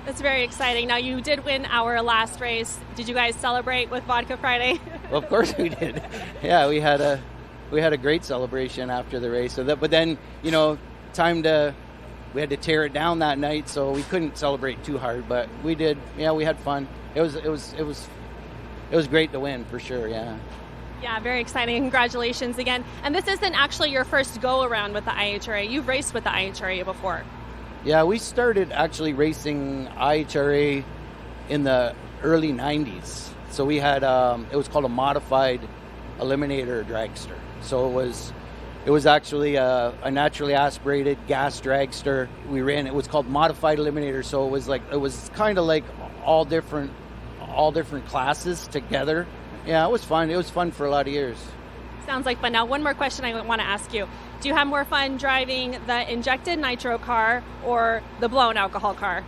That's very exciting. Now, you did win our last race. Did you guys celebrate with Vodka Friday? Well, of course we did. Yeah, we had a great celebration after the race. But then, we had to tear it down that night, so we couldn't celebrate too hard. But we did. Yeah, we had fun. It was great to win for sure. Yeah. Yeah, very exciting. Congratulations again. And this isn't actually your first go-around with the IHRA. You've raced with the IHRA before. Yeah, we started actually racing IHRA in the early 90s. So we had, it was called a modified eliminator dragster. So it was actually a naturally aspirated gas dragster. We ran, it was called modified eliminator. So it was kind of like all different classes together. Yeah, it was fun. It was fun for a lot of years. Sounds like fun. Now, one more question I want to ask you. Do you have more fun driving the injected nitro car or the blown alcohol car?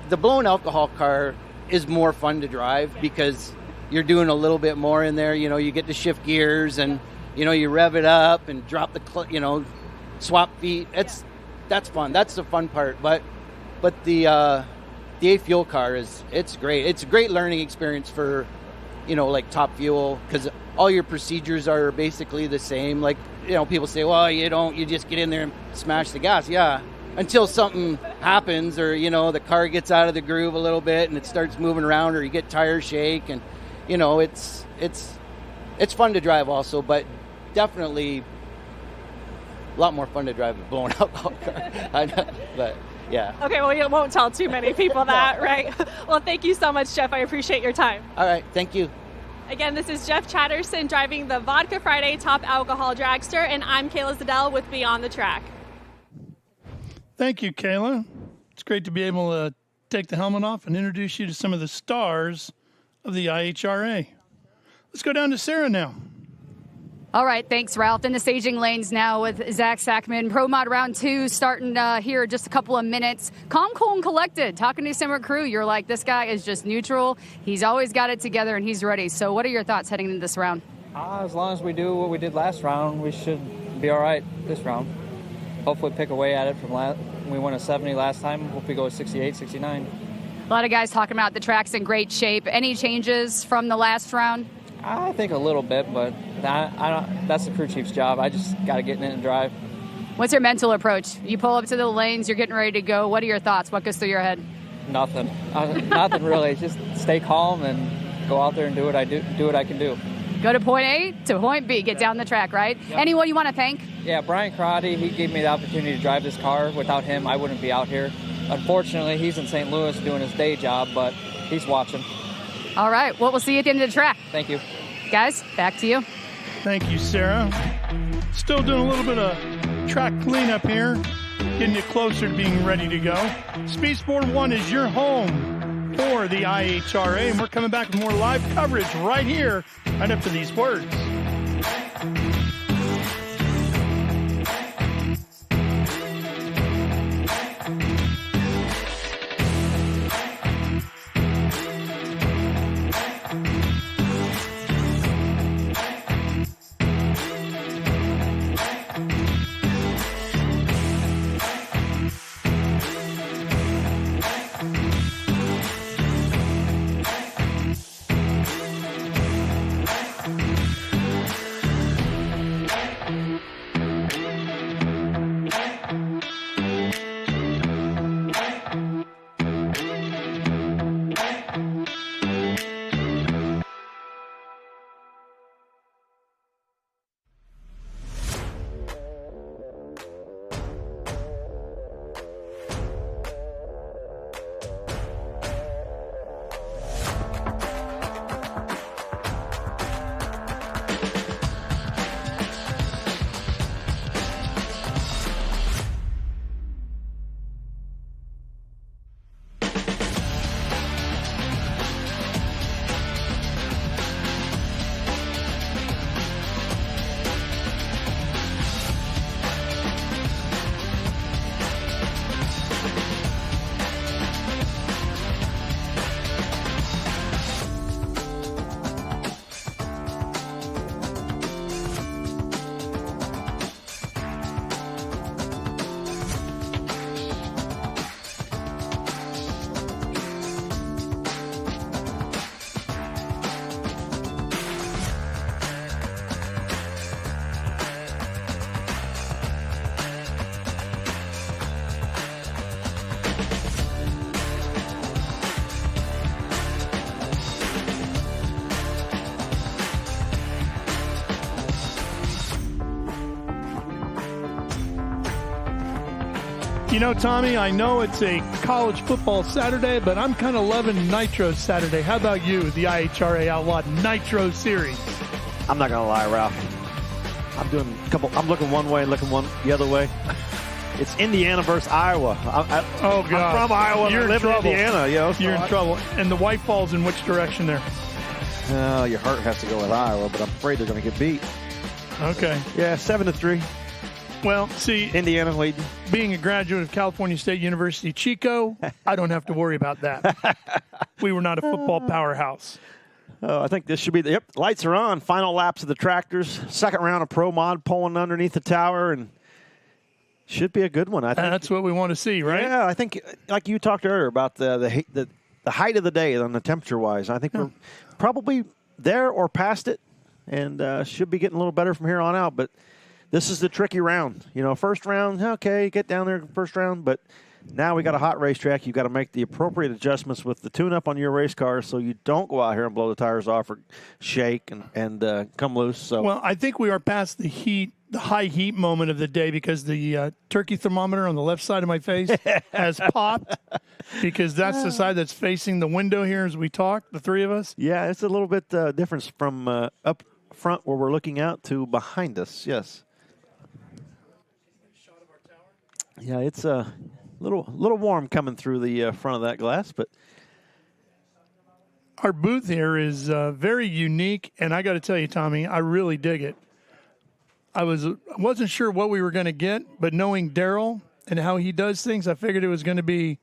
The blown alcohol car is more fun to drive because you're doing a little bit more in there. You get to shift gears and, you rev it up and drop the, swap feet. That's fun. That's the fun part. But the A Fuel car it's great. It's a great learning experience for, like Top Fuel, because all your procedures are basically the same. Like, people say, well, you just get in there and smash the gas. Yeah, until something happens or, the car gets out of the groove a little bit and it starts moving around, or you get tire shake, and, it's fun to drive also, but definitely a lot more fun to drive a blown alcohol car. But yeah. Okay, well, you won't tell too many people that, right? Well, thank you so much, Jeff. I appreciate your time. All right, thank you. Again, this is Jeff Chatterson driving the Vodka Friday Top Alcohol Dragster, and I'm Kayla Zadell with Beyond the Track. Thank you, Kayla. It's great to be able to take the helmet off and introduce you to some of the stars of the IHRA. Let's go down to Sarah now. All right, thanks, Ralph. In the staging lanes now with Zach Sackman. Pro Mod Round 2 starting here in just a couple of minutes. Calm, cool, and collected. Talking to Summer Crew, you're like, this guy is just neutral. He's always got it together, and he's ready. So what are your thoughts heading into this round? As long as we do what we did last round, we should be all right this round. Hopefully pick away at it from we won a 70 last time. Hope we go a 68, 69. A lot of guys talking about the track's in great shape. Any changes from the last round? I think a little bit, but that's the crew chief's job. I just got to get in it and drive. What's your mental approach? You pull up to the lanes, you're getting ready to go. What are your thoughts? What goes through your head? Nothing. Nothing really. Just stay calm and go out there and do what I can do. Go to point A to point B, get down the track, right? Yep. Anyone you want to thank? Yeah, Brian Karate, he gave me the opportunity to drive this car. Without him, I wouldn't be out here. Unfortunately, he's in St. Louis doing his day job, but he's watching. All right, well, we'll see you at the end of the track. Thank you. Guys, back to you. Thank you, Sarah. Still doing a little bit of track cleanup here, getting you closer to being ready to go. Speed Sport 1 is your home for the IHRA, and we're coming back with more live coverage right here, right after these words. You know, Tommy, I know it's a college football Saturday, but I'm kind of loving Nitro Saturday. How about you, the IHRA Outlaw Nitro Series? I'm not going to lie, Ralph. I'm looking one way, looking the other way. It's Indiana versus Iowa. Oh, God. I'm from Iowa. You're I live in trouble. in Indiana. You're in trouble. And the white ball's in which direction there? Your heart has to go with Iowa, but I'm afraid they're going to get beat. Okay. Yeah, 7-3. Well, see, Indiana leading. Being a graduate of California State University, Chico, I don't have to worry about that. We were not a football powerhouse. Oh, I think this should be the lights are on. Final laps of the tractors. Second round of Pro Mod pulling underneath the tower, and should be a good one. I think that's what we want to see, right? Yeah, I think like you talked earlier about the height of the day on the temperature wise. I think we're probably there or past it, and should be getting a little better from here on out. But this is the tricky round. You know, first round, okay, get down there first round, but now we got a hot racetrack. You've got to make the appropriate adjustments with the tune-up on your race car so you don't go out here and blow the tires off or shake and come loose. So, well, I think we are past the high heat moment of the day because the turkey thermometer on the left side of my face has popped because that's the side that's facing the window here as we talk, the three of us. Yeah, it's a little bit difference from up front where we're looking out to behind us, yes. Yeah, it's a little warm coming through the front of that glass, but our booth here is very unique, and I got to tell you, Tommy, I really dig it. I wasn't sure what we were going to get, but knowing Daryl and how he does things, I figured it was going to be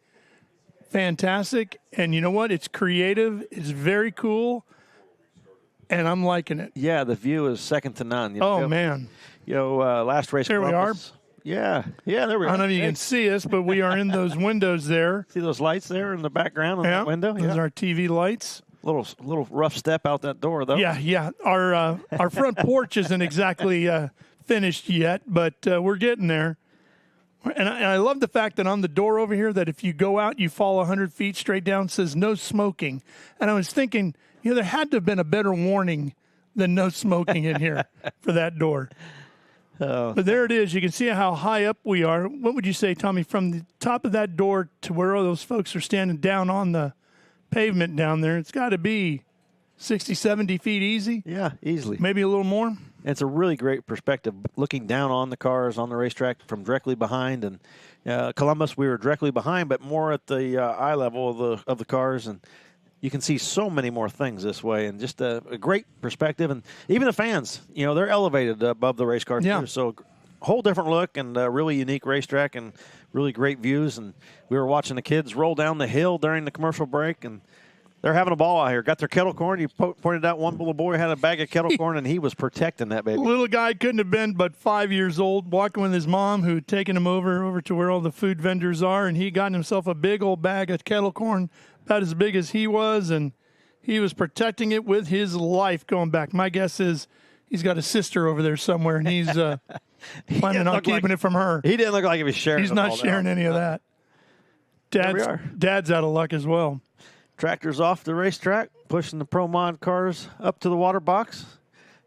fantastic. And you know what? It's creative. It's very cool, and I'm liking it. Yeah, the view is second to none. Man. Last race. There Columbus. We are. Yeah, there we are. I don't know if you can see us, but we are in those windows there. See those lights there in the background on that window? Those are our TV lights. Little rough step out that door, though. Yeah. Our front porch isn't exactly finished yet, but we're getting there. And I love the fact that on the door over here that if you go out, you fall 100 feet straight down, says no smoking. And I was thinking, there had to have been a better warning than no smoking in here for that door. Oh. But there it is. You can see how high up we are. What would you say, Tommy, from the top of that door to where all those folks are standing down on the pavement down there? It's got to be 60, 70 feet easy? Yeah, easily. Maybe a little more? And it's a really great perspective, looking down on the cars on the racetrack from directly behind. And Columbus, we were directly behind, but more at the eye level of the cars. And you can see so many more things this way, and just a great perspective. And even the fans, they're elevated above the race car too. So whole different look, and a really unique racetrack, and really great views. And we were watching the kids roll down the hill during the commercial break, and they're having a ball out here. Got their kettle corn. You pointed out one little boy had a bag of kettle corn, and he was protecting that baby. Little guy couldn't have been but 5 years old, walking with his mom, who had taken him over to where all the food vendors are, and he got himself a big old bag of kettle corn, about as big as he was, and he was protecting it with his life going back. My guess is he's got a sister over there somewhere, and he's planning on keeping it from her. He didn't look like he was sharing. He's not sharing any of that. Dad's out of luck as well. Tractor's off the racetrack, pushing the Pro Mod cars up to the water box,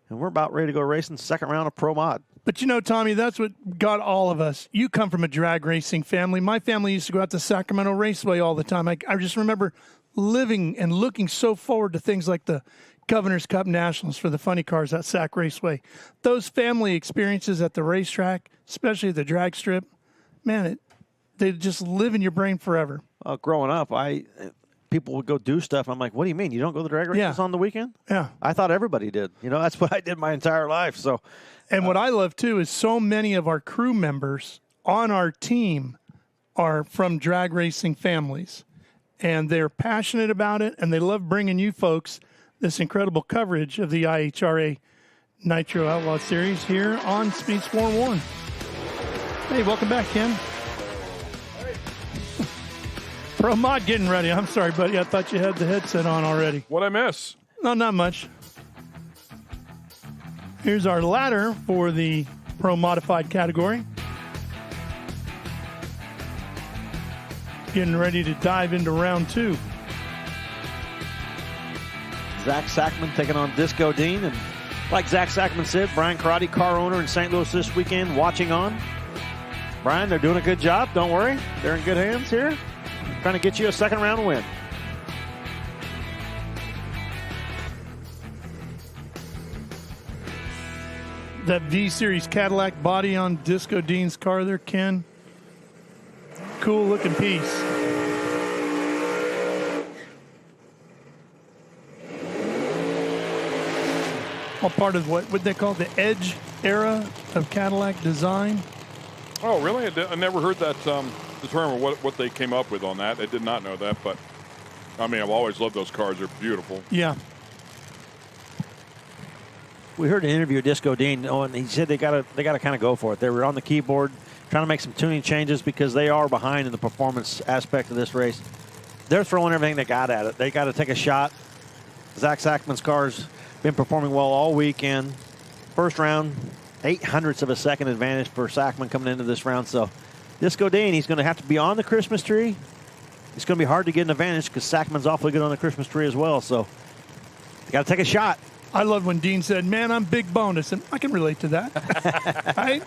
and we're about ready to go racing. Second round of Pro Mod. But Tommy, that's what got all of us. You come from a drag racing family. My family used to go out to Sacramento Raceway all the time. I just remember living and looking so forward to things like the Governor's Cup Nationals for the funny cars at Sac Raceway. Those family experiences at the racetrack, especially at the drag strip, man, they just live in your brain forever. Growing up, people would go do stuff. I'm like, what do you mean? You don't go to the drag races on the weekend? Yeah. I thought everybody did. That's what I did my entire life. So, and what I love, too, is so many of our crew members on our team are from drag racing families. And they're passionate about it, and they love bringing you folks this incredible coverage of the IHRA Nitro Outlaw Series here on Speed Sport 1. Hey, welcome back, Ken. Pro Mod getting ready. I'm sorry, buddy. I thought you had the headset on already. What'd I miss? No, not much. Here's our ladder for the Pro Modified category. Getting ready to dive into round 2. Zach Sackman taking on Disco Dean. And like Zach Sackman said, Brian Karate, car owner in St. Louis this weekend, watching on. Brian, they're doing a good job. Don't worry. They're in good hands here. Trying to get you a second round win. That V-Series Cadillac body on Disco Dean's car there, Ken. Cool looking piece. All part of what they call the Edge era of Cadillac design. Oh, really? I never heard that term or what they came up with on that. I did not know that, but I've always loved those cars. They're beautiful. Yeah. We heard an interview with Disco Dean, and he said they got to kind of go for it. They were on the keyboard trying to make some tuning changes because they are behind in the performance aspect of this race. They're throwing everything they got at it. They got to take a shot. Zach Sackman's car's been performing well all weekend. First round, 0.08 of a second advantage for Sackman coming into this round. So Disco Dean, he's going to have to be on the Christmas tree. It's going to be hard to get an advantage because Sackman's awfully good on the Christmas tree as well. So you got to take a shot. I love when Dean said, "Man, I'm big bonus," and I can relate to that. Right?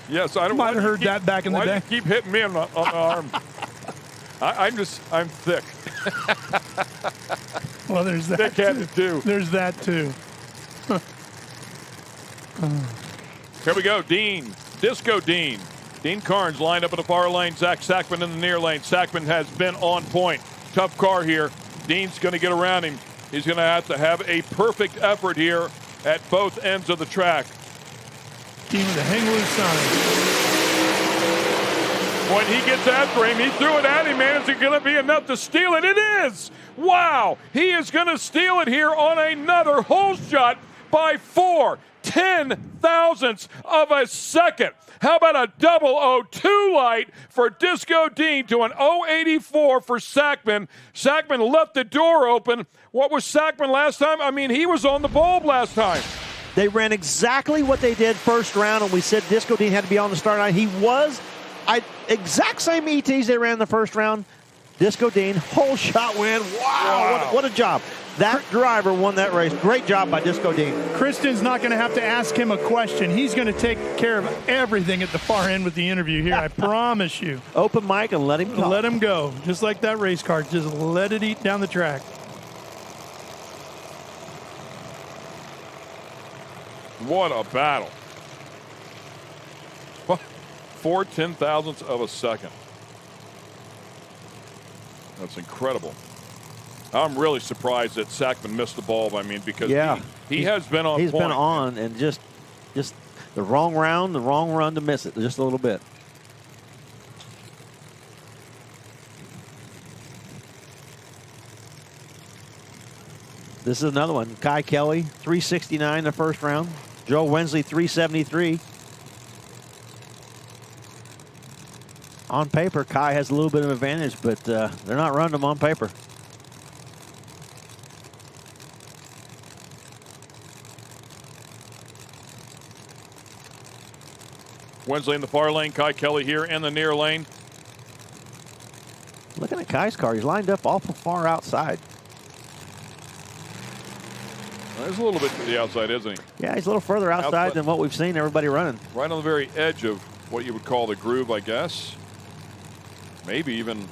Yes, I don't. Might have heard that back in the day. Why do you keep hitting me on the arm? I'm thick. Well, there's that. Thick-headed too. There's that too. Here we go, Dean. Disco Dean. Dean Carnes lined up in the far lane. Zach Sackman in the near lane. Sackman has been on point. Tough car here. Dean's going to get around him. He's going to have a perfect effort here at both ends of the track. Dean with a hang loose sign. When he gets after him, he threw it at him, man. Is it going to be enough to steal it? It is! Wow! He is going to steal it here on another hole shot by 4/10,000ths of a second. How about a 002 light for Disco Dean to an 084 for Sackman. Sackman left the door open. What was Sackman last time? He was on the bulb last time. They ran exactly what they did first round, and we said Disco Dean had to be on the start line. He was. Exact same ETs they ran the first round. Disco Dean, whole shot win. Wow. What a job. That driver won that race. Great job by Disco Dean. Kristen's not going to have to ask him a question. He's going to take care of everything at the far end with the interview here. I promise you. Open mic and let him go. Let him go. Just like that race car. Just let it eat down the track. What a battle. 4 10,000ths of a second. That's incredible. I'm really surprised that Sackman missed the ball. I mean, because he has been on point. He's been on, and just the wrong round, the wrong run to miss it just a little bit. This is another one. Kai Kelly, 369 the first round. Joe Wensley, 373. On paper, Kai has a little bit of advantage, but they're not running them on paper. Wensley in the far lane, Kai Kelly here in the near lane. Looking at Kai's car, he's lined up awful far outside. There's a little bit to the outside, isn't he? Yeah, he's a little further outside than what we've seen everybody running. Right on the very edge of what you would call the groove, I guess. Maybe even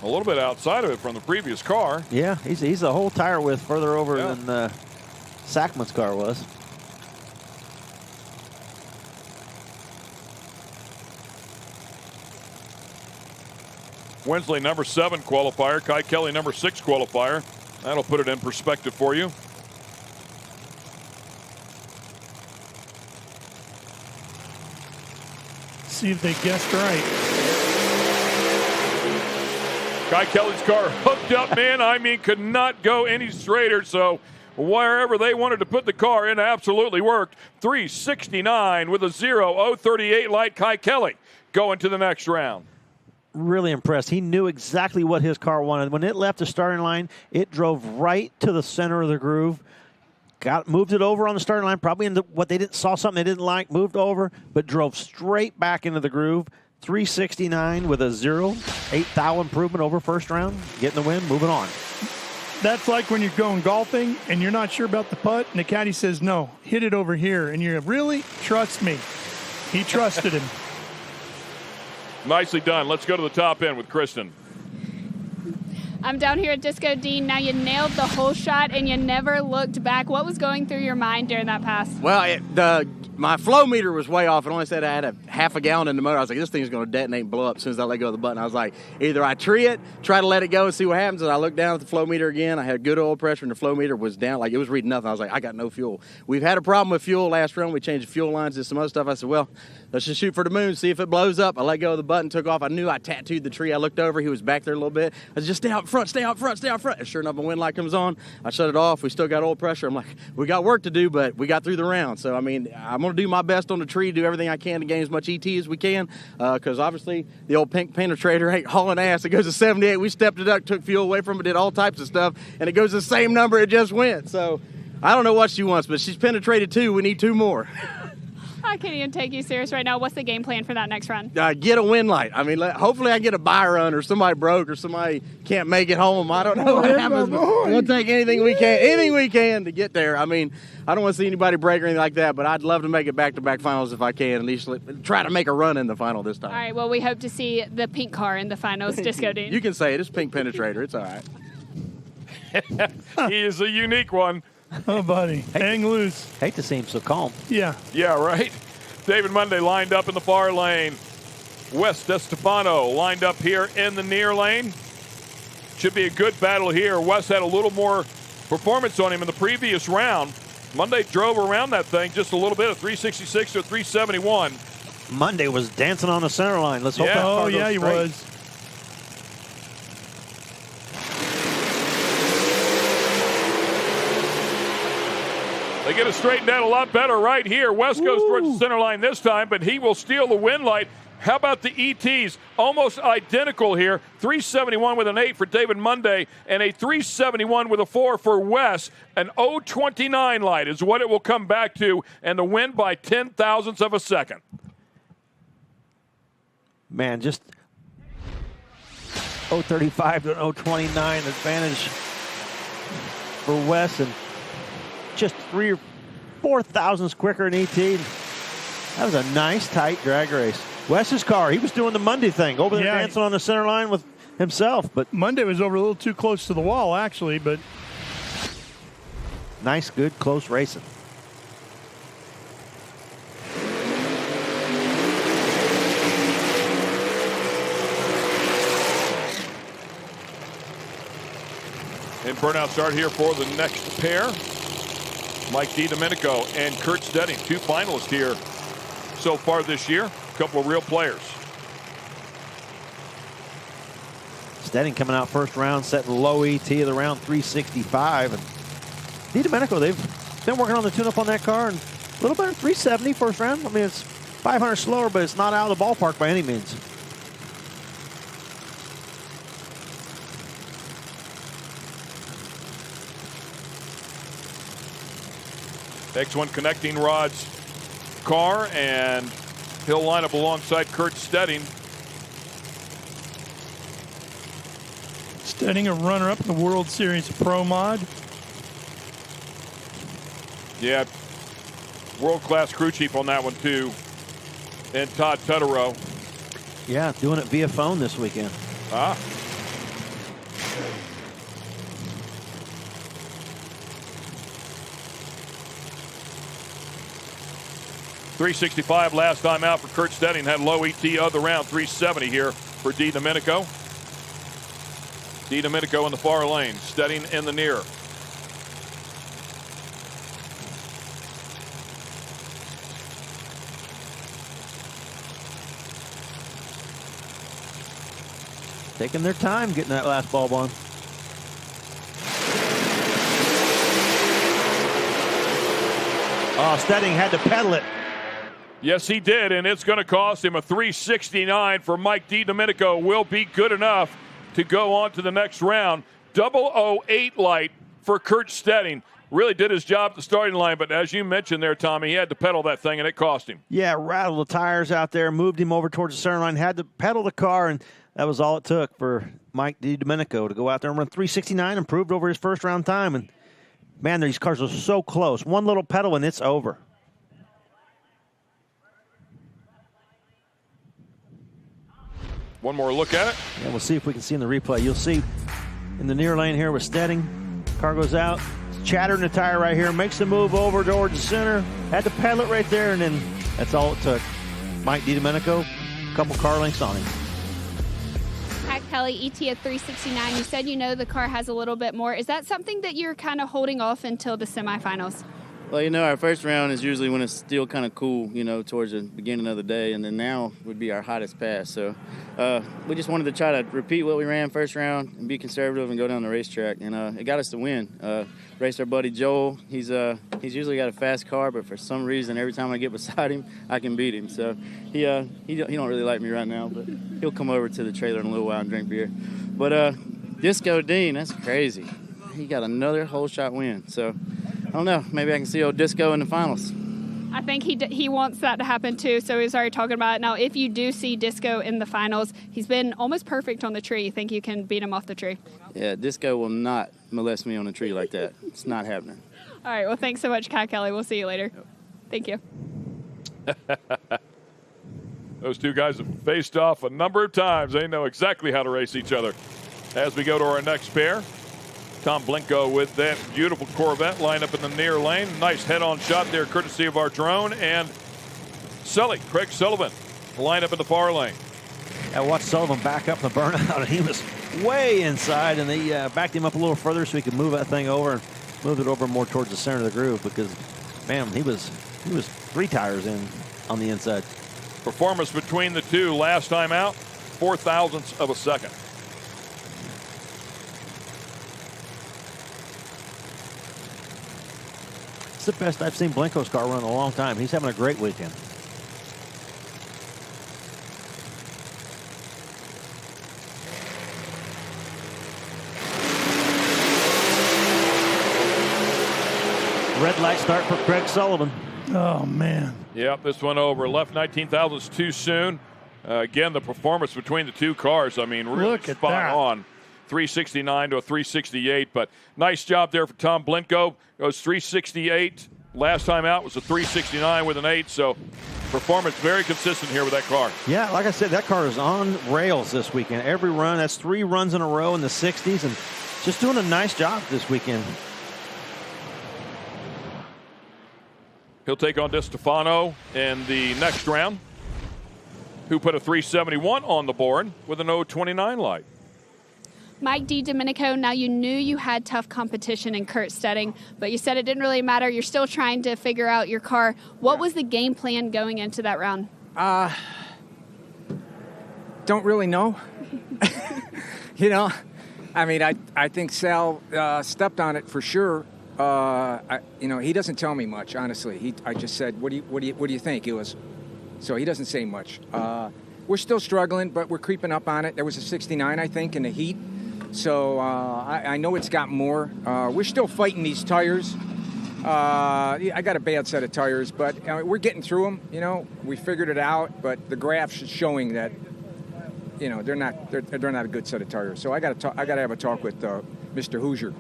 a little bit outside of it from the previous car. Yeah, he's a whole tire width further over than Sackman's car was. Wensley, number 7 qualifier. Kai Kelly, number 6 qualifier. That'll put it in perspective for you. See if they guessed right. Kai Kelly's car hooked up, man. I mean, could not go any straighter. So wherever they wanted to put the car in, absolutely worked. 369 with a 0.038 light. Kai Kelly going to the next round. Really impressed. He knew exactly what his car wanted. When it left the starting line, it drove right to the center of the groove. Moved it over on the starting line, probably into what saw something they didn't like, moved over, but drove straight back into the groove. 369 with a 0.8 thou improvement over first round. Getting the win, moving on. That's like when you're going golfing and you're not sure about the putt, and the caddy says, no, hit it over here. And you're really? Trust me. He trusted him. Nicely done. Let's go to the top end with Kristen. I'm down here at Disco Dean. Now, you nailed the whole shot, and you never looked back. What was going through your mind during that pass? Well, my flow meter was way off. It only said I had a half a gallon in the motor. I was like, this thing's going to detonate and blow up as soon as I let go of the button. I was like, either I tree it, try to let it go and see what happens, and I looked down at the flow meter again. I had good oil pressure, and the flow meter was down. Like, it was reading nothing. I was like, I got no fuel. We've had a problem with fuel last round. We changed the fuel lines and some other stuff. I said, well, let's just shoot for the moon, see if it blows up. I let go of the button, took off. I knew I tattooed the tree. I looked over. He was back there a little bit. I said, just stay out front, stay out front, stay out front. And sure enough, my wind light comes on. I shut it off. We still got oil pressure. I'm like, we got work to do, but we got through the round. So, I mean, I'm going to do my best on the tree, do everything I can to gain as much ET as we can, because obviously the old pink penetrator ain't hauling ass. It goes to 78. We stepped it up, took fuel away from it, did all types of stuff, and it goes the same number it just went. So I don't know what she wants, but she's penetrated 2. We need 2 more. I can't even take you serious right now. What's the game plan for that next run? Get a wind light. I mean, hopefully I get a buy run or somebody broke or somebody can't make it home. I don't know what happens. We'll take anything we can to get there. I mean, I don't want to see anybody break or anything like that, but I'd love to make it back-to-back finals if I can, at least try to make a run in the final this time. All right, well, we hope to see the pink car in the finals, Disco Dean. You can say it. It's pink penetrator. It's all right. He is a unique one. Oh, buddy. Hang loose. Hate to see him so calm. Yeah. Yeah, right. David Monday lined up in the far lane. Wes DeStefano lined up here in the near lane. Should be a good battle here. Wes had a little more performance on him in the previous round. Monday drove around that thing just a little bit, a 366 to 371. Monday was dancing on the center line. Let's hope that Oh, car goes yeah, he straight. was. They get it straightened out a lot better right here. West goes towards the center line this time, but he will steal the wind light. How about the ETs? Almost identical here. 371 with an 8 for David Monday and a 371 with a 4 for Wes. An 029 light is what it will come back to, and the win by 10,000ths of a second. Man, just 035 to 029 advantage for Wes, and just 3 or 4 thousandths quicker in ET. That was a nice, tight drag race. Wes's car, he was doing the Monday thing, over there dancing on the center line with himself. But Monday was over a little too close to the wall, actually. But nice, good, close racing. And burnout start here for the next pair. Mike DiDomenico and Kurt Stedding, 2 finalists here so far this year. A couple of real players. Stedding coming out first round, setting low ET of the round, 365. And DiDomenico, they've been working on the tune-up on that car, and a little better, 370 first round. I mean, it's 500 slower, but it's not out of the ballpark by any means. X1 connecting rods car, and he'll line up alongside Kurt Stedding. Stedding, a runner-up in the World Series Pro Mod. Yeah, world-class crew chief on that one too, and Todd Tutterow. Yeah, doing it via phone this weekend. Ah. .365 last time out for Kurt Stedding. Had low ET of the round. 370 here for DiDomenico. DiDomenico in the far lane. Stedding in the near. Taking their time getting that last bulb on. Oh, Stedding had to pedal it. Yes, he did, and it's going to cost him a 369 for Mike DiDomenico. Will be good enough to go on to the next round. 008 light for Kurt Stedding. Really did his job at the starting line, but as you mentioned there, Tommy, he had to pedal that thing, and it cost him. Yeah, rattled the tires out there, moved him over towards the center line, had to pedal the car, and that was all it took for Mike DiDomenico to go out there and run 369, improved over his first round time. And, man, these cars are so close. One little pedal, and it's over. One more look at it. Yeah, we'll see if we can see in the replay. You'll see in the near lane here with Stedding. Car goes out. Chattering the tire right here. Makes the move over towards the center. Had to pedal it right there, and then that's all it took. Mike DiDomenico, a couple car lengths on him. Pat Kelly, ET at 369. You said you know the car has a little bit more. Is that something that you're kind of holding off until the semifinals? Well, you know, our first round is usually when it's still kind of cool, you know, towards the beginning of the day, and then now would be our hottest pass. So we just wanted to try to repeat what we ran first round and be conservative and go down the racetrack, and it got us to win. Raced our buddy Joel. He's usually got a fast car, but for some reason, every time I get beside him, I can beat him. So he don't really like me right now, but he'll come over to the trailer in a little while and drink beer. But Disco Dean, that's crazy. He got another whole shot win. So I don't know. Maybe I can see old Disco in the finals. I think he wants that to happen too, so he's already talking about it. Now, if you do see Disco in the finals, he's been almost perfect on the tree. You think you can beat him off the tree? Yeah, Disco will not molest me on the tree like that. It's not happening. All right, well, thanks so much, Kat Kelly. We'll see you later. Yep. Thank you. Those two guys have faced off a number of times. They know exactly how to race each other. As we go to our next pair, Tom Blinko with that beautiful Corvette lined up in the near lane. Nice head-on shot there, courtesy of our drone. And Craig Sullivan lined up in the far lane. I watched Sullivan back up the burnout, and he was way inside, and they backed him up a little further so he could move that thing over and move it over more towards the center of the groove because, man, he was 3 tires in on the inside. Performance between the two last time out, 0.04 of a second. It's the best I've seen Blinko's car run in a long time. He's having a great weekend. Red light start for Craig Sullivan. Oh, man. Yep, this one over. Left 19 thousandths too soon. Again, the performance between the two cars, I mean, really spot on. 369 to a 368, but nice job there for Tom Blinko. Goes 368. Last time out was a 369 with an 8, so performance very consistent here with that car. Yeah, like I said, that car is on rails this weekend. Every run, that's 3 runs in a row in the 60s, and just doing a nice job this weekend. He'll take on DeStefano in the next round, who put a 371 on the board with an 029 light. Mike DiDomenico, now you knew you had tough competition in Kurt Stedding, but you said it didn't really matter. You're still trying to figure out your car. What was the game plan going into that round? Don't really know. You know, I mean, I think Sal stepped on it for sure. He doesn't tell me much, honestly. I just said, what do you think? So he doesn't say much. We're still struggling, but we're creeping up on it. There was a 69, I think, in the heat. So I know it's got more. We're still fighting these tires. I got a bad set of tires, but we're getting through them. You know, we figured it out, but the graphs is showing that, you know, they're not a good set of tires. So I got to have a talk with Mr. Hoosier.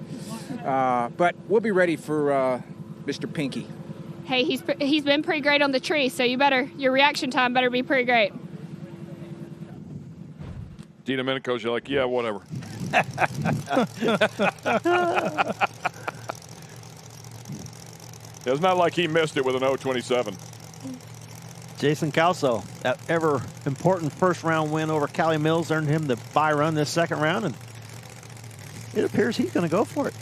But we'll be ready for Mr. Pinky. Hey, he's been pretty great on the tree, so your reaction time better be pretty great. DiDomenico's, you're like, yeah, whatever. It's not like he missed it with an 0.27. Jason Calso, that ever important first round win over Callie Mills earned him the bye run this second round, and it appears he's going to go for it.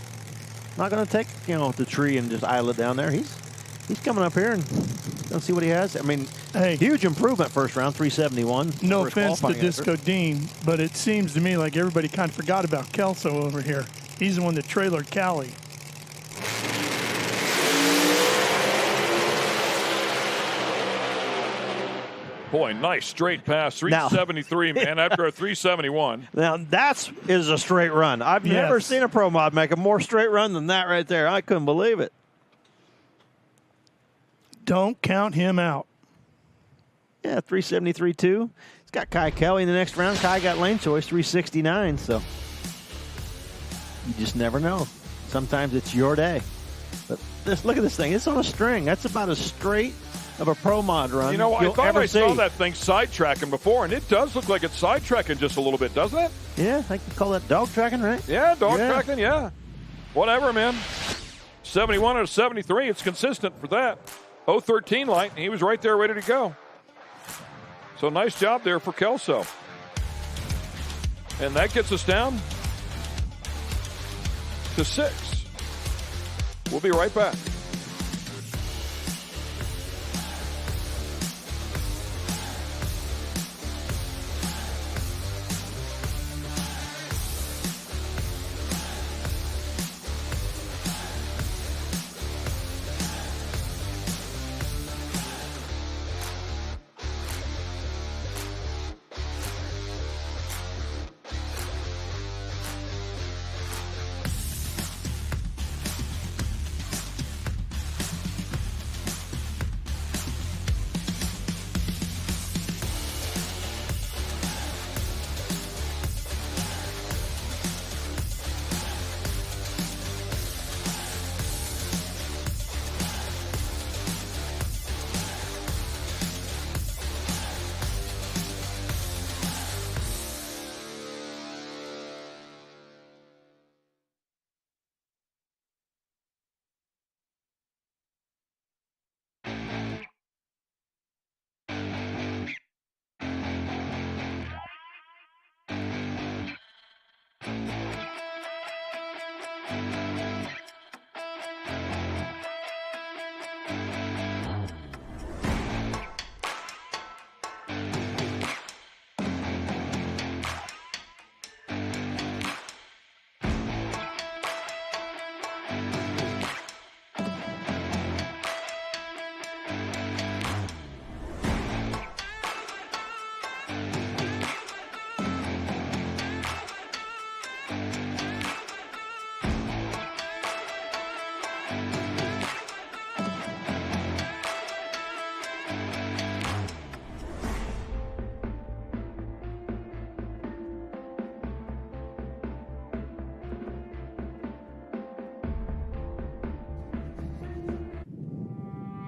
Not going to take the tree and just idle it down there. He's coming up here and going to see what he has. I mean, huge improvement first round, 371. No offense to Disco Dean, but it seems to me like everybody kind of forgot about Kelso over here. He's the one that trailered Callie. Boy, nice straight pass. 373, man, after a 371. Now, is a straight run. I've never seen a Pro Mod make a more straight run than that right there. I couldn't believe it. Don't count him out. Yeah, 373 too. He's got Kai Kelly in the next round. Kai got lane choice, 369. So you just never know. Sometimes it's your day. But look at this thing. It's on a string. That's about as straight of a Pro Mod run. You know, I thought I saw that thing sidetracking before, and it does look like it's sidetracking just a little bit, doesn't it? Yeah, I can call that dog tracking, right? Yeah, dog tracking, yeah. Whatever, man. 71 out of 73. It's consistent for that. 013 light, and he was right there ready to go. So nice job there for Kelso. And that gets us down to 6. We'll be right back.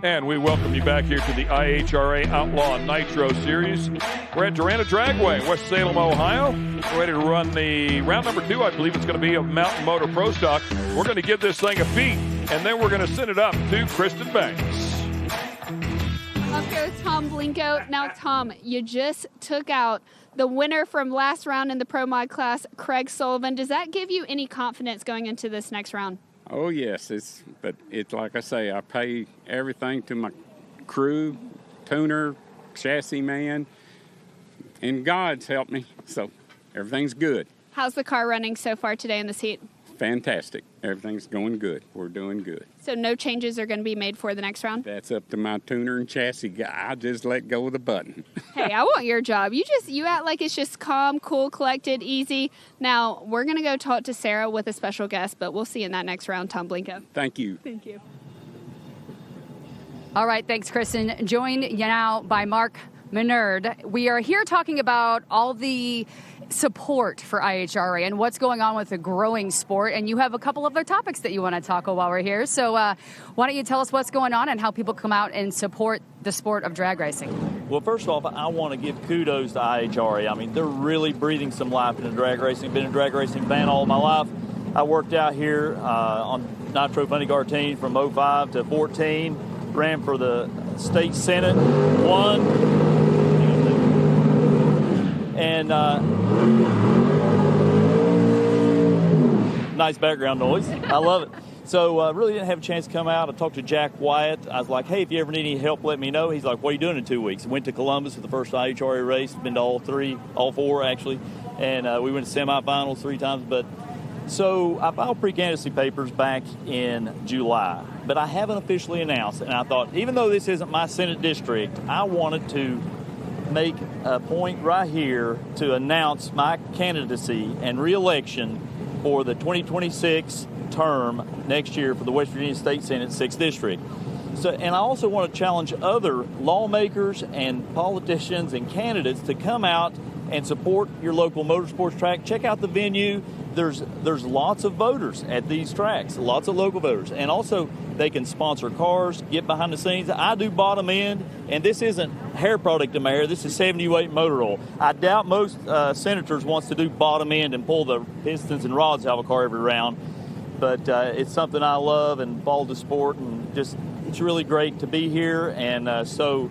And we welcome you back here to the IHRA Outlaw Nitro Series. We're at Darana Dragway, West Salem, Ohio. We're ready to run the round number 2. I believe it's going to be a Mountain Motor Pro Stock. We're going to give this thing a beat, and then we're going to send it up to Kristen Banks. Up here with Tom Blinko. Now, Tom, you just took out the winner from last round in the Pro Mod class, Craig Sullivan. Does that give you any confidence going into this next round? Oh, yes. But it's like I say, I pay everything to my crew, tuner, chassis man, and God's helped me, so everything's good. How's the car running so far today in this heat? Fantastic. Everything's going good. We're doing good. So no changes are going to be made for the next round? That's up to my tuner and chassis guy. I just let go of the button. Hey, I want your job. You act like it's just calm, cool, collected, easy. Now, we're going to go talk to Sarah with a special guest, but we'll see you in that next round, Tom Blinko. Thank you. Thank you. All right, thanks, Kristen. Joined now by Mark Menard. We are here talking about all the support for IHRA and what's going on with the growing sport. And you have a couple other topics that you want to tackle while we're here. So why don't you tell us what's going on and how people come out and support the sport of drag racing? Well, first off, I want to give kudos to IHRA. I mean, they're really breathing some life into drag racing. Been a drag racing fan all my life. I worked out here on Nitro Funny Car team from 05 to 14. Ran for the state senate, won. And nice background noise. I love it. So really didn't have a chance to come out. I talked to Jack Wyatt. I was like, hey, if you ever need any help, let me know. He's like, what are you doing in 2 weeks? I went to Columbus for the first IHRA race. Been to all four, actually. And we went to semifinals 3 times. But so I filed pre-candidacy papers back in July. But I haven't officially announced. And I thought, even though this isn't my Senate district, I wanted to make a point right here to announce my candidacy and re-election for the 2026 term next year for the West Virginia State Senate 6th District. So, and I also want to challenge other lawmakers and politicians and candidates to come out and support your local motorsports track. Check out the venue. There's lots of voters at these tracks, lots of local voters. And also, they can sponsor cars, get behind the scenes. I do bottom end, and this isn't hair product in my hair. This is 70-weight motor oil. I doubt most senators wants to do bottom end and pull the pistons and rods out of a car every round. But it's something I love and follow the sport, and just it's really great to be here. And so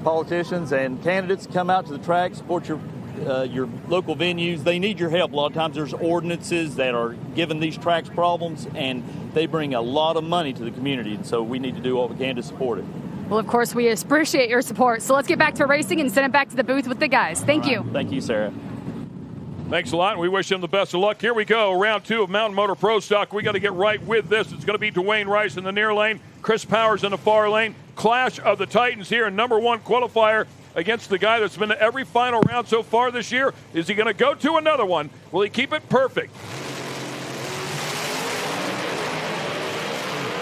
politicians and candidates come out to the track, support your local venues. They need your help. A lot of times there's ordinances that are giving these tracks problems, and they bring a lot of money to the community, and so we need to do what we can to support it. Well, of course, we appreciate your support. So let's get back to racing and send it back to the booth with the guys. Thank you. Thank you, Sarah. Thanks a lot. We wish him the best of luck. Here we go. Round 2 of Mountain Motor Pro Stock. We got to get right with this. It's going to be Dwayne Rice in the near lane, Chris Powers in the far lane. Clash of the Titans here in number 1 qualifier against the guy that's been to every final round so far this year. Is he going to go to another one? Will he keep it perfect?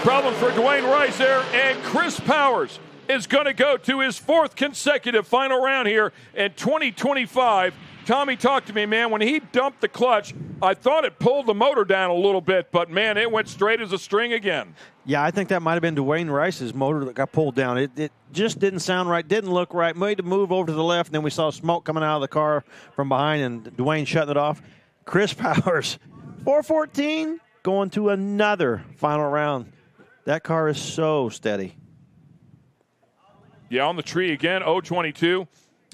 Problem for Dwayne Rice there, and Chris Powers is going to go to his 4th consecutive final round here in 2025. Tommy, talk to me, man. When he dumped the clutch, I thought it pulled the motor down a little bit, but, man, it went straight as a string again. Yeah, I think that might have been Dwayne Rice's motor that got pulled down. It just didn't sound right, didn't look right, made a move over to the left, and then we saw smoke coming out of the car from behind, and Dwayne shutting it off. Chris Powers, 414, going to another final round. That car is so steady. Yeah, on the tree again, 022.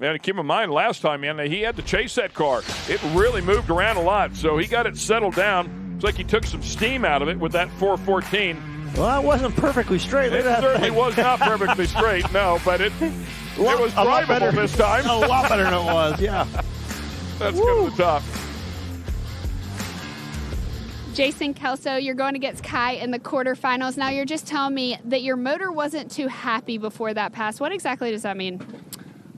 And keep in mind, last time, man, he had to chase that car. It really moved around a lot, so he got it settled down. It's like he took some steam out of it with that 414. Well, it wasn't perfectly straight. It certainly was not perfectly straight, no, but it was drivable this time. A lot better than it was, yeah. Let's go to the top. Jason Kelso, you're going against Kai in the quarterfinals. Now, you're just telling me that your motor wasn't too happy before that pass. What exactly does that mean?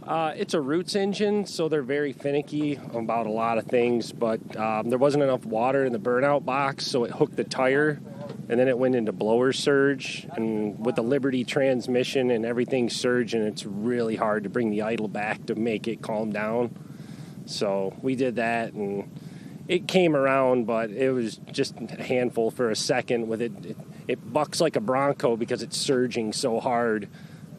It's a Roots engine, so they're very finicky about a lot of things, but there wasn't enough water in the burnout box, so it hooked the tire, and then it went into blower surge, and with the Liberty transmission and everything surging, it's really hard to bring the idle back to make it calm down. So we did that, and it came around, but it was just a handful for a second with it. It bucks like a Bronco because it's surging so hard,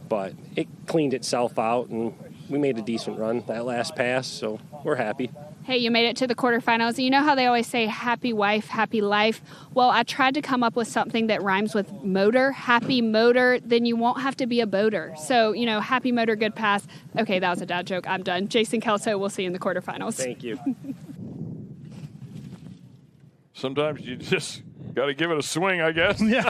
but it cleaned itself out, and we made a decent run that last pass, so we're happy. Hey, you made it to the quarterfinals. You know how they always say happy wife, happy life? Well, I tried to come up with something that rhymes with motor, happy motor, then you won't have to be a boater. So, happy motor, good pass. Okay, that was a dad joke. I'm done. Jason Kelso, we'll see you in the quarterfinals. Thank you. Sometimes you just got to give it a swing, I guess. Yeah.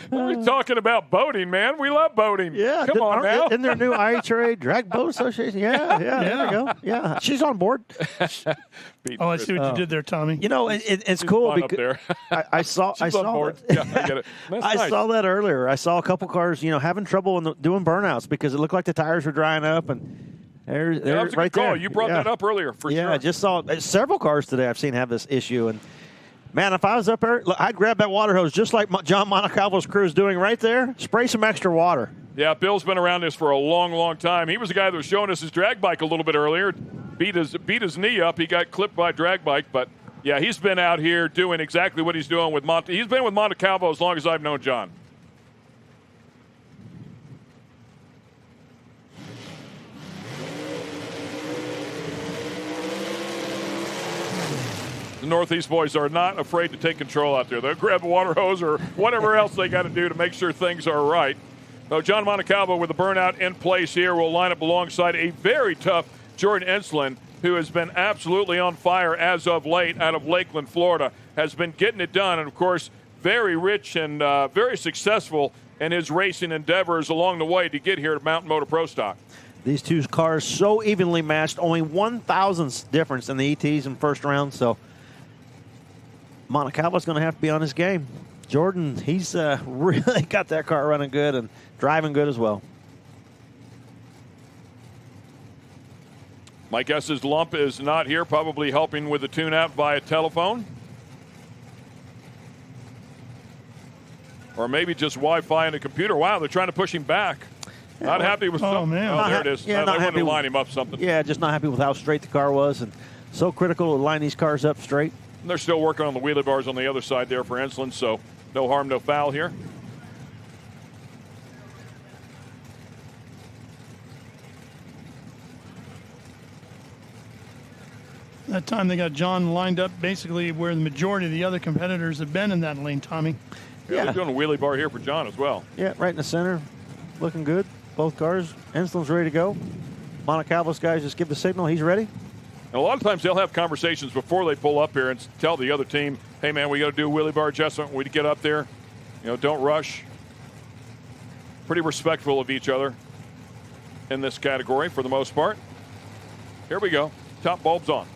We're talking about boating, man. We love boating. Yeah. Come on now. Isn't there a new IHRA Drag Boat Association? Yeah. There we go. Yeah. She's on board. I see what you did there, Tommy. It's cool because I saw board. Yeah, I get it. I saw that earlier. I saw a couple cars, having trouble doing burnouts because it looked like the tires were drying up and they're that's a right good call. there. You brought that up earlier for sure. Yeah, I just saw several cars today I've seen have this issue. And, man, if I was up there, I'd grab that water hose just like John Montecalvo's crew is doing right there, spray some extra water. Yeah, Bill's been around this for a long, long time. He was the guy that was showing us his drag bike a little bit earlier. Beat his knee up. He got clipped by a drag bike. But, yeah, he's been out here doing exactly what he's doing with He's been with Montecalvo as long as I've known John. The Northeast boys are not afraid to take control out there. They'll grab the water hose or whatever else they got to do to make sure things are right. So John Montecalvo with the burnout in place here will line up alongside a very tough Jordan Enslin, who has been absolutely on fire as of late out of Lakeland, Florida, has been getting it done. And, of course, very rich and very successful in his racing endeavors along the way to get here to Mountain Motor Pro Stock. These two cars so evenly matched, only 1,000th difference in the ETs in first round. So Montecalvo's going to have to be on his game. Jordan, he's really got that car running good and driving good as well. My guess is Lump is not here, probably helping with the tune-out via telephone. Or maybe just Wi-Fi and a computer. Wow, they're trying to push him back. Not happy with something. Man. Oh, there it is. Yeah, they wanted to line him up something. Yeah, just not happy with how straight the car was. And so critical to line these cars up straight. And they're still working on the wheelie bars on the other side there for Enslin, so no harm, no foul here. That time they got John lined up basically where the majority of the other competitors have been in that lane, Tommy. Yeah, they're doing a wheelie bar here for John as well. Yeah, right in the center. Looking good. Both cars. Enslin's ready to go. Montecalvo's guys just give the signal. He's ready. And a lot of times they'll have conversations before they pull up here and tell the other team, hey, man, we got to do a wheelie bar adjustment when we get up there. Don't rush. Pretty respectful of each other in this category for the most part. Here we go. Top bulbs on.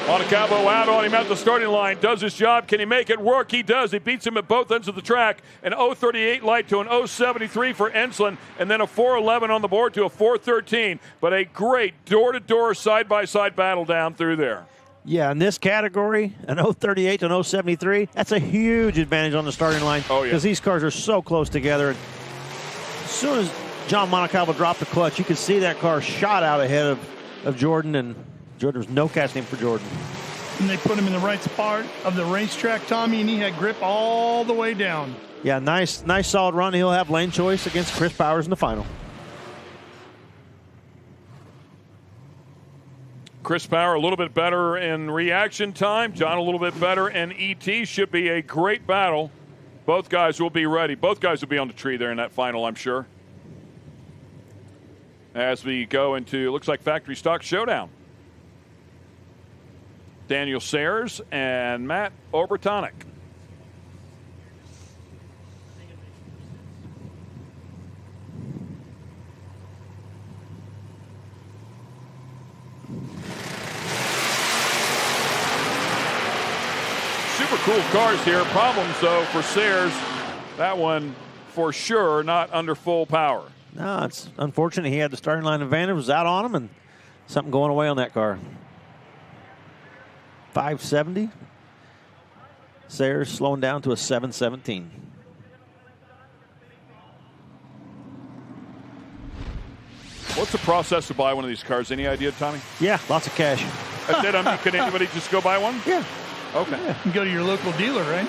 Montecalvo out on him at the starting line. Does his job. Can he make it work? He does. He beats him at both ends of the track. An 0.38 light to an 0.73 for Enslin, and then a 4.11 on the board to a 4.13. But a great door-to-door, side-by-side battle down through there. Yeah, in this category, an 0.38 to an 0.73, that's a huge advantage on the starting line. Oh, yeah. Because these cars are so close together. And as soon as John Montecalvo dropped the clutch, you could see that car shot out ahead of Jordan, and Jordan was no catching him for Jordan. And they put him in the right spot of the racetrack, Tommy, and he had grip all the way down. Yeah, nice solid run. He'll have lane choice against Chris Powers in the final. Chris Power a little bit better in reaction time. John a little bit better in ET. Should be a great battle. Both guys will be ready. Both guys will be on the tree there in that final, I'm sure. As we go into, looks like factory stock showdown. Daniel Sayers and Matt Obertonic. Super cool cars here. Problems, though, for Sayers. That one, for sure, not under full power. No, it's unfortunate. He had the starting line advantage, was out on him, and something going away on that car. 570. Sayers slowing down to a 717. What's the process to buy one of these cars? Any idea, Tommy? Yeah, lots of cash. That's it. Can anybody just go buy one? Yeah. Okay. Yeah. You can go to your local dealer, right?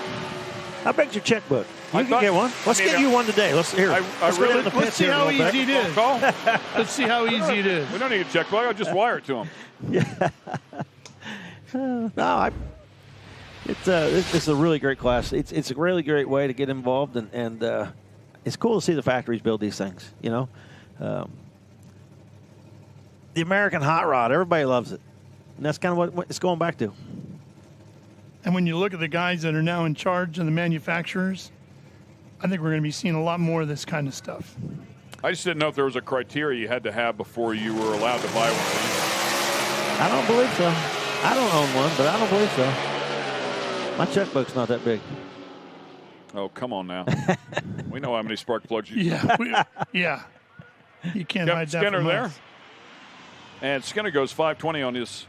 How big's your checkbook? You can get one. Let's get you one today. Let's hear. Let's see how easy it is. Let's see how easy it is. We don't need a check plug. I'll just wire it to him. Yeah. It's a really great class. It's a really great way to get involved, and it's cool to see the factories build these things. You know, the American hot rod. Everybody loves it, and that's kind of what it's going back to. And when you look at the guys that are now in charge and the manufacturers, I think we're going to be seeing a lot more of this kind of stuff. I just didn't know if there was a criteria you had to have before you were allowed to buy one of these. I don't believe so. I don't own one, but I don't believe so. My checkbook's not that big. Oh, come on now. We know how many spark plugs you Yeah. You can't hide that Skinner from there. us. And Skinner goes 520 on his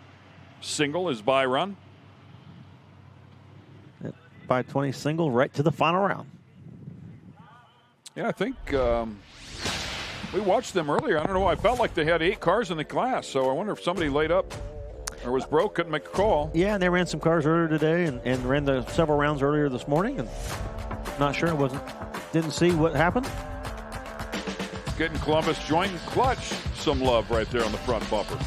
single, his buy run. 520 single right to the final round. Yeah, I think we watched them earlier. I don't know why. I felt like they had 8 cars in the class, so I wonder if somebody laid up or was broke, couldn't make a call. Yeah, and they ran some cars earlier today and ran several rounds earlier this morning, and not sure. Didn't see what happened. Getting Columbus joint clutch some love right there on the front bumper.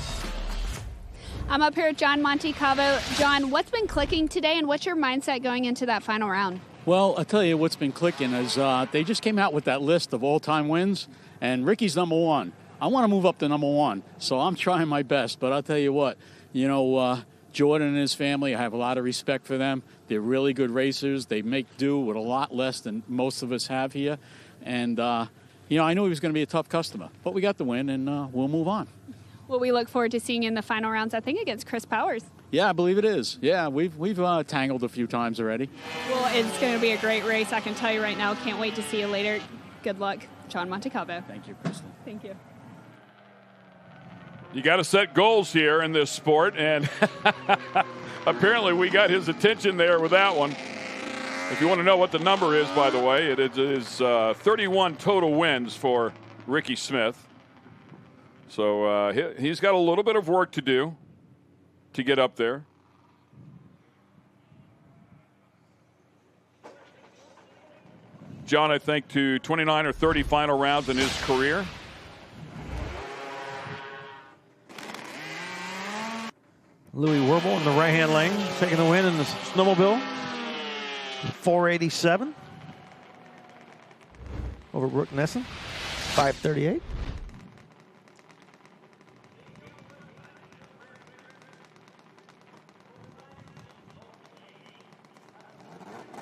I'm up here with John Montecalvo. John, what's been clicking today, and what's your mindset going into that final round? Well, I'll tell you what's been clicking is they just came out with that list of all-time wins, and Ricky's number 1. I want to move up to number 1, so I'm trying my best. But I'll tell you what, Jordan and his family, I have a lot of respect for them. They're really good racers. They make do with a lot less than most of us have here. And, I knew he was going to be a tough customer. But we got the win, and we'll move on. Well, we look forward to seeing you in the final rounds, I think, against Chris Powers. Yeah, I believe it is. Yeah, we've tangled a few times already. Well, it's going to be a great race, I can tell you right now. Can't wait to see you later. Good luck, John Montecalvo. Thank you, Kristen. Thank you. You got to set goals here in this sport, and apparently we got his attention there with that one. If you want to know what the number is, by the way, it is 31 total wins for Ricky Smith. So he's got a little bit of work to do to get up there. John, I think, to 29 or 30 final rounds in his career. Louis Werble in the right-hand lane, taking the win in the snowmobile. 487 over Brooke Nessen, 538.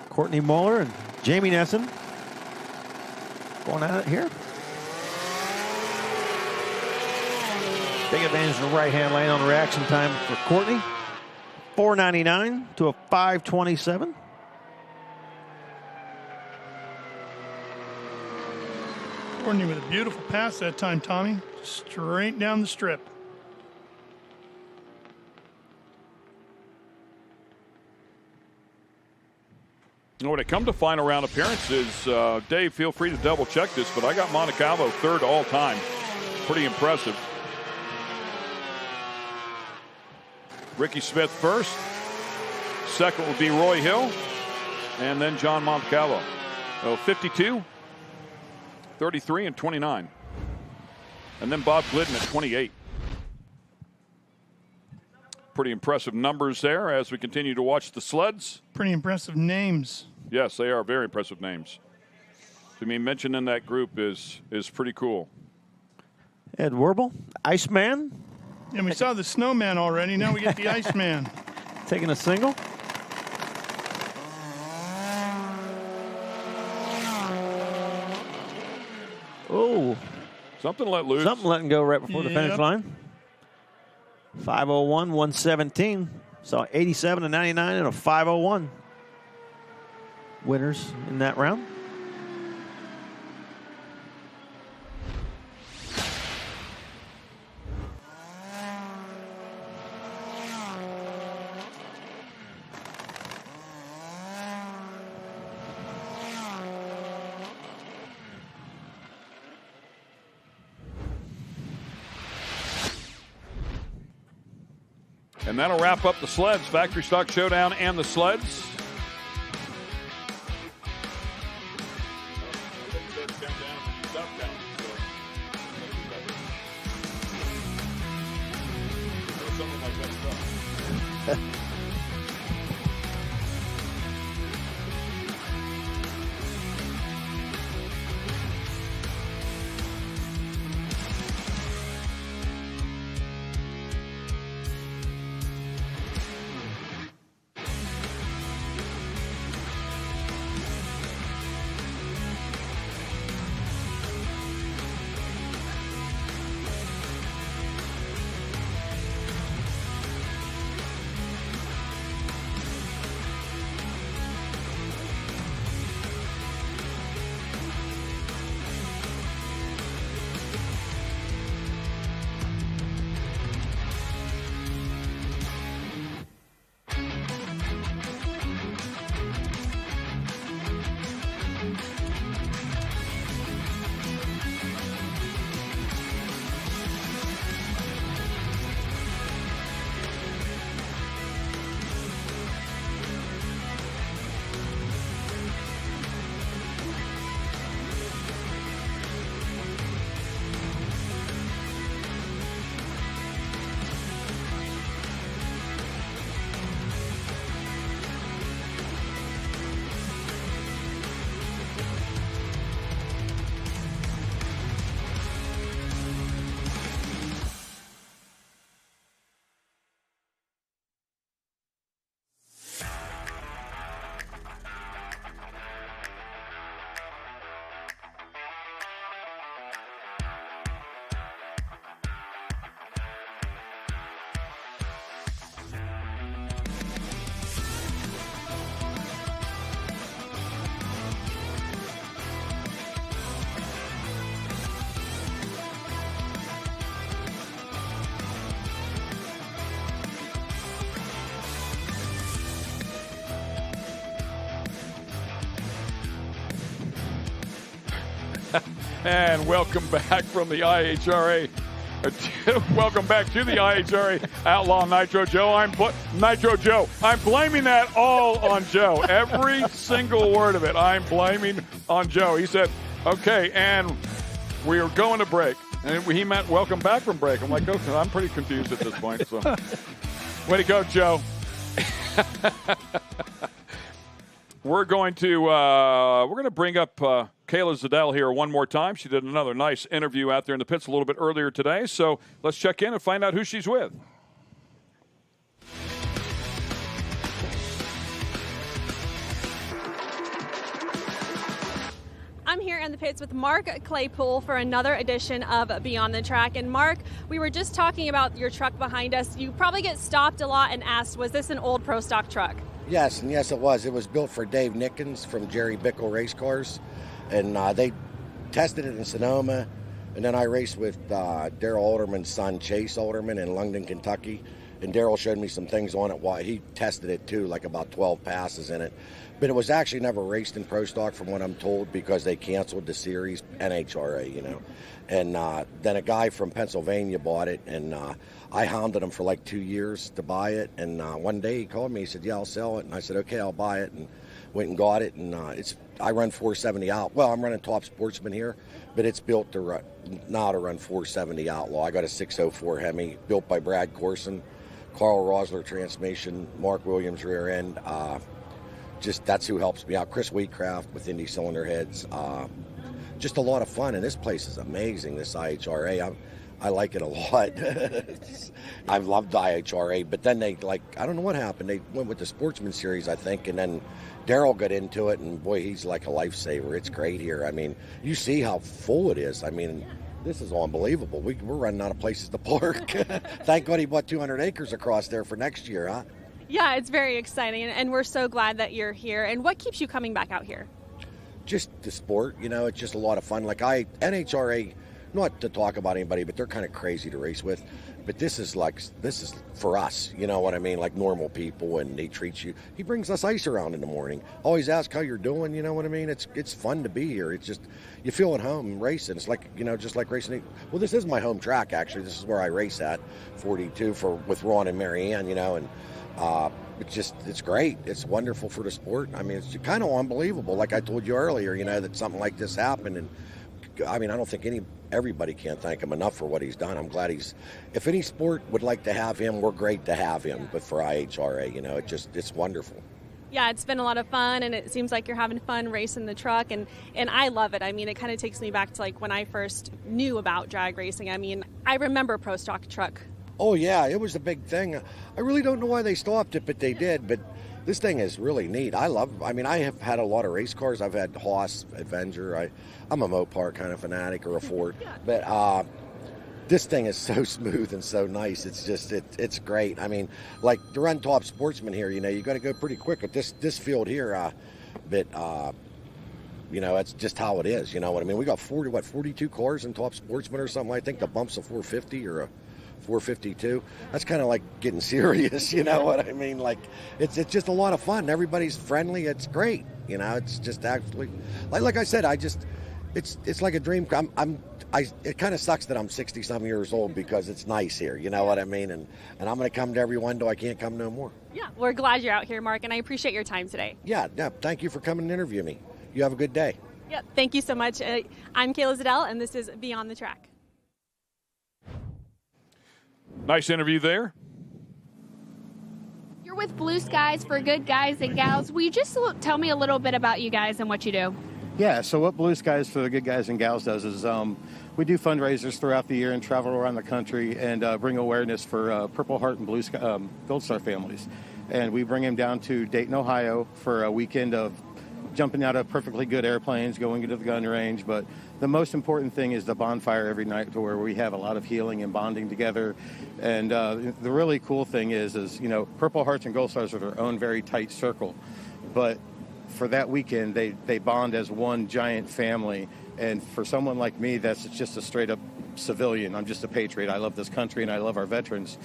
Courtney Moeller and Jamie Nessen going at it here. Big advantage in the right-hand lane on the reaction time for Courtney. 499 to a 527. Courtney with a beautiful pass that time, Tommy. Straight down the strip. When it comes to final round appearances, Dave, feel free to double check this, but I got Montecalvo third all time. Pretty impressive. Ricky Smith first. Second would be Roy Hill. And then John Montecalvo. So 52, 33, and 29. And then Bob Glidden at 28. Pretty impressive numbers there as we continue to watch the sleds. Pretty impressive names. Yes, they are very impressive names. To me, mentioned in that group is pretty cool. Ed Werble, Iceman. And we saw the snowman already. Now we get the Iceman. Taking a single. Oh. Something let loose. Something letting go right before the finish line. 501, 117. So 87 to 99 and a 501. Winners in that round. And that'll wrap up the sleds, Factory Stock Showdown and the sleds. something like that stuff. And welcome back from the IHRA. Welcome back to the IHRA Outlaw Nitro Joe. Nitro Joe. I'm blaming that all on Joe. Every single word of it, I'm blaming on Joe. He said, okay, and we are going to break. And he meant welcome back from break. I'm like, okay, I'm pretty confused at this point. So, way to go, Joe. We're going to bring up Kayla Zadell here one more time. She did another nice interview out there in the pits a little bit earlier today. So let's check in and find out who she's with. I'm here in the pits with Mark Claypool for another edition of Beyond the Track. And Mark, we were just talking about your truck behind us. You probably get stopped a lot and asked, was this an old Pro Stock truck? Yes, and yes it was. It was built for Dave Nickens from Jerry Bickle Race Cars. And they tested it in Sonoma. And then I raced with Darrell Alderman's son, Chase Alderman, in London, Kentucky. And Darrell showed me some things on it while he tested it too, like about 12 passes in it. But it was actually never raced in Pro Stock from what I'm told because they canceled the series, NHRA, you know. And then a guy from Pennsylvania bought it, and I hounded him for like 2 years to buy it. And one day he called me, he said, yeah, I'll sell it. And I said, okay, I'll buy it. And went and got it. And I run 470 out. Well, I'm running Top Sportsman here, but it's built to run 470 Outlaw. I got a 604 Hemi built by Brad Corson, Carl Rosler transmission, Mark Williams rear end. Just that's who helps me out. Chris Wheatcraft with Indy Cylinder Heads. Just a lot of fun, and this place is amazing, this IHRA. I like it a lot. I've loved the IHRA, but then they, I don't know what happened. They went with the Sportsman Series, I think, and then Darrell got into it, and boy, he's like a lifesaver. It's great here. I mean, you see how full it is. I mean, this is unbelievable. We're running out of places to park. Thank God he bought 200 acres across there for next year, huh? Yeah, it's very exciting, and we're so glad that you're here. And what keeps you coming back out here? Just the sport, you know, it's just a lot of fun. NHRA, not to talk about anybody, but they're kind of crazy to race with. But this is for us, you know what I mean, like normal people, and they treat you. He brings us ice around in the morning. Always ask how you're doing, you know what I mean? It's fun to be here. It's just, you feel at home racing. It's like, you know, just like racing. Well, this is my home track, actually. This is where I race at, 42 with Ron and Marianne, you know, and it's great. It's wonderful for the sport. I mean, it's kind of unbelievable. Like I told you earlier, you know, that something like this happened, and I mean, I don't think everybody can't thank him enough for what he's done. I'm glad if any sport would like to have him, we're great to have him. But for IHRA, you know, it's wonderful. Yeah, it's been a lot of fun, and it seems like you're having fun racing the truck, and I love it. I mean, it kind of takes me back to like when I first knew about drag racing. I mean, I remember Pro Stock Truck. Oh yeah, it was a big thing. I really don't know why they stopped it, but they did. But this thing is really neat. I mean, I have had a lot of race cars. I've had Haas, Avenger. I'm a Mopar kind of fanatic, or a Ford. But this thing is so smooth and so nice. It's just, it's great. I mean, like to run top sportsman here, you know, you got to go pretty quick at this field here. But you know, that's just how it is. You know what I mean? We got 42 cars in top sportsman or something. I think the bump's a 450 or a 452. That's kind of like getting serious. You know what I mean? Like it's just a lot of fun. Everybody's friendly. It's great. You know, it's just actually like I said. It's like a dream. It kind of sucks that I'm 60-some years old because it's nice here. You know what I mean? And I'm going to come to every one till I can't come no more. Yeah, we're glad you're out here, Mark, and I appreciate your time today. Yeah. Thank you for coming and interview me. You have a good day. Yeah, thank you so much. I'm Kayla Ziddell, and this is Beyond the Track. Nice interview there. You're with Blue Skies for Good Guys and Gals. Will you just tell me a little bit about you guys and what you do? Yeah, so what Blue Skies for the Good Guys and Gals does is we do fundraisers throughout the year and travel around the country and bring awareness for Purple Heart and Gold Star families. And we bring them down to Dayton, Ohio for a weekend of jumping out of perfectly good airplanes, going into the gun range. But the most important thing is the bonfire every night, to where we have a lot of healing and bonding together. And the really cool thing is, you know, Purple Hearts and Gold Stars are their own very tight circle. But for that weekend, they bond as one giant family. And for someone like me, that's just a straight up civilian. I'm just a patriot. I love this country and I love our veterans.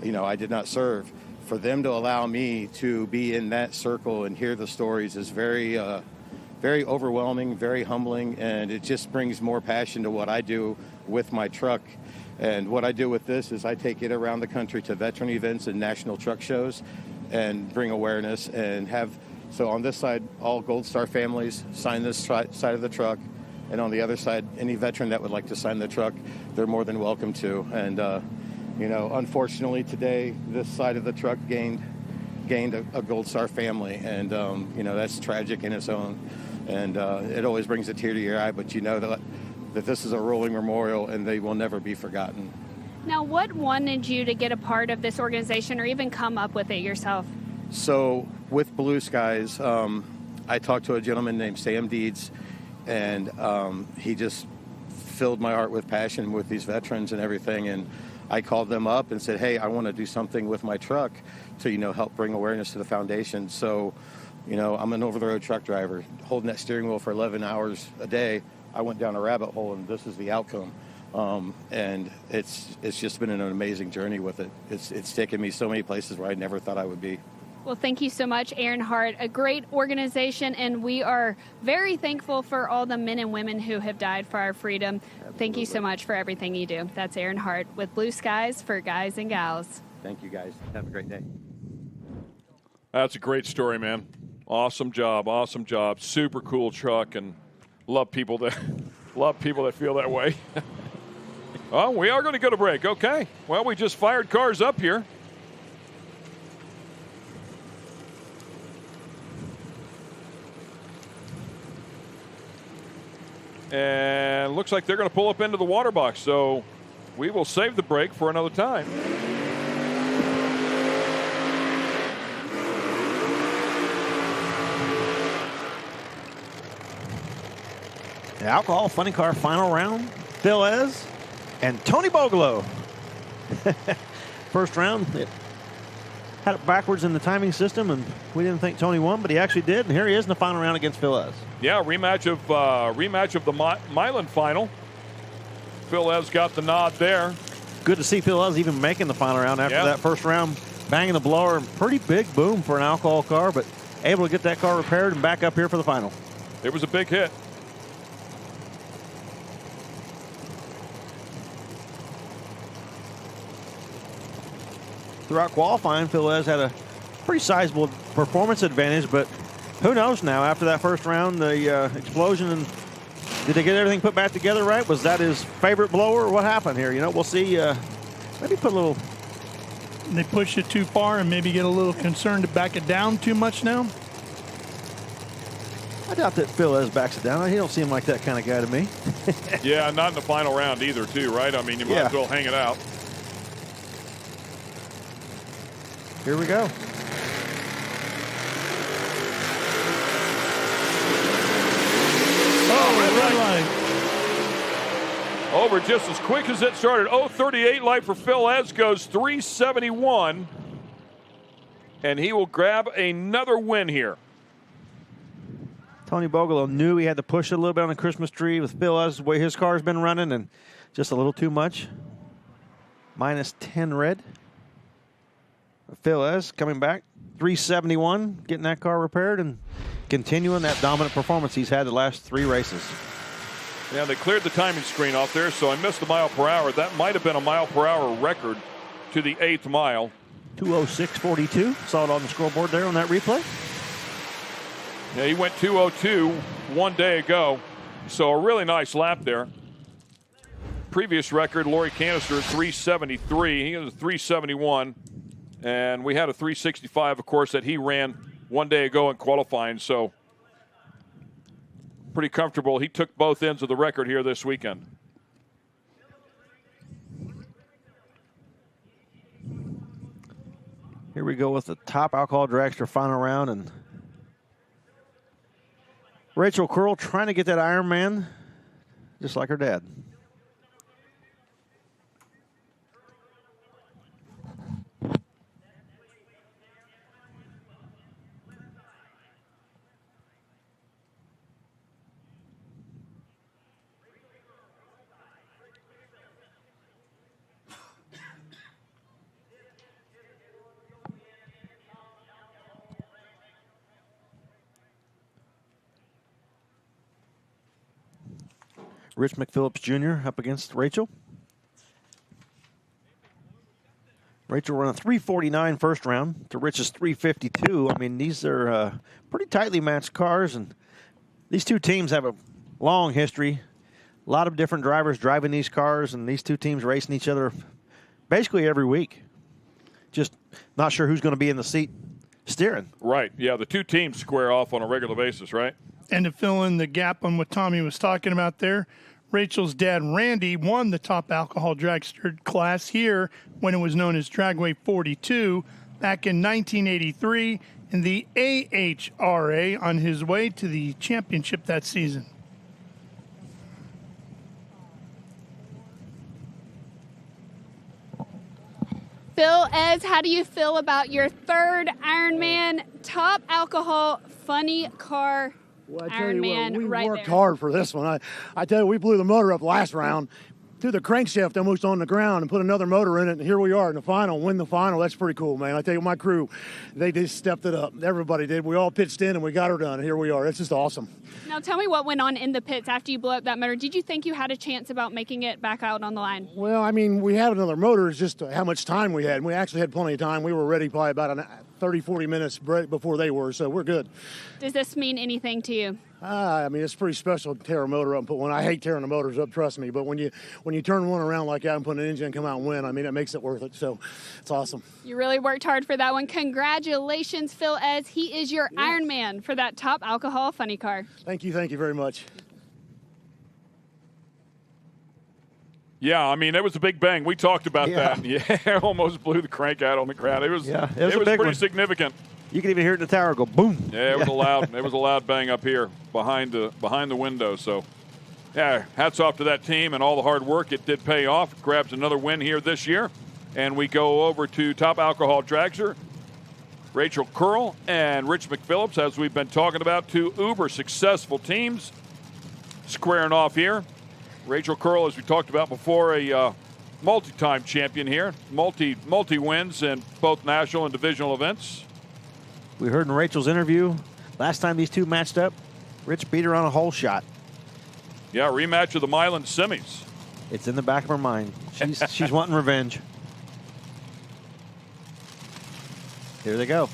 You know, I did not serve. For them to allow me to be in that circle and hear the stories is very, very overwhelming, very humbling, and it just brings more passion to what I do with my truck. And what I do with this is I take it around the country to veteran events and national truck shows and bring awareness and so on this side, all Gold Star families sign this side of the truck, and on the other side, any veteran that would like to sign the truck, they're more than welcome to. And you know, unfortunately today, this side of the truck gained a Gold Star family, and you know, that's tragic in its own. And it always brings a tear to your eye, but you know that this is a rolling memorial and they will never be forgotten. Now, what wanted you to get a part of this organization or even come up with it yourself? So with Blue Skies, I talked to a gentleman named Sam Deeds, and he just filled my heart with passion with these veterans and everything. And I called them up and said, hey, I want to do something with my truck to, you know, help bring awareness to the foundation. So, you know, I'm an over-the-road truck driver. Holding that steering wheel for 11 hours a day, I went down a rabbit hole, and this is the outcome. And it's just been an amazing journey with it. It's taken me so many places where I never thought I would be. Well, thank you so much, Aaron Hart. A great organization, and we are very thankful for all the men and women who have died for our freedom. Absolutely. Thank you so much for everything you do. That's Aaron Hart with Blue Skies for Guys and Gals. Thank you, guys. Have a great day. That's a great story, man. Awesome job. Super cool truck, and love people that feel that way. Oh, we are going to go to break. Okay. Well, we just fired cars up here. And looks like they're going to pull up into the water box, so we will save the break for another time. The Alcohol Funny Car final round, Phil Ez and Tony Bogolo. First round, it had it backwards in the timing system, and we didn't think Tony won, but he actually did, and here he is in the final round against Phil Ez. Yeah, rematch of the Milan final. Phil Ez got the nod there. Good to see Phil Ez even making the final round after that first round, banging the blower. Pretty big boom for an alcohol car, but able to get that car repaired and back up here for the final. It was a big hit. Throughout qualifying, Phil Ez had a pretty sizable performance advantage, but who knows now? After that first round, the explosion in Did they get everything put back together right? Was that his favorite blower, or what happened here? We'll see. Maybe put a little. They push it too far and maybe get a little concerned to back it down too much now. I doubt that Phil Ez backs it down. He don't seem like that kind of guy to me. Yeah, not in the final round either, too, right? I mean, you might as well hang it out. Here we go. Red line. Over just as quick as it started. 0:38 light for Phil Ez, goes 371. And he will grab another win here. Tony Bogle knew he had to push it a little bit on the Christmas tree with Phil Ez, the way his car's been running, and just a little too much. Minus 10 red. Phil Ez coming back. 371, getting that car repaired and continuing that dominant performance he's had the last 3 races. Yeah, they cleared the timing screen off there, so I missed the mile per hour. That might have been a mile per hour record to the 8th mile. 2:06.42. Saw it on the scoreboard there on that replay. Yeah, he went 2:02 one day ago, so a really nice lap there. Previous record, Laurie Canister, 373. He was 371, and we had a 365, of course, that he ran one day ago in qualifying, so pretty comfortable. He took both ends of the record here this weekend. Here we go with the top alcohol dragster final round, and Rachel Curl trying to get that Ironman just like her dad. Rich McPhillips Jr. up against Rachel. Rachel ran a 349 first round to Rich's 352. I mean, these are pretty tightly matched cars, and these two teams have a long history. A lot of different drivers driving these cars, and these two teams racing each other basically every week. Just not sure who's going to be in the seat steering. Right, yeah, the two teams square off on a regular basis, right? And to fill in the gap on what Tommy was talking about there, Rachel's dad, Randy, won the top alcohol dragster class here when it was known as Dragway 42 back in 1983 in the IHRA on his way to the championship that season. Phil Ez, how do you feel about your third Ironman top alcohol funny car Well, I tell you Ironman what, we right worked there? hard for this one. I tell you, we blew the motor up last round, threw the crankshaft almost on the ground and put another motor in it, and here we are in the final, win the final. That's pretty cool, man. I tell you, my crew, they just stepped it up. Everybody did. We all pitched in, and we got her done, and here we are. It's just awesome. Now tell me what went on in the pits after you blew up that motor. Did you think you had a chance about making it back out on the line? Well, I mean, we had another motor. It's just how much time we had. And we actually had plenty of time. We were ready probably about 30, 40 minutes before they were, so we're good. Does this mean anything to you? I mean, it's pretty special to tear a motor up and put one. I hate tearing the motors up, trust me. But when you turn one around like that and put an engine and come out and win, I mean, it makes it worth it. So it's awesome. You really worked hard for that one. Congratulations, Phil Ez. He is your Ironman for that top alcohol funny car. Thank you very much. Yeah, I mean, it was a big bang. We talked about that. Yeah, almost blew the crank out on the crowd. It was pretty significant. You can even hear it in the tower go boom. Yeah, it was a loud. It was a loud bang up here behind the window. So, yeah, hats off to that team and all the hard work. It did pay off. It grabs another win here this year, and we go over to top alcohol dragster. Rachel Curl and Rich McPhillips, as we've been talking about, two uber successful teams squaring off here. Rachel Curl, as we talked about before, a multi-time champion here, multi wins in both national and divisional events. We heard in Rachel's interview, last time these two matched up, Rich beat her on a hole shot. Yeah, rematch of the Milan semis. It's in the back of her mind. She's wanting revenge. Here they go.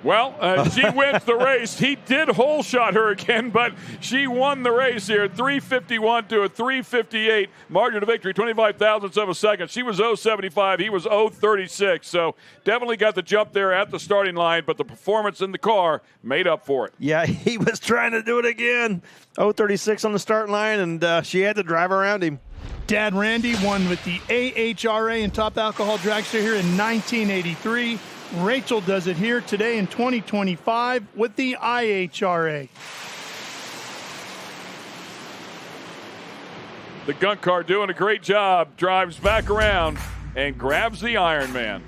Well, she wins the race. He did hole shot her again, but she won the race here. 3:51 to a 3:58 margin of victory, 25 thousandths of a second. She was 0.75. He was 0.36. So definitely got the jump there at the starting line, but the performance in the car made up for it. Yeah, he was trying to do it again. 0.36 on the starting line, and she had to drive around him. Dad Randy won with the AHRA and Top Alcohol Dragster here in 1983. Rachel does it here today in 2025 with the IHRA. The Gunk car doing a great job, drives back around and grabs the Ironman.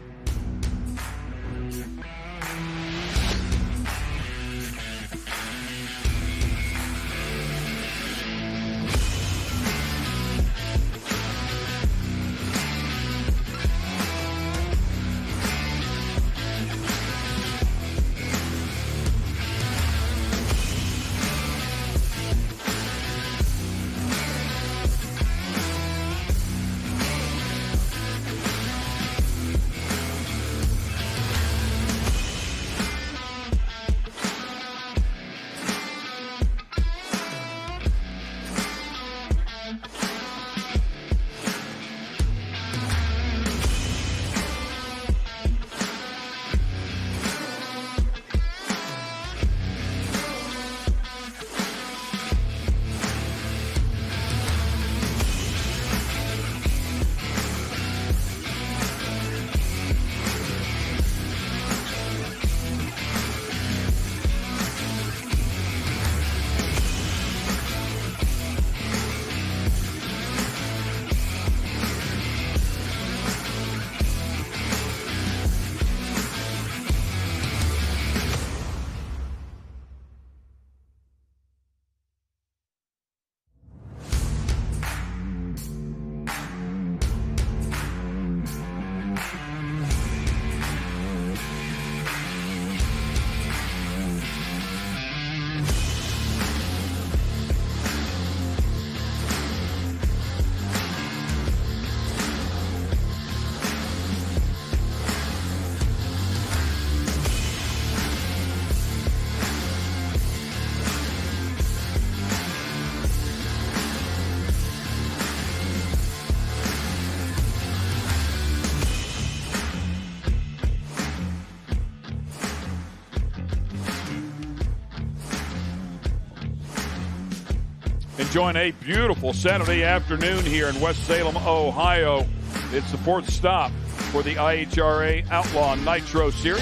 Enjoying a beautiful Saturday afternoon here in West Salem, Ohio. It's the fourth stop for the IHRA Outlaw Nitro Series.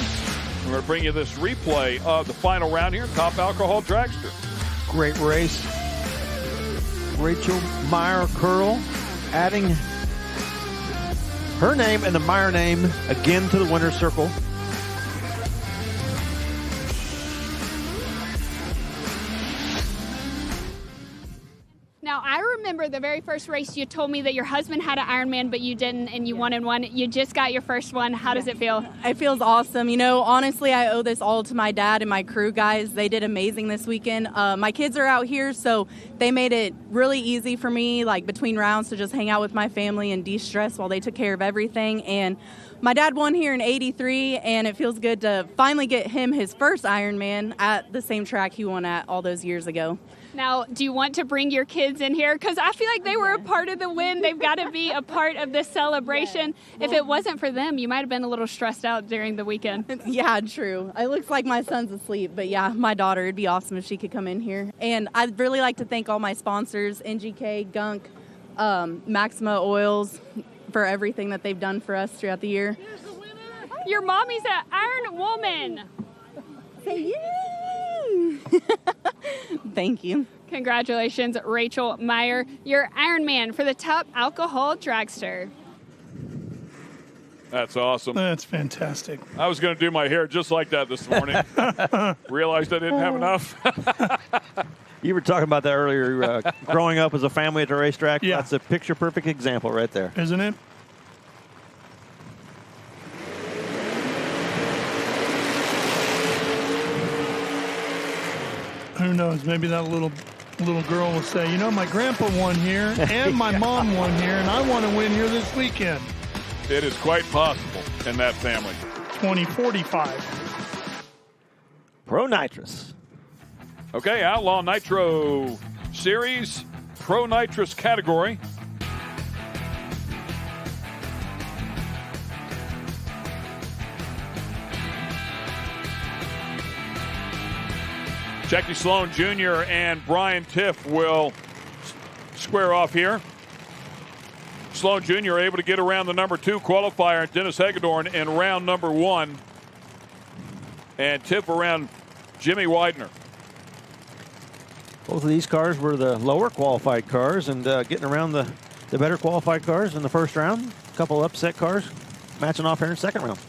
We're going to bring you this replay of the final round here, Top Alcohol Dragster. Great race. Rachel Meyer Curl adding her name and the Meyer name again to the winner's circle. Now, I remember the very first race you told me that your husband had an Ironman, but you didn't, and you won in one. You just got your first one. How does it feel? It feels awesome. You know, honestly, I owe this all to my dad and my crew guys. They did amazing this weekend. My kids are out here, so they made it really easy for me, like between rounds, to just hang out with my family and de-stress while they took care of everything. And my dad won here in 83, and it feels good to finally get him his first Ironman at the same track he won at all those years ago. Now, do you want to bring your kids in here? Because I feel like they were a part of the win. They've got to be a part of this celebration. If it wasn't for them, you might have been a little stressed out during the weekend. Yeah, true. It looks like my son's asleep, but yeah, my daughter, it'd be awesome if she could come in here. And I'd really like to thank all my sponsors, NGK, Gunk, Maxima Oils, for everything that they've done for us throughout the year. Your mommy's an Iron Woman. Say yeah. Thank you. Congratulations, Rachel Meyer. You're Ironman for the Top Alcohol Dragster. That's awesome. That's fantastic. I was going to do my hair just like that this morning. Realized I didn't have enough. You were talking about that earlier, growing up as a family at the racetrack. Yeah. That's a picture-perfect example right there. Isn't it? Who knows? Maybe that little girl will say, you know, my grandpa won here and my mom won here, and I want to win here this weekend. It is quite possible in that family. 2045. Pro Nitrous. Okay, Outlaw Nitro Series, Pro Nitrous category. Jackie Sloan Jr. and Brian Tiff will square off here. Sloan Jr. able to get around the number 2 qualifier, Dennis Hagedorn, in round number 1. And Tiff around Jimmy Widener. Both of these cars were the lower qualified cars, and getting around the better qualified cars in the first round. A couple upset cars matching off here in the second round.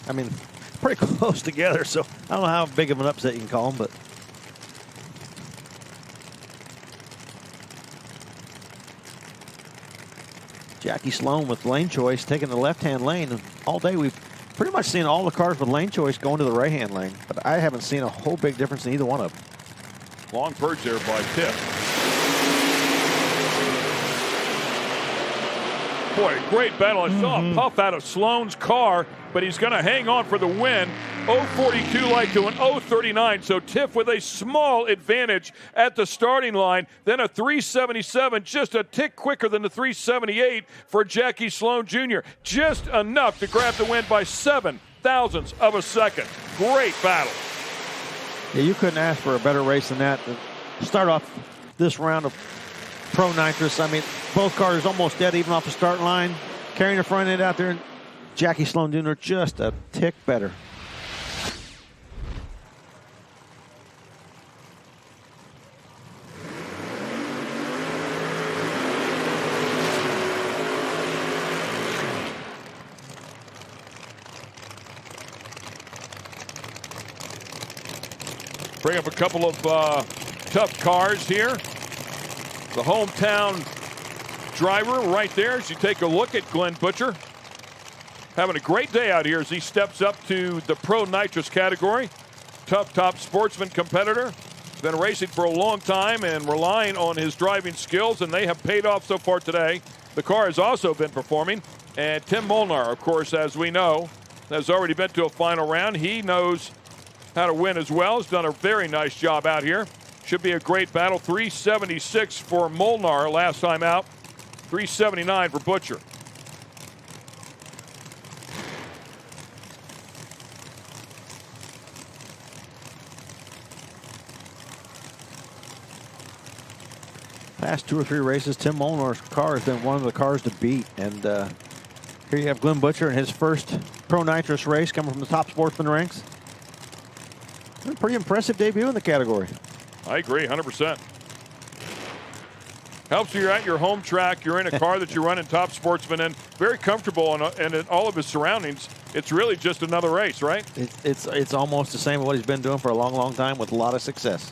I mean, pretty close together, so I don't know how big of an upset you can call them, but Jackie Sloan with lane choice taking the left-hand lane. And all day we've pretty much seen all the cars with lane choice going to the right-hand lane, but I haven't seen a whole big difference in either one of them. Long purge there by Tiff. Boy, great battle. I saw a puff out of Sloan's car, but he's going to hang on for the win. 0.42 light to an 0.39. So Tiff with a small advantage at the starting line. Then a 3.77, just a tick quicker than the 3.78 for Jackie Sloan Jr. Just enough to grab the win by 7 thousandths of a second. Great battle. Yeah, you couldn't ask for a better race than that to start off this round of Pro Nitrous. I mean, both cars almost dead even off the start line. Carrying the front end out there. Jackie Sloan Jr. just a tick better. Bring up a couple of tough cars here. The hometown driver right there as you take a look at Glenn Butcher. Having a great day out here as he steps up to the Pro Nitrous category. Tough top sportsman competitor. Been racing for a long time and relying on his driving skills, and they have paid off so far today. The car has also been performing. And Tim Molnar, of course, as we know, has already been to a final round. He knows how to win as well. Has done a very nice job out here. Should be a great battle. 376 for Molnar last time out. 379 for Butcher. Past 2 or 3 races, Tim Molnar's car has been one of the cars to beat. And here you have Glenn Butcher in his first Pro Nitrous race coming from the top sportsman ranks. A pretty impressive debut in the category. I agree, 100%. Helps you're at your home track. You're in a car that you run in top sportsman and very comfortable and in all of his surroundings. It's really just another race, right? It's almost the same as what he's been doing for a long, long time with a lot of success.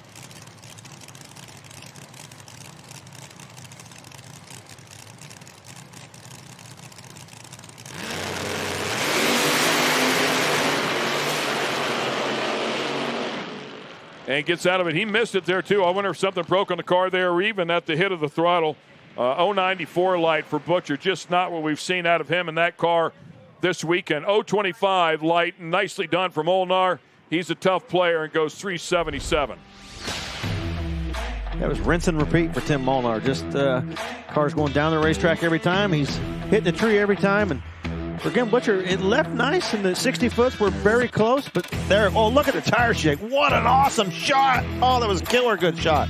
And gets out of it. He missed it there, too. I wonder if something broke on the car there or even at the hit of the throttle. 0.94 light for Butcher. Just not what we've seen out of him in that car this weekend. 0.25 light. Nicely done for Molnar. He's a tough player and goes 377. That was rinse and repeat for Tim Molnar. Just cars going down the racetrack every time. He's hitting a tree every time. And for Glenn Butcher, it left nice, and the 60-foots were very close, but there, oh, look at the tire shake. What an awesome shot. Oh, that was a killer good shot.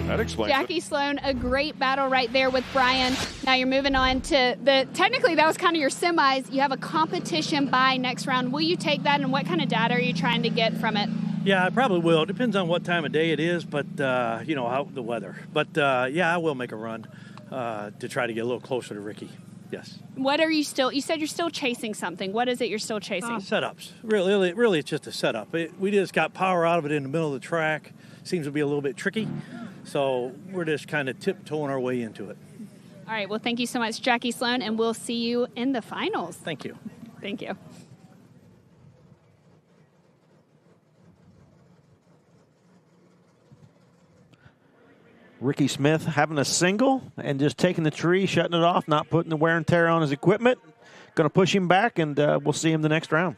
That explains Jackie Sloan, a great battle right there with Brian. Now you're moving on to technically that was kind of your semis. You have a competition by next round. Will you take that, and what kind of data are you trying to get from it? Yeah, I probably will. It depends on what time of day it is, but, how the weather. But, yeah, I will make a run to try to get a little closer to Ricky. Yes. What are you still? You said you're still chasing something. What is it you're still chasing? Setups. Really, it's just a setup. We just got power out of it in the middle of the track. Seems to be a little bit tricky, so we're just kind of tiptoeing our way into it. All right. Well, thank you so much, Jackie Sloan, and we'll see you in the finals. Thank you. Thank you. Ricky Smith having a single and just taking the tree, shutting it off, not putting the wear and tear on his equipment. going to push him back, and we'll see him the next round.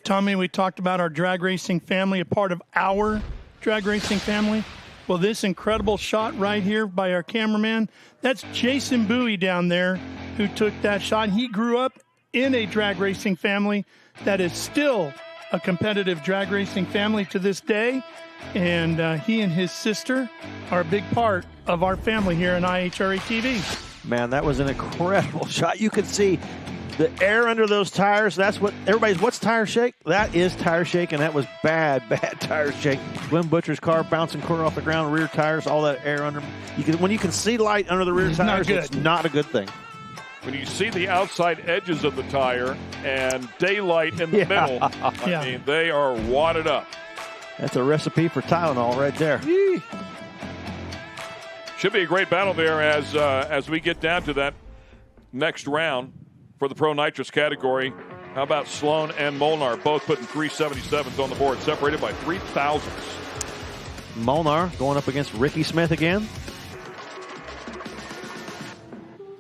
Tommy, we talked about our drag racing family, a part of our drag racing family. Well, this incredible shot right here by our cameraman, that's Jason Bowie down there who took that shot. He grew up in a drag racing family that is still a competitive drag racing family to this day. And he and his sister are a big part of our family here on IHRA TV. Man, that was an incredible shot. You could see the air under those tires. That's what everybody's, what's tire shake? That is tire shake, and that was bad tire shake. Glenn Butcher's car bouncing clear off the ground, rear tires, all that air under. When you can see light under the rear tires, it's not a good thing. When you see the outside edges of the tire and daylight in the middle, I mean, they are wadded up. That's a recipe for Tylenol right there. Yee. Should be a great battle there as we get down to that next round for the Pro Nitrous category. How about Sloan and Molnar both putting 377s on the board, separated by 3 thousandths. Molnar going up against Ricky Smith again.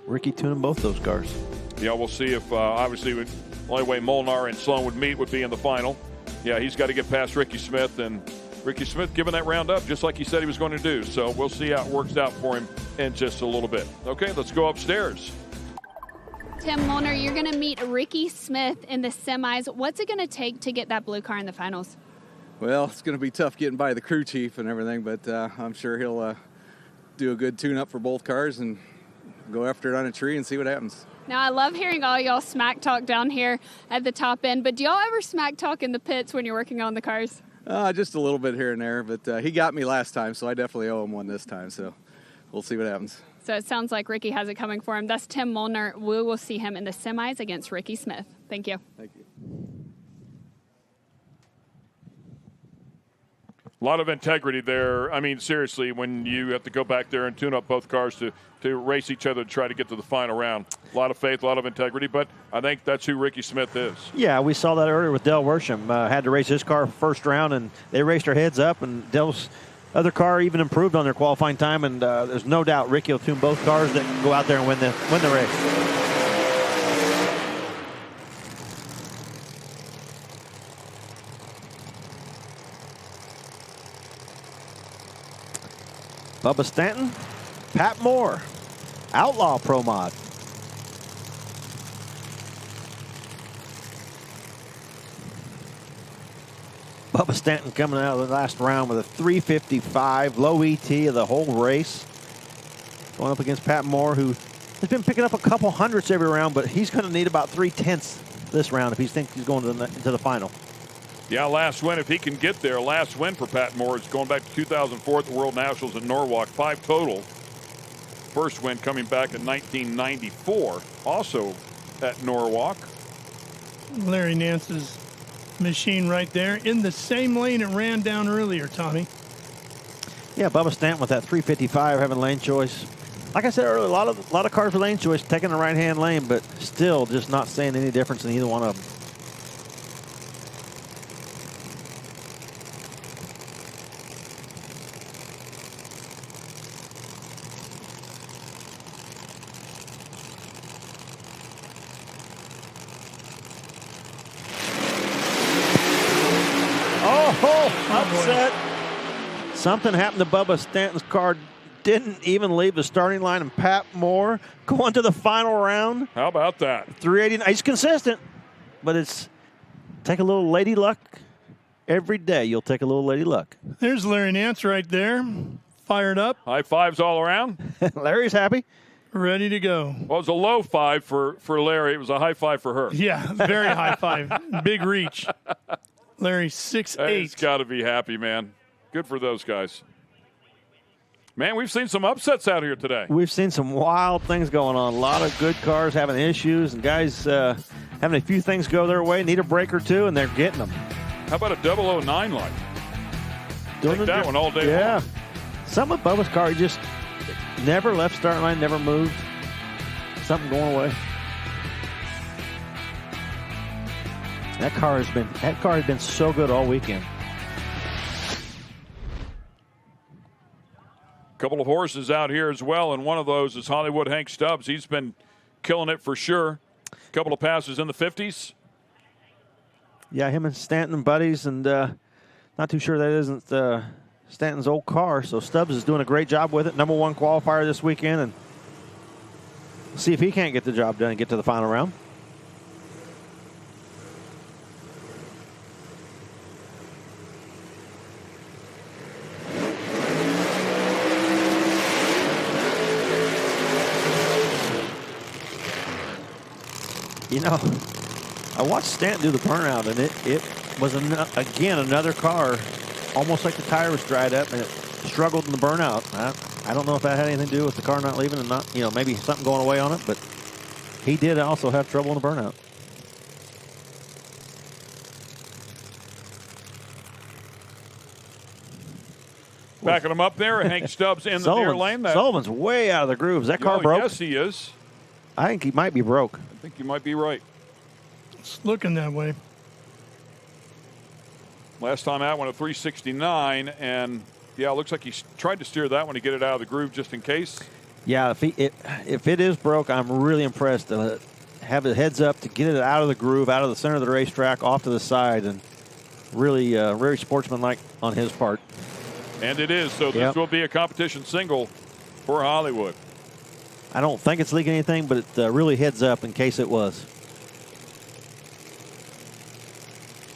Ricky tuning both those cars. Yeah, we'll see if, obviously, the only way Molnar and Sloan would meet would be in the final. Yeah, he's got to get past Ricky Smith, and Ricky Smith giving that round up just like he said he was going to do. So we'll see how it works out for him in just a little bit. Okay, let's go upstairs. Tim Molnar, you're going to meet Ricky Smith in the semis. What's it going to take to get that blue car in the finals? Well, it's going to be tough getting by the crew chief and everything, but I'm sure he'll do a good tune-up for both cars and go after it on a tree and see what happens. Now, I love hearing all y'all smack talk down here at the top end, but do y'all ever smack talk in the pits when you're working on the cars? Just a little bit here and there, but he got me last time, so I definitely owe him one this time, so we'll see what happens. So it sounds like Ricky has it coming for him. That's Tim Molnar. We will see him in the semis against Ricky Smith. Thank you. Thank you. A lot of integrity there. I mean, seriously, when you have to go back there and tune up both cars to race each other to try to get to the final round. A lot of faith, a lot of integrity, but I think that's who Ricky Smith is. Yeah, we saw that earlier with Dale Worsham. Had to race his car first round, and they raced their heads up, and Dale's other car even improved on their qualifying time, and there's no doubt Ricky will tune both cars that can go out there and win the race. Bubba Stanton, Pat Moore, Outlaw Pro Mod. Bubba Stanton coming out of the last round with a 355, low ET of the whole race. Going up against Pat Moore, who has been picking up a couple hundredths every round, but he's going to need about 3/10 this round if he thinks he's going to the final. Yeah, last win, if he can get there. Last win for Pat Moore is going back to 2004 at the World Nationals in Norwalk. 5 total. First win coming back in 1994, also at Norwalk. Larry Nance's machine right there in the same lane it ran down earlier, Tommy. Yeah, Bubba Stanton with that 355 having lane choice. Like I said earlier, a lot of cars with lane choice taking the right-hand lane, but still just not seeing any difference in either one of them. Upset. Something happened to Bubba Stanton's car. Didn't even leave the starting line, and Pat Moore going to the final round. How about that? 389. He's consistent, but it's take a little lady luck. Every day you'll take a little lady luck. There's Larry Nance right there, fired up. High fives all around. Larry's happy. Ready to go. Well, it was a low five for Larry. It was a high five for her. Yeah, very high five. Big reach. Larry, 6'8". He's got to be happy, man. Good for those guys. Man, we've seen some upsets out here today. We've seen some wild things going on. A lot of good cars having issues, and guys having a few things go their way, need a break or two, and they're getting them. How about a 009 light? Take that one all day long. Yeah. Some with Bubba's car, he just never left starting line, never moved. Something going away. That car has been so good all weekend. Couple of horses out here as well, and one of those is Hollywood Hank Stubbs. He's been killing it for sure. Couple of passes in the 50s. Yeah, him and Stanton buddies, and not too sure that isn't Stanton's old car. So Stubbs is doing a great job with it. Number 1 qualifier this weekend, and see if he can't get the job done and get to the final round. You know, I watched Stanton do the burnout, and it was, again, another car, almost like the tire was dried up, and it struggled in the burnout. I don't know if that had anything to do with the car not leaving and not, maybe something going away on it, but he did also have trouble in the burnout. Backing him up there, Hank Stubbs in the near lane. Sullivan's way out of the groove. Is that car broke? Yes, he is. I think he might be broke. I think you might be right. It's looking that way. Last time out went a 369, and yeah, it looks like he tried to steer that one to get it out of the groove just in case. Yeah, if it is broke, I'm really impressed to have it heads up to get it out of the groove, out of the center of the racetrack, off to the side, and really very sportsmanlike on his part. And it is, so this will be a competition single for Hollywood. I don't think it's leaking anything, but it really heads up in case it was.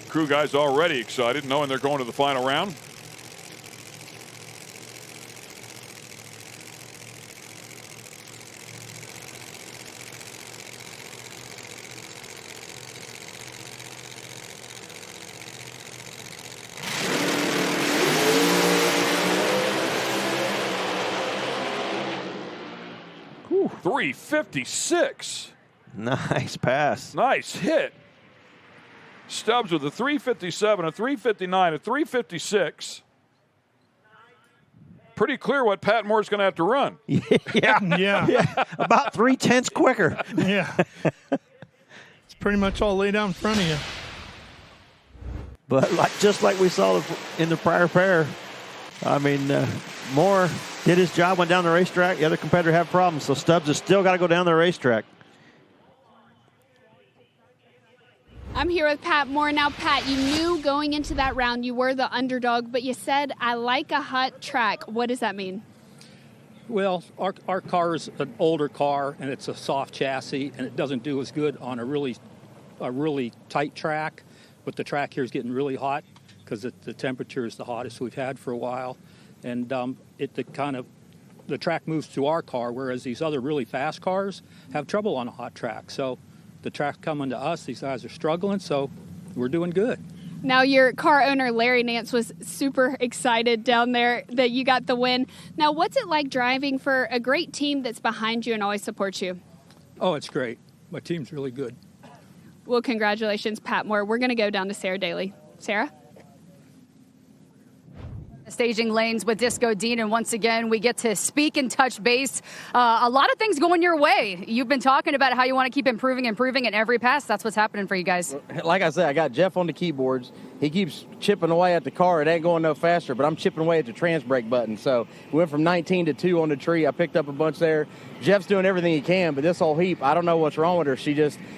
Crew guys already excited, knowing they're going to the final round. Whew. 356. Nice pass. Nice hit. Stubbs with a 357, a 359, a 356. Pretty clear what Pat Moore's going to have to run. Yeah. About 3/10 quicker. Yeah. It's pretty much all laid out in front of you. But just like we saw in the prior pair, I mean, Moore did his job, went down the racetrack. The other competitor had problems, so Stubbs has still got to go down the racetrack. I'm here with Pat Moore. Now, Pat, you knew going into that round you were the underdog, but you said, I like a hot track. What does that mean? Well, our car is an older car, and it's a soft chassis, and it doesn't do as good on a really tight track. But the track here is getting really hot because the temperature is the hottest we've had for a while. And the track moves to our car, whereas these other really fast cars have trouble on a hot track. So the track coming to us, these guys are struggling, so we're doing good. Now, your car owner, Larry Nance, was super excited down there that you got the win. Now, what's it like driving for a great team that's behind you and always supports you? Oh, it's great. My team's really good. Well, congratulations, Pat Moore. We're going to go down to Sarah Daly. Sarah? Staging lanes with Disco Dean, and once again we get to speak and touch base. A lot of things going your way. You've been talking about how you want to keep improving in every pass. That's what's happening for you guys. Like I said, I got Jeff on the keyboards. He keeps chipping away at the car. It ain't going no faster, but I'm chipping away at the trans brake button. So we went from 19 to 2 on the tree. I picked up a bunch there. Jeff's doing everything he can, but this whole heap, I don't know what's wrong with her.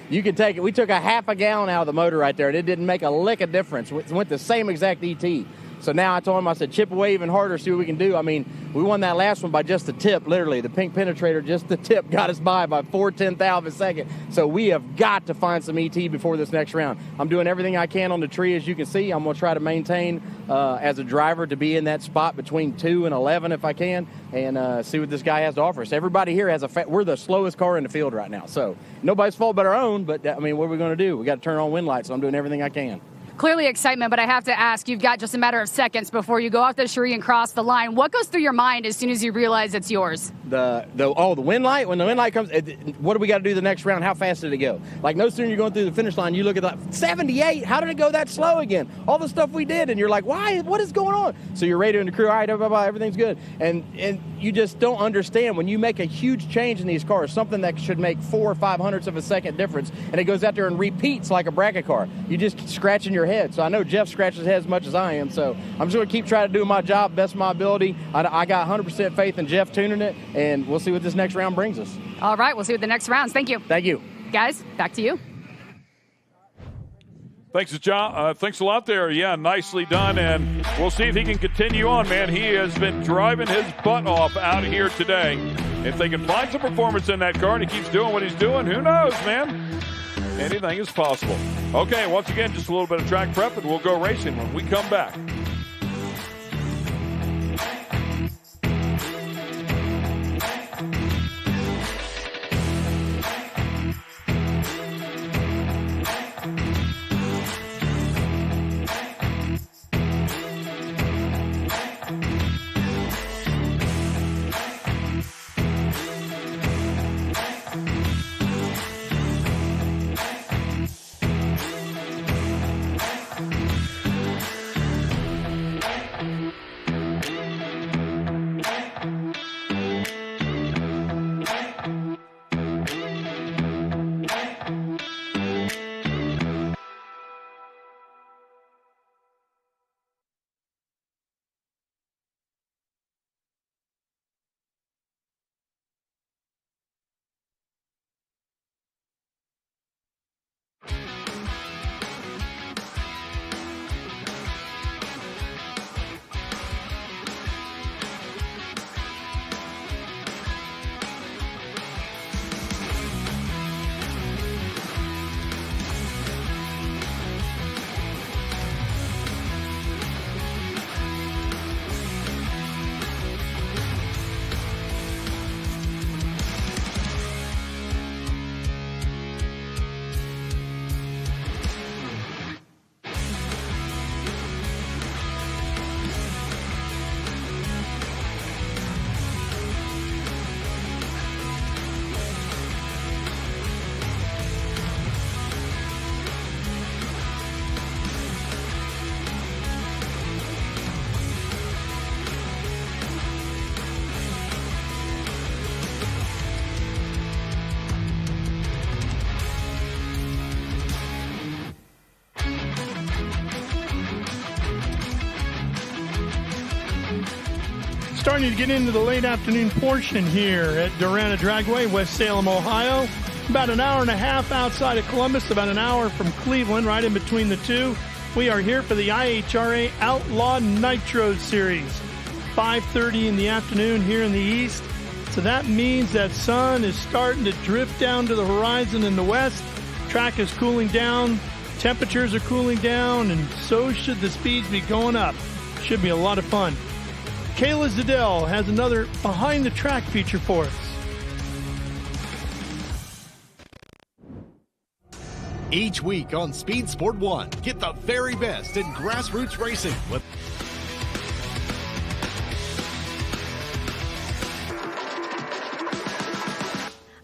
You can take it. We took a half a gallon out of the motor right there, and it didn't make a lick of difference. It went the same exact ET. So now I told him, I said, chip away even harder, see what we can do. I mean, we won that last one by just the tip, literally. The pink penetrator, just the tip, got us by 4/10,000 of a second. So we have got to find some ET before this next round. I'm doing everything I can on the tree, as you can see. I'm going to try to maintain, as a driver, to be in that spot between 2 and 11 if I can, and see what this guy has to offer us. Everybody here has we're the slowest car in the field right now. So nobody's fault but our own, but, I mean, what are we going to do? We got to turn on wind lights, so I'm doing everything I can. Clearly excitement, but I have to ask, you've got just a matter of seconds before you go off the tree and cross the line. What goes through your mind as soon as you realize it's yours? The wind light? When the wind light comes, what do we got to do the next round? How fast did it go? Like, no sooner you're going through the finish line, you look at that, 78, how did it go that slow again? All the stuff we did, and you're like, why? What is going on? So you're radioing the crew, all right, everything's good. And you just don't understand when you make a huge change in these cars, something that should make 4 or 5 hundredths of a second difference, and it goes out there and repeats like a bracket car. You just scratching your head. So I know Jeff scratches his head as much as I am, so I'm just going to keep trying to do my job, best of my ability. I got 100% faith in Jeff tuning it, and we'll see what this next round brings us. All right, we'll see what the next rounds. Thank you. Thank you. Guys, back to you. Thanks, John. Thanks a lot there. Yeah, nicely done, and we'll see if he can continue on, man. He has been driving his butt off out here today. If they can find some performance in that car and he keeps doing what he's doing, who knows, man? Anything is possible. Okay, once again, just a little bit of track prep, and we'll go racing when we come back. Starting to get into the late afternoon portion here at Darana Dragway, West Salem, Ohio. About an hour and a half outside of Columbus, about an hour from Cleveland, right in between the two. We are here for the IHRA Outlaw Nitro Series. 5:30 in the afternoon here in the east. So that means that sun is starting to drift down to the horizon in the west. Track is cooling down. Temperatures are cooling down, and so should the speeds be going up. Should be a lot of fun. Kayla Zadell has another behind the track feature for us. Each week on Speed Sport 1, get the very best in grassroots racing with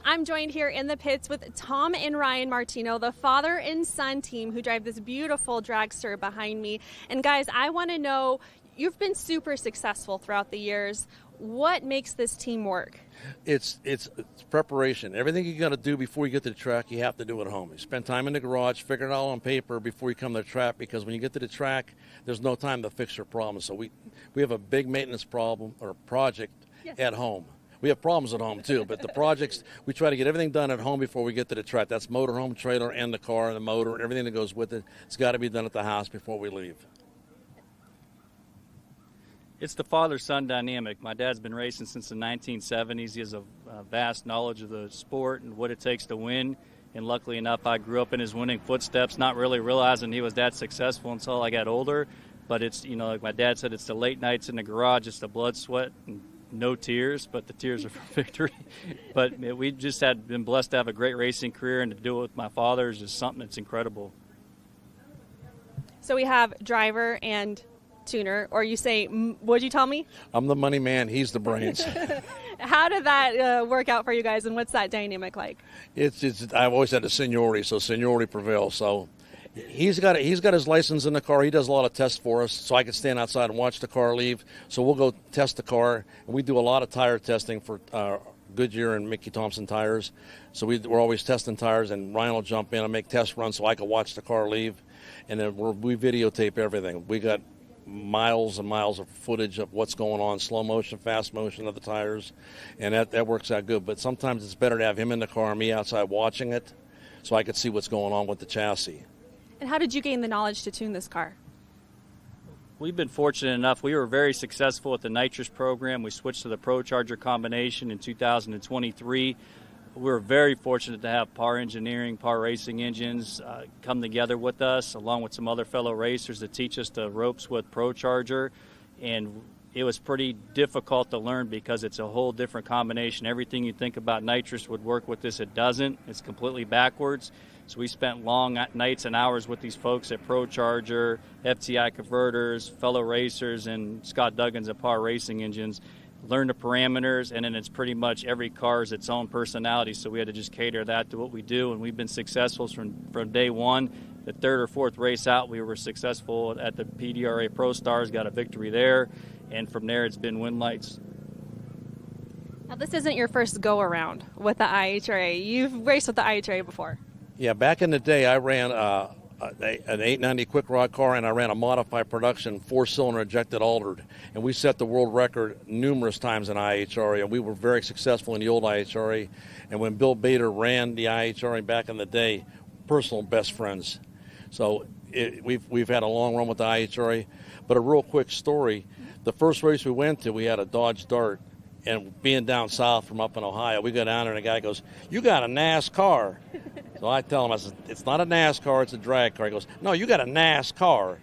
I'm joined here in the pits with Tom and Ryan Martino, the father and son team who drive this beautiful dragster behind me. And guys, I want to know, you've been super successful throughout the years. What makes this team work? It's preparation. Everything you got to do before you get to the track, you have to do at home. You spend time in the garage, figure it out on paper before you come to the track, because when you get to the track, there's no time to fix your problems. So we have a big maintenance problem or project at home. We have problems at home too, but the projects, we try to get everything done at home before we get to the track. That's motorhome, trailer, and the car, and the motor, everything that goes with it. It's got to be done at the house before we leave. It's the father-son dynamic. My dad's been racing since the 1970s. He has a vast knowledge of the sport and what it takes to win. And luckily enough, I grew up in his winning footsteps, not really realizing he was that successful until I got older. But it's, you know, like my dad said, it's the late nights in the garage, it's the blood, sweat, and no tears, but the tears are for victory. But we just been blessed to have a great racing career, and to do it with my father is just something that's incredible. So we have driver and tuner, or you say, what'd you tell me? I'm the money man. He's the brains. How did that work out for you guys, and what's that dynamic like? I've always had the seniority, so seniority prevails. So he's got his license in the car. He does a lot of tests for us, so I can stand outside and watch the car leave. So we'll go test the car, and we do a lot of tire testing for Goodyear and Mickey Thompson tires. So we're always testing tires, and Ryan will jump in and make test runs so I can watch the car leave, and then we videotape everything. We got miles and miles of footage of what's going on, slow motion, fast motion of the tires, and that works out good. But sometimes it's better to have him in the car and me outside watching it, so I could see what's going on with the chassis. And how did you gain the knowledge to tune this car? We've been fortunate enough. We were very successful at the nitrous program. We switched to the ProCharger combination in 2023. We were very fortunate to have Par Engineering, Par Racing Engines come together with us, along with some other fellow racers, to teach us the ropes with ProCharger. And it was pretty difficult to learn because it's a whole different combination. Everything you think about nitrous would work with this, it doesn't. It's completely backwards. So we spent long nights and hours with these folks at ProCharger, FTI Converters, fellow racers, and Scott Duggins at Par Racing Engines. Learn the parameters, and then it's pretty much every car is its own personality, so we had to just cater that to what we do, and we've been successful from day one. The third or fourth race out, we were successful at the PDRA Pro Stars, got a victory there, and from there it's been win lights. Now, this isn't your first go-around with the IHRA. You've raced with the IHRA before. Yeah, back in the day, I ran an 890 quick rod car, and I ran a modified production 4-cylinder injected altered, and we set the world record numerous times in IHRA, and we were very successful in the old IHRA. And when Bill Bader ran the IHRA back in the day, personal best friends. So we've had a long run with the IHRA. But a real quick story: the first race we went to, we had a Dodge Dart, and being down south from up in Ohio, we go down there and a guy goes, "You got a NASCAR." So I tell him, I said, "It's not a NASCAR, it's a drag car." He goes, "No, you got a NASCAR."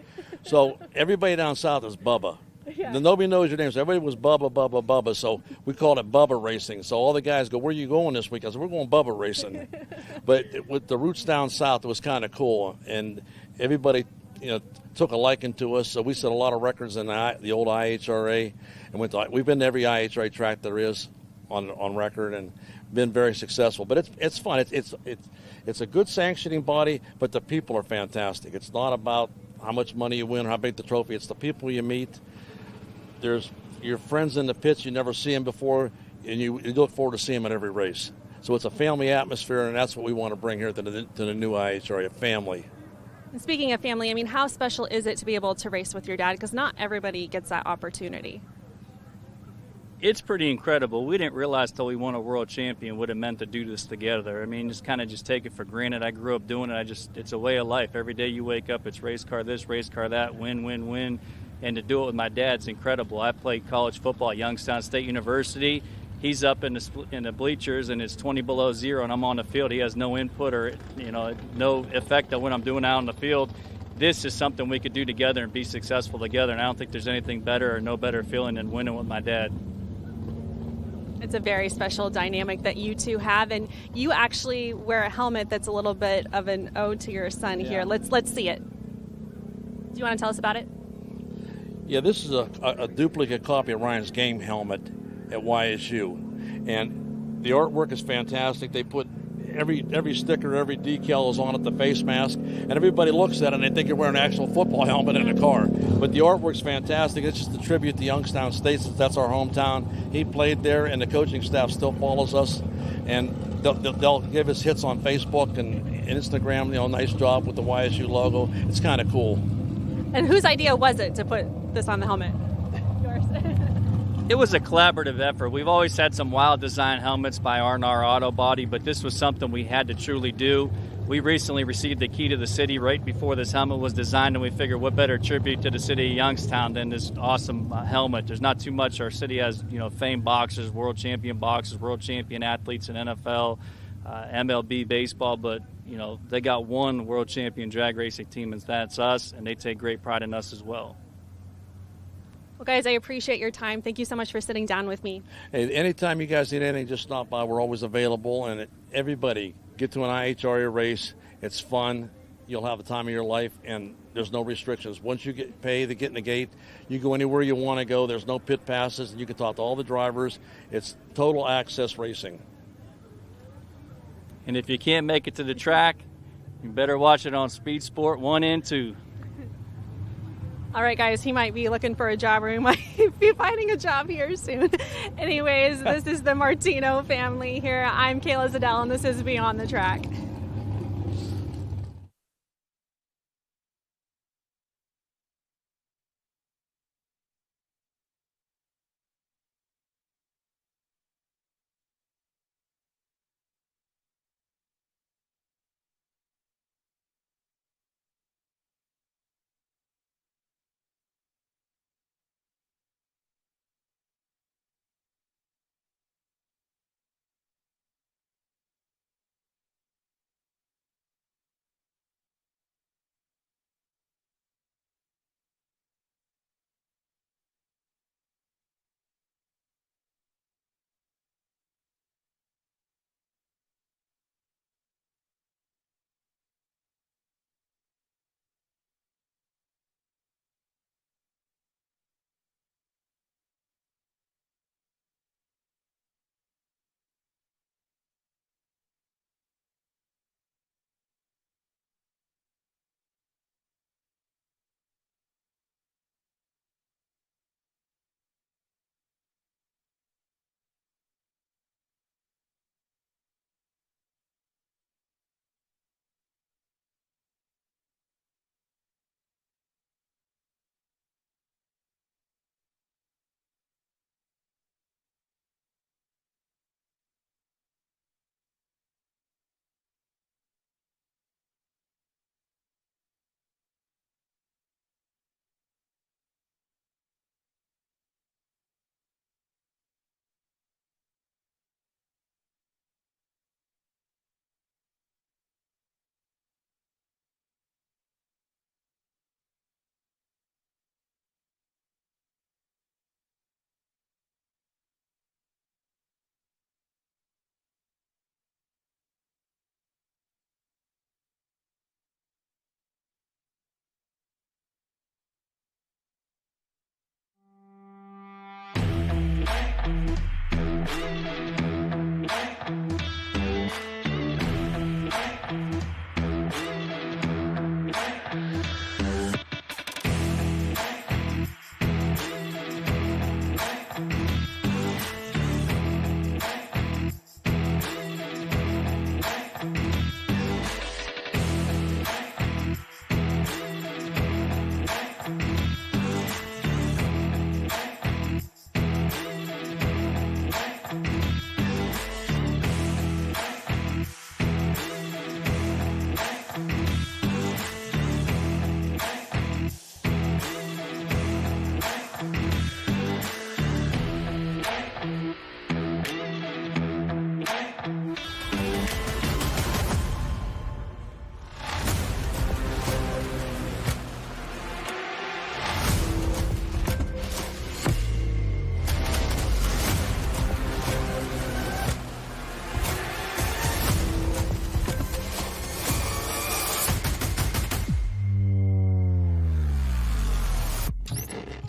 So everybody down south is Bubba. Yeah. Nobody knows your name, so everybody was Bubba, Bubba, Bubba. So we called it Bubba Racing. So all the guys go, "Where are you going this week?" I said, "We're going Bubba Racing." But with the roots down south, it was kind of cool. And everybody, took a liking to us. So we set a lot of records in the old IHRA. And we've been to every IHRA track there is on record and been very successful. But it's fun. It's a good sanctioning body, but the people are fantastic. It's not about how much money you win or how big the trophy. It's the people you meet. There's your friends in the pits. You never see them before, and you look forward to seeing them at every race. So it's a family atmosphere, and that's what we want to bring here to the new IHRA, a family. And speaking of family, I mean, how special is it to be able to race with your dad? Because not everybody gets that opportunity. It's pretty incredible. We didn't realize till we won a world champion what it meant to do this together. I mean, just take it for granted. I grew up doing it. It's a way of life. Every day you wake up, it's race car this, race car that, win, win, win. And to do it with my dad's incredible. I played college football at Youngstown State University. He's up in the bleachers, and it's 20 below zero, and I'm on the field. He has no input or no effect on what I'm doing out on the field. This is something we could do together and be successful together, and I don't think there's anything better or no better feeling than winning with my dad. It's a very special dynamic that you two have, and you actually wear a helmet that's a little bit of an ode to your son here. Let's see it. Do you want to tell us about it? Yeah, this is a duplicate copy of Ryan's game helmet at YSU, and the artwork is fantastic. They put every sticker, every decal is on it, the face mask, and everybody looks at it and they think you're wearing an actual football helmet in a car. But the artwork's fantastic. It's just a tribute to Youngstown State, since that's our hometown. He played there, and the coaching staff still follows us, and they'll give us hits on Facebook and Instagram. Nice job with the YSU logo. It's kind of cool. And whose idea was it to put this on the helmet? Yours. It was a collaborative effort. We've always had some wild design helmets by R&R Auto Body, but this was something we had to truly do. We recently received the key to the city right before this helmet was designed, and we figured what better tribute to the city of Youngstown than this awesome helmet. There's not too much. Our city has, famed boxers, world champion athletes in NFL, MLB baseball, but they got one world champion drag racing team, and that's us, and they take great pride in us as well. Well, guys, I appreciate your time. Thank you so much for sitting down with me. Hey, anytime you guys need anything, just stop by. We're always available, and everybody get to an IHRA race. It's fun. You'll have the time of your life, and there's no restrictions. Once you get paid to get in the gate, you go anywhere you want to go. There's no pit passes, and you can talk to all the drivers. It's total access racing. And if you can't make it to the track, you better watch it on Speed Sport 1 and 2. All right, guys, he might be looking for a job, or he might be finding a job here soon. Anyways, this is the Martino family here. I'm Kayla Zadell, and this is Beyond the Track.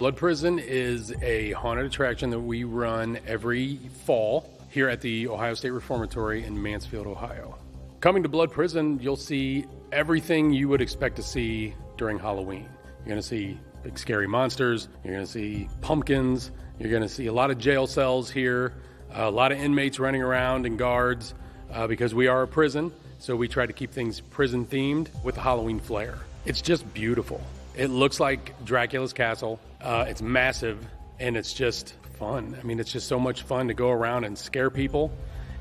Blood Prison is a haunted attraction that we run every fall here at the Ohio State Reformatory in Mansfield, Ohio. Coming to Blood Prison, you'll see everything you would expect to see during Halloween. You're going to see big scary monsters, you're going to see pumpkins, you're going to see a lot of jail cells here, a lot of inmates running around and guards because we are a prison, so we try to keep things prison themed with a Halloween flair. It's just beautiful. It looks like Dracula's castle. It's massive and it's just fun. I mean, it's just so much fun to go around and scare people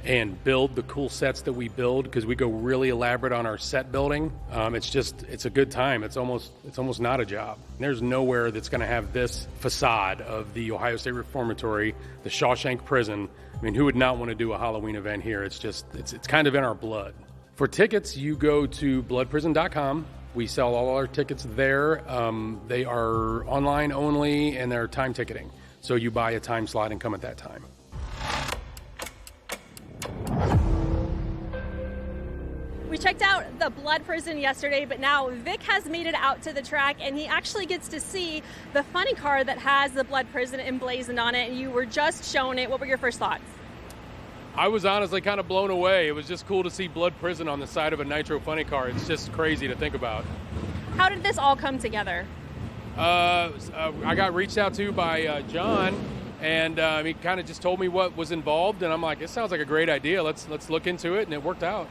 and build the cool sets that we build because we go really elaborate on our set building. It's a good time. It's almost not a job. There's nowhere that's going to have this facade of the Ohio State Reformatory, the Shawshank Prison. I mean, who would not want to do a Halloween event here? It's kind of in our blood. For tickets, you go to bloodprison.com. We sell all our tickets there. They are online only and they're time ticketing. So you buy a time slot and come at that time. We checked out the Blood Prison yesterday, but now Vic has made it out to the track, and he actually gets to see the funny car that has the Blood Prison emblazoned on it, and you were just shown it. What were your first thoughts? I was honestly kind of blown away. It was just cool to see Blood Prison on the side of a Nitro funny car. It's just crazy to think about. How did this all come together? I got reached out to by John, and he kind of just told me what was involved, and I'm like, it sounds like a great idea. Let's look into it, and it worked out.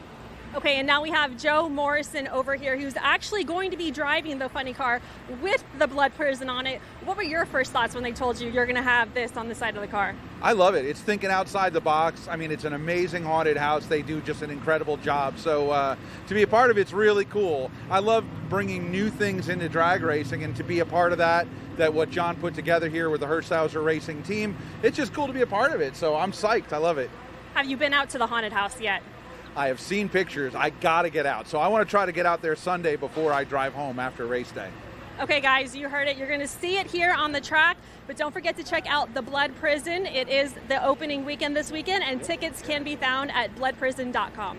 Okay, and now we have Joe Morrison over here, who's actually going to be driving the funny car with the Blood Prison on it. What were your first thoughts when they told you you're going to have this on the side of the car? I love it. It's thinking outside the box. I mean, it's an amazing haunted house. They do just an incredible job. So to be a part of it's really cool. I love bringing new things into drag racing, and to be a part of that what John put together here with the Hirschhauser Racing team, it's just cool to be a part of it. So I'm psyched. I love it. Have you been out to the haunted house yet? I have seen pictures. I got to get out. So I want to try to get out there Sunday before I drive home after race day. Okay, guys, you heard it. You're going to see it here on the track, but don't forget to check out the Blood Prison. It is the opening weekend this weekend, and tickets can be found at bloodprison.com.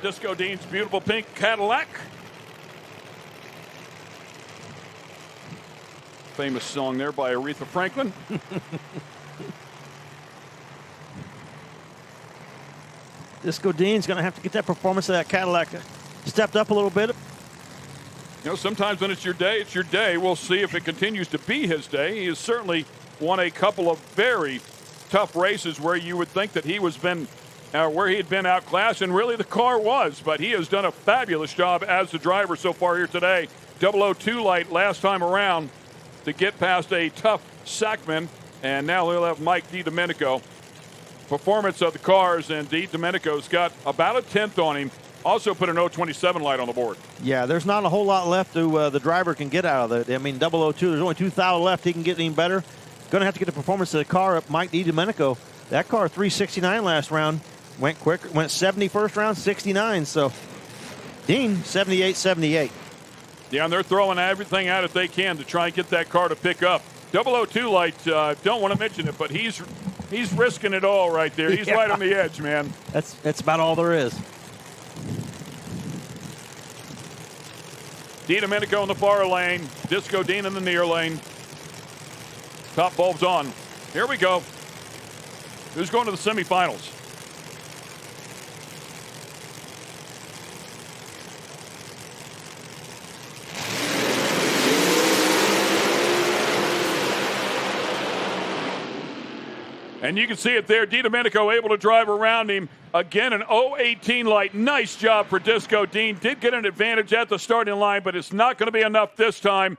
Disco Dean's beautiful pink Cadillac. Famous song there by Aretha Franklin. Disco Dean's going to have to get that performance of that Cadillac stepped up a little bit. You know, sometimes when it's your day, it's your day. We'll see if it continues to be his day. He has certainly won a couple of very tough races where you would think that he was where he had been outclassed, and really the car was, but he has done a fabulous job as the driver so far here today. 002 light last time around to get past a tough Sackman, and now he'll have Mike DiDomenico. Performance of the cars, and DiDomenico's got about a 10th on him. Also put an 027 light on the board. Yeah, there's not a whole lot left to the driver can get out of it. I mean, 002, there's only 2,000 left. He can get any better. Going to have to get the performance of the car up. Mike DiDomenico, that car 369 last round. Went quicker, went 70 first round, 69. So, Dean, 78-78. Yeah, and they're throwing everything at it they can to try and get that car to pick up. 002 light, don't want to mention it, but he's risking it all right there. He's right on the edge, man. That's about all there is. DiDomenico in the far lane, Disco Dean in the near lane. Top bulbs on. Here we go. Who's going to the semifinals? And you can see it there. DiDomenico able to drive around him. Again, an 018 light. Nice job for Disco Dean. Did get an advantage at the starting line, but it's not going to be enough this time,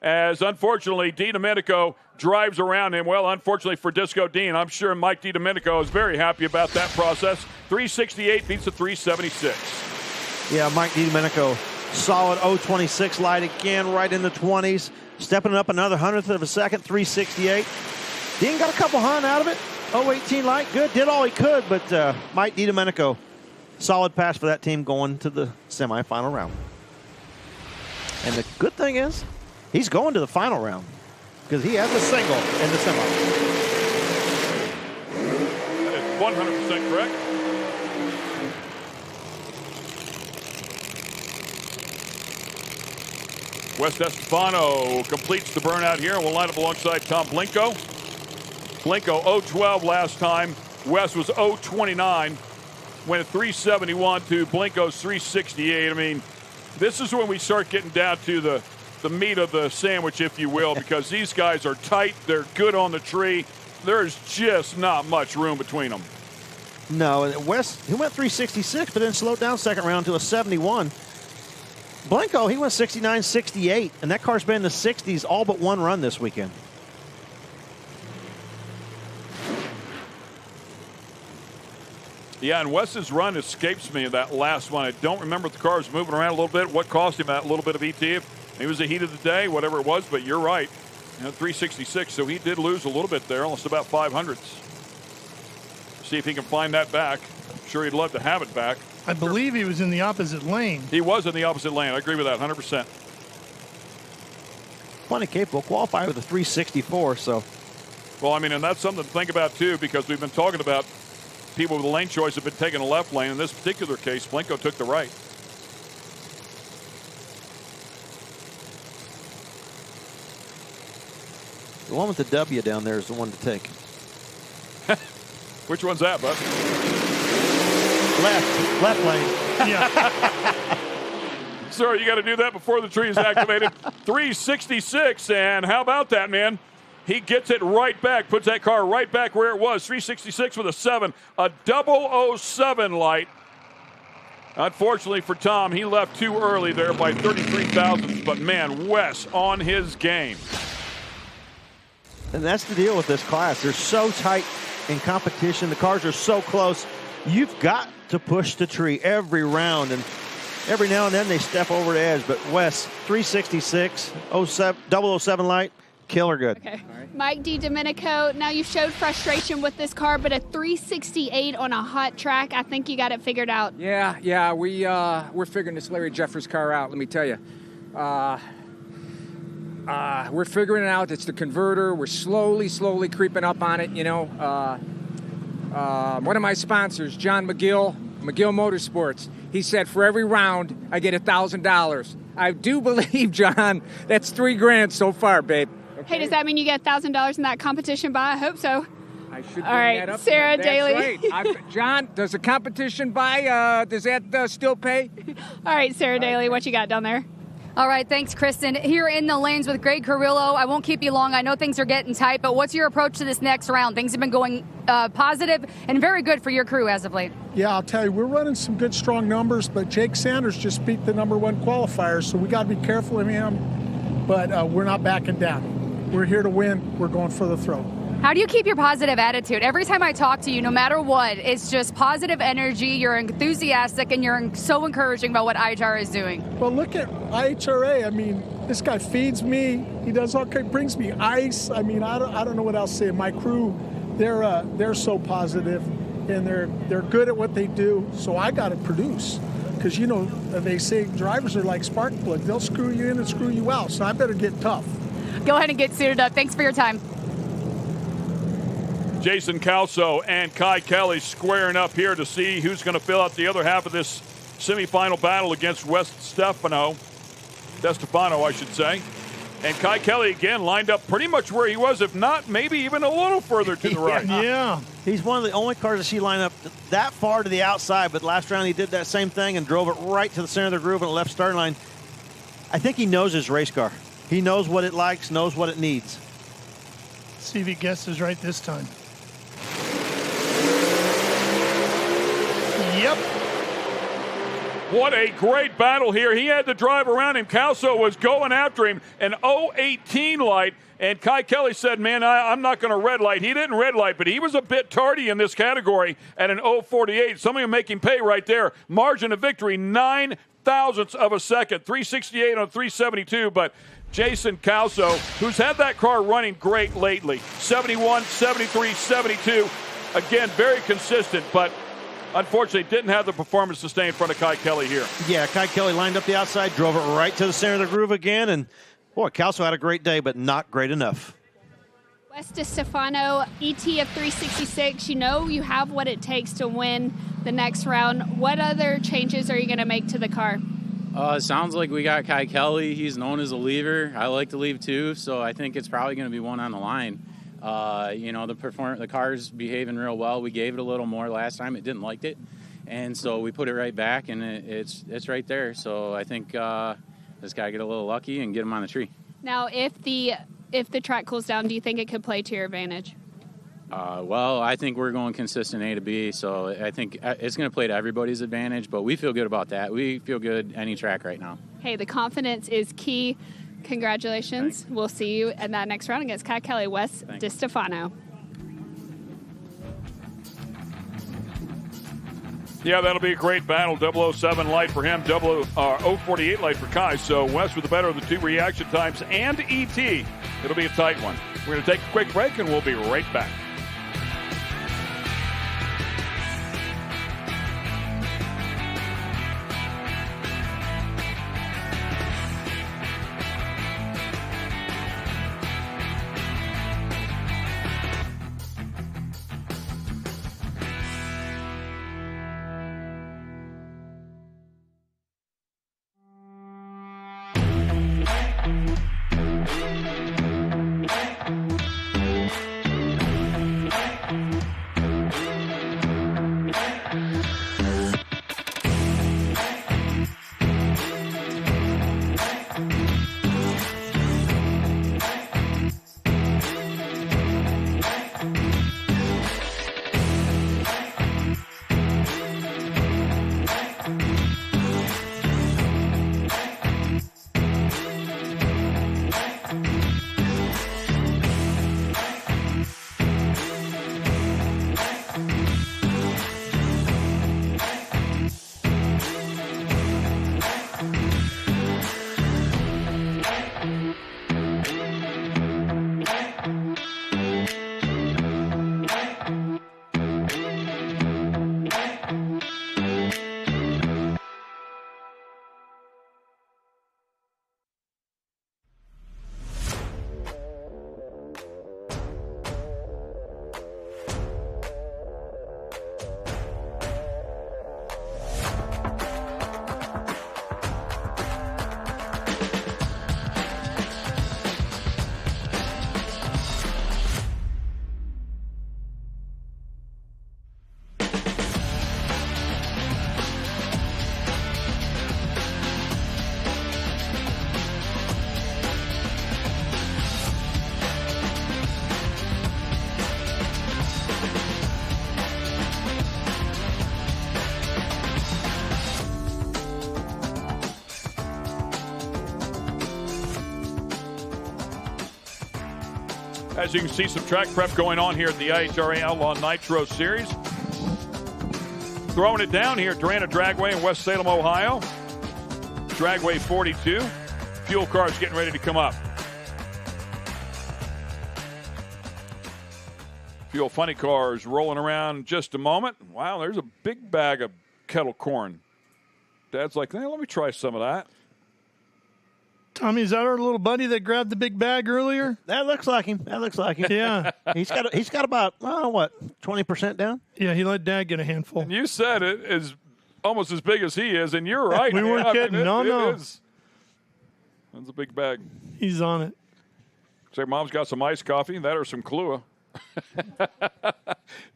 as unfortunately DiDomenico drives around him. Well, unfortunately for Disco Dean, I'm sure Mike DiDomenico is very happy about that process. 368 beats a 376. Yeah, Mike DiDomenico, solid 026 light again, right in the 20s. stepping up another 100th of a second, 368. Dean got a couple hun out of it. 018 light, good. Did all he could, but Mike DiDomenico, solid pass for that team going to the semifinal round. And the good thing is, he's going to the final round because he has a single in the semifinal. That is 100% correct. Wes Estefano completes the burnout here, and will line up alongside Tom Blinko. Blinko 0-12 last time. Wes was 0-29. Went at 371 to Blinko's 368. I mean, this is when we start getting down to the meat of the sandwich, if you will, because these guys are tight. They're good on the tree. There's just not much room between them. No, Wes, he went 366, but then slowed down second round to a 71. Blinko, he went 69-68, and that car's been in the 60s all but one run this weekend. Yeah, and Wes's run escapes me in that last one. I don't remember if the car was moving around a little bit, what cost him that little bit of ET. If it was the heat of the day, whatever it was, but you're right. 366, so he did lose a little bit there, almost about 500ths. See if he can find that back. I'm sure he'd love to have it back. I believe he was in the opposite lane. He was in the opposite lane. I agree with that 100%. Plenty capable. Qualified with a 364, so. Well, I mean, and that's something to think about, too, because we've been talking about people with the lane choice have been taking the left lane. In this particular case, Blinko took the right. The one with the W down there is the one to take. Which one's that, bud? Left lane. Yeah. Sir, you got to do that before the tree is activated. 366, and how about that, man? He gets it right back, puts that car right back where it was. 366 with a 7, a 007 light. Unfortunately for Tom, he left too early there by 33 thousandths, but man, Wes on his game. And that's the deal with this class. They're so tight in competition. The cars are so close. You've got to push the tree every round, and every now and then they step over the edge. But Wes, 366, 007 light, killer good. Okay. Mike DiDomenico, now you showed frustration with this car, but a 368 on a hot track, I think you got it figured out. Yeah, we're figuring this Larry Jeffers car out, let me tell you. We're figuring it out. It's the converter. We're slowly creeping up on it, you know. One of my sponsors, John McGill Motorsports, he said for every round I get $1,000. I do believe, John, that's $3,000 so far, babe. Okay. Hey, does that mean you get $1,000 in that competition buy? I hope so. I should bring All right, that up. Sarah That's Daly. Right. John, does the competition buy, does that still pay? All right, Sarah Daly, what you got down there? All right, thanks, Kristen. Here in the lanes with Greg Carrillo. I won't keep you long. I know things are getting tight, but what's your approach to this next round? Things have been going positive and very good for your crew as of late. Yeah, I'll tell you, we're running some good, strong numbers, but Jake Sanders just beat the #1 qualifier, so we got to be careful of him, but we're not backing down. We're here to win. We're going for the throw. How do you keep your positive attitude? Every time I talk to you, no matter what, it's just positive energy. You're enthusiastic, and you're so encouraging about what IHRA is doing. Well, look at IHRA. I mean, this guy feeds me. He does all kinds, brings me ice. I mean, I don't know what else to say. My crew, they're so positive, and they're good at what they do. So I got to produce, because you know they say drivers are like spark plug. They'll screw you in and screw you out. So I better get tough. Go ahead and get suited up. Thanks for your time. Jason Calso and Kai Kelly squaring up here to see who's going to fill out the other half of this semifinal battle against Wes Stefano, I should say. And Kai Kelly again lined up pretty much where he was, if not maybe even a little further to the right. Yeah. He's one of the only cars to see line up that far to the outside, but last round he did that same thing and drove it right to the center of the groove on the left starting line. I think he knows his race car. He knows what it likes, knows what it needs. See if he guesses right this time. Yep. What a great battle here. He had the drive around him. Calso was going after him. An 018 light. And Kai Kelly said, man, I'm not going to red light. He didn't red light, but he was a bit tardy in this category at an 048. Somebody will make him pay right there. Margin of victory, 9 thousandths of a second. 368 on 372. But Jason Calso, who's had that car running great lately. 71, 73, 72. Again, very consistent, but unfortunately didn't have the performance to stay in front of Kai Kelly here. Yeah, Kai Kelly lined up the outside, drove it right to the center of the groove again, and boy, Calso had a great day, but not great enough. Wes DeStefano, ET of 366. You know you have what it takes to win the next round. What other changes are you going to make to the car? Sounds like we got Kai Kelly. He's known as a leaver. I like to leave too, so I think it's probably going to be one on the line. The car's behaving real well. We gave it a little more last time. It didn't like it, and so we put it right back, and it's right there. So I think just got to get a little lucky and get him on the tree. Now, if the track cools down, do you think it could play to your advantage? Well, I think we're going consistent A to B, so I think it's going to play to everybody's advantage, but we feel good about that. We feel good any track right now. Hey, the confidence is key. Congratulations. Thanks. We'll see you in that next round against Kai Kelly. Wes DeStefano. Yeah, that'll be a great battle. 007 light for him, 048 light for Kai. So Wes with the better of the two reaction times and ET. It'll be a tight one. We're going to take a quick break, and we'll be right back. As you can see, some track prep going on here at the IHRA Outlaw Nitro Series. Throwing it down here, Darana Dragway in West Salem, Ohio. Dragway 42. Fuel cars getting ready to come up. Fuel funny cars rolling around in just a moment. Wow, there's a big bag of kettle corn. Dad's like, hey, let me try some of that. Tommy, is that our little buddy that grabbed the big bag earlier? That looks like him. Yeah. He's got about, 20% down? Yeah, he let Dad get a handful. And you said it is almost as big as he is, and you're right. We weren't kidding. No. It is. That's a big bag. He's on it. Say, Mom's got some iced coffee. That or some Kahlua.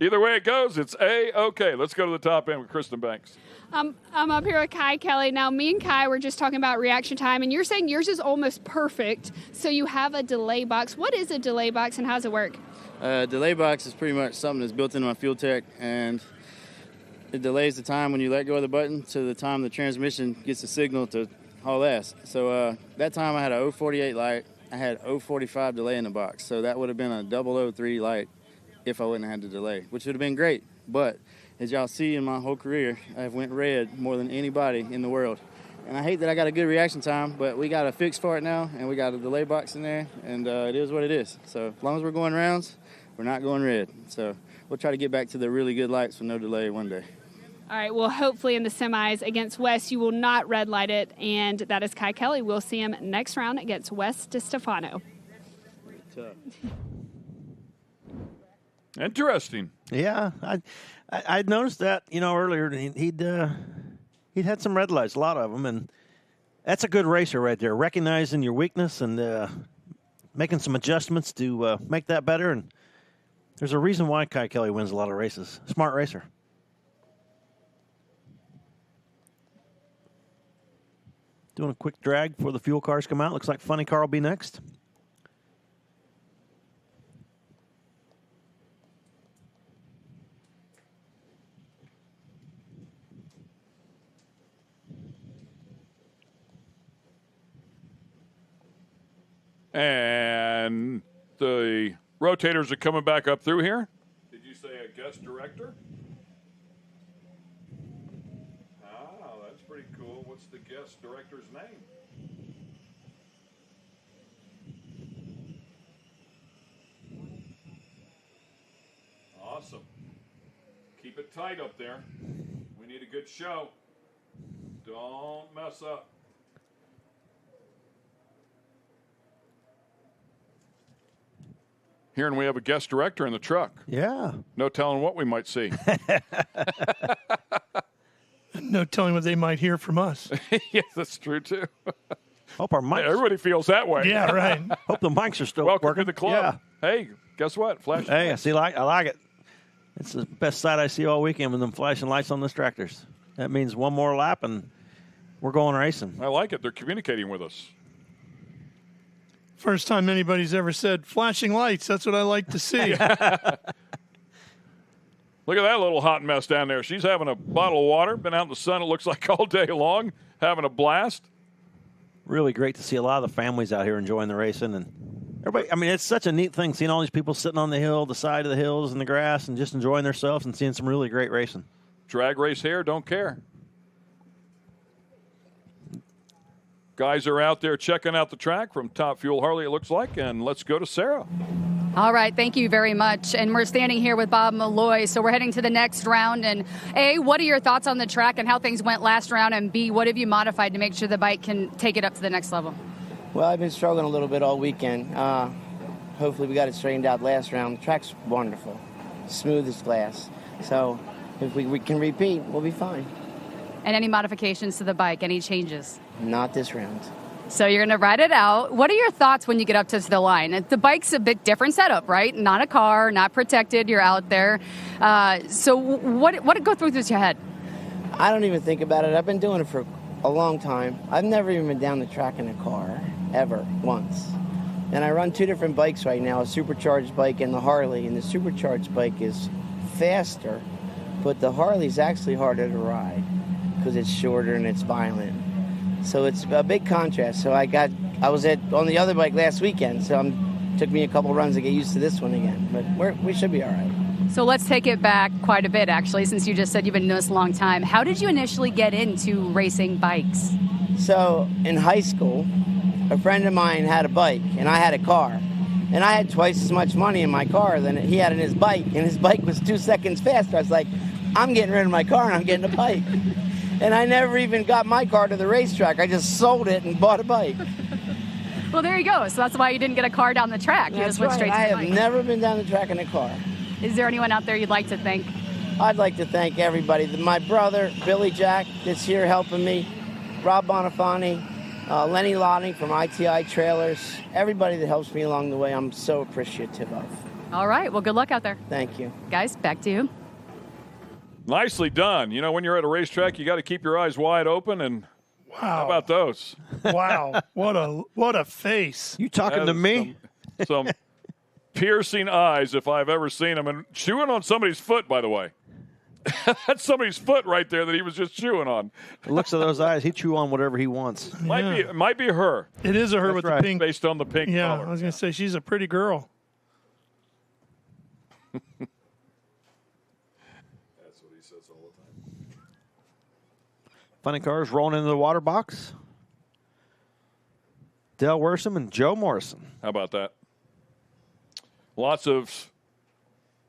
Either way it goes, it's A-okay. Let's go to the top end with Kristen Banks. I'm up here with Kai Kelly. Now, me and Kai were just talking about reaction time, and you're saying yours is almost perfect, so you have a delay box. What is a delay box, and how does it work? Delay box is pretty much something that's built into my fuel tech, and it delays the time when you let go of the button to the time the transmission gets the signal to haul ass. So that time I had a 048 light. I had 045 delay in the box, so that would have been a 003 light if I wouldn't have had the delay, which would have been great. But as y'all see in my whole career, I've went red more than anybody in the world. And I hate that I got a good reaction time, but we got a fix for it now, and we got a delay box in there, and it is what it is. So as long as we're going rounds, we're not going red. So we'll try to get back to the really good lights with no delay one day. All right, well, hopefully in the semis against Wes, you will not red light it, and that is Kai Kelly. We'll see him next round against Wes DiStefano. Interesting. Yeah, I'd noticed that, earlier. He'd had some red lights, a lot of them, and that's a good racer right there, recognizing your weakness and making some adjustments to make that better. And there's a reason why Kai Kelly wins a lot of races. Smart racer. Doing a quick drag before the fuel cars come out. Looks like Funny Car will be next. And the rotators are coming back up through here. Did you say a guest director? Ah, that's pretty cool. What's the guest director's name? Awesome. Keep it tight up there. We need a good show. Don't mess up. Here, and we have a guest director in the truck. Yeah. No telling what we might see. No telling what they might hear from us. Yes, that's true, too. Hope our mics. Everybody feels that way. Yeah, right. Hope the mics are still Welcome working. to the club. Yeah. Hey, guess what? Flashing Hey, lights. I like it. It's the best sight I see all weekend with them flashing lights on those tractors. That means one more lap, and we're going racing. I like it. They're communicating with us. First time anybody's ever said flashing lights. That's what I like to see. Look at that little hot mess down there. She's having a bottle of water, been out in the sun, it looks like, all day long, having a blast. Really great to see a lot of the families out here enjoying the racing. And everybody, I mean, it's such a neat thing seeing all these people sitting on the hill, the side of the hills and the grass, and just enjoying themselves and seeing some really great racing. Drag race here, don't care. Guys are out there checking out the track from Top Fuel Harley, it looks like, and let's go to Sarah. All right, thank you very much. And we're standing here with Bob Malloy, so we're heading to the next round. And A, what are your thoughts on the track and how things went last round? And B, what have you modified to make sure the bike can take it up to the next level? Well, I've been struggling a little bit all weekend. Hopefully we got it straightened out last round. The track's wonderful, smooth as glass. So if we can repeat, we'll be fine. And any modifications to the bike, any changes? Not this round. So you're going to ride it out. What are your thoughts when you get up to the line? The bike's a bit different setup, right? Not a car, not protected. You're out there. So what go through your head? I don't even think about it. I've been doing it for a long time. I've never even been down the track in a car, ever, once. And I run two different bikes right now, a supercharged bike and the Harley. And the supercharged bike is faster, but the Harley's actually harder to ride because it's shorter and it's violent. So it's a big contrast. So I was on the other bike last weekend, so it took me a couple runs to get used to this one again. But we should be all right. So let's take it back quite a bit, actually, since you just said you've been doing this a long time. How did you initially get into racing bikes? So in high school, a friend of mine had a bike, and I had a car. And I had twice as much money in my car than he had in his bike, and his bike was 2 seconds faster. I was like, I'm getting rid of my car, and I'm getting a bike. And I never even got my car to the racetrack. I just sold it and bought a bike. Well, there you go. So that's why you didn't get a car down the track. You just went straight to the I bike. have never been down the track in a car. Is there anyone out there you'd like to thank? I'd like to thank everybody. My brother, Billy Jack, that's here helping me. Rob Bonifani, Lenny Lotting from ITI Trailers. Everybody that helps me along the way, I'm so appreciative of. All right. Well, good luck out there. Thank you. Guys, back to you. Nicely done. You know, when you're at a racetrack, you got to keep your eyes wide open. And wow, how about those? Wow, what a face! You talking to me? Some piercing eyes, if I've ever seen them, and chewing on somebody's foot. By the way, that's somebody's foot right there that he was just chewing on. The looks of those eyes, he chew on whatever he wants. Might be her. It is a her. That's with right. the pink, based on the pink Yeah, color. I was going to say she's a pretty girl. Funny cars rolling into the water box. Dale Worsham and Joe Morrison. How about that? Lots of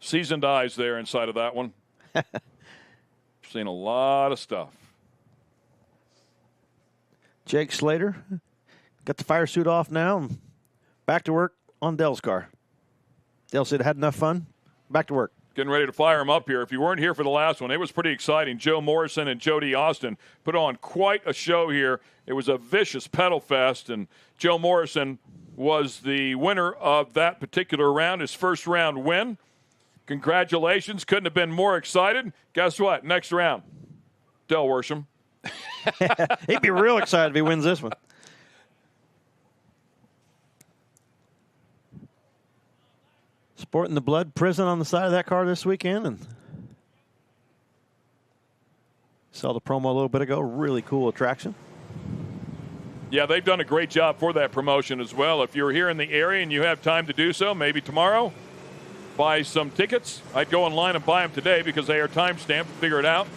seasoned eyes there inside of that one. Seen a lot of stuff. Jake Slater got the fire suit off now and back to work on Dale's car. Dale said, had enough fun. Back to work. Getting ready to fire him up here. If you weren't here for the last one, it was pretty exciting. Joe Morrison and Jody Austin put on quite a show here. It was a vicious pedal fest, and Joe Morrison was the winner of that particular round, his first round win. Congratulations. Couldn't have been more excited. Guess what? Next round, Dale Worsham. He'd be real excited if he wins this one. Sporting the blood prison on the side of that car this weekend, and saw the promo a little bit ago. Really cool attraction. Yeah, they've done a great job for that promotion as well. If you're here in the area and you have time to do so, maybe tomorrow, buy some tickets. I'd go online and buy them today because they are time-stamped. Figure it out.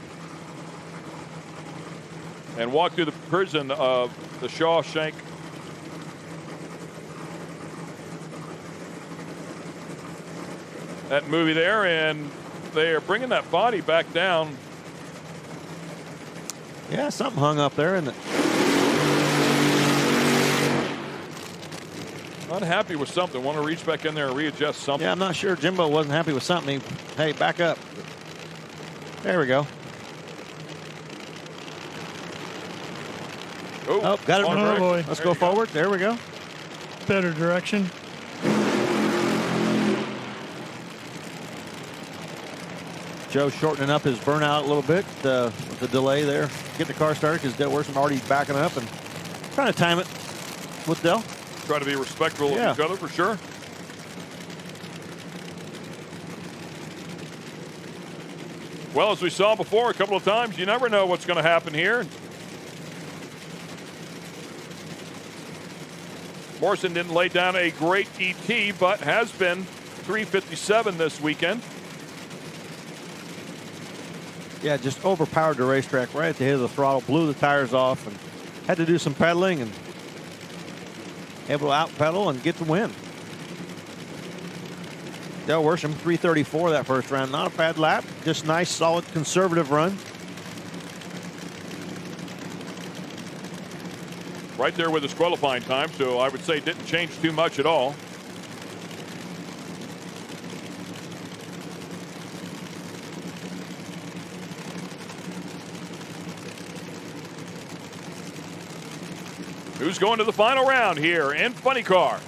And walk through the prison of the Shawshank. That movie there, and they are bringing that body back down. Yeah, something hung up there, isn't it? Not happy with something. Want to reach back in there and readjust something. Yeah, I'm not sure. Jimbo wasn't happy with something. Hey, back up. There we go. Oh, got it. Oh, boy. Let's go forward. There we go. Better direction. Joe shortening up his burnout a little bit with the delay there. Get the car started because Dale Worsham already backing up and trying to time it with Dale. Try to be respectful of each other for sure. Well, as we saw before a couple of times, you never know what's going to happen here. Morrison didn't lay down a great ET, but has been 357 this weekend. Yeah, just overpowered the racetrack right at the head of the throttle, blew the tires off, and had to do some pedaling and able to out-pedal and get the win. Dale Worsham, 334 that first round. Not a bad lap. Just nice, solid, conservative run. Right there with his qualifying time, so I would say didn't change too much at all. Who's going to the final round here in Funny Car?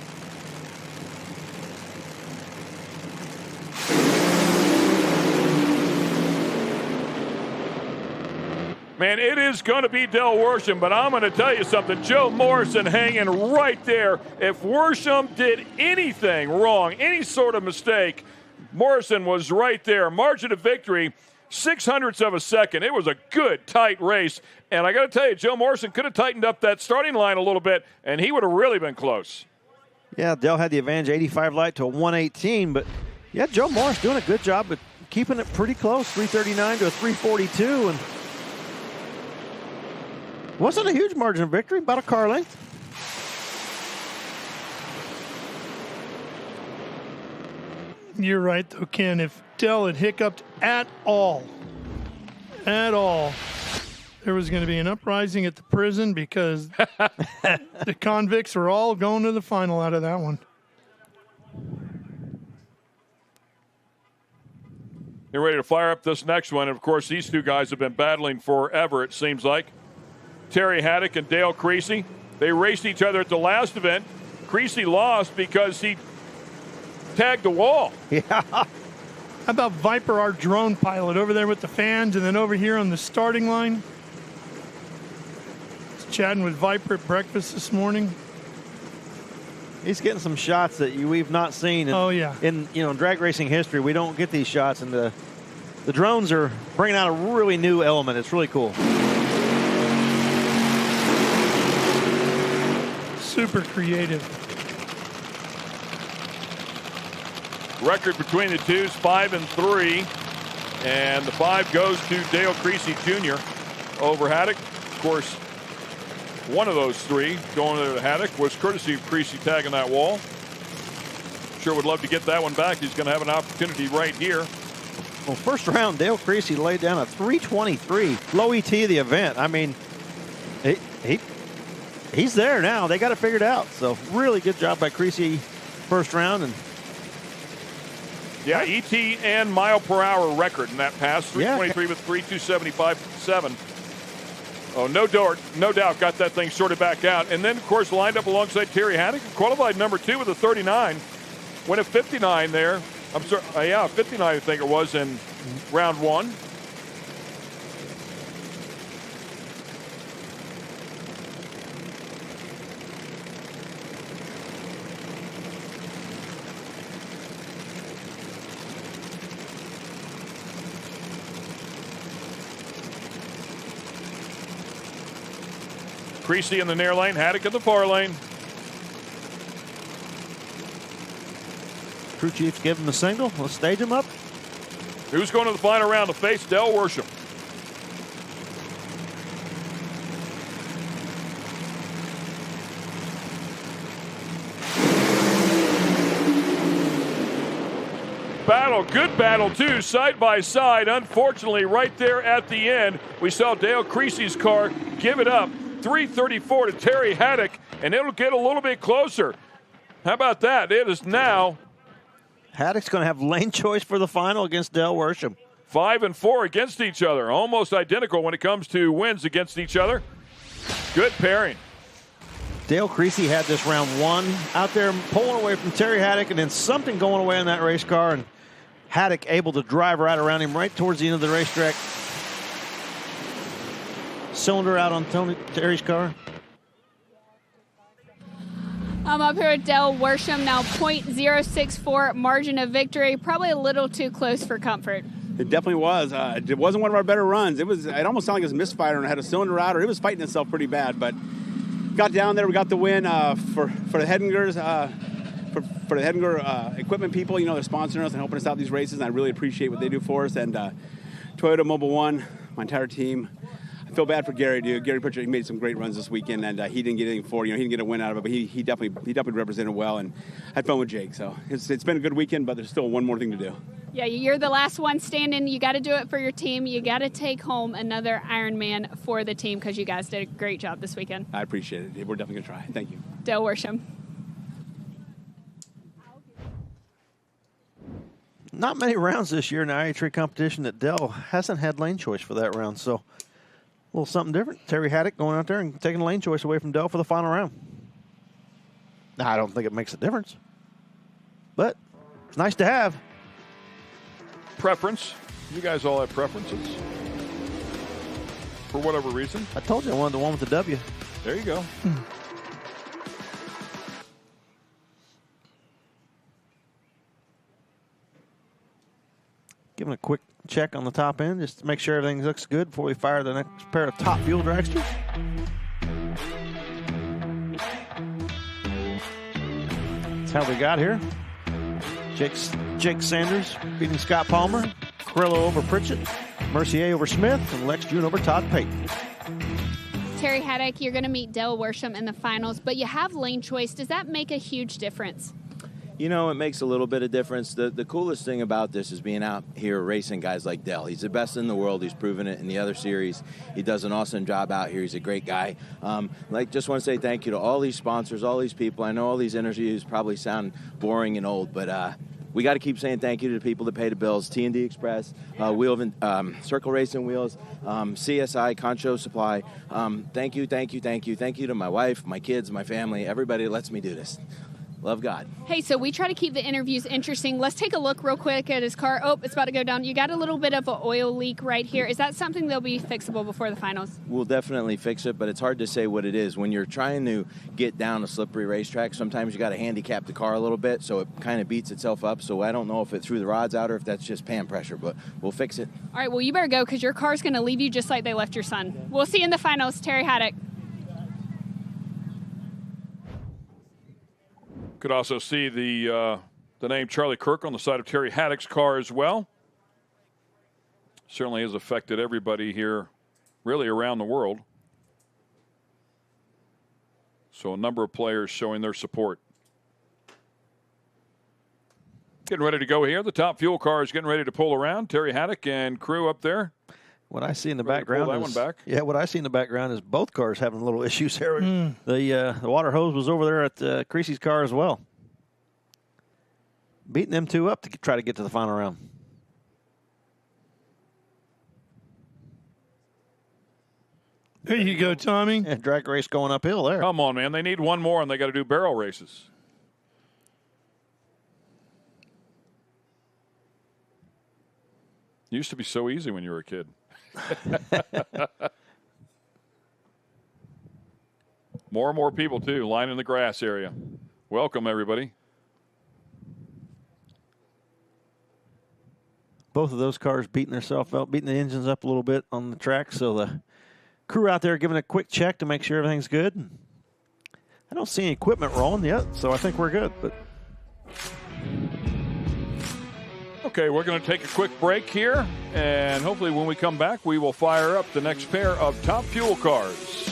Man, it is going to be Dale Worsham, but I'm going to tell you something. Joe Morrison hanging right there. If Worsham did anything wrong, any sort of mistake, Morrison was right there. Margin of victory, 0.06 of a second. It was a good, tight race. And I got to tell you, Joe Morrison could have tightened up that starting line a little bit, and he would have really been close. Yeah, Dale had the advantage, 85 light to a 118. But, yeah, Joe Morris doing a good job at keeping it pretty close, 339 to a 342. And wasn't a huge margin of victory, about a car length. You're right, though, Ken. If Dell had hiccuped at all, there was going to be an uprising at the prison because the convicts are all going to the final out of that one. You're ready to fire up this next one. And, of course, these two guys have been battling forever, it seems like. Terry Haddock and Dale Creasy. They raced each other at the last event. Creasy lost because he tagged the wall. Yeah. How about Viper, our drone pilot, over there with the fans, and then over here on the starting line? Just chatting with Viper at breakfast this morning. He's getting some shots that we've not seen. In drag racing history, we don't get these shots, and the drones are bringing out a really new element. It's really cool. Super creative. Record between the two is 5-3, and the 5 goes to Dale Creasy Jr. over Haddock. course, one of those three going to the Haddock was courtesy of Creasy tagging that wall. Sure would love to get that one back. He's going to have an opportunity right here. Well, first round, Dale Creasy laid down a 323, low ET of the event. I mean, he's there now. They got it figured out. So really good job by Creasy first round. And yeah, ET and mile per hour record in that pass. 323 with 3:275.7. Oh, no doubt got that thing sorted back out. And then, of course, lined up alongside Terry Haddock, qualified number 2 with a 39. Went a 59 there. I'm sorry, 59 I think it was in round 1. Creasy in the near lane, Haddock in the far lane. Crew chief give him the single. Let's stage him up. Who's going to the final round to face Del Worsham? Battle, good battle too, side by side. Unfortunately, right there at the end, we saw Dale Creasy's car give it up. 334 to Terry Haddock, and it'll get a little bit closer. How about that? It is now. Haddock's going to have lane choice for the final against Del Worsham. 5 and 4 against each other, almost identical when it comes to wins against each other. Good pairing. Dale Creasy had this round 1 out there pulling away from Terry Haddock, and then something going away in that race car, and Haddock able to drive right around him right towards the end of the racetrack. Cylinder out on Terry's car. I'm up here with Del Worsham now, .064 margin of victory. Probably a little too close for comfort. It definitely was. It wasn't one of our better runs. It almost sounded like it was a misfire and had a cylinder out, or it was fighting itself pretty bad. But got down there, we got the win for the Hedingers, for the Hedinger equipment people. You know, they're sponsoring us and helping us out these races, and I really appreciate what they do for us. And Toyota Mobile One, my entire team. I feel bad for Gary, dude. Gary Pritchard, he made some great runs this weekend, and he didn't get anything for it. You know, he didn't get a win out of it, but he definitely represented well, and had fun with Jake. So it's been a good weekend, but there's still one more thing to do. Yeah, you're the last one standing. You got to do it for your team. You got to take home another Ironman for the team because you guys did a great job this weekend. I appreciate it. We're definitely going to try. Thank you. Del Worsham. Not many rounds this year in the IHRA competition that Del hasn't had lane choice for that round, so a little something different. Terry Haddock going out there and taking lane choice away from Del for the final round. Now, I don't think it makes a difference, but it's nice to have. Preference. You guys all have preferences for whatever reason. I told you I wanted the one with the W. There you go. Giving a quick check on the top end just to make sure everything looks good before we fire the next pair of top fuel dragsters. That's how we got here. Jake Sanders beating Scott Palmer, Carrillo over Pritchett, Mercier over Smith, and Lex June over Todd Payton. Terry Haddock, you're going to meet Del Worsham in the finals, but you have lane choice. Does that make a huge difference? You know, it makes a little bit of difference. The coolest thing about this is being out here racing guys like Del. He's the best in the world. He's proven it in the other series. He does an awesome job out here. He's a great guy. Just want to say thank you to all these sponsors, all these people. I know all these interviews probably sound boring and old, but we got to keep saying thank you to the people that pay the bills. T&D Express, Circle Racing Wheels, CSI, Concho Supply. Thank you to my wife, my kids, my family, everybody that lets me do this. Love God. Hey, so we try to keep the interviews interesting. Let's take a look real quick at his car. Oh, it's about to go down. You got a little bit of an oil leak right here. Is that something that'll be fixable before the finals? We'll definitely fix it, but it's hard to say what it is. When you're trying to get down a slippery racetrack, sometimes you got to handicap the car a little bit, so it kind of beats itself up. So I don't know if it threw the rods out or if that's just pan pressure, but we'll fix it. All right, well, you better go because your car's going to leave you just like they left your son. We'll see you in the finals. Terry Haddock. Could also see the name Charlie Kirk on the side of Terry Haddock's car as well. Certainly has affected everybody here, really around the world. So a number of players showing their support. Getting ready to go here. The top fuel car is getting ready to pull around. Terry Haddock and crew up there. What I see in the background pull that is one back. Yeah, what I see in the background is both cars having little issues here. The water hose was over there at Creasy's car as well. Beating them two up to try to get to the final round. There you go, Tommy. Yeah, drag race going uphill there. Come on, man. They need one more, and they got to do barrel races. Used to be so easy when you were a kid. More and more people, too, lining the grass area. Welcome, everybody. Both of those cars beating themselves up, beating the engines up a little bit on the track. So the crew out there giving a quick check to make sure everything's good. I don't see any equipment rolling yet, so I think we're good. But okay, we're going to take a quick break here, and hopefully when we come back, we will fire up the next pair of top fuel cars.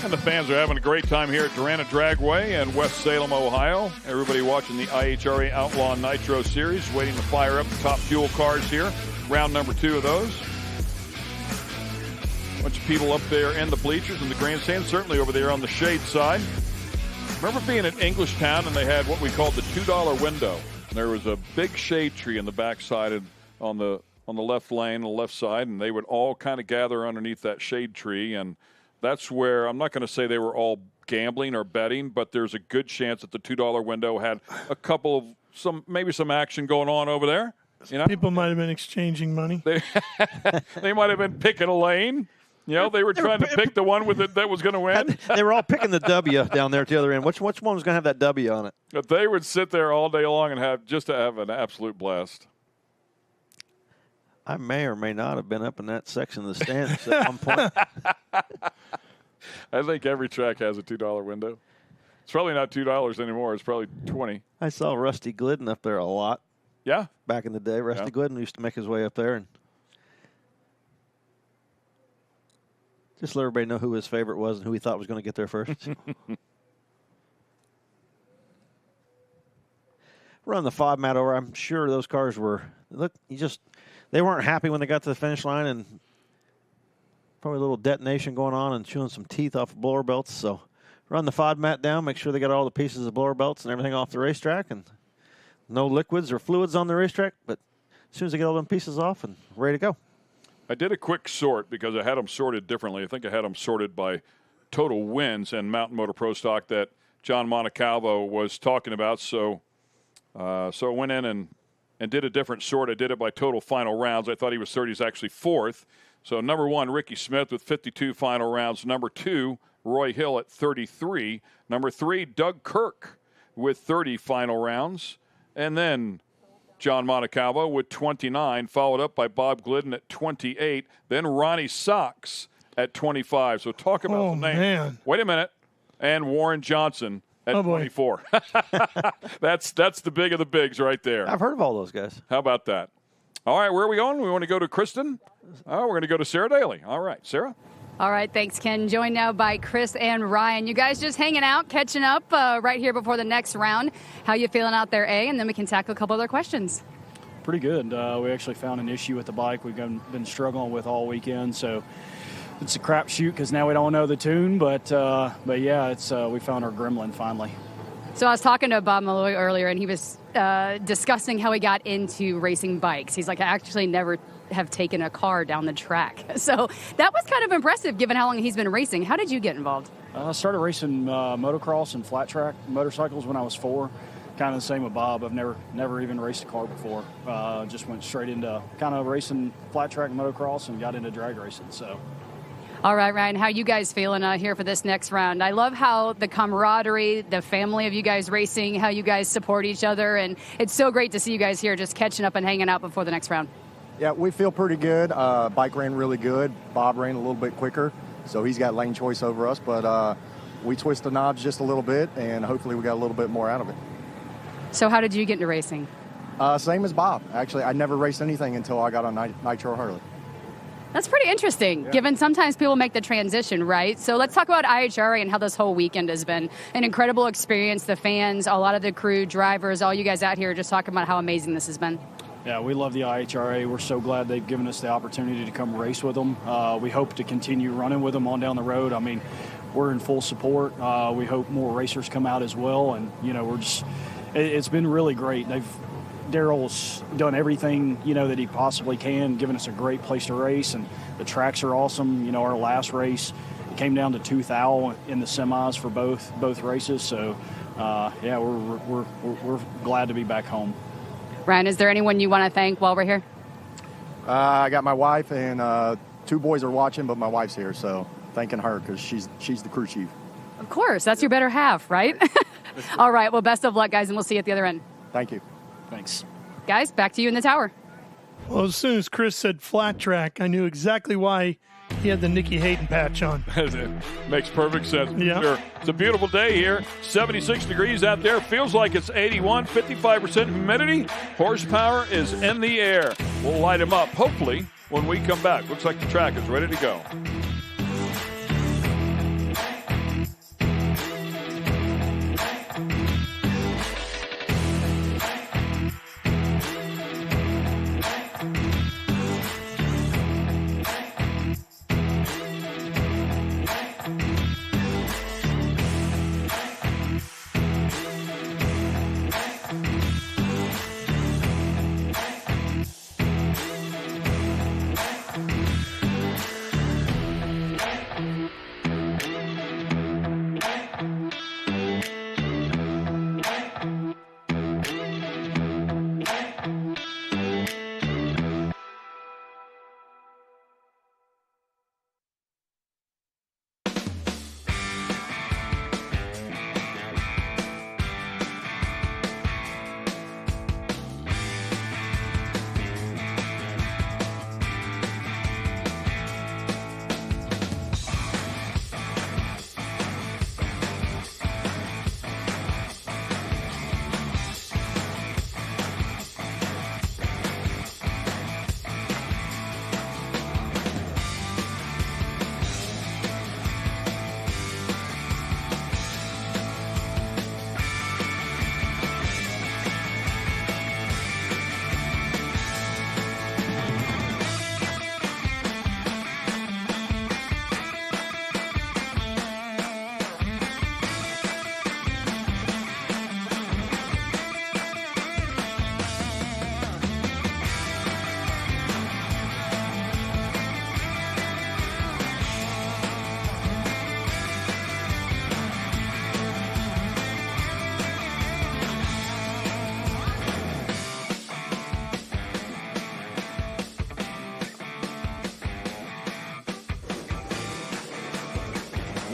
And the fans are having a great time here at Darana Dragway in West Salem, Ohio. Everybody watching the IHRA Outlaw Nitro Series, waiting to fire up the top fuel cars here. Round number 2 of those. Bunch of people up there in the bleachers and the grandstand, certainly over there on the shade side. Remember being at Englishtown and they had what we called the $2 window. There was a big shade tree in the backside and on the left lane, the left side, and they would all kind of gather underneath that shade tree. And that's where, I'm not going to say they were all gambling or betting, but there's a good chance that the $2 window had a couple of maybe some action going on over there. You know? People might have been exchanging money. They might have been picking a lane. You know, they were trying to pick the one that was going to win. They were all picking the W down there at the other end. Which one was going to have that W on it? But they would sit there all day long and have an absolute blast. I may or may not have been up in that section of the stands at one point. I think every track has a $2 window. It's probably not $2 anymore. It's probably $20. I saw Rusty Glidden up there a lot. Yeah? Back in the day. Rusty Glidden used to make his way up there. And just let everybody know who his favorite was and who he thought was going to get there first. Run the 5 mat over. I'm sure those cars were, they weren't happy when they got to the finish line, and probably a little detonation going on and chewing some teeth off of blower belts. So run the 5 mat down, make sure they got all the pieces of blower belts and everything off the racetrack, and no liquids or fluids on the racetrack. But as soon as they get all them pieces off and ready to go. I did a quick sort because I had them sorted differently. I think I had them sorted by total wins in Mountain Motor Pro Stock that John Montecalvo was talking about. So I went in and did a different sort. I did it by total final rounds. I thought he was third. He's actually fourth. So number 1, Ricky Smith with 52 final rounds. Number 2, Roy Hill at 33. Number 3, Doug Kirk with 30 final rounds. And then John Montecalvo with 29, followed up by Bob Glidden at 28. Then Ronnie Socks at 25. So talk about the name. Man. Wait a minute. And Warren Johnson at 24. That's the big of the bigs right there. I've heard of all those guys. How about that? All right, where are we going? We want to go to Kristen? Oh, we're going to go to Sarah Daly. All right, Sarah? All right, thanks, Ken. Joined now by Chris and Ryan. You guys just hanging out, catching up right here before the next round. How you feeling out there, A? And then we can tackle a couple other questions. Pretty good. We actually found an issue with the bike we've been struggling with all weekend, so it's a crapshoot because now we don't know the tune. But yeah, it's we found our gremlin finally. So I was talking to Bob Malloy earlier, and he was discussing how he got into racing bikes. He's like, I actually never have taken a car down the track. So that was kind of impressive given how long he's been racing. How did you get involved? I started racing motocross and flat track motorcycles when I was 4. Kind of the same with Bob. I've never even raced a car before. Just went straight into kind of racing flat track motocross and got into drag racing. So. All right, Ryan, how you guys feeling here for this next round? I love how the camaraderie, the family of you guys racing, how you guys support each other, and it's so great to see you guys here just catching up and hanging out before the next round. Yeah, we feel pretty good. Bike ran really good. Bob ran a little bit quicker, so he's got lane choice over us, but we twist the knobs just a little bit, and hopefully we got a little bit more out of it. So how did you get into racing? Same as Bob. Actually, I never raced anything until I got on Nitro Harley. That's pretty interesting, given sometimes people make the transition, right? So let's talk about IHRA and how this whole weekend has been an incredible experience. The fans, a lot of the crew, drivers, all you guys out here just talking about how amazing this has been. Yeah, we love the IHRA. We're so glad they've given us the opportunity to come race with them. We hope to continue running with them on down the road. I mean, we're in full support. We hope more racers come out as well. And, it's been really great. Daryl's done everything, that he possibly can, given us a great place to race, and the tracks are awesome. Our last race, it came down to 2 thou in the semis for both races. So, yeah, we're glad to be back home. Ryan, is there anyone you want to thank while we're here? I got my wife, and 2 boys are watching, but my wife's here, so thanking her because she's the crew chief. Of course, that's your better half, right? All right, well, best of luck, guys, and we'll see you at the other end. Thank you. Thanks. Guys, back to you in the tower. Well, as soon as Chris said flat track, I knew exactly why he had the Nicky Hayden patch on. It makes perfect sense. Yeah. Sure. It's a beautiful day here. 76 degrees out there. Feels like it's 81, 55% humidity. Horsepower is in the air. We'll light them up, hopefully, when we come back. Looks like the track is ready to go.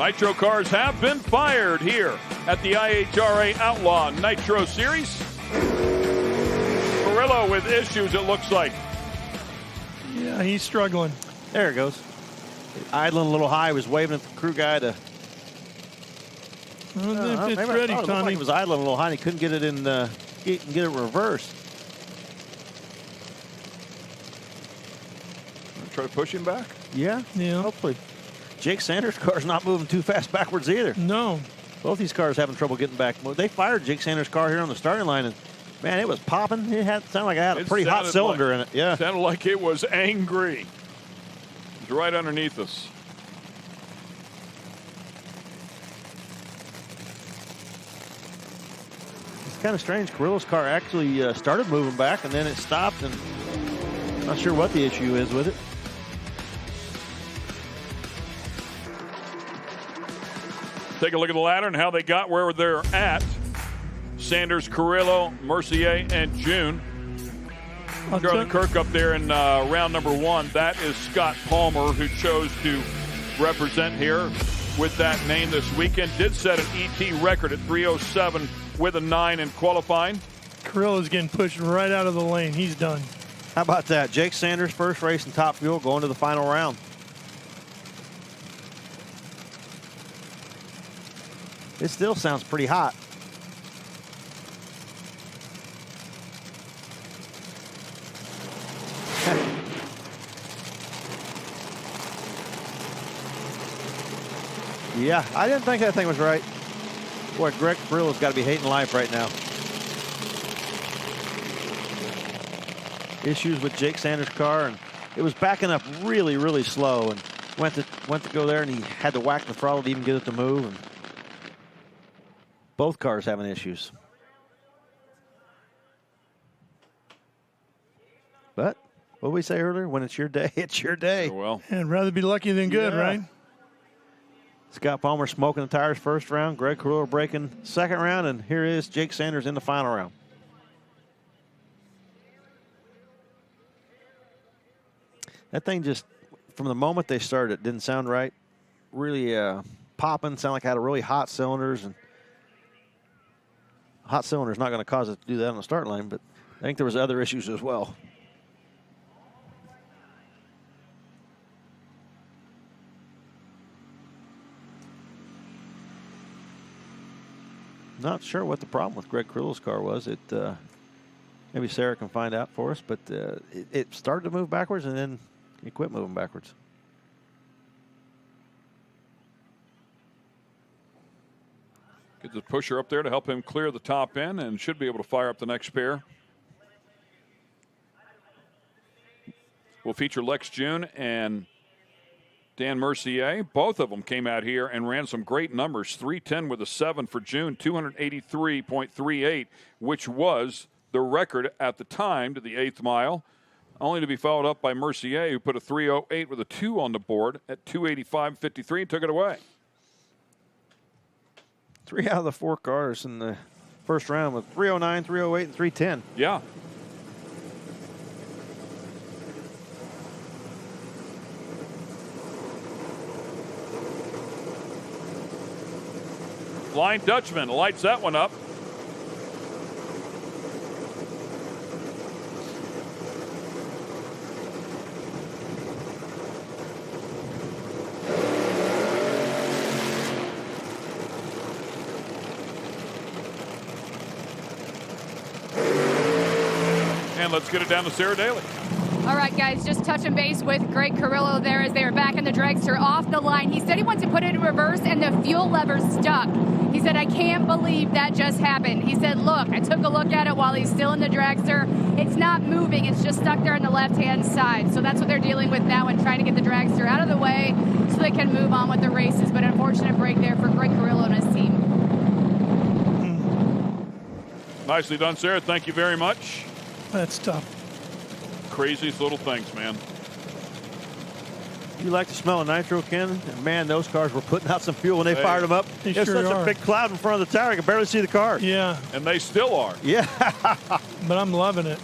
Nitro cars have been fired here at the IHRA Outlaw Nitro Series. Carrillo with issues, it looks like. Yeah, he's struggling. There it goes. Idling a little high. He was waving at the crew guy to. It's ready, Tommy. Tommy. He was idling a little high. And he couldn't get it in. Get it reversed. Try to push him back. Yeah. Hopefully. Jake Sanders' car's not moving too fast backwards either. No. Both these cars having trouble getting back. Well, they fired Jake Sanders' car here on the starting line, and man, it was popping. It sounded like it had a pretty hot cylinder in it. Yeah. Sounded like it was angry. It's right underneath us. It's kind of strange. Carrillo's car actually started moving back, and then it stopped, and I'm not sure what the issue is with it. Take a look at the ladder and how they got where they're at. Sanders, Carrillo, Mercier, and June. Charlie Kirk up there in round number 1. That is Scott Palmer, who chose to represent here with that name this weekend. Did set an ET record at 3:07 with a 9 in qualifying. Carrillo's getting pushed right out of the lane. He's done. How about that? Jake Sanders, first race in Top Fuel, going to the final round. It still sounds pretty hot. Yeah, I didn't think that thing was right. Boy, Greg Carrillo's got to be hating life right now. Issues with Jake Sanders' car, and it was backing up really, really slow, and went to go there, and he had to whack the throttle to even get it to move. And both cars having issues. But what did we say earlier? When it's your day, it's your day. Well, and rather be lucky than good, right? Scott Palmer smoking the tires first round. Greg Carrillo breaking second round. And here is Jake Sanders in the final round. That thing just, from the moment they started, it didn't sound right. Really popping. Sounded like it had a really hot cylinders. And hot cylinder is not going to cause it to do that on the start line, but I think there was other issues as well. Not sure what the problem with Greg Carrillo's car was. It maybe Sarah can find out for us, but it started to move backwards and then it quit moving backwards. Get the pusher up there to help him clear the top end and should be able to fire up the next pair. We'll feature Lex June and Dan Mercier. Both of them came out here and ran some great numbers. 3:10 with a 7 for June, 283.38, which was the record at the time to the 8th mile. Only to be followed up by Mercier, who put a 3:08 with a 2 on the board at 285.53 and took it away. 3 out of the 4 cars in the first round with 309, 308, and 310. Yeah. Flying Dutchman lights that one up. And let's get it down to Sarah Daly. All right, guys, just touching base with Greg Carrillo there as they are back in the dragster off the line. He said he wants to put it in reverse and the fuel lever's stuck. He said, I can't believe that just happened. He said, look, I took a look at it while he's still in the dragster. It's not moving. It's just stuck there on the left-hand side. So that's what they're dealing with now and trying to get the dragster out of the way so they can move on with the races. But unfortunate break there for Greg Carrillo and his team. Nicely done, Sarah. Thank you very much. That's tough. Craziest little things, man. You like to smell a nitro, Ken? And man, those cars were putting out some fuel when they fired them up. They There's sure such are. a big cloud in front of the tower, I could barely see the car. Yeah. And they still are. Yeah. But I'm loving it.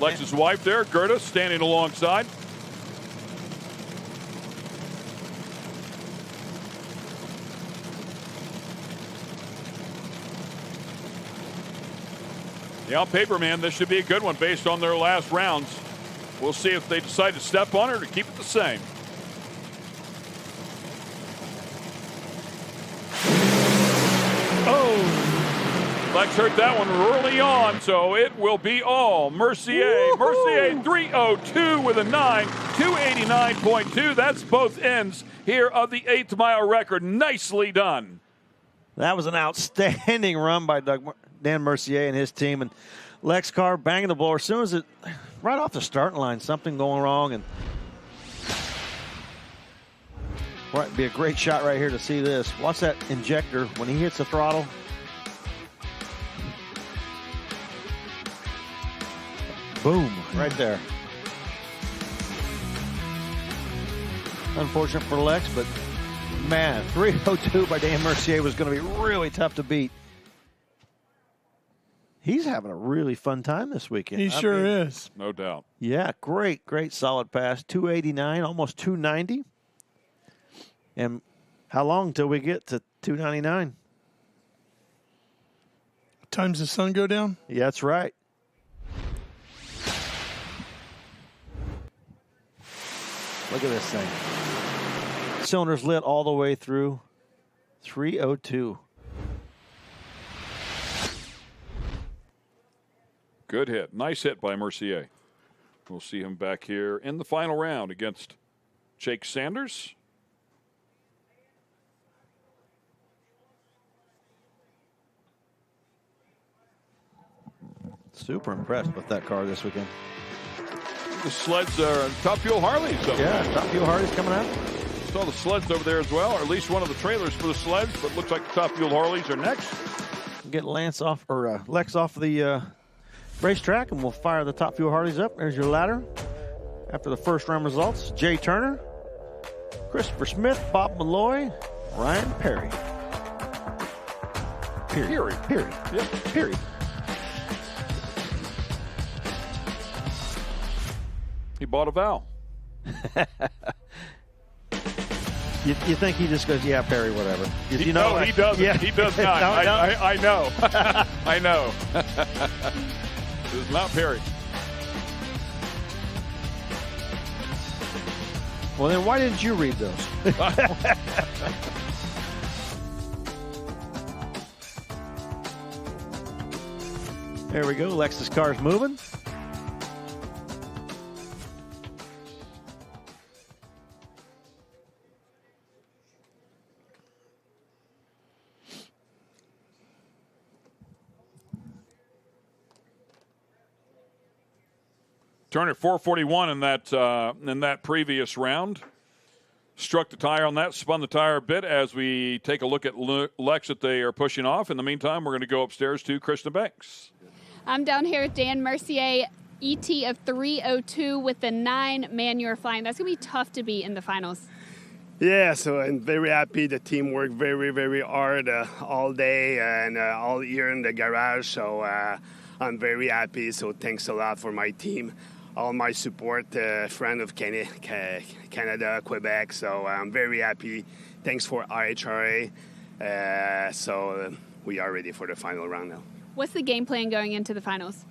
Lex's wife there, Gerda, standing alongside. Yeah, on paper, man, this should be a good one based on their last rounds. We'll see if they decide to step on it or keep it the same. Oh. Lex heard that one early on, so it will be all Mercier. Woo-hoo! Mercier 3:02 with a 9, 289.2. That's both ends here of the 8th mile record. Nicely done. That was an outstanding run by Dan Mercier and his team. And Lex car banging the blower as soon as right off the starting line, something going wrong. And right, be a great shot right here to see this. Watch that injector when he hits the throttle. Boom, right there. Unfortunate for Lex, but man, 3:02 by Dan Mercier was going to be really tough to beat. He's having a really fun time this weekend. He sure is. No doubt. Yeah, great solid pass. 289, almost 290. And how long till we get to 299? Times the sun go down? Yeah, that's right. Look at this thing. Cylinders lit all the way through. 3:02. Good hit. Nice hit by Mercier. We'll see him back here in the final round against Jake Sanders. Super impressed with that car this weekend. The sleds are Top Fuel Harleys. Yeah, Top Fuel Harleys coming out. Saw the sleds over there as well, or at least one of the trailers for the sleds, but looks like the Top Fuel Harleys are next. Get Lex off the racetrack, and we'll fire the Top Fuel Harleys up. There's your ladder. After the first round results, Jay Turner, Christopher Smith, Bob Malloy, Ryan Perry. Period. Yep. Period. He bought a vowel. You think he just goes, yeah, Perry, whatever. He doesn't. Yeah. He does not. I know. I know. It is not Perry. Well, then why didn't you read those? There we go. Lexus car's moving. Turner 441 in that previous round. Struck the tire on that, spun the tire a bit as we take a look at Lex that they are pushing off. In the meantime, we're going to go upstairs to Kristen Banks. I'm down here with Dan Mercier, ET of 3:02 with the 9 man you're flying. That's going to be tough to beat in the finals. Yeah, so I'm very happy. The team worked very, very hard all day and all year in the garage. So I'm very happy. So thanks a lot for my team. All my support, friend of Canada, Quebec. So I'm very happy. Thanks for IHRA. So we are ready for the final round now. What's the game plan going into the finals?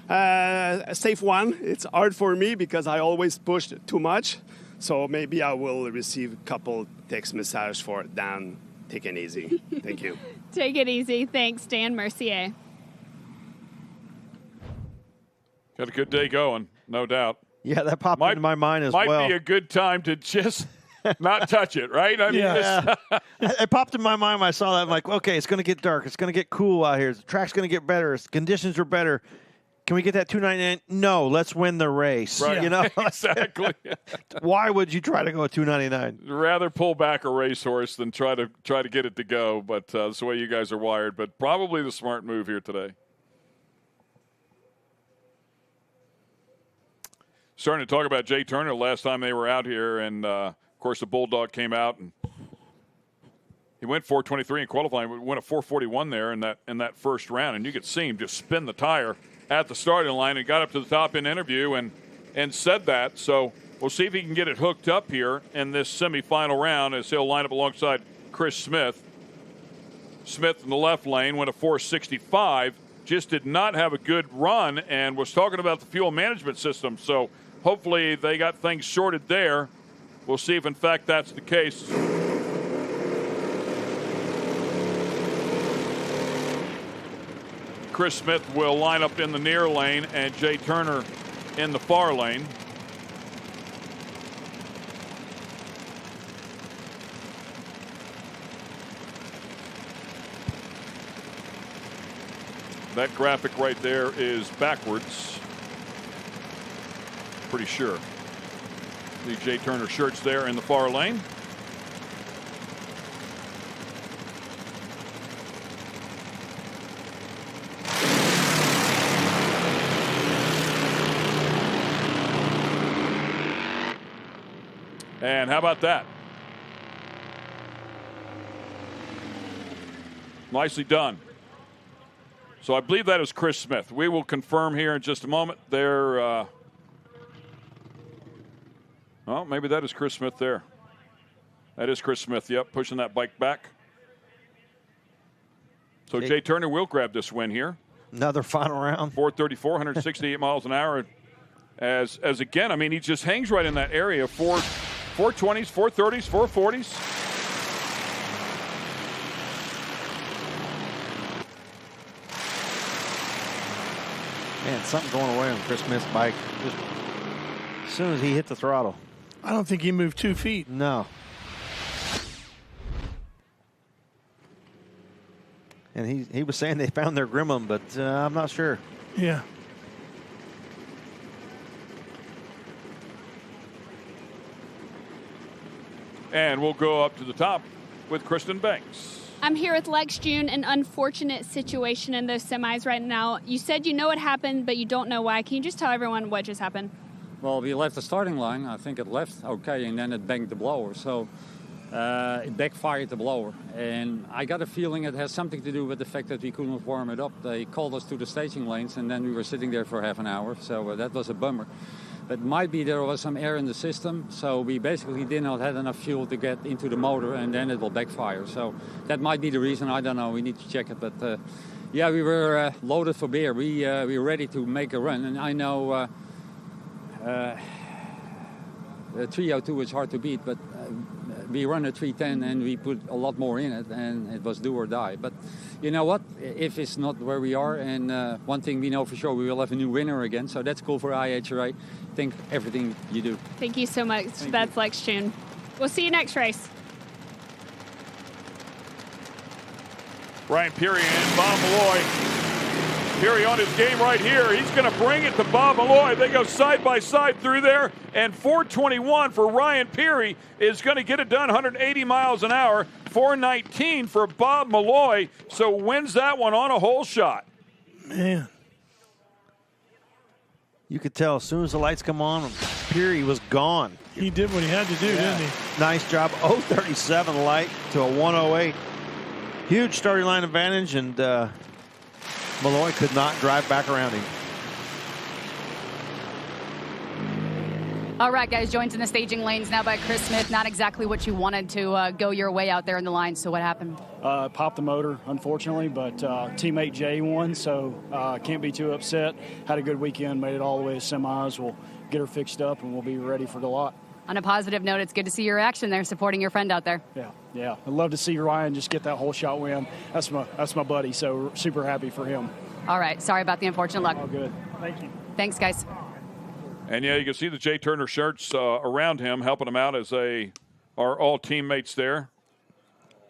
A safe one. It's hard for me because I always push too much. So maybe I will receive a couple text messages for Dan. Take it easy. Thank you. Take it easy. Thanks, Dan Mercier. Got a good day going, no doubt. Yeah, that popped into my mind as well. Might be a good time to just not touch it, right? I mean, it popped in my mind when I saw that. I'm like, okay, it's going to get dark. It's going to get cool out here. The track's going to get better. Conditions are better. Can we get that 299? No, let's win the race. Right. You know? Exactly. Why would you try to go 299? Rather pull back a racehorse than try to get it to go, but that's the way you guys are wired. But probably the smart move here today. Starting to talk about Jay Turner last time they were out here, and of course the Bulldog came out and he went 423 in qualifying, but went a 441 there in that first round, and you could see him just spin the tire at the starting line and got up to the top in interview and said that. So we'll see if he can get it hooked up here in this semifinal round as he'll line up alongside Chris Smith. Smith in the left lane went a 465 just did not have a good run and was talking about the fuel management system. So hopefully they got things sorted there. We'll see if, in fact, that's the case. Chris Smith will line up in the near lane and Jay Turner in the far lane. That graphic right there is backwards. Pretty sure. The Jay Turner shirts there in the far lane. And how about that? Nicely done. So I believe that is Chris Smith. We will confirm here in just a moment. There. Oh, maybe that is Chris Smith there. That is Chris Smith, yep, pushing that bike back. So Jay Turner will grab this win here. Another final round. 434, 168 miles an hour. As again, I mean, he just hangs right in that area. 420s, 430s, 440s. Man, something going away on Chris Smith's bike. Just as soon as he hit the throttle. I don't think he moved 2 feet. No. And he was saying they found their gremlin, but I'm not sure. Yeah. And we'll go up to the top with Kristen Banks. I'm here with Lex June. An unfortunate situation in those semis right now. You said you know what happened, but you don't know why. Can you just tell everyone what just happened? Well, we left the starting line. I think it left okay, and then it banged the blower. So it backfired the blower. And I got a feeling it has something to do with the fact that we couldn't warm it up. They called us to the staging lanes, and then we were sitting there for half an hour. So that was a bummer. But might be there was some air in the system, so we basically did not have enough fuel to get into the motor, and then it will backfire. So that might be the reason. I don't know. We need to check it. But yeah, we were loaded for beer. We were ready to make a run, and I know the 302 is hard to beat, but we run a 310 and we put a lot more in it, and it was do or die. But you know what? If it's not where we are, and one thing we know for sure, we will have a new winner again. So that's cool for IHRA. Think everything you do. Thank you so much. That's Lex June. We'll see you next race. Ryan Peary and Bob Malloy. Peary on his game right here. He's going to bring it to Bob Malloy. They go side by side through there. And 421 for Ryan Peary is going to get it done, 180 miles an hour. 419 for Bob Malloy. So wins that one on a hole shot. Man. You could tell as soon as the lights come on, Peary was gone. He did what he had to do, didn't he? Nice job. 037 light to a 108. Huge starting line advantage, and Malloy could not drive back around him. All right, guys, joined in the staging lanes now by Chris Smith. Not exactly what you wanted to go your way out there in the line. So what happened? Popped the motor, unfortunately, but teammate Jay won, so can't be too upset. Had a good weekend, made it all the way to semis. We'll get her fixed up, and we'll be ready for the lot. On a positive note, it's good to see your action there, supporting your friend out there. Yeah. I'd love to see Ryan just get that whole shot win. That's my buddy, so super happy for him. All right, sorry about the unfortunate luck. All good. Thank you. Thanks, guys. And yeah, you can see the Jay Turner shirts around him, helping him out as they are all teammates there.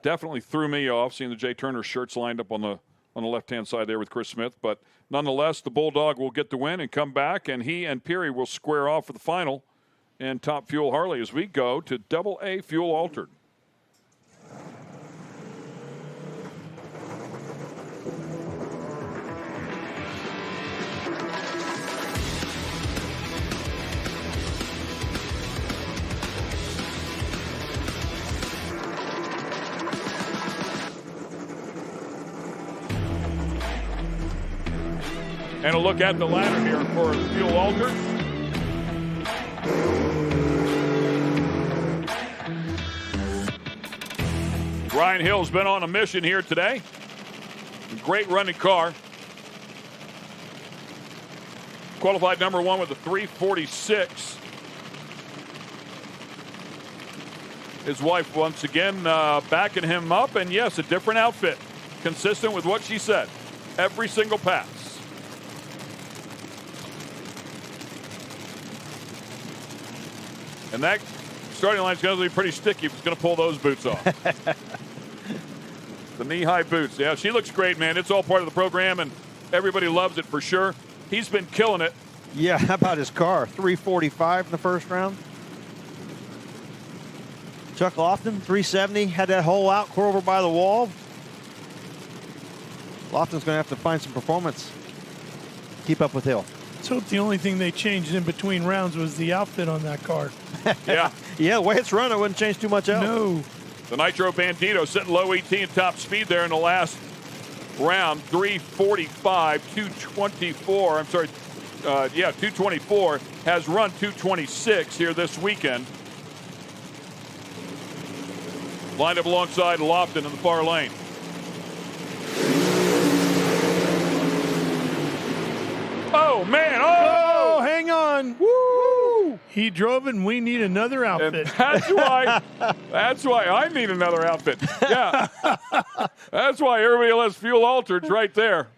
Definitely threw me off seeing the Jay Turner shirts lined up on the left-hand side there with Chris Smith. But nonetheless, the Bulldog will get the win and come back, and he and Peary will square off for the final in Top Fuel Harley as we go to AA Fuel Altered. And a look at the ladder here for Fuel Altered. Ryan Hill's been on a mission here today. Great running car. Qualified number 1 with a 3:46. His wife once again backing him up, and yes, a different outfit, consistent with what she said. Every single pass. And that starting line is going to be pretty sticky if he's going to pull those boots off. The knee-high boots. Yeah, she looks great, man. It's all part of the program, and everybody loves it for sure. He's been killing it. Yeah, how about his car? 345 in the first round. Chuck Lofton, 370. Had that hole out, core over by the wall. Lofton's going to have to find some performance. Keep up with Hill. Let's hope the only thing they changed in between rounds was the outfit on that car. Yeah. Yeah, the way it's run, it wouldn't change too much else. No. The Nitro Bandito sitting low ET and top speed there in the last round. 345, 224. I'm sorry. 224. Has run 226 here this weekend. Lined up alongside Lofton in the far lane. Oh, man. Oh, hang on. Woo! He drove it, and we need another outfit. And that's why I need another outfit. Yeah. That's why everybody loves Fuel Altered right there.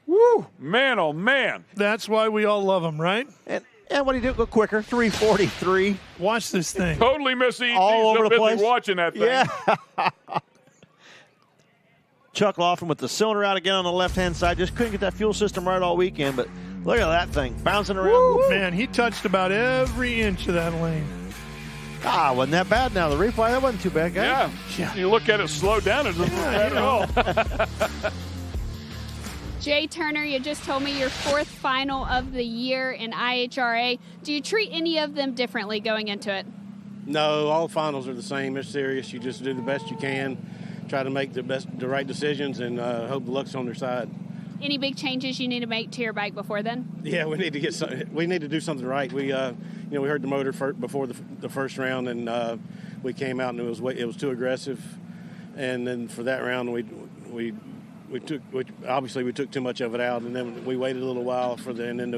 Woo! Man, oh, man. That's why we all love him, right? And what do you do? Go quicker. 343. Watch this thing. Totally miss ET. All over so the busy place. watching that thing. Yeah. Chuck Lofton with the cylinder out again on the left-hand side. Just couldn't get that fuel system right all weekend, but look at that thing. Bouncing around. Woo, man, he touched about every inch of that lane. Wasn't that bad now. The replay, that wasn't too bad, guys. Yeah. You look at it slow down, it doesn't look bad at all. Jay Turner, you just told me your 4th final of the year in IHRA. Do you treat any of them differently going into it? No, all finals are the same. They're serious. You just do the best you can, try to make the right decisions, and hope the luck's on their side. Any big changes you need to make to your bike before then? Yeah, we need to do something right. We heard the motor before the first round, and we came out and it was too aggressive. And then for that round, we took too much of it out, and then we waited a little while and then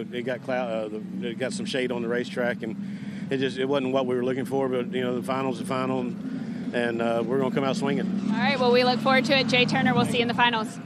it got some shade on the racetrack, and it wasn't what we were looking for. But the final's the final, and we're gonna come out swinging. All right. Well, we look forward to it. Jay Turner, we'll see you in the finals.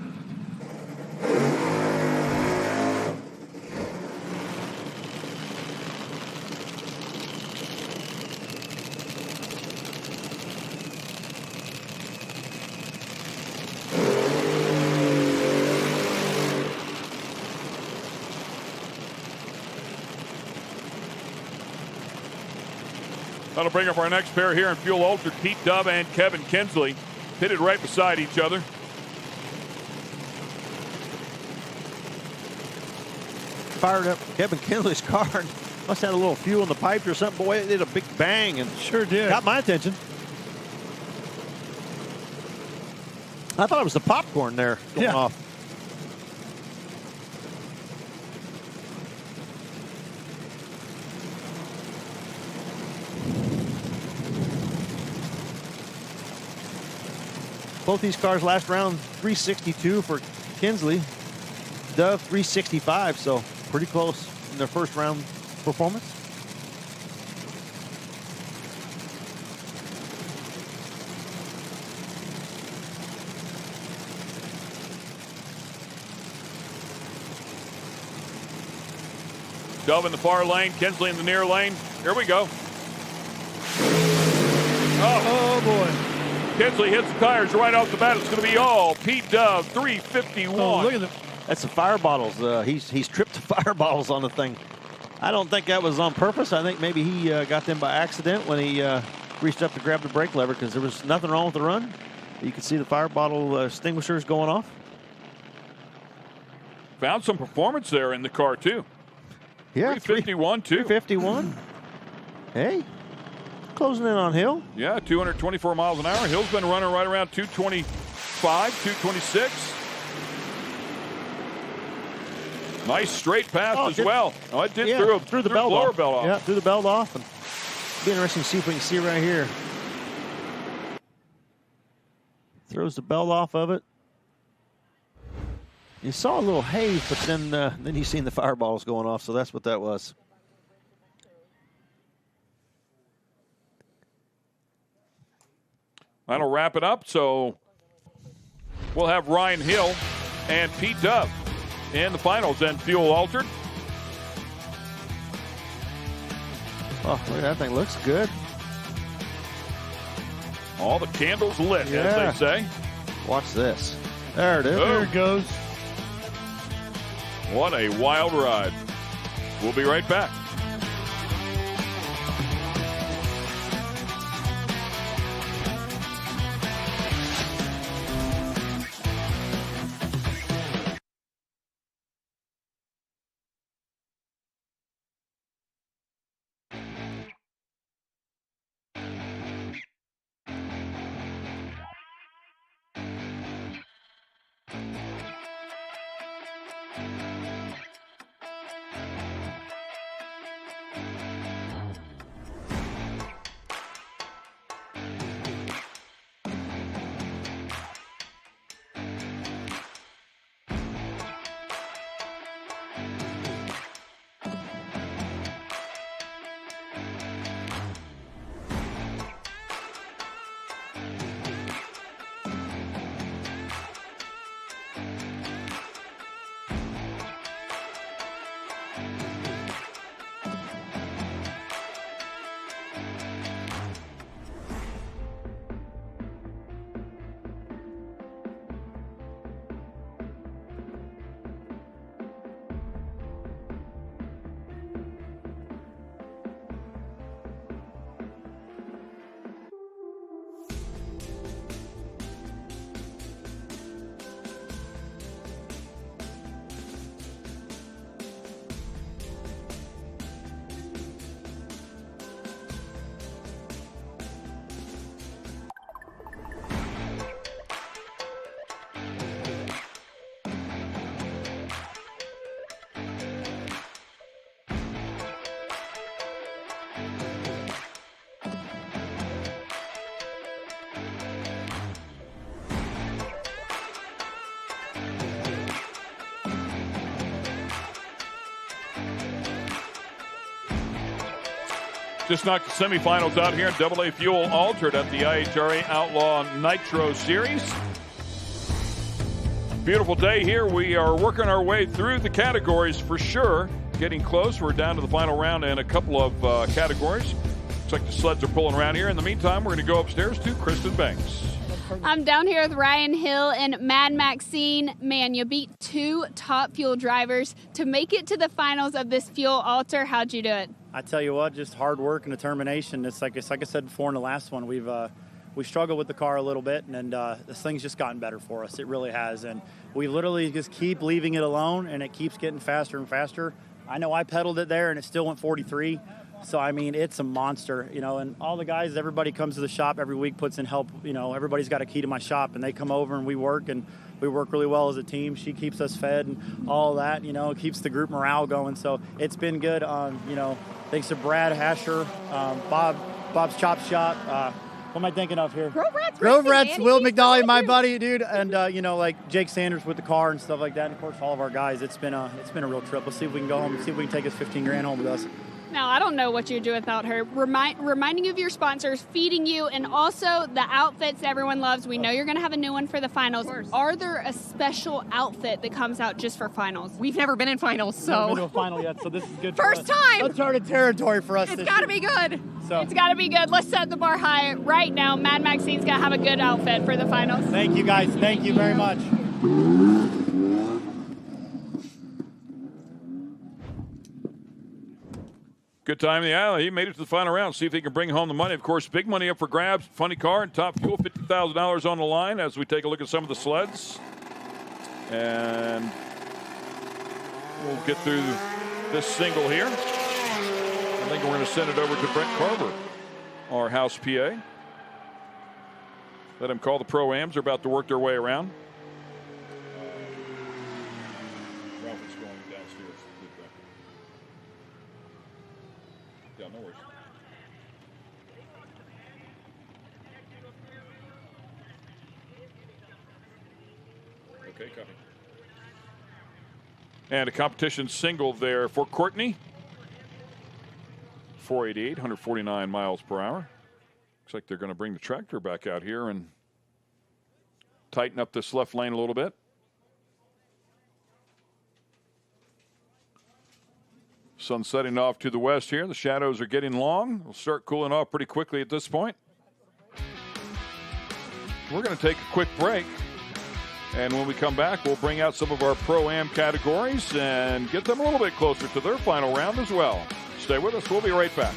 That'll bring up our next pair here in Fuel Altered. Pete Dove and Kevin Kinsley pitted right beside each other. Fired up Kevin Kinsley's car and must have had a little fuel in the pipes or something. Boy, it did a big bang and sure did. Got my attention. I thought it was the popcorn there going off. Both these cars last round 362 for Kinsley. Dove 365, so pretty close in their first round performance. Dove in the far lane, Kinsley in the near lane. Here we go. Oh boy. Kinsley hits the tires right off the bat. It's going to be all Pete Dove, 351. Oh, look at that. That's the fire bottles. He's tripped the fire bottles on the thing. I don't think that was on purpose. I think maybe he got them by accident when he reached up to grab the brake lever because there was nothing wrong with the run. You could see the fire bottle extinguishers going off. Found some performance there in the car, too. Yeah, 351, too. 351. Hey. Closing in on Hill. Yeah, 224 miles an hour. Hill's been running right around 225, 226. Nice straight pass as well. Oh, it did threw the belt off. Yeah, threw the belt off. And it'll be interesting to see if we can see right here. Throws the belt off of it. You saw a little haze, but then you seen the fireballs going off, so that's what that was. That'll wrap it up. So we'll have Ryan Hill and Pete Dove in the finals and Fuel Altered. Oh, look, that thing looks good. All the candles lit, as they say. Watch this. There it is. Boom. There it goes. What a wild ride. We'll be right back. Just knocked the semifinals out here in AA Fuel Altered at the IHRA Outlaw Nitro Series. Beautiful day here. We are working our way through the categories for sure. Getting close. We're down to the final round in a couple of categories. Looks like the sleds are pulling around here. In the meantime, we're going to go upstairs to Kristen Banks. I'm down here with Ryan Hill and Mad Maxine. Man, you beat two top fuel drivers to make it to the finals of this Fuel Alter. How'd you do it? I tell you what, just hard work and determination. It's like I said before in the last one, we struggled with the car a little bit, and this thing's just gotten better for us. It really has, and we literally just keep leaving it alone, and it keeps getting faster and faster. I know I pedaled it there, and it still went 43. So, I mean, it's a monster, you know, and all the guys, everybody comes to the shop every week, puts in help. You know, everybody's got a key to my shop, and they come over and we work really well as a team. She keeps us fed and all that, you know, keeps the group morale going. So it's been good. You know, thanks to Brad Hasher, Bob's Chop Shop. What am I thinking of here? Grove Rats, Will McNally, my buddy, dude, and you know, like Jake Sanders with the car and stuff like that. And of course, all of our guys. It's been a real trip. Let's see if we can go home and see if we can take us 15 grand home with us. Now, I don't know what you'd do without her. Reminding you of your sponsors, feeding you, and also the outfits everyone loves. We know you're going to have a new one for the finals. Are there a special outfit that comes out just for finals? We've never been in finals, so. We've never been to a final yet, so this is good for First us. time! Uncharted territory for us. It's got to be good. So. It's got to be good. Let's set the bar high right now. Mad Maxine's got to have a good outfit for the finals. Thank you, guys. Thank you very much. Good time in the alley. He made it to the final round. See if he can bring home the money. Of course, big money up for grabs. Funny car and Top Fuel, $50,000 on the line as we take a look at some of the sleds. And we'll get through this single here. I think we're going to send it over to Brent Carver, our house PA. Let him call the Pro-Ams. They're about to work their way around. Ralph is going downstairs. Yeah, no worries. Okay, copy. And a competition single there for Courtney. 488, 149 miles per hour. Looks like they're going to bring the tractor back out here and tighten up this left lane a little bit. Sun setting off to the west here. The shadows are getting long. We'll start cooling off pretty quickly at this point. We're going to take a quick break. And when we come back, we'll bring out some of our Pro-Am categories and get them a little bit closer to their final round as well. Stay with us. We'll be right back.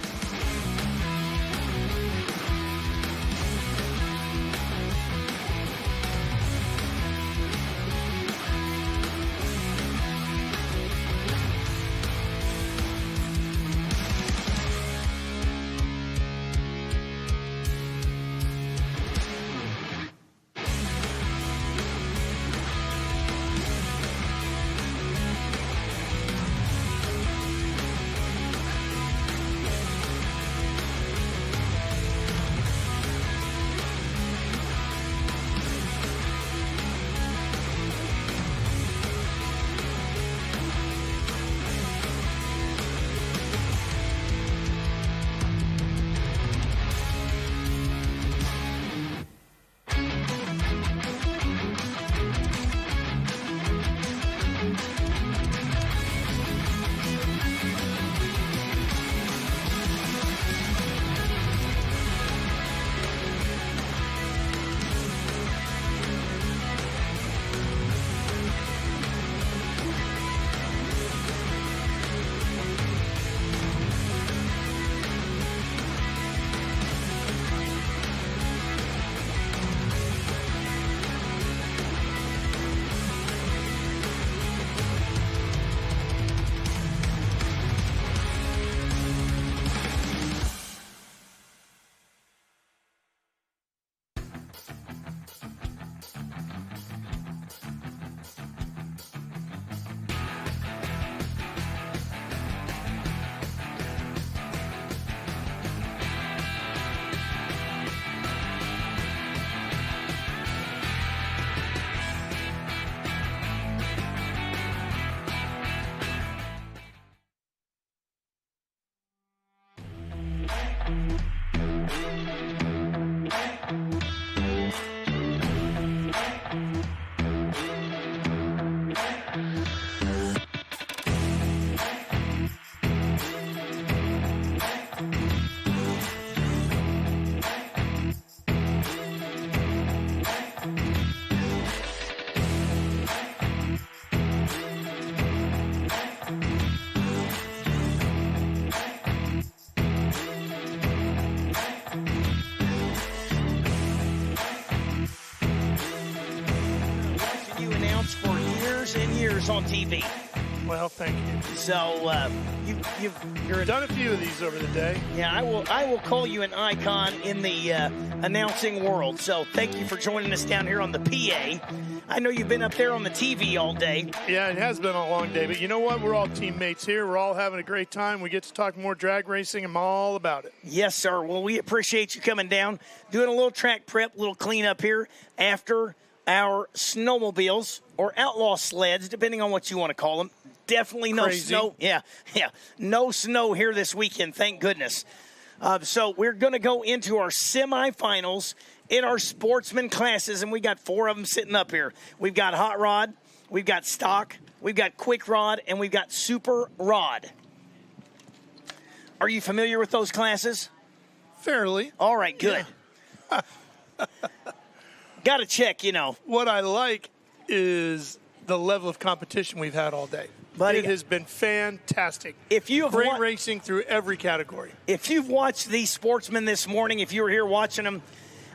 On TV. Well, thank you. So you've done a few of these over the day. Yeah, I will call you an icon in the announcing world. So thank you for joining us down here on the PA. I know you've been up there on the TV all day. Yeah, it has been a long day, but you know what? We're all teammates here. We're all having a great time. We get to talk more drag racing. I'm all about it. Yes, sir. Well, we appreciate you coming down, doing a little track prep, a little cleanup here after our snowmobiles or outlaw sleds, depending on what you want to call them. Definitely no snow. Yeah. No snow here this weekend, thank goodness. So we're going to go into our semifinals in our sportsman classes, and we got 4 of them sitting up here. We've got hot rod, we've got stock, we've got quick rod, and we've got super rod. Are you familiar with those classes? Fairly. All right, good. Yeah. Got to check, you know. What I like is the level of competition we've had all day. Buddy, it has been fantastic. If you have great racing through every category. If you've watched these sportsmen this morning, if you were here watching them,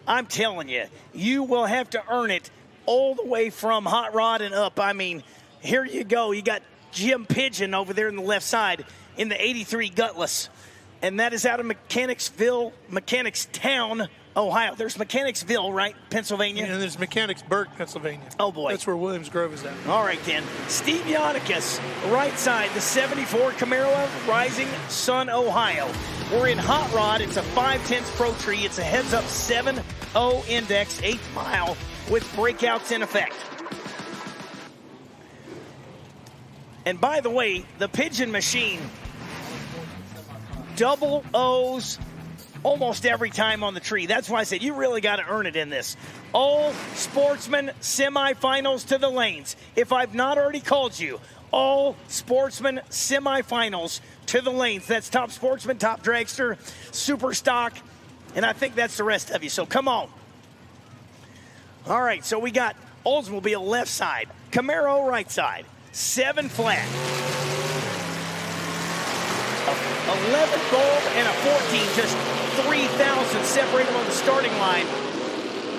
I'm telling you, you will have to earn it all the way from hot rod and up. I mean, here you go. You got Jim Pigeon over there on the left side in the 83 Gutless. And that is out of Mechanicstown, Ohio. There's Mechanicsville, right? Pennsylvania. And there's Mechanicsburg, Pennsylvania. Oh, boy. That's where Williams Grove is at. All right, then. Steve Yannickus, right side, the 74 Camaro, Rising Sun, Ohio. We're in hot rod. It's a 5/10 Pro Tree. It's a heads-up 7.0 index, 8th mile with breakouts in effect. And by the way, the Pigeon Machine double O's almost every time on the tree. That's why I said you really got to earn it in this. All Sportsman semifinals to the lanes. If I've not already called you, all Sportsman semifinals to the lanes. That's Top Sportsman, Top Dragster, Super Stock, and I think that's the rest of you. So come on. All right, so we got Oldsmobile left side, Camaro right side, 7 flat. 11 gold and a 14, just 3,000 separated on the starting line.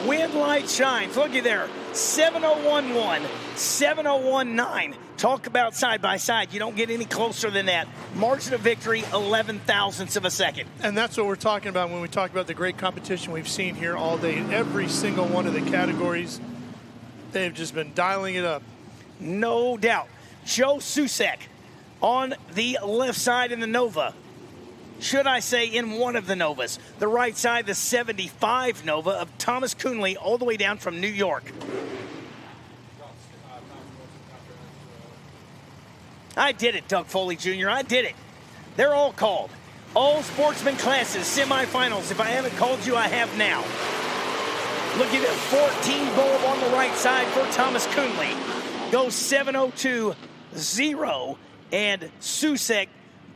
Wind, light, shines. Looky there. 701.1, 701.9. Talk about side by side. You don't get any closer than that. Margin of victory, 11 thousandths of a second. And that's what we're talking about when we talk about the great competition we've seen here all day. In every single one of the categories, they've just been dialing it up. No doubt. Joe Susek on the left side in the Nova. Should I say in one of the Novas. The right side, the 75 Nova of Thomas Coonley, all the way down from New York. I did it, Doug Foley Jr. I did it. They're all called. All Sportsman classes, semifinals. If I haven't called you, I have now. Look at it, 14 bulb on the right side for Thomas Coonley. Goes 702.0, and Susek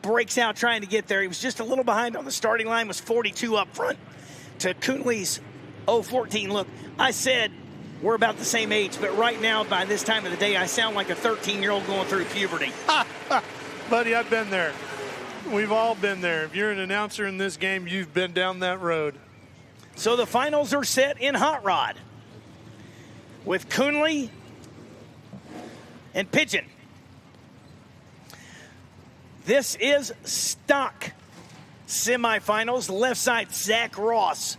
breaks out trying to get there. He was just a little behind on the starting line, was 42 up front to Coonley's 014. Look, I said we're about the same age, but right now, by this time of the day, I sound like a 13-year-old going through puberty. Buddy, I've been there. We've all been there. If you're an announcer in this game, you've been down that road. So the finals are set in Hot Rod with Coonley and Pigeon. This is stock semifinals. Left side, Zach Ross,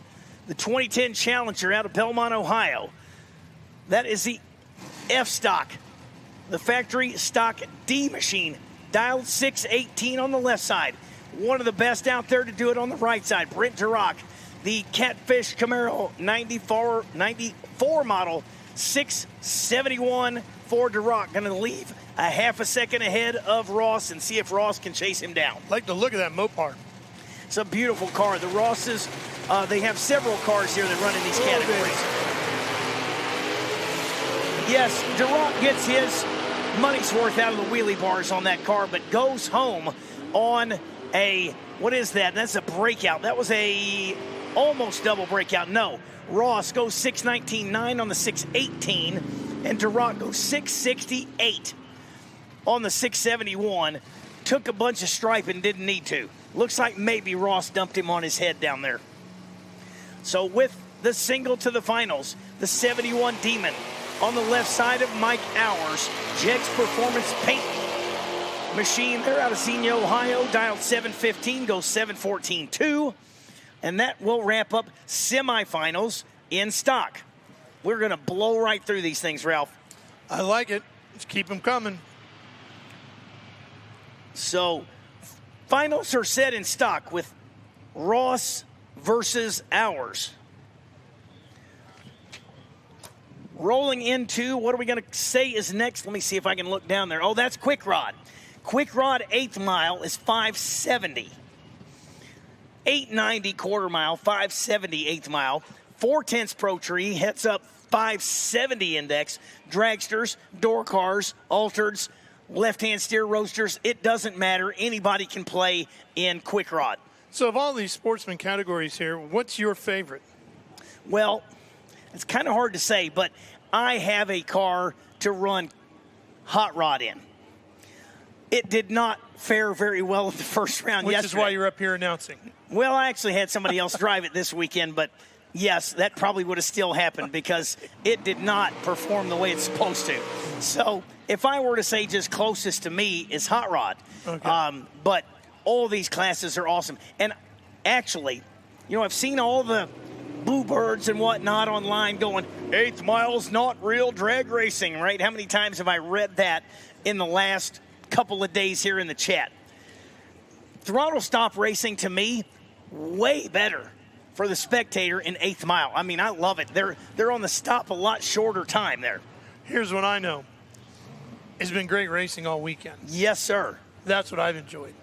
the 2010 Challenger out of Belmont, Ohio. That is the F stock, the factory stock D machine. Dialed 618 on the left side. One of the best out there to do it on the right side. Brent Durock, the Catfish Camaro 94 model, 671 for Durock. Going to leave a half a second ahead of Ross and see if Ross can chase him down. Like the look of that Mopar. It's a beautiful car. The Rosses, they have several cars here that run in these categories. Yes, Durock gets his money's worth out of the wheelie bars on that car, but goes home on a, what is that? That's a breakout. That was a almost double breakout. No, Ross goes 619.9 on the 618, and Durock goes 668 on the 671. Took a bunch of stripe and didn't need to. Looks like maybe Ross dumped him on his head down there. So with the single to the finals, the 71 Demon on the left side of Mike Hours, Jex Performance Paint Machine. They're out of Xenia, Ohio. Dialed 715, goes 714.2. And that will wrap up semifinals in stock. We're going to blow right through these things, Ralph. I like it. Let's keep them coming. So, finals are set in stock with Ross versus Hours. Rolling into, what are we going to say is next? Let me see if I can look down there. Oh, that's Quick Rod. Quick Rod 8th mile is 570. 890 quarter mile, 570 8th mile. 4/10 Pro Tree heads up 570 index. Dragsters, door cars, altereds, left-hand steer roadsters. It doesn't matter. Anybody can play in Quick Rod. So of all these sportsman categories here, what's your favorite? Well, it's kind of hard to say, but I have a car to run Hot Rod in. It did not fare very well in the first round yesterday. Which is why you're up here announcing. Well, I actually had somebody else drive it this weekend, but yes, that probably would have still happened because it did not perform the way it's supposed to. So if I were to say just closest to me is Hot Rod. Okay. But all these classes are awesome. And actually, you know, I've seen all the boo birds and whatnot online going, 8th mile's not real drag racing, right? How many times have I read that in the last couple of days here in the chat? Throttle stop racing, to me, way better for the spectator in 8th mile. I mean, I love it. They're on the stop a lot shorter time there. Here's what I know. It's been great racing all weekend. Yes, sir. That's what I've enjoyed.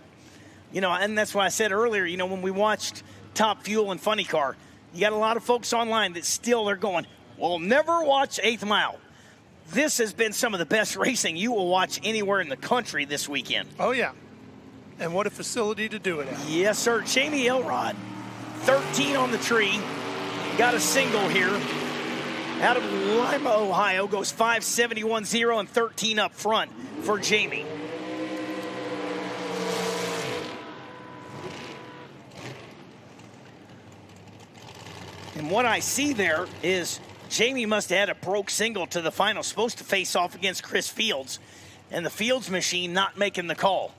You know, and that's why I said earlier, you know, when we watched Top Fuel and Funny Car, you got a lot of folks online that still are going, well, never watch 8th Mile. This has been some of the best racing you will watch anywhere in the country this weekend. Oh, yeah. And what a facility to do it at. Yes, sir. Jamie Elrod, 13 on the tree. Got a single here. Out of Lima, Ohio, goes 5.71.0 and 13 up front for Jamie. And what I see there is Jamie must have had a broke single to the final, supposed to face off against Chris Fields, and the Fields machine not making the call.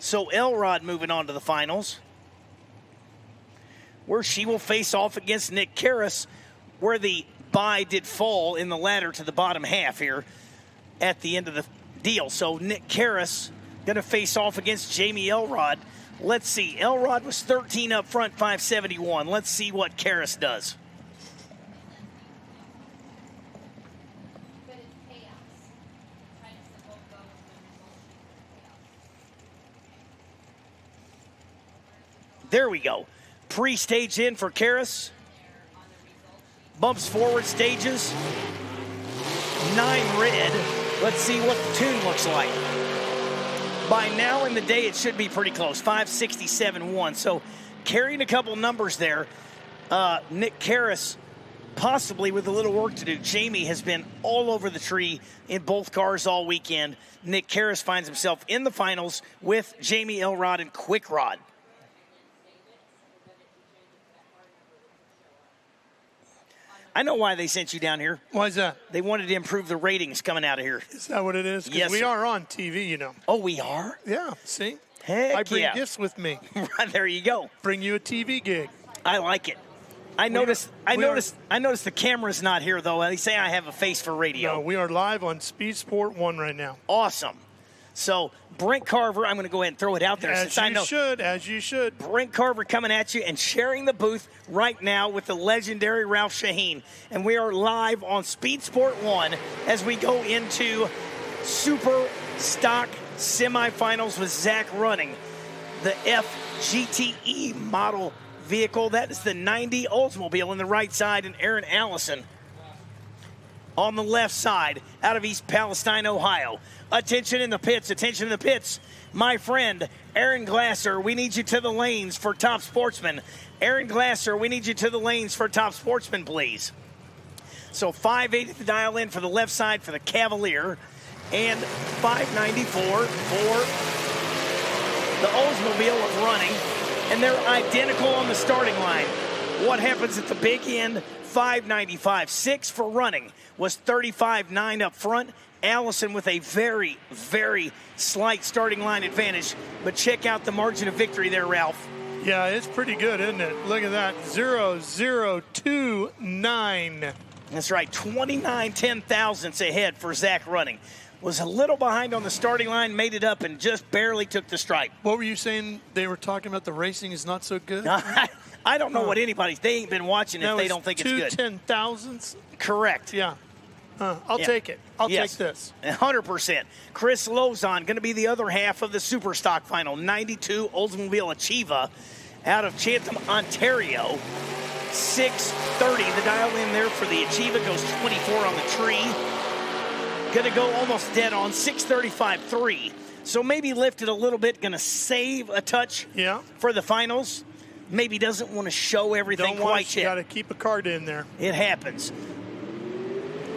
So Elrod moving on to the finals, where she will face off against Nick Karras, where the bye did fall in the ladder to the bottom half here at the end of the deal. So Nick Karras going to face off against Jamie Elrod. Let's see. Elrod was 13 up front, 571. Let's see what Karras does. There we go. Pre-stage in for Karras. Bumps forward stages. 9 red. Let's see what the tune looks like. By now in the day, it should be pretty close. 567.1. So carrying a couple numbers there. Nick Karras possibly with a little work to do. Jamie has been all over the tree in both cars all weekend. Nick Karras finds himself in the finals with Jamie Elrod and Quick Rod. I know why they sent you down here. Why is that? They wanted to improve the ratings coming out of here. Is that what it is? Yes, we sir. are on TV, you know. Oh, we are? Yeah, see? Heck I bring yeah. gifts with me. There you go. Bring you a TV gig. I like it. I noticed the camera's not here, though. They say I have a face for radio. No, we are live on Speed Sport 1 right now. Awesome. So, Brent Carver, I'm going to go ahead and throw it out there. As you should. Brent Carver coming at you and sharing the booth right now with the legendary Ralph Shaheen. And we are live on Speed Sport 1 as we go into Super Stock semifinals with Zach running the FGTE model vehicle. That is the 90 Oldsmobile on the right side, and Aaron Allison on the left side out of East Palestine, Ohio. Attention in the pits, attention in the pits. My friend, Aaron Glasser, we need you to the lanes for Top Sportsman. Aaron Glasser, we need you to the lanes for Top Sportsman, please. So 580 to dial in for the left side for the Cavalier, and 594 for the Oldsmobile of running, and they're identical on the starting line. What happens at the big end? 595. 6 for running was 35.9 up front. Allison with a very, very slight starting line advantage. But check out the margin of victory there, Ralph. Yeah, it's pretty good, isn't it? Look at that. 0.0029. That's right. 29 10,000ths ahead for Zach running. Was a little behind on the starting line, made it up, and just barely took the stripe. What were you saying? They were talking about the racing is not so good? I don't know what anybody's. They ain't been watching if they don't think it's good. 2/10,000ths? Correct. Yeah. I'll take it. I'll take this. 100%. Chris Lozon going to be the other half of the Super Stock final. 92 Oldsmobile Achieva out of Chatham, Ontario. 630. The dial in there for the Achieva goes 24 on the tree. Going to go almost dead on 635.3. So maybe lifted a little bit. Going to save a touch for the finals. Maybe doesn't want to show everything quite yet. You got to keep a card in there. It happens.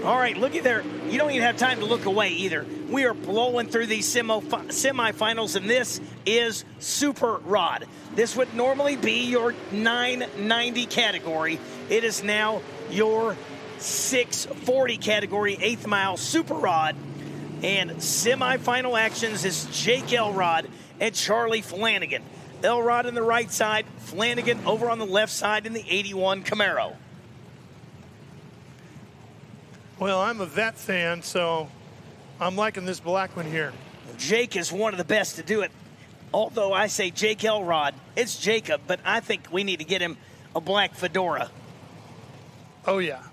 All right, looky there. You don't even have time to look away either. We are blowing through these semifinals, and this is Super Rod. This would normally be your 990 category. It is now your 640 category, 8th Mile Super Rod. And semifinal actions is Jake Elrod and Charlie Flanagan. Elrod on the right side, Flanagan over on the left side in the 81 Camaro. Well, I'm a vet fan, so I'm liking this black one here. Jake is one of the best to do it. Although I say Jake Elrod, it's Jacob, but I think we need to get him a black fedora. Oh, yeah.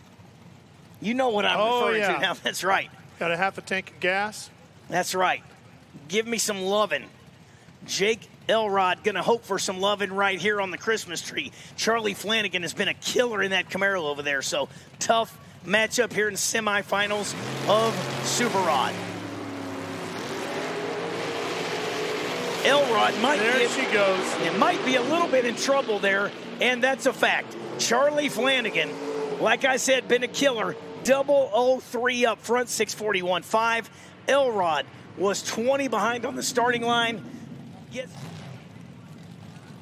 You know what I'm referring to now. That's right. Got a half a tank of gas. That's right. Give me some lovin'. Jake Elrod going to hope for some lovin' right here on the Christmas tree. Charlie Flanagan has been a killer in that Camaro over there, so tough matchup here in the semifinals of Super Rod. Elrod might be a little bit in trouble there, and that's a fact. Charlie Flanagan, like I said, been a killer. 003 up front, 641.5. Elrod was 20 behind on the starting line. Yes.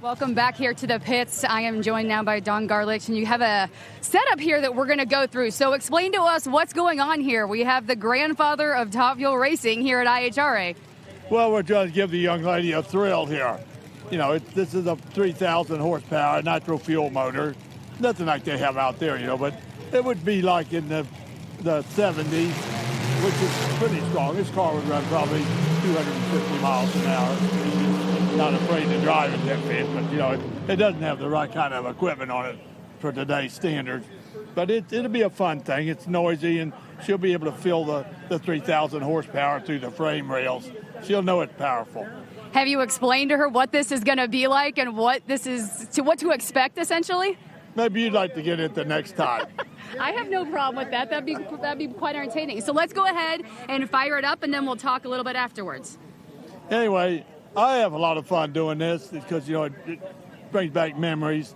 Welcome back here to the pits. I am joined now by Don Garlich, and you have a setup here that we're going to go through. So explain to us what's going on here. We have the grandfather of Top Fuel Racing here at IHRA. Well, we're trying to give the young lady a thrill here. You know, this is a 3,000 horsepower nitro fuel motor. Nothing like they have out there, you know, but it would be like in the 70s, which is pretty strong. This car would run probably 250 miles an hour. He's not afraid to drive it that fast, but, you know, it doesn't have the right kind of equipment on it for today's standards. But it'll be a fun thing. It's noisy, and she'll be able to feel the 3,000 horsepower through the frame rails. She'll know it's powerful. Have you explained to her what this is going to be like and what to expect, essentially? Maybe you'd like to get it the next time. I have no problem with that. That'd be quite entertaining. So let's go ahead and fire it up, and then we'll talk a little bit afterwards. Anyway, I have a lot of fun doing this because, you know, it brings back memories.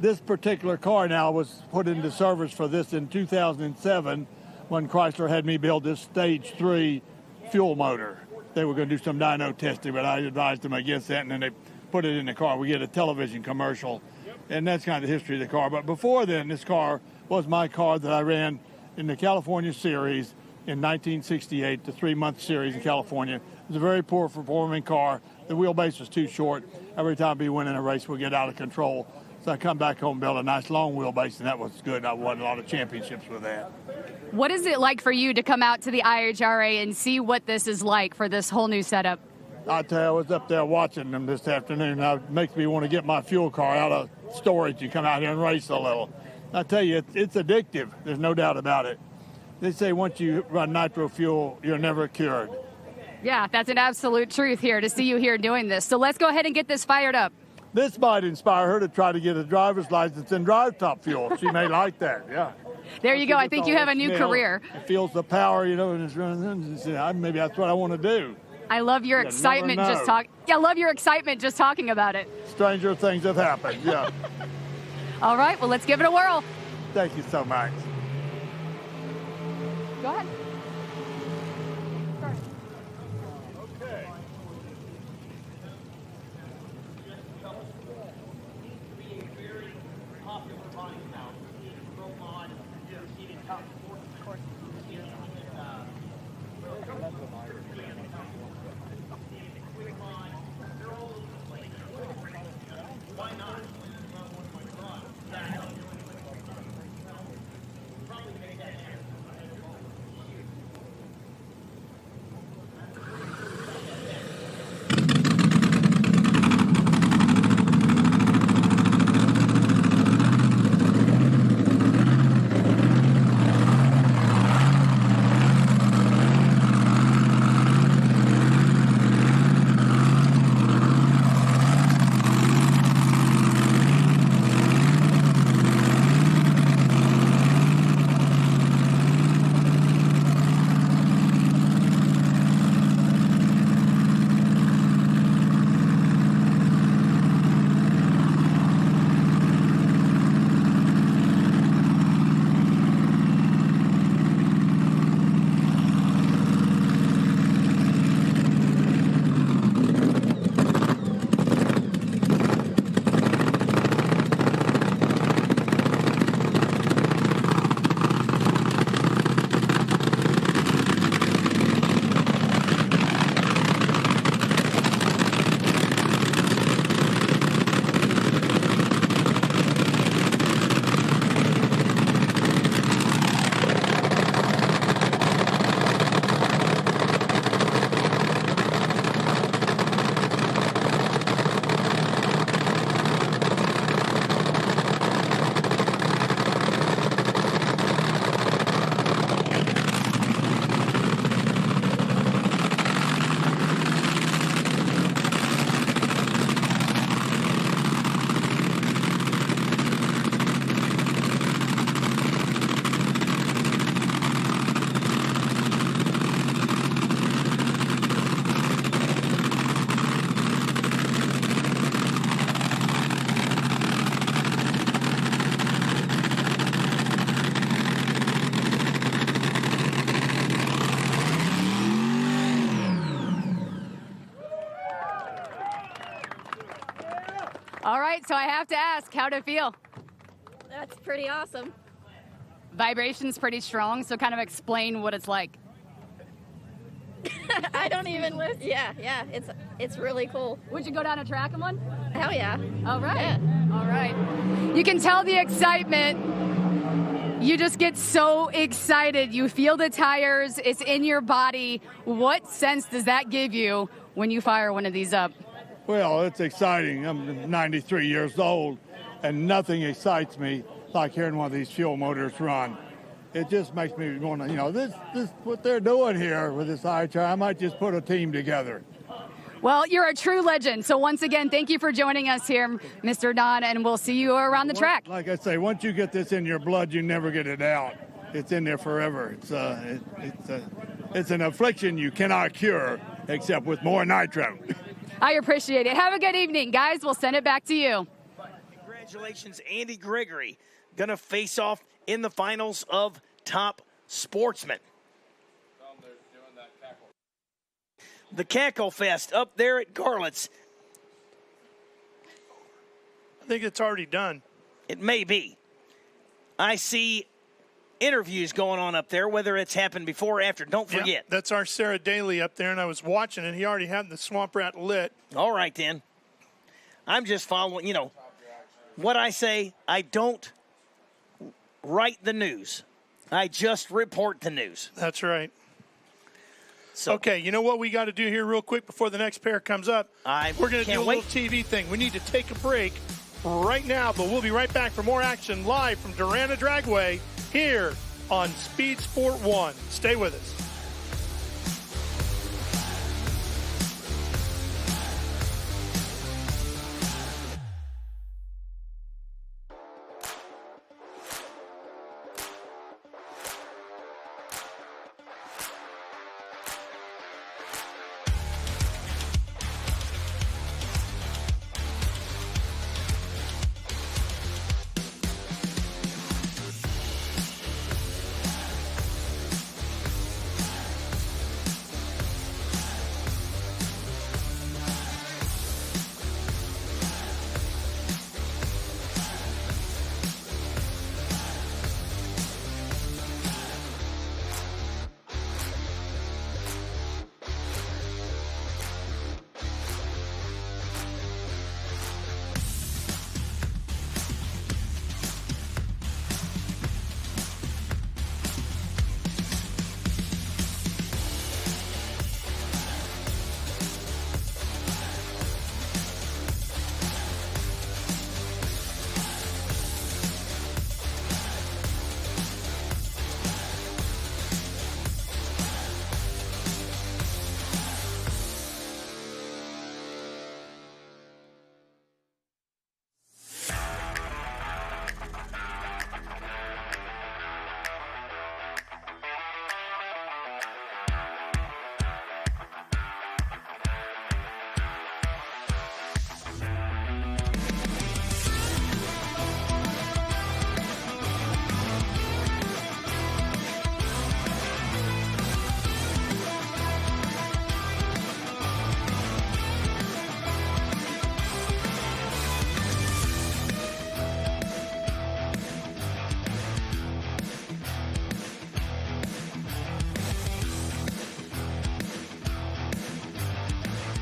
This particular car now was put into service for this in 2007 when Chrysler had me build this Stage 3 fuel motor. They were going to do some dyno testing, but I advised them against that, and then they put it in the car. We get a television commercial, and that's kind of the history of the car. But before then, this car was my car that I ran in the California Series in 1968, the 3-month series in California. It was a very poor performing car. The wheelbase was too short. Every time we went in a race, we'd get out of control. So I come back home and built a nice long wheelbase, and that was good. I won a lot of championships with that. What is it like for you to come out to the IHRA and see what this is like for this whole new setup? I tell you, I was up there watching them this afternoon. Now it makes me want to get my fuel car out of storage and come out here and race a little. I tell you, it's addictive. There's no doubt about it. They say once you run nitro fuel, you're never cured. Yeah, that's an absolute truth here to see you here doing this. So let's go ahead and get this fired up. This might inspire her to try to get a driver's license and drive Top Fuel. She may like that, yeah. There you go. I think you have a new career. It feels the power, you know, and it's running. Maybe that's what I want to do. I love your excitement I love your excitement just talking about it. Stranger things have happened, yeah. All right, well, let's give it a whirl. Thank you so much. Go ahead. All right, so I have to ask, how'd it feel? That's pretty awesome. Vibration's pretty strong, so kind of explain what it's like. I don't even. Yeah, it's really cool. Would you go down a track in one? Hell yeah. All right. Yeah. All right. You can tell the excitement. You just get so excited. You feel the tires. It's in your body. What sense does that give you when you fire one of these up? Well, it's exciting. I'm 93 years old, and nothing excites me like hearing one of these fuel motors run. It just makes me want to, this what they're doing here with this IHRA. I might just put a team together. Well, you're a true legend. So once again, thank you for joining us here, Mr. Don, and we'll see you around the track. Like I say, once you get this in your blood, you never get it out. It's in there forever. It's an affliction you cannot cure except with more nitro. I appreciate it. Have a good evening, guys. We'll send it back to you. Congratulations, Andy Gregory, going to face off in the finals of Top Sportsman. The Cackle Fest up there at Garlett's. I think it's already done. It may be. I see interviews going on up there, whether it's happened before or after. Don't forget. Yeah, that's our Sarah Daly up there, and I was watching it. He already had the Swamp Rat lit. All right, then. I'm just following, what I say. I don't write the news. I just report the news. That's right. So, okay, you know what we got to do here real quick before the next pair comes up? We're going to do a little TV thing. We need to take a break right now, but we'll be right back for more action live from Darana Dragway here on Speed Sport 1. Stay with us.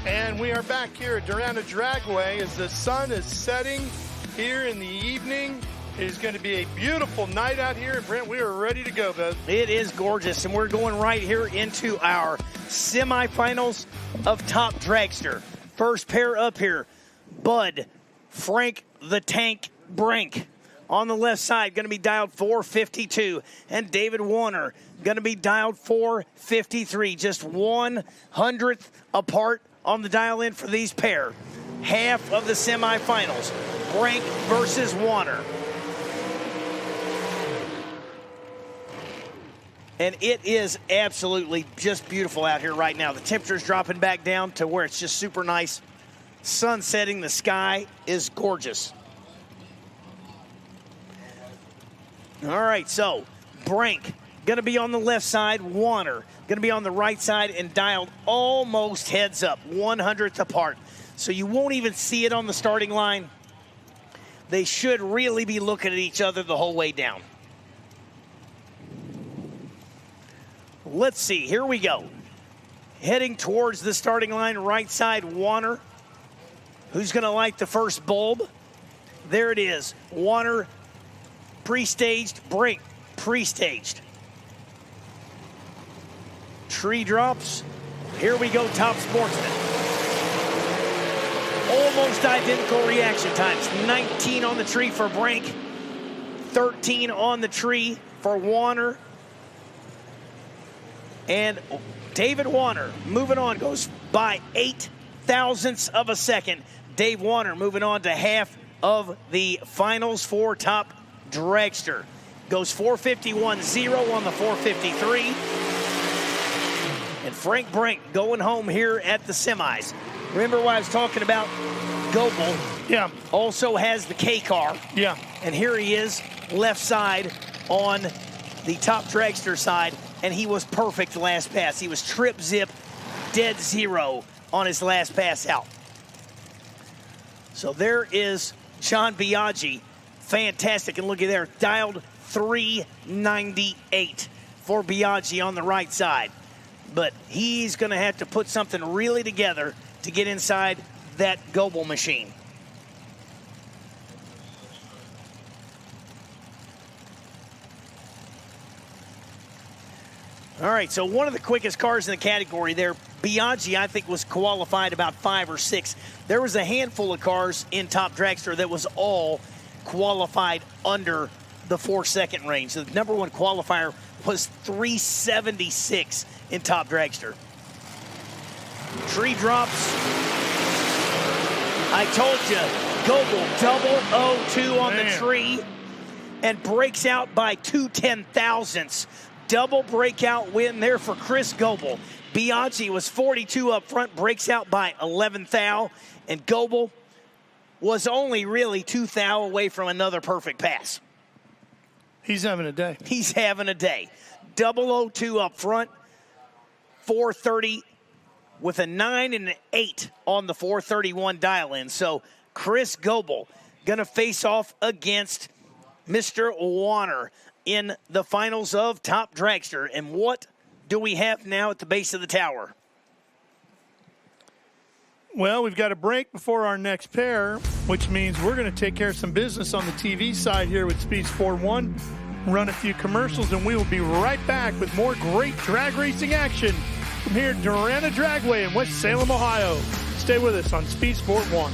And we are back here at Darana Dragway as the sun is setting here in the evening. It is going to be a beautiful night out here. And Brent, we are ready to go, bud. It is gorgeous, and we're going right here into our semifinals of Top Dragster. First pair up here, Bud, Frank the Tank Brink. On the left side, going to be dialed 452. And David Warner, going to be dialed 453. Just 1/100th apart on the dial in for these pair. Half of the semifinals, Brink versus Warner. And it is absolutely just beautiful out here right now. The temperature's dropping back down to where it's just super nice. Sun setting, the sky is gorgeous. All right, so Brink going to be on the left side, Warner going to be on the right side and dialed almost heads up, 1/100th apart. So you won't even see it on the starting line. they should really be looking at each other the whole way down. Let's see. Here we go. Heading towards the starting line, right side, Warner. Who's going to light the first bulb? There it is. Warner, pre-staged. Brink, pre-staged. Tree drops. Here we go, top sportsman. Almost identical reaction times. 19 on the tree for Brink. 13 on the tree for Warner. And David Warner moving on, goes by 8 thousandths of a second. Dave Warner moving on to half of the finals for top dragster. Goes 451.0 on the 453. And Frank Brink going home here at the semis. Remember what I was talking about? Goebel. Yeah. Also has the K car. Yeah. And here he is, left side on the top dragster side. And he was perfect last pass. He was trip zip, dead zero on his last pass out. So there is John Biaggi. Fantastic. And look at there, dialed 398 for Biaggi on the right side. But he's going to have to put something really together to get inside that Goebel machine. All right, so one of the quickest cars in the category there, Biaggi, I think, was qualified about 5 or 6. There was a handful of cars in top dragster that was all qualified under the 4-second range. The number one qualifier was 376 in top dragster. Tree drops. I told you, Goebel 002 on the tree and breaks out by 2 10,000ths. Double breakout win there for Chris Goebel. Biaggi was 42 up front, breaks out by 11 thou, and Goebel was only really 2 thou away from another perfect pass. He's having a day. He's having a day. 002 up front, 430 with a 9 and an 8 on the 431 dial-in. So Chris Goebel going to face off against Mr. Warner in the finals of top dragster. And what do we have now at the base of the tower? Well, we've got a break before our next pair, which means we're going to take care of some business on the TV side here with Speed Sport 1, run a few commercials, and we will be right back with more great drag racing action from here at Darana Dragway in West Salem, Ohio. Stay with us on Speed Sport 1.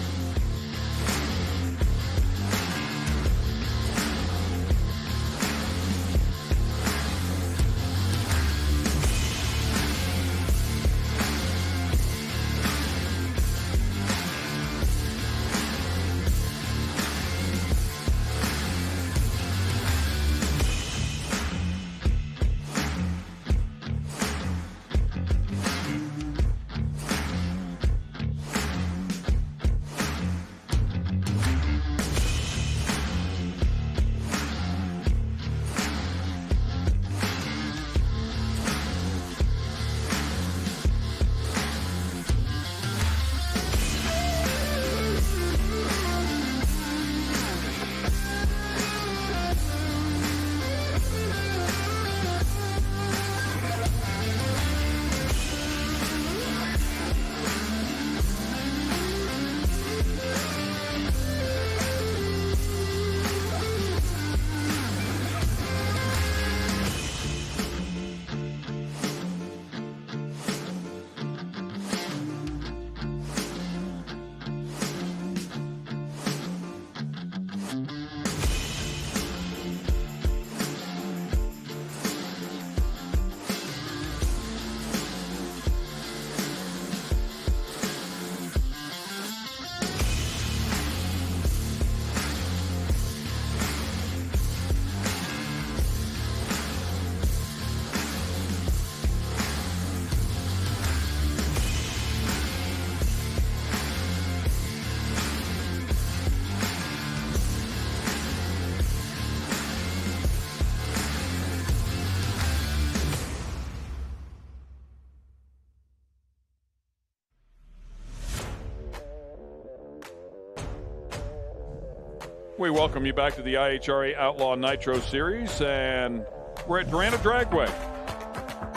We welcome you back to the IHRA Outlaw Nitro Series, and we're at Darana Dragway,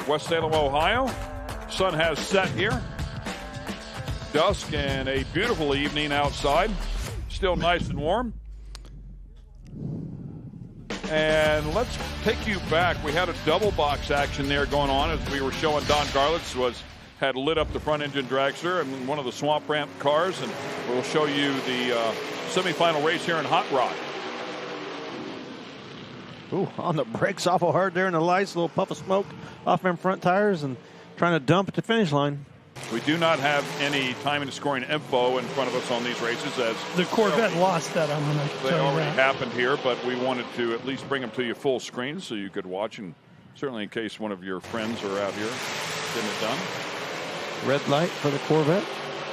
West Salem, Ohio. Sun has set here. Dusk and a beautiful evening outside. Still nice and warm. And let's take you back. We had a double box action there going on as we were showing Don Garlitz had lit up the front engine dragster and one of the swamp ramp cars, and we'll show you the semifinal race here in Hot Rod. Ooh, on the brakes awful hard there in the lights, a little puff of smoke off them front tires and trying to dump at the finish line. We do not have any timing and scoring info in front of us on these races, as the Corvette lost that. I'm going to they tell you already that. happened here, but we wanted to at least bring them to you full screen so you could watch, and certainly in case one of your friends are out here getting it done. Red light for the Corvette,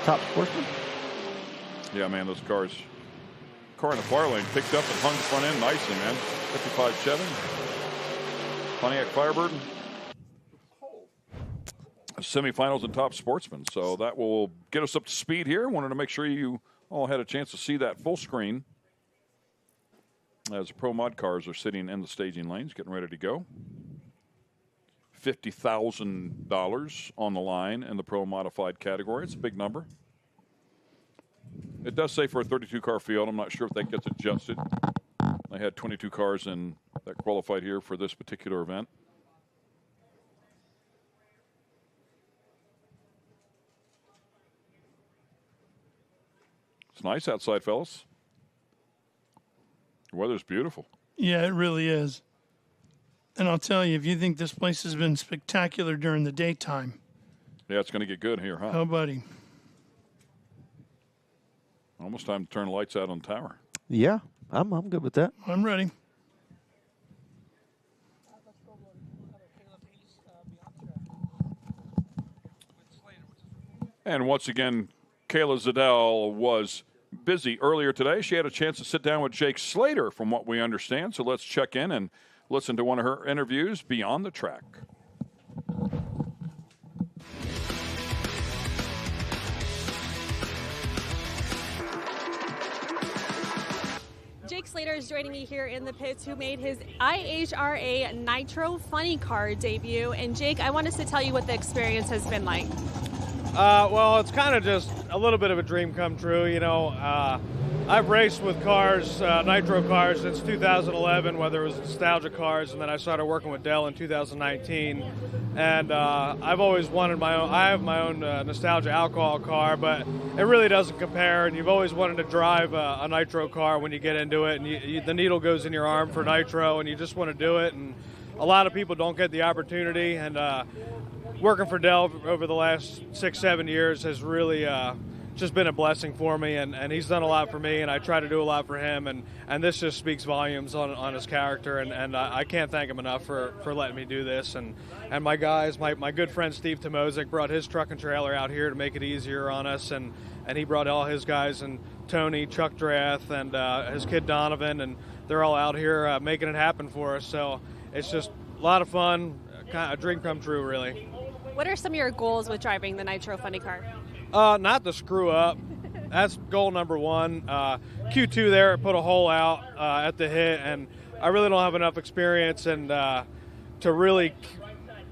top sportsman. Yeah, man, those cars. Car in the far lane picked up and hung the front end nicely, man. 55 Chevy, Pontiac Firebird. Semifinals and top sportsman, so that will get us up to speed here. Wanted to make sure you all had a chance to see that full screen as the Pro Mod cars are sitting in the staging lanes getting ready to go. $50,000 on the line in the Pro Modified category. It's a big number. It does say for a 32-car field. I'm not sure if that gets adjusted. I had 22 cars in that qualified here for this particular event. It's nice outside, fellas. The weather's beautiful. Yeah, it really is. And I'll tell you, if you think this place has been spectacular during the daytime. Yeah, it's going to get good here, huh? Oh, buddy. Almost time to turn the lights out on the tower. Yeah, I'm good with that. I'm ready. And once again, Kayla Zadell was busy earlier today. She had a chance to sit down with Jake Slater, from what we understand. So let's check in and listen to one of her interviews beyond the track. Jake Slater is joining me here in the pits, who made his IHRA Nitro Funny Car debut. And Jake, I want us to tell you what the experience has been like. Well, it's kind of just a little bit of a dream come true. You know, I've raced with cars, nitro cars, since 2011, whether it was nostalgia cars, and then I started working with Dell in 2019. And I've always wanted my own. I have my own nostalgia alcohol car, but it really doesn't compare. And you've always wanted to drive a nitro car when you get into it, and the needle goes in your arm for nitro, and you just want to do it. And a lot of people don't get the opportunity. And working for Dell over the last 6-7 years has really just been a blessing for me, and he's done a lot for me, and I try to do a lot for him, and this just speaks volumes on his character, and I can't thank him enough for letting me do this. And my guys, my good friend Steve Tomozik brought his truck and trailer out here to make it easier on us, and he brought all his guys, and Tony, Chuck Drath, and his kid Donovan, and they're all out here making it happen for us. So it's just a lot of fun, kind of a dream come true, really. What are some of your goals with driving the Nitro Funny Car? Not to screw up. That's goal number one. Q2 there, put a hole out at the hit, and I really don't have enough experience and to really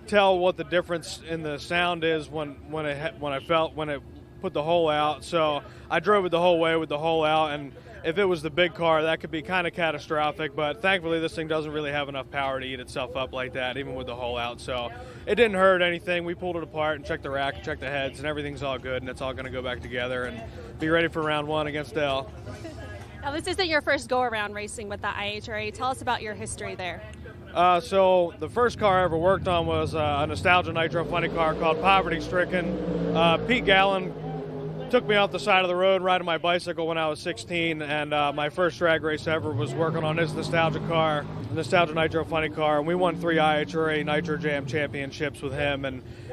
tell what the difference in the sound is when it put the hole out. So I drove it the whole way with the hole out, and if it was the big car, that could be kind of catastrophic, but thankfully this thing doesn't really have enough power to eat itself up like that, even with the hole out. So it didn't hurt anything. We pulled it apart and checked the rack and checked the heads, and everything's all good, and it's all going to go back together and be ready for round one against Dell. Now, this isn't your first go-around racing with the IHRA. Tell us about your history there. So the first car I ever worked on was a nostalgia nitro funny car called Poverty Stricken. Pete Gallen took me off the side of the road riding my bicycle when I was 16, and my first drag race ever was working on his nostalgia car, nostalgia nitro funny car, and we won 3 IHRA Nitro Jam championships with him,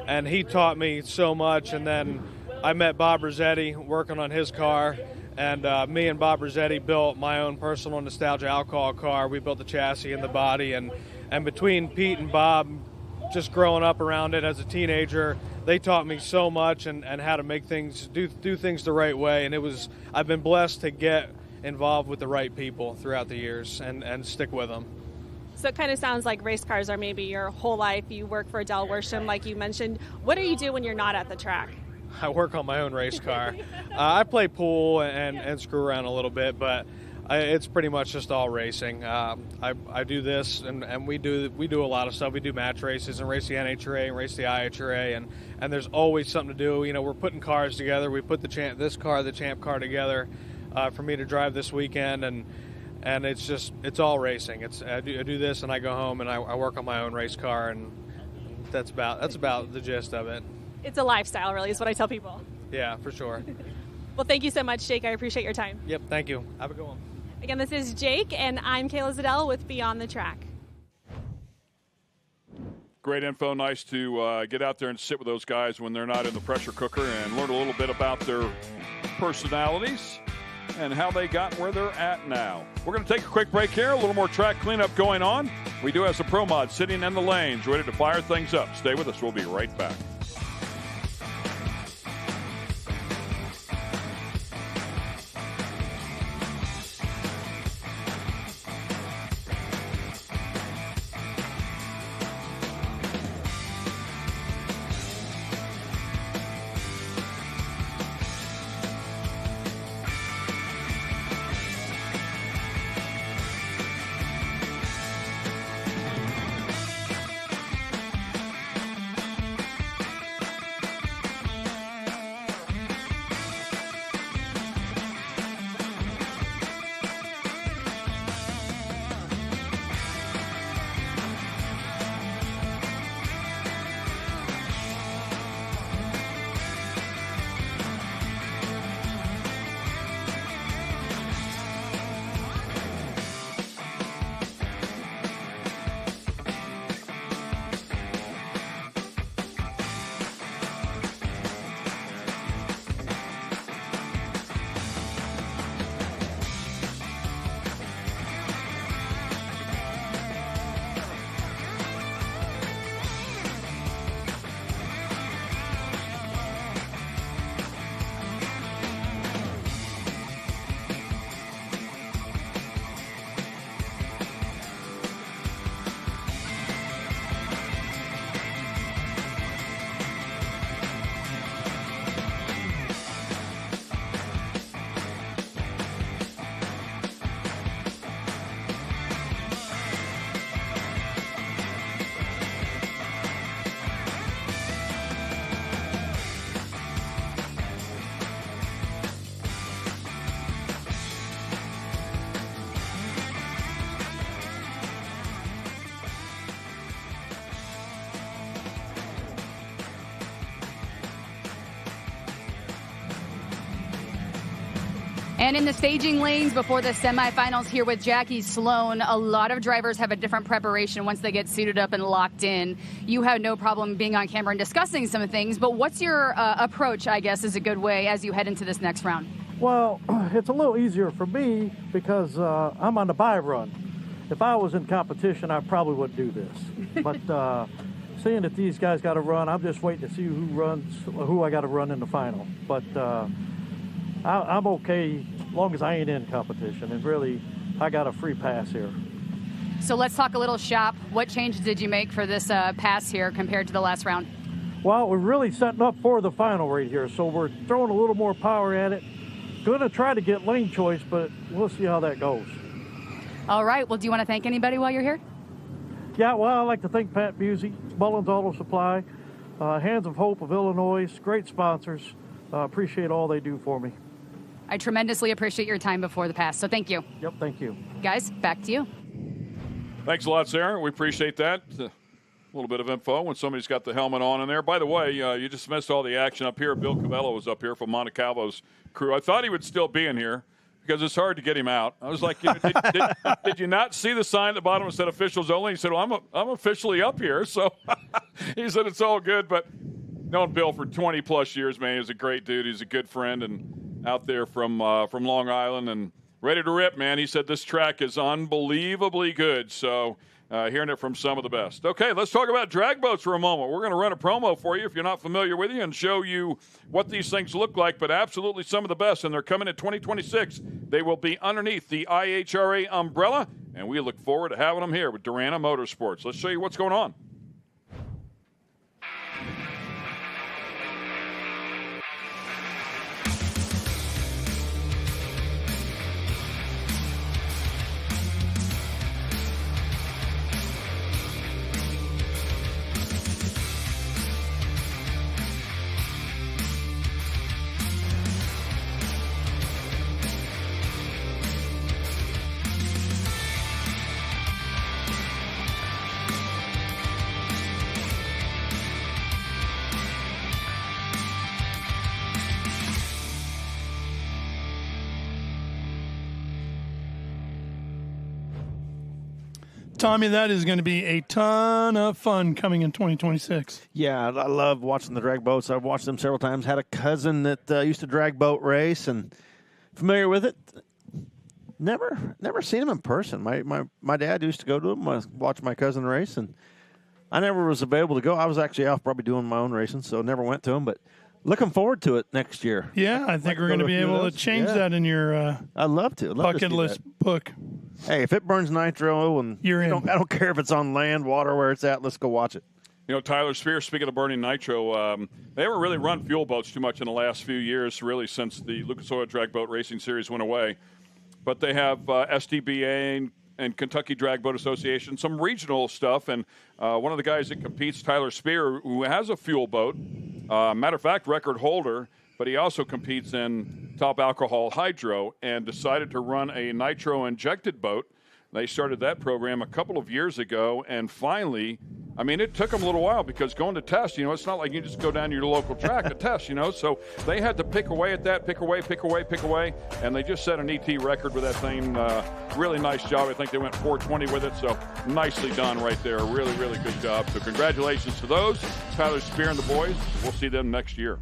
and he taught me so much. And then I met Bob Rossetti working on his car, and me and Bob Rossetti built my own personal nostalgia alcohol car. We built the chassis and the body, and between Pete and Bob, just growing up around it as a teenager, they taught me so much and how to make things, do things the right way. And I've been blessed to get involved with the right people throughout the years and stick with them. So it kind of sounds like race cars are maybe your whole life. You work for Del Worsham, like you mentioned. What do you do when you're not at the track? I work on my own race car. I play pool and screw around a little bit, but it's pretty much just all racing. I do this, and we do a lot of stuff. We do match races and race the NHRA and race the IHRA, and there's always something to do. You know, we're putting cars together. We put the champ car together for me to drive this weekend, and it's all racing. I do this, and I go home and I work on my own race car, and that's about the gist of it. It's a lifestyle, really, is what I tell people. Yeah, for sure. Well, thank you so much, Jake. I appreciate your time. Yep, thank you. Have a good one. Again, this is Jake, and I'm Kayla Zadell with Beyond the Track. Great info. Nice to get out there and sit with those guys when they're not in the pressure cooker and learn a little bit about their personalities and how they got where they're at now. We're going to take a quick break here. A little more track cleanup going on. We do have some Pro Mods sitting in the lanes, ready to fire things up. Stay with us. We'll be right back. And in the staging lanes before the semifinals here with Jackie Sloan, a lot of drivers have a different preparation once they get suited up and locked in. You had no problem being on camera and discussing some things, but what's your approach, I guess, is a good way as you head into this next round? Well, it's a little easier for me because I'm on the buy run. If I was in competition, I probably wouldn't do this. But seeing that these guys got to run, I'm just waiting to see who I got to run in the final. But I'm okay as long as I ain't in competition, and really, I got a free pass here. So let's talk a little shop. What changes did you make for this pass here compared to the last round? Well, we're really setting up for the final right here, so we're throwing a little more power at it. Going to try to get lane choice, but we'll see how that goes. All right. Well, do you want to thank anybody while you're here? Yeah, well, I'd like to thank Pat Busey, Mullins Auto Supply, Hands of Hope of Illinois, great sponsors. Appreciate all they do for me. I tremendously appreciate your time before the pass, so thank you. Yep, thank you. Guys, back to you. Thanks a lot, Sarah. We appreciate that. A little bit of info when somebody's got the helmet on in there. By the way, you just missed all the action up here. Bill Cavello was up here from Monte Calvo's crew. I thought he would still be in here because it's hard to get him out. I was like, did you not see the sign at the bottom that said officials only? He said, well, I'm officially up here. So he said it's all good. But known Bill for 20-plus years, man. He's a great dude. He's a good friend and out there from Long Island and ready to rip, man. He said this track is unbelievably good. So hearing it from some of the best. Okay, let's talk about drag boats for a moment. We're going to run a promo for you if you're not familiar with you and show you what these things look like, but absolutely some of the best, and they're coming in 2026. They will be underneath the IHRA umbrella, and we look forward to having them here with Darana Motorsports. Let's show you what's going on. Tommy, that is going to be a ton of fun coming in 2026. Yeah, I love watching the drag boats. I've watched them several times. Had a cousin that used to drag boat race and familiar with it. Never seen him in person. My dad used to go to them, watch my cousin race, and I never was available to go. I was actually off probably doing my own racing, so never went to them, but looking forward to it next year. Yeah, I think we're going to be able to change that in your I'd love to. bucket list book. Hey, if it burns nitro and I don't care if it's on land, water, where it's at, let's go watch it. You know, Tyler Spear, speaking of burning nitro, they haven't really run fuel boats too much in the last few years, really, since the Lucas Oil Drag Boat Racing Series went away. But they have SDBA and Kentucky Drag Boat Association, some regional stuff. And one of the guys that competes, Tyler Spear, who has a fuel boat, matter of fact, record holder, but he also competes in top alcohol hydro and decided to run a nitro-injected boat. They started that program a couple of years ago, and finally, I mean, it took them a little while because going to test, you know, it's not like you just go down to your local track to test, you know, so they had to pick away at that, pick away, and they just set an ET record with that thing. Really nice job. I think they went 420 with it, so nicely done right there. Really, really good job. So congratulations to those, Tyler Spear and the boys. We'll see them next year.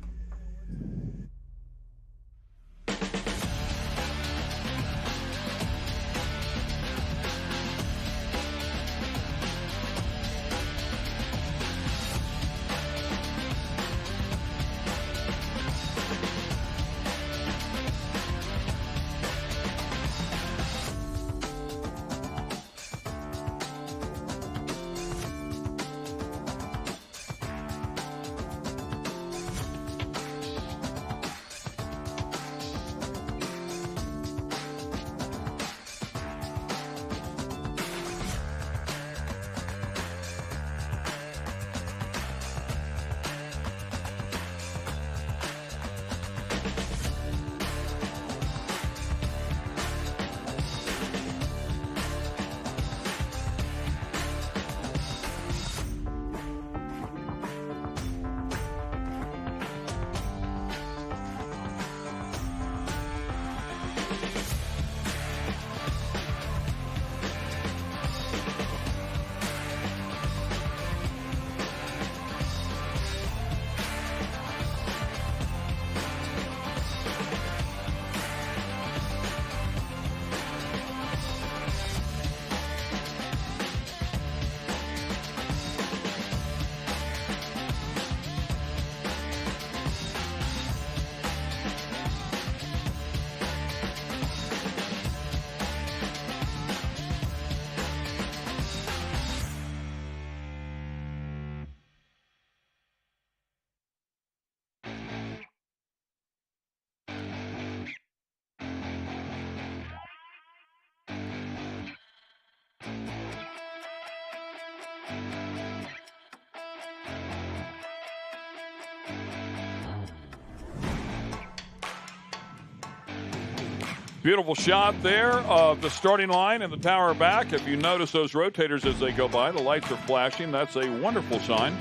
Beautiful shot there of the starting line and the tower back. If you notice those rotators as they go by, the lights are flashing. That's a wonderful sign.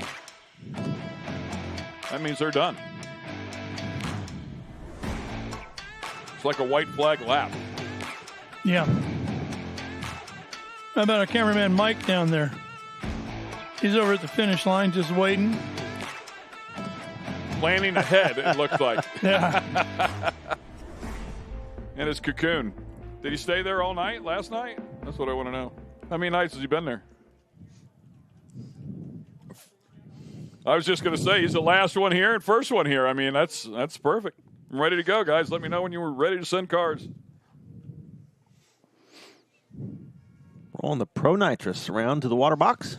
That means they're done. It's like a white flag lap. Yeah. How about our cameraman Mike down there? He's over at the finish line just waiting. Planning ahead, it looks like. Yeah. And his cocoon. Did he stay there all night last night? That's what I want to know. How many nights has he been there? I was just going to say, he's the last one here and first one here. I mean, that's perfect. I'm ready to go, guys. Let me know when you were ready to send cars. We're on the Pro Nitrous around to the water box.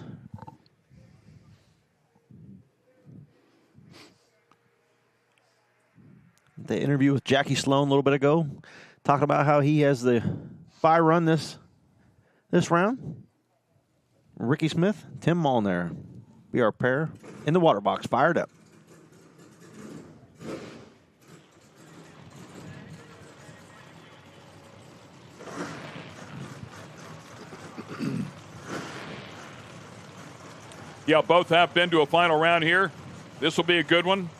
The interview with Jackie Sloan a little bit ago, talking about how he has the fire run this round. Ricky Smith, Tim Molnar be our pair in the water box, fired up. Yeah, both have been to a final round here. This will be a good one.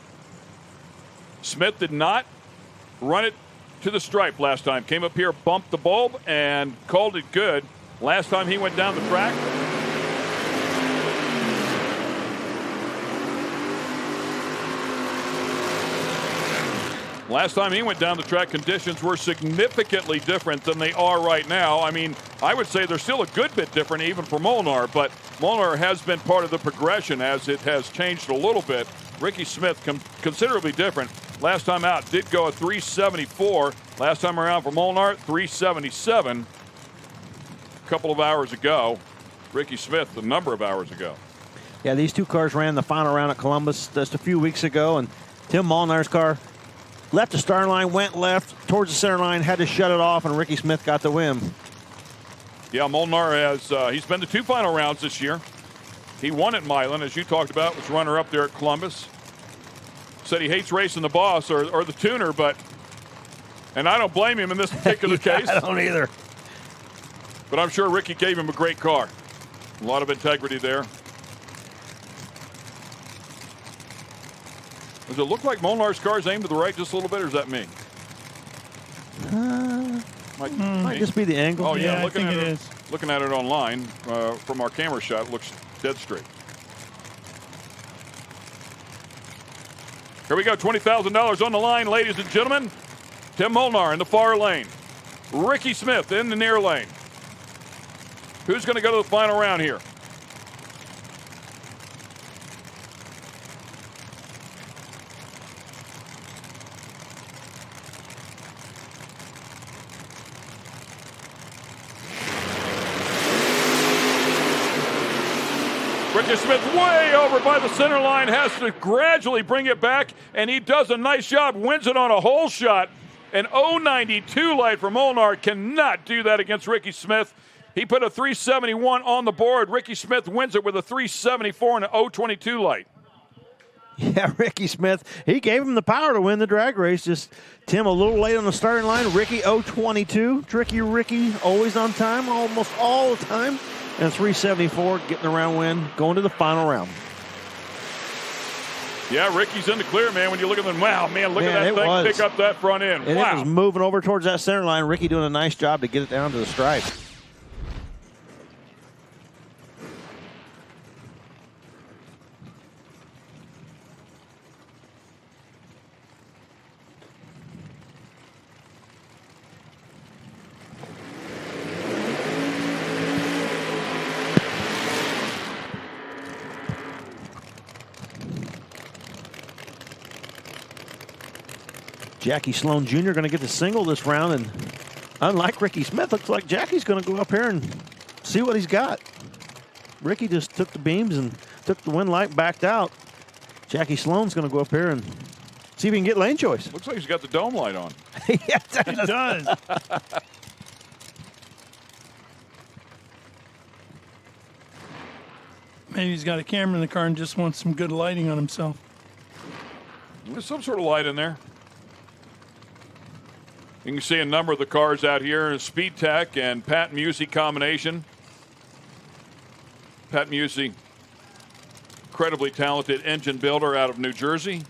Smith did not run it to the stripe last time. Came up here, bumped the bulb, and called it good. Last time he went down the track. Last time he went down the track, conditions were significantly different than they are right now. I mean, I would say they're still a good bit different even for Molnar, but Molnar has been part of the progression as it has changed a little bit. Ricky Smith considerably different. Last time out did go a 374. Last time around for Molnar, 377. A couple of hours ago. Ricky Smith, a number of hours ago. Yeah, these two cars ran the final round at Columbus just a few weeks ago, and Tim Molnar's car left the starting line, went left towards the center line, had to shut it off, and Ricky Smith got the win. Yeah, Molnar has he's been to 2 final rounds this year. He won at Milan, as you talked about, was runner-up there at Columbus. Said he hates racing the boss or the tuner, and I don't blame him in this particular case. I don't either. But I'm sure Ricky gave him a great car. A lot of integrity there. Does it look like Molnar's car's aimed to the right just a little bit, or is that me? Might just be the angle. Oh, yeah, I think it is. Looking at it online from our camera shot, it looks dead straight. Here we go, $20,000 on the line, ladies and gentlemen. Tim Molnar in the far lane. Ricky Smith in the near lane. Who's going to go to the final round here? Ricky Smith way over by the center line, has to gradually bring it back, and he does a nice job, wins it on a hole shot. An 092 light for Molnar cannot do that against Ricky Smith. He put a 371 on the board. Ricky Smith wins it with a 374 and an 022 light. Yeah, Ricky Smith, he gave him the power to win the drag race. Just Tim a little late on the starting line. Ricky 022. Tricky Ricky, always on time, almost all the time. And 374, getting the round win, going to the final round. Yeah, Ricky's in the clear, man. When you look at them, wow, man, look at that thing pick up that front end. And wow. it was moving over towards that center line. Ricky doing a nice job to get it down to the stripe. Jackie Sloan Jr. going to get the single this round, and unlike Ricky Smith, looks like Jackie's going to go up here and see what he's got. Ricky just took the beams and took the wind light, backed out. Jackie Sloan's going to go up here and see if he can get lane choice. Looks like he's got the dome light on. Yes, it does. Maybe he's got a camera in the car and just wants some good lighting on himself. There's some sort of light in there. You can see a number of the cars out here. Speed Tech and Pat Musey combination. Pat Musey, incredibly talented engine builder out of New Jersey.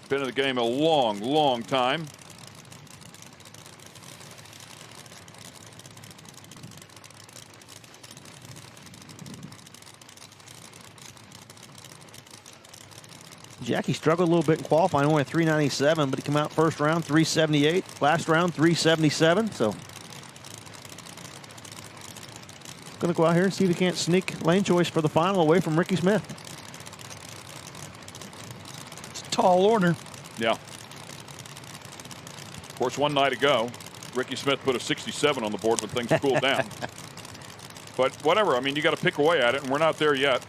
Been in the game a long, long time. Jackie struggled a little bit in qualifying, only 397, but he came out first round 378, last round 377. So going to go out here and see if he can't sneak lane choice for the final away from Ricky Smith. Tall order. Yeah. Of course, one night ago, Ricky Smith put a 67 on the board when things cooled down. But whatever. I mean, you got to pick away at it, and we're not there yet.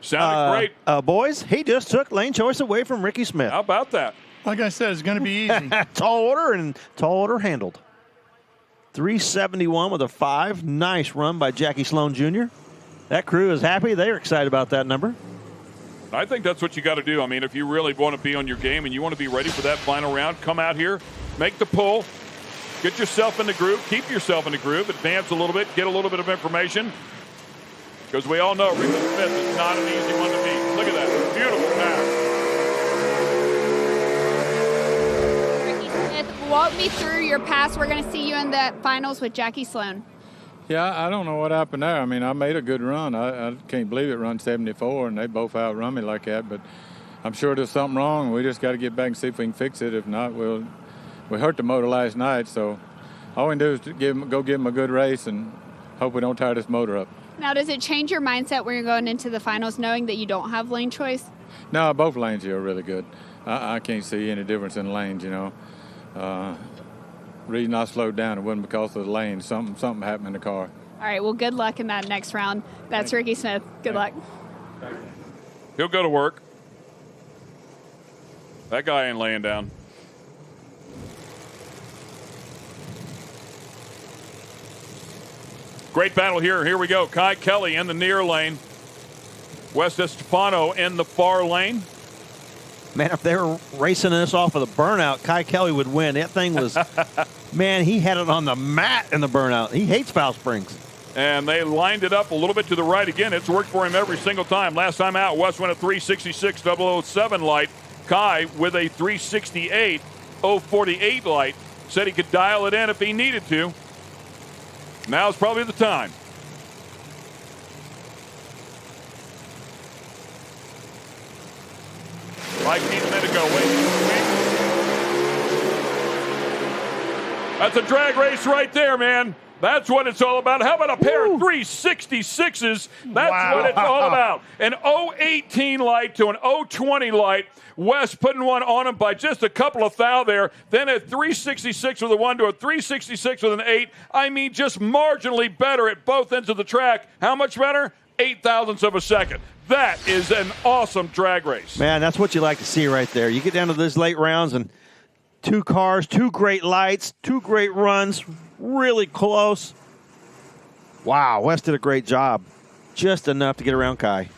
Sounded great. Boys, he just took lane choice away from Ricky Smith. How about that? Like I said, it's going to be easy. Tall order and tall order handled. 371 with a 5. Nice run by Jackie Sloan Jr. That crew is happy. They're excited about that number. I think that's what you got to do. I mean, if you really want to be on your game and you want to be ready for that final round, come out here, make the pull, get yourself in the groove, keep yourself in the groove, advance a little bit, get a little bit of information. Because we all know Ricky Smith is not an easy one to beat. Look at that. Beautiful pass. Ricky Smith, walk me through your pass. We're going to see you in the finals with Jackie Sloan. Yeah, I don't know what happened there. I mean, I made a good run. I can't believe it run 74, and they both outrun me like that. But I'm sure there's something wrong. We just got to get back and see if we can fix it. If not, we hurt the motor last night. So all we can do is go give them a good race and hope we don't tire this motor up. Now, does it change your mindset when you're going into the finals knowing that you don't have lane choice? No, both lanes here are really good. I can't see any difference in lanes, you know. Reason I slowed down, it wasn't because of the lane. Something happened in the car. All right, well, good luck in that next round. That's Ricky Smith. Good luck. He'll go to work. That guy ain't laying down. Great battle here. Here we go. Kai Kelly in the near lane. Wes Estefano in the far lane. Man, if they were racing this off of the burnout, Kai Kelly would win. That thing was, man, he had it on the mat in the burnout. He hates foul springs. And they lined it up a little bit to the right again. It's worked for him every single time. Last time out, Wes went a 366.007 light. Kai with a 368.048 light. Said he could dial it in if he needed to. Now's probably the time. Like 8 minutes ago. Wait. That's a drag race right there, man. That's what it's all about. How about a pair of 366s? That's what it's all about. An 018 light to an 020 light. Wes putting one on him by just a couple of thou there. Then a 366 with a 1 to a 366 with an 8. I mean, just marginally better at both ends of the track. How much better? 0.08 of a second. That is an awesome drag race. Man, that's what you like to see right there. You get down to those late rounds and 2 cars, 2 great lights, 2 great runs, really close. Wow, Wes did a great job. Just enough to get around Kai.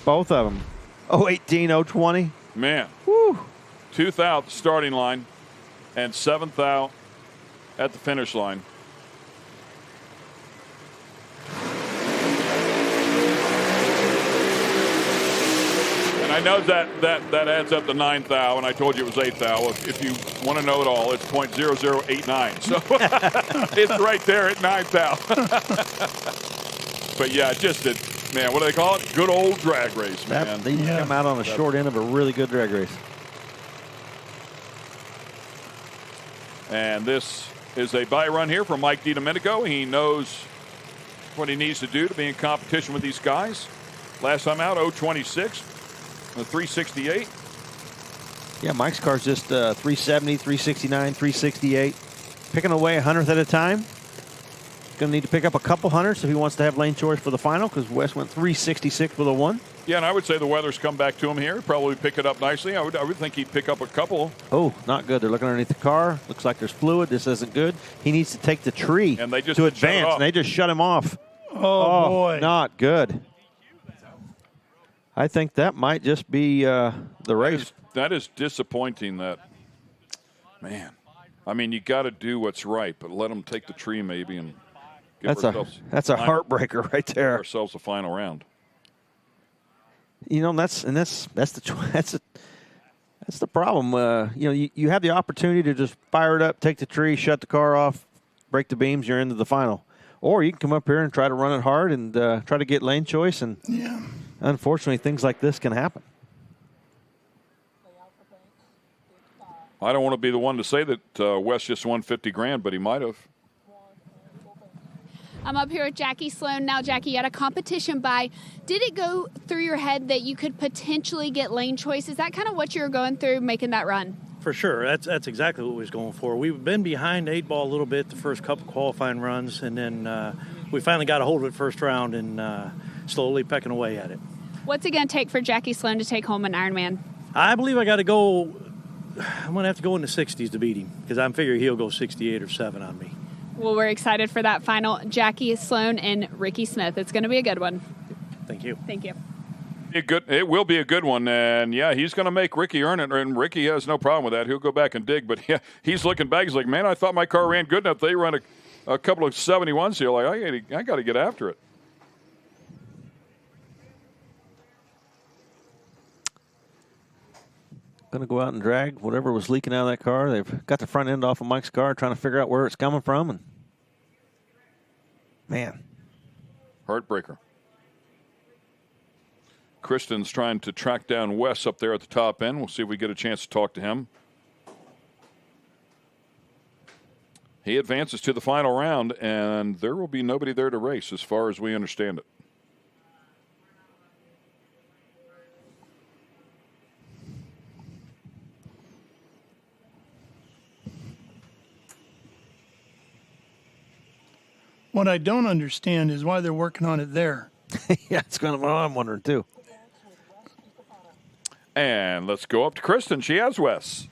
Both of them. 018, 020. Man. Woo. 2th out the starting line and 7th out at the finish line. And I know that adds up to 9th thou, and I told you it was 8th thou. If you want to know it all, it's 0.0089. So it's right there at 9th thou. But yeah, just a, man, what do they call it? Good old drag race, man. They come out on the short end of a really good drag race. And this is a bye run here for Mike DiDomenico. He knows what he needs to do to be in competition with these guys. Last time out, 026, the 368. Yeah, Mike's car's just 370, 369, 368. Picking away 100th at a time. Going to need to pick up a couple hundreds if he wants to have lane choice for the final, because Wes went 366 with a 1. Yeah, and I would say the weather's come back to him here. Probably pick it up nicely. I would think he'd pick up a couple. Oh, not good. They're looking underneath the car. Looks like there's fluid. This isn't good. He needs to take the tree and they just to advance, and they just shut him off. Oh, boy. Not good. I think that might just be the race. That is disappointing. That, man, I mean, you got to do what's right, but let them take the tree maybe and give ourselves. That's a heartbreaker right there. Give ourselves a final round. You know, that's the problem. You know, you have the opportunity to just fire it up, take the tree, shut the car off, break the beams, you're into the final. Or you can come up here and try to run it hard and try to get lane choice. And unfortunately, things like this can happen. I don't want to be the one to say that Wes just won $50,000, but he might have. I'm up here with Jackie Sloan. Now, Jackie, you had a competition bye. Did it go through your head that you could potentially get lane choice? Is that kind of what you were going through making that run? For sure. That's exactly what we was going for. We've been behind 8 Ball a little bit the first couple qualifying runs, and then we finally got a hold of it first round and slowly pecking away at it. What's it going to take for Jackie Sloan to take home an Ironman? I believe I got to go. I'm going to have to go in the 60s to beat him because I'm figuring he'll go 68 or 7 on me. Well, we're excited for that final. Jackie Sloan and Ricky Smith. It's going to be a good one. Thank you. Thank you. It will be a good one, and yeah, he's going to make Ricky earn it, and Ricky has no problem with that. He'll go back and dig, but yeah, he's looking back. He's like, man, I thought my car ran good enough. They run a couple of 71s here. Like, I got to get after it. Going to go out and drag whatever was leaking out of that car. They've got the front end off of Mike's car, trying to figure out where it's coming from. And man, heartbreaker. Kristen's trying to track down Wes up there at the top end. We'll see if we get a chance to talk to him. He advances to the final round, and there will be nobody there to race as far as we understand it. What I don't understand is why they're working on it there. Yeah, it's kind of what I'm wondering, too. And let's go up to Kristen. She has Wes.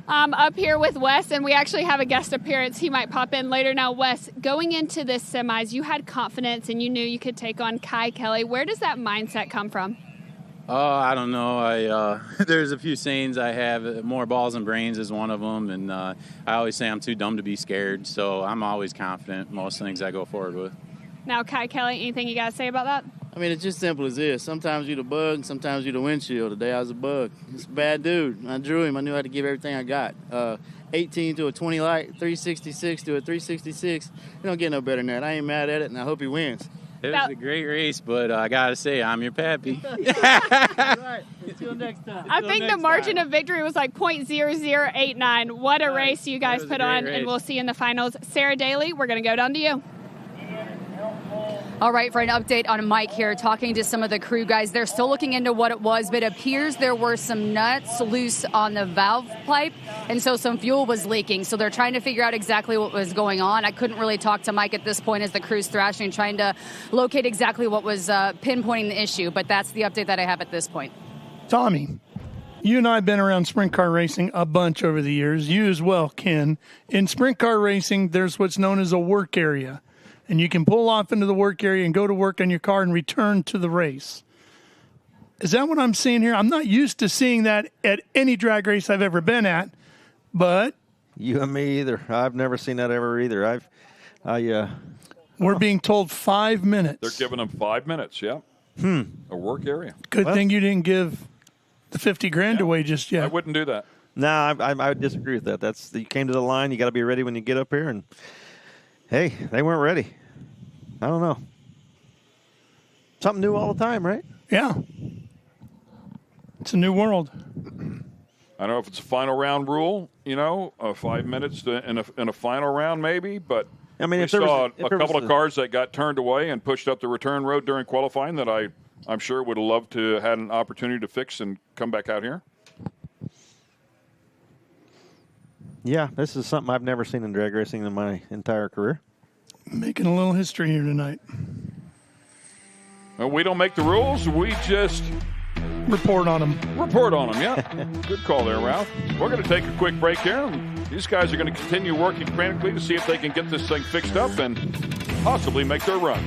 Up here with Wes, and we actually have a guest appearance. He might pop in later. Now, Wes, going into this semis, you had confidence and you knew you could take on Kai Kelly. Where does that mindset come from? I don't know. There's a few sayings I have. More balls and brains is one of them, and I always say I'm too dumb to be scared, so I'm always confident in most things I go forward with. Now, Kai Kelly, anything you got to say about that? I mean, it's just simple as this. Sometimes you're the bug, and sometimes you're the windshield. Today I was a bug. It's a bad dude. I drew him. I knew how to give everything I got. 18 to a 20 light, 366 to a 366. You don't get no better than that. I ain't mad at it, and I hope he wins. It was a great race, but I got to say, I'm your pappy. Right. Until next time. I think the margin of victory was like .0089. What a race you guys put on, and we'll see you in the finals. Sarah Daly, we're going to go down to you. All right, for an update on Mike here, talking to some of the crew guys. They're still looking into what it was, but it appears there were some nuts loose on the valve pipe, and so some fuel was leaking. So they're trying to figure out exactly what was going on. I couldn't really talk to Mike at this point as the crew's thrashing, trying to locate exactly what was pinpointing the issue, but that's the update that I have at this point. Tommy, you and I have been around sprint car racing a bunch over the years. You as well, Ken. In sprint car racing, there's what's known as a work area. And you can pull off into the work area and go to work on your car and return to the race. Is that what I'm seeing here? I'm not used to seeing that at any drag race I've ever been at, but... You and me either. I've never seen that ever either. We're being told 5 minutes. They're giving them 5 minutes, yeah. A work area. Good thing you didn't give the $50,000 away just yet. I wouldn't do that. No, I would disagree with that. You came to the line. You got to be ready when you get up here. And, hey, they weren't ready. I don't know. Something new all the time, right? Yeah. It's a new world. I don't know if it's a final round rule, 5 minutes in a final round maybe, but I mean, we saw a couple of cars that got turned away and pushed up the return road during qualifying that I'm sure would have loved to have had an opportunity to fix and come back out here. Yeah, this is something I've never seen in drag racing in my entire career. Making a little history here tonight. Well, we don't make the rules. We just report on them. Yeah. Good call there, Ralph. We're going to take a quick break here. These guys are going to continue working frantically to see if they can get this thing fixed up and possibly make their run.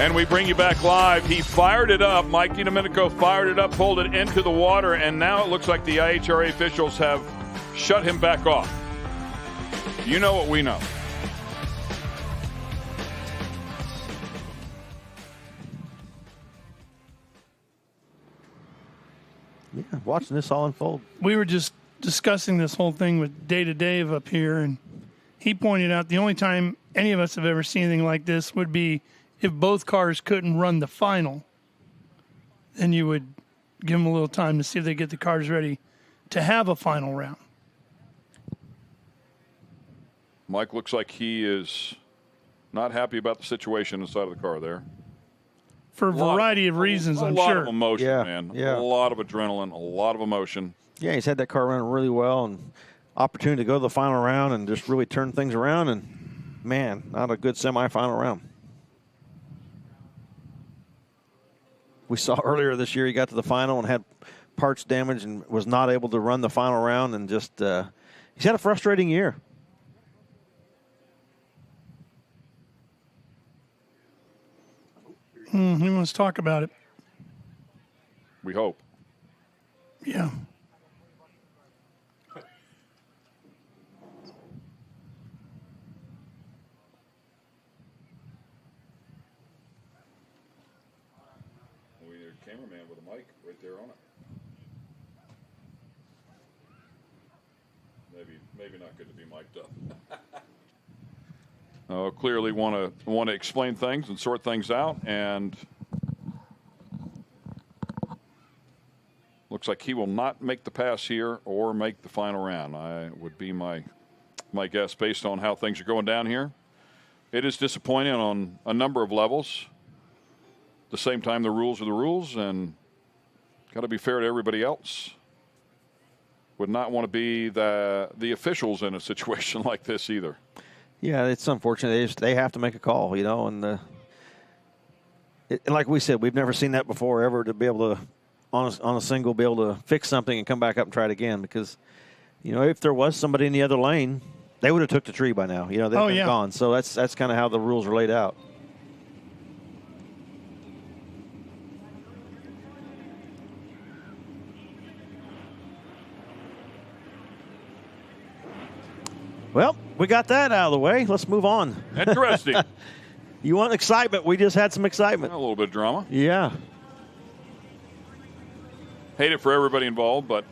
And we bring you back live. He fired it up. Mike DiDomenico fired it up, pulled it into the water, and now it looks like the IHRA officials have shut him back off. You know what we know. Yeah, watching this all unfold. We were just discussing this whole thing with Day-to Dave up here, and he pointed out the only time any of us have ever seen anything like this would be if both cars couldn't run the final. Then you would give them a little time to see if they get the cars ready to have a final round. Mike looks like he is not happy about the situation inside of the car there. For a variety of reasons, I'm sure. A lot of emotion, Yeah, man. yeah. A lot of adrenaline, a lot of emotion. Yeah, he's had that car running really well and opportunity to go to the final round and just really turn things around. And, man, not a good semifinal round. We saw earlier this year he got to the final and had parts damage and was not able to run the final round. And just he's had a frustrating year. He wants to talk about it. We hope. Yeah. We need a cameraman with a mic right there on it. Maybe not good to be mic'd up. Clearly want to explain things and sort things out, and looks like he will not make the pass here or make the final round. I would be my guess based on how things are going down here. It is disappointing on a number of levels. At the same time, the rules are the rules, and got to be fair to everybody else. Would not want to be the officials in a situation like this either. Yeah, it's unfortunate. They have to make a call, you know, and like we said, we've never seen that before ever, to be able to, on a single, be able to fix something and come back up and try it again. Because, you know, if there was somebody in the other lane, they would have took the tree by now. You know, they've been gone. So that's kind of how the rules are laid out. Well, we got that out of the way. Let's move on. Interesting. You want excitement? We just had some excitement. A little bit of drama. Yeah. Hate it for everybody involved, but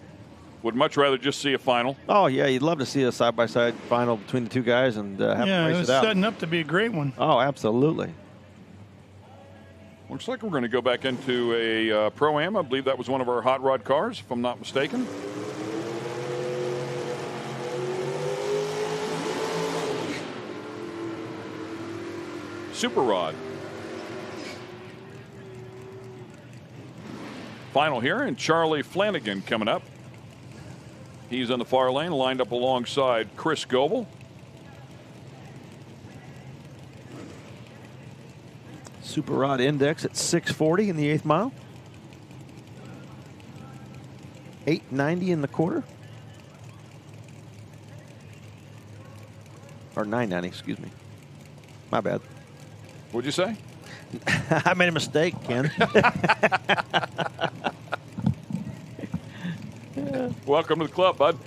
would much rather just see a final. Oh, yeah. You'd love to see a side-by-side final between the two guys and have them race it was it out. setting up to be a great one. Oh, absolutely. Looks like we're going to go back into a Pro-Am. I believe that was one of our hot rod cars, if I'm not mistaken. Super Rod. Final here, and Charlie Flanagan coming up. He's on the far lane, lined up alongside Chris Goebel. Super Rod index at 640 in the 8th mile. 890 in the quarter. Or 990, excuse me. My bad. What'd you say? I made a mistake, Ken. Welcome to the club, bud.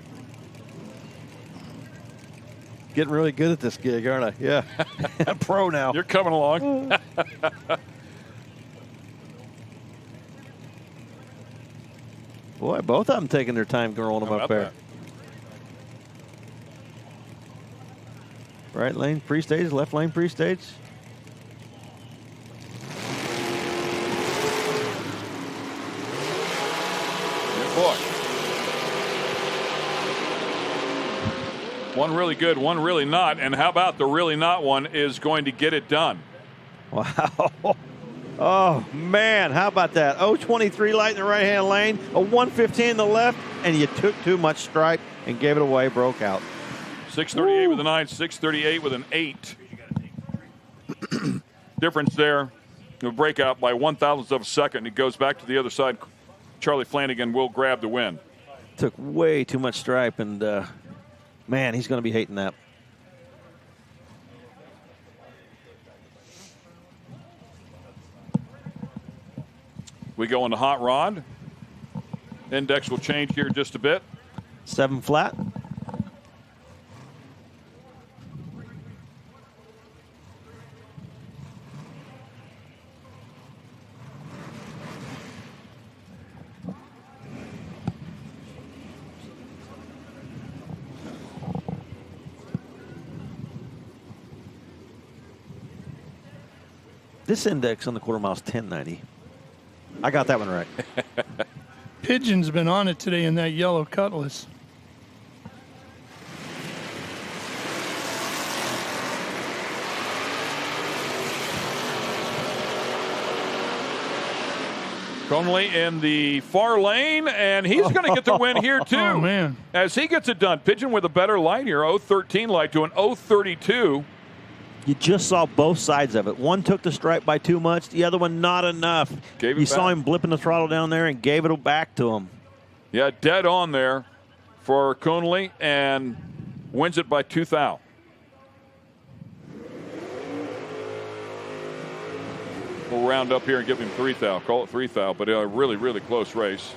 Getting really good at this gig, aren't I? Yeah. I'm pro now. You're coming along. Boy, both of them taking their time rolling them up there. That? Right lane pre-stage, left lane pre-stage. Boy. One really good, one really not. And how about the really not one is going to get it done? Wow. Oh, man. How about that? 023 light in the right-hand lane, a 115 in the left, and you took too much stripe and gave it away, broke out. 638 with a 9, 638 with an 8. Difference there. A breakout by 1,000th of a second. It goes back to the other side. Charlie Flanagan will grab the win. Took way too much stripe, and, man, he's going to be hating that. We go into hot rod. Index will change here just a bit. 7 flat. This index on the quarter mile is 1090. I got that one right. Pigeon's been on it today in that yellow Cutlass. Conley in the far lane, and he's going to get the win here, too. Oh, man. As he gets it done. Pigeon with a better light here, 0.13 light to an 0.32. You just saw both sides of it. One took the stripe by too much. The other one, not enough. You saw him blipping the throttle down there and gave it back to him. Yeah, dead on there for Conley, and wins it by 2 thou. We'll round up here and give him 3 thou. Call it 3 thou, but a really, really close race.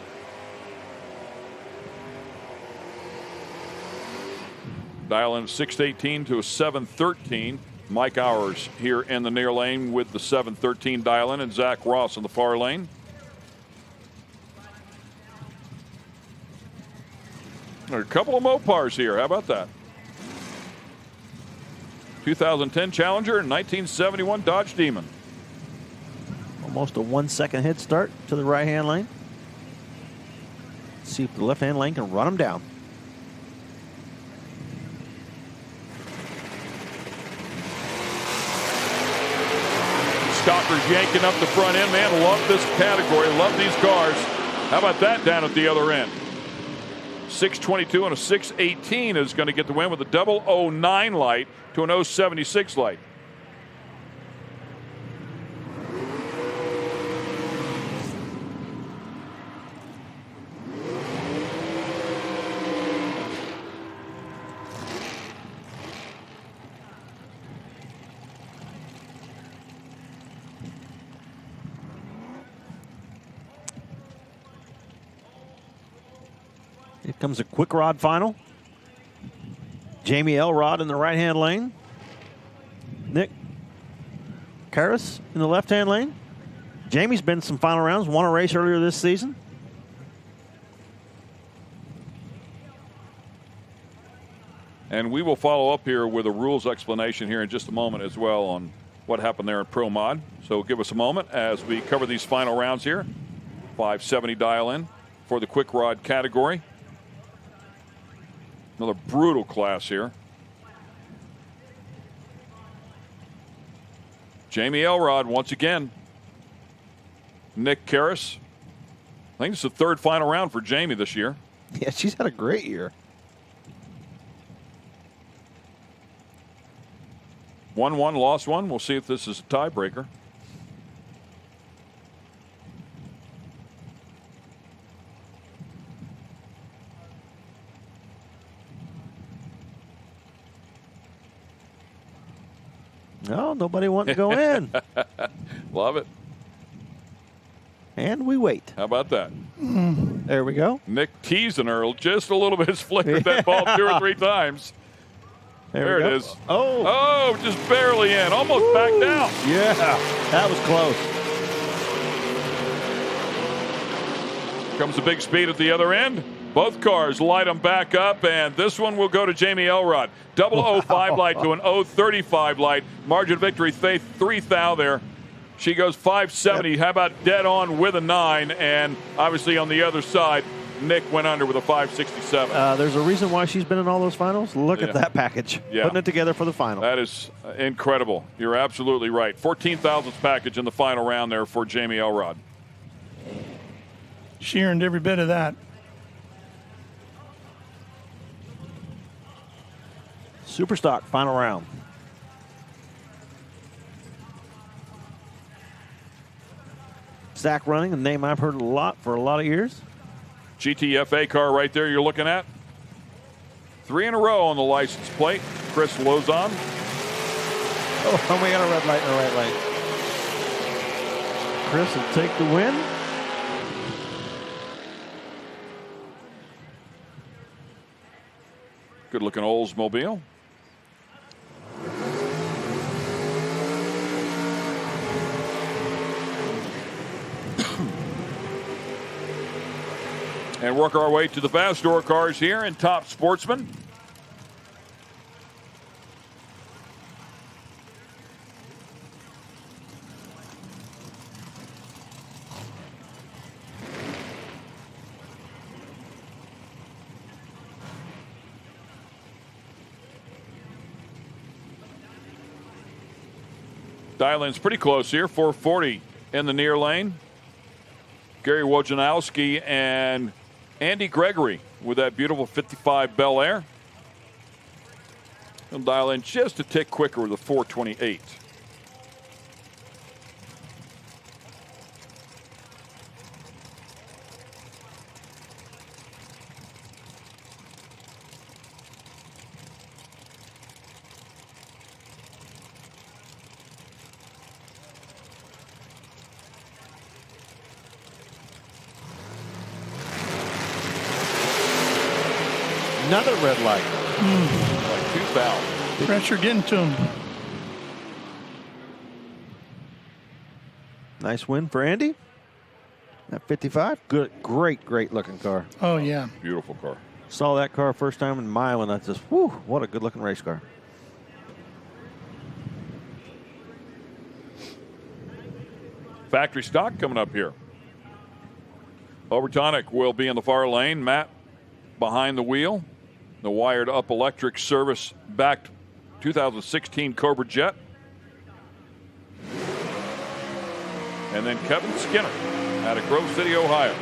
Dial in 6:18 to a 7:13. Mike Hours here in the near lane with the 7:13 dial in, and Zach Ross in the far lane. There are a couple of Mopars here. How about that? 2010 Challenger and 1971 Dodge Demon. Almost a 1 second head start to the right-hand lane. See if the left-hand lane can run them down. Stalker's yanking up the front end, man. Love this category. Love these cars. How about that down at the other end? 622 and a 618 is going to get the win with a 009 light to an 076 light. Here comes a quick rod final. Jamie Elrod in the right-hand lane. Nick Karras in the left-hand lane. Jamie's been in some final rounds, won a race earlier this season. And we will follow up here with a rules explanation here in just a moment as well on what happened there at Pro Mod. So give us a moment as we cover these final rounds here. 570 dial in for the quick rod category. Another brutal class here. Jamie Elrod once again. Nick Karras. I think it's the third final round for Jamie this year. Yeah, she's had a great year. 1-1, lost one. We'll see if this is a tiebreaker. No, nobody wanting to go in. Love it. And we wait. How about that? There we go. Nick teasing her just a little bit. Has flickered that ball 2 or 3 times. There it is. Oh, just barely in. Almost backed out. Yeah, that was close. Comes the big speed at the other end. Both cars light them back up, and this one will go to Jamie Elrod. 005 light to an 035 light. Margin of victory, 3 thou there. She goes 570. Yep. How about dead on with a 9? And obviously on the other side, Nick went under with a 567. There's a reason why she's been in all those finals. Look at that package. Yeah. Putting it together for the final. That is incredible. You're absolutely right. 14 thousandths package in the final round there for Jamie Elrod. She earned every bit of that. Superstock final round. Zach running, a name I've heard a lot for a lot of years. GTFA car right there you're looking at. 3 in a row on the license plate. Chris Lozon. Oh, we got a red light and a right light. Chris will take the win. Good-looking Oldsmobile. And work our way to the fast door cars here in Top Sportsman. Dial-in's pretty close here, 440 in the near lane. Gary Wojnarowski and Andy Gregory with that beautiful 55 Bel Air. He'll dial in just a tick quicker with a 428. Another red light. Like 2 fouls. Pressure getting to him. Nice win for Andy. At 55. Good, great looking car. Oh, yeah. Beautiful car. Saw that car first time in Mile, and I just, whew, what a good looking race car. Factory stock coming up here. Overtonic will be in the far lane. Matt behind the wheel. The wired up electric service backed 2016 Cobra Jet. And then Kevin Skinner out of Grove City, Ohio.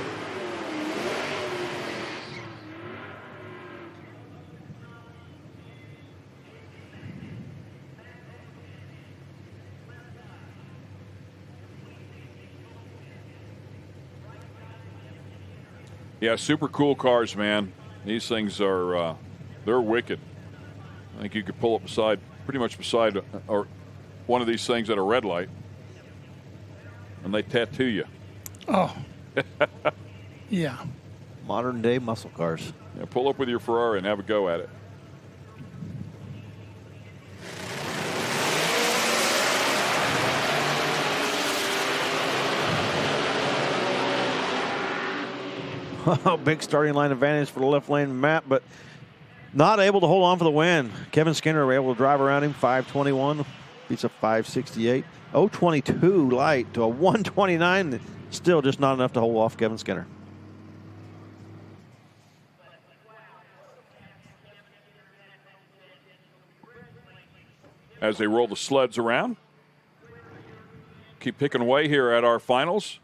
Yeah, super cool cars, man. These things are, they're wicked. I think you could pull up beside, pretty much beside, or one of these things at a red light, and they tattoo you. Oh. Yeah. Modern day muscle cars. Yeah, pull up with your Ferrari and have a go at it. Big starting line advantage for the left lane Matt, but not able to hold on for the win. Kevin Skinner able to drive around him, 521, beats a 568. 022 light to a 129, still just not enough to hold off Kevin Skinner. As they roll the sleds around. Keep picking away here at our finals.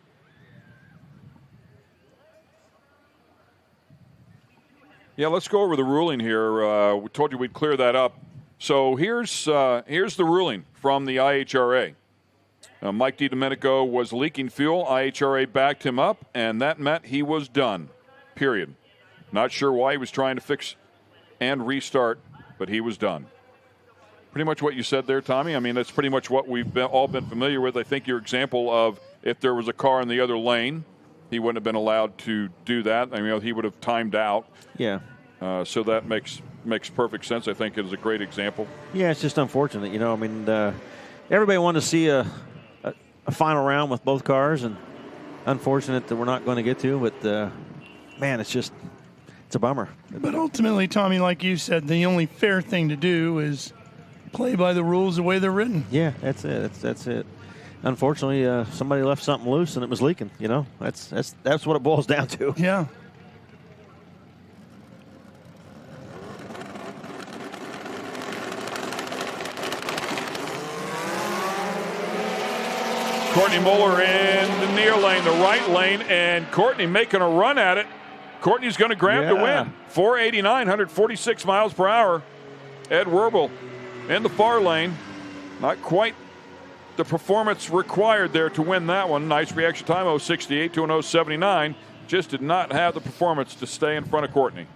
Yeah, let's go over the ruling here. We told you we'd clear that up. So here's the ruling from the IHRA. Mike DiDomenico was leaking fuel. IHRA backed him up, and that meant he was done, period. Not sure why he was trying to fix and restart, but he was done. Pretty much what you said there, Tommy. I mean, that's pretty much what we've all been familiar with. I think your example of if there was a car in the other lane, he wouldn't have been allowed to do that. I mean, he would have timed out. Yeah. So that makes perfect sense. I think it is a great example. Yeah, it's just unfortunate. You know, I mean, everybody wanted to see a final round with both cars, and unfortunate that we're not going to get to. But, man, it's a bummer. But ultimately, Tommy, like you said, the only fair thing to do is play by the rules the way they're written. Yeah, that's it. That's it. Unfortunately, somebody left something loose and it was leaking. You know, that's what it boils down to. Yeah. Courtney Muller in the near lane, the right lane, and Courtney making a run at it. Courtney's going to grab the win. 489, 146 miles per hour. Ed Werbel in the far lane. Not quite the performance required there to win that one. Nice reaction time, 068 to an 079. Just did not have the performance to stay in front of Courtney.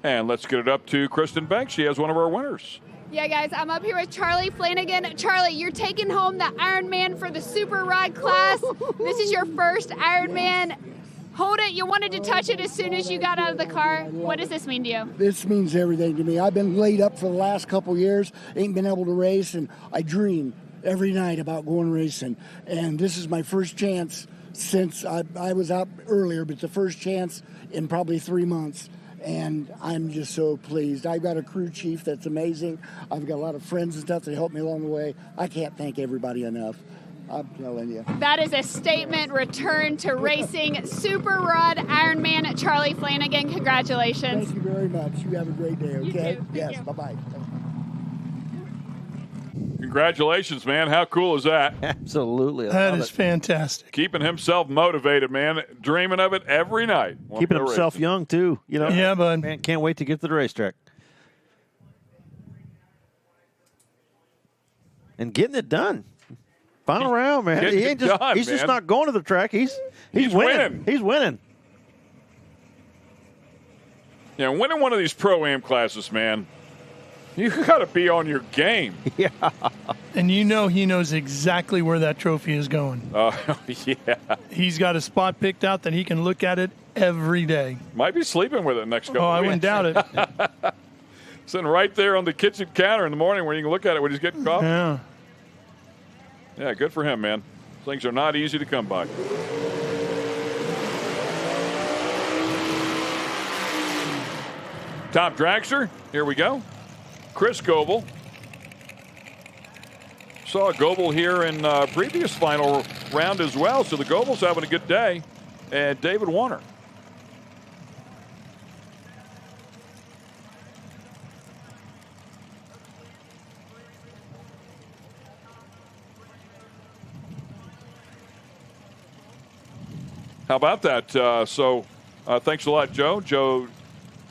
And let's get it up to Kristen Banks. She has one of our winners. Yeah, guys, I'm up here with Charlie Flanagan. Charlie, you're taking home the Ironman for the Super Rod class. This is your first Ironman. hold it. You wanted to touch it as soon as you got out of the car. What does this mean to you? This means everything to me. I've been laid up for the last couple years, ain't been able to race, and I dream every night about going racing. And this is my first chance since I was out earlier, but the first chance in probably 3 months. And I'm just so pleased. I've got a crew chief that's amazing. I've got a lot of friends and stuff that helped me along the way. I can't thank everybody enough. I'm telling you. That is a statement return to racing. Super Rod Ironman Charlie Flanagan, congratulations. Thank you very much. You have a great day, okay? You too. Yes, bye-bye. Congratulations, man. How cool is that? Absolutely. That is fantastic. Keeping himself motivated, man. Dreaming of it every night. Keeping himself young, too. You know? Yeah, bud. Man, can't wait to get to the racetrack. And getting it done. Final round, man. He ain't just, done, he's just man. not going to the track. He's winning. He's winning. Yeah, winning one of these Pro-Am classes, man, you got to be on your game. Yeah. And you know he knows exactly where that trophy is going. Oh, yeah. He's got a spot picked out that he can look at it every day. Might be sleeping with it next couple I weeks. wouldn't doubt it. Sitting right there on the kitchen counter in the morning where you can look at it when he's getting coffee. Yeah. Yeah, good for him, man. Things are not easy to come by. Top dragster, here we go. Chris Goebel. Saw Goebel here in previous final round as well, so the Goebel's having a good day. And David Warner. How about that? Thanks a lot, Joe. Joe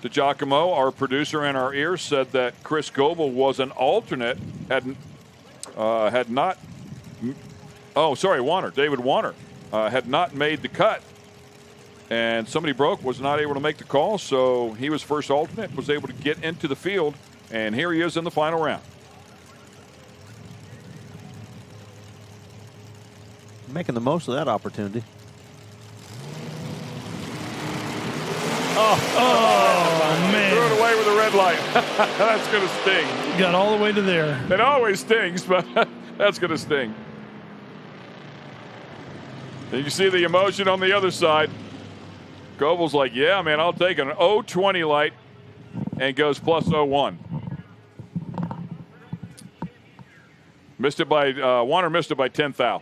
DiGiacomo, our producer and our ear, said that Chris Goebel was an alternate, Warner. David Warner had not made the cut. And somebody was not able to make the call, so he was first alternate, was able to get into the field, and here he is in the final round. Making the most of that opportunity. Oh, man. Threw it away with a red light. That's going to sting. Got all the way to there. It always stings, but that's going to sting. And you see the emotion on the other side. Goebel's like, yeah, man, I'll take an 020 light, and goes plus 01. Warner missed it by 10 thou.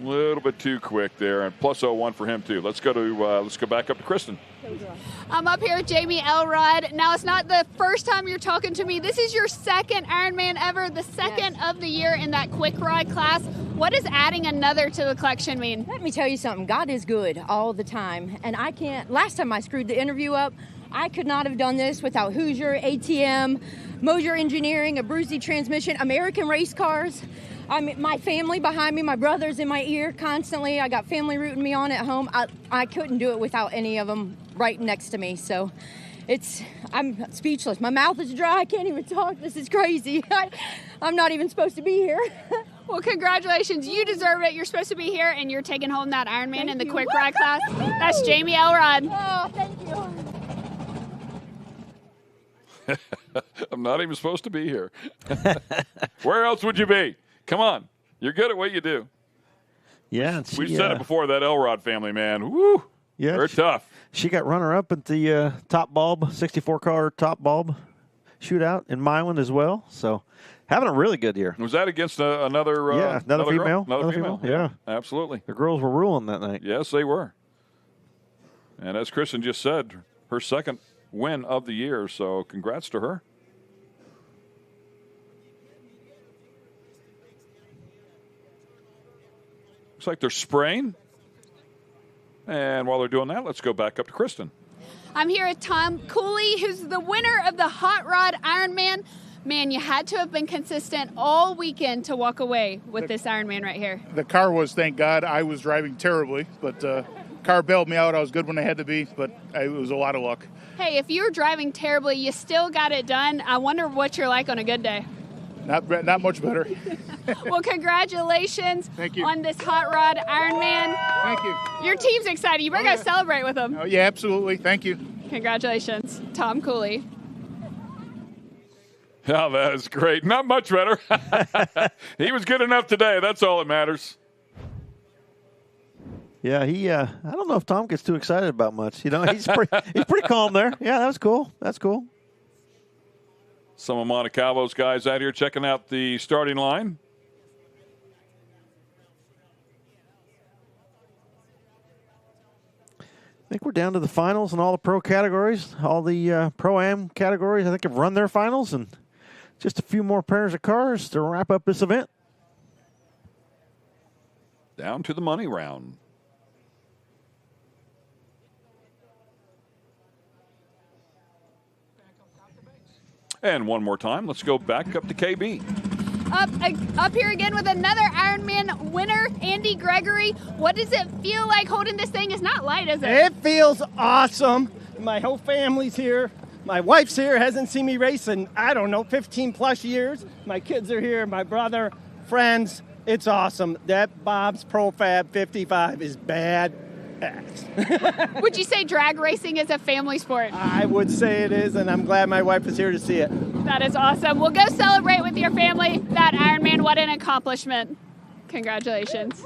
A little bit too quick there, and plus 01 for him too. Let's go back up to Kristen. I'm up here with Jamie Elrod. Now, it's not the first time you're talking to me. This is your second Ironman ever, the second of the year in that quick rod class. What does adding another to the collection mean? Let me tell you something. God is good all the time. And last time I screwed the interview up, I could not have done this without Hoosier, ATM, Moser Engineering, a Brucey Transmission, American Race Cars. My family behind me, my brother's in my ear constantly. I got family rooting me on at home. I couldn't do it without any of them right next to me. So I'm speechless. My mouth is dry. I can't even talk. This is crazy. I'm not even supposed to be here. Well, congratulations. You deserve it. You're supposed to be here, and you're taking home that Ironman in the quick ride class. That's Jamie Elrod. Oh, thank you. I'm not even supposed to be here. Where else would you be? Come on. You're good at what you do. Yeah. We've said it before, that Elrod family, man. Woo. Yeah. They're tough. She got runner-up at the top bulb, 64-car top bulb shootout in Milan as well. So having a really good year. Was that against another another female? Another female. Yeah. Absolutely. The girls were ruling that night. Yes, they were. And as Kristen just said, her second win of the year. So congrats to her. Looks like they're spraying. And while they're doing that, let's go back up to Kristen. I'm here with Tom Cooley, who's the winner of the Hot Rod Ironman. Man, you had to have been consistent all weekend to walk away with this Ironman right here. The car was, thank God. I was driving terribly, but car bailed me out. I was good when I had to be, but it was a lot of luck. Hey, if you were driving terribly, you still got it done. I wonder what you're like on a good day. Not much better. Well, congratulations on this hot rod Ironman. Thank you. Your team's excited. You better go celebrate with them. Oh, yeah, absolutely. Thank you. Congratulations, Tom Cooley. Oh, that is great. Not much better. He was good enough today. That's all that matters. Yeah, I don't know if Tom gets too excited about much. You know, he's pretty calm there. Yeah, that was cool. That's cool. Some of Monte Carlo's guys out here checking out the starting line. I think we're down to the finals in all the pro categories. All the Pro-Am categories, I think, have run their finals, and just a few more pairs of cars to wrap up this event. Down to the money round. And one more time, let's go back up to KB. Up here again with another Ironman winner, Andy Gregory. What does it feel like holding this thing? It's not light, is it? It feels awesome. My whole family's here. My wife's here, hasn't seen me race in, 15 plus years. My kids are here, my brother, friends. It's awesome. That Bob's ProFab 55 is bad. Would you say drag racing is a family sport? I would say it is, and I'm glad my wife is here to see it. That is awesome. Well, go celebrate with your family that Ironman. What an accomplishment. Congratulations.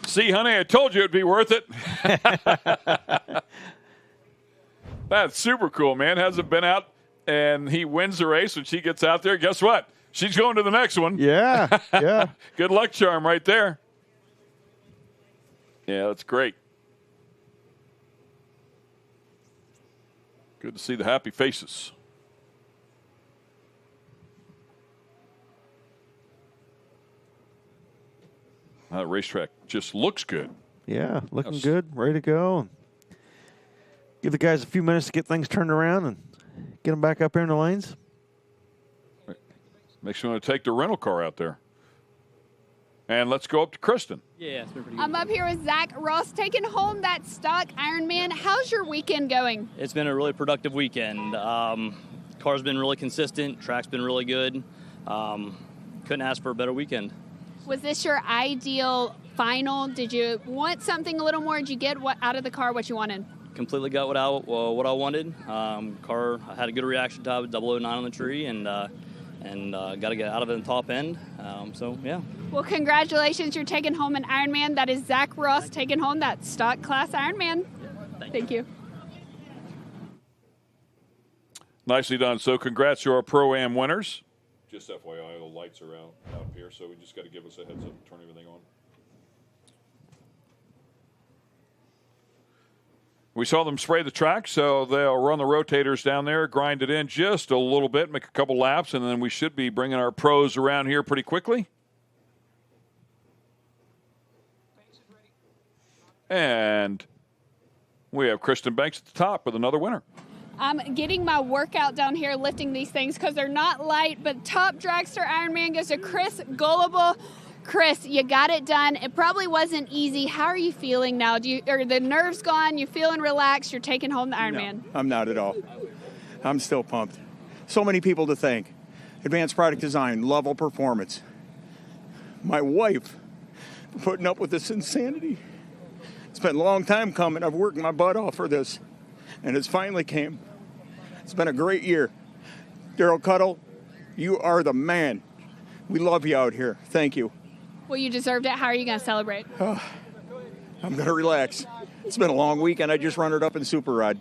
See, honey, I told you it'd be worth it. That's super cool, man. Hasn't been out, and he wins the race when she gets out there. Guess what? She's going to the next one. Yeah, yeah. Good luck charm right there. Yeah, that's great. Good to see the happy faces. That racetrack just looks good. Yeah, looking good, ready to go. Give the guys a few minutes to get things turned around and get them back up here in the lanes. Makes you want to take the rental car out there. And let's go up to Kristen. Yeah, it's been pretty good. I'm up here with Zach Ross, taking home that stock Ironman. How's your weekend going? It's been a really productive weekend. Car's been really consistent. Track's been really good. Couldn't ask for a better weekend. Was this your ideal final? Did you want something a little more? Did you get out of the car what you wanted? Completely got what I wanted. Car had a good reaction time, 009 on the tree, and got to get out of it in the top end. So, yeah. Well, congratulations. You're taking home an Ironman. That is Zach Ross taking home that stock class Ironman. Thank you. Nicely done. So congrats to our Pro-Am winners. Just FYI, the lights are out here, so we just got to give us a heads up and turn everything on. We saw them spray the track, so they'll run the rotators down there, grind it in just a little bit, make a couple laps, and then we should be bringing our pros around here pretty quickly. And we have Kristen Banks at the top with another winner. I'm getting my workout down here lifting these things because they're not light, but top dragster Ironman goes to Chris Gullible. Chris, you got it done. It probably wasn't easy. How are you feeling now? Are the nerves gone? You feeling relaxed? You're taking home the Ironman? No, I'm not at all. I'm still pumped. So many people to thank. Advanced product design, level performance. My wife putting up with this insanity. It's been a long time coming. I've worked my butt off for this, and it's finally came. It's been a great year. Daryl Cuddle, you are the man. We love you out here. Thank you. Well, you deserved it. How are you going to celebrate? I'm going to relax. It's been a long weekend. I just run it up in Super Rod.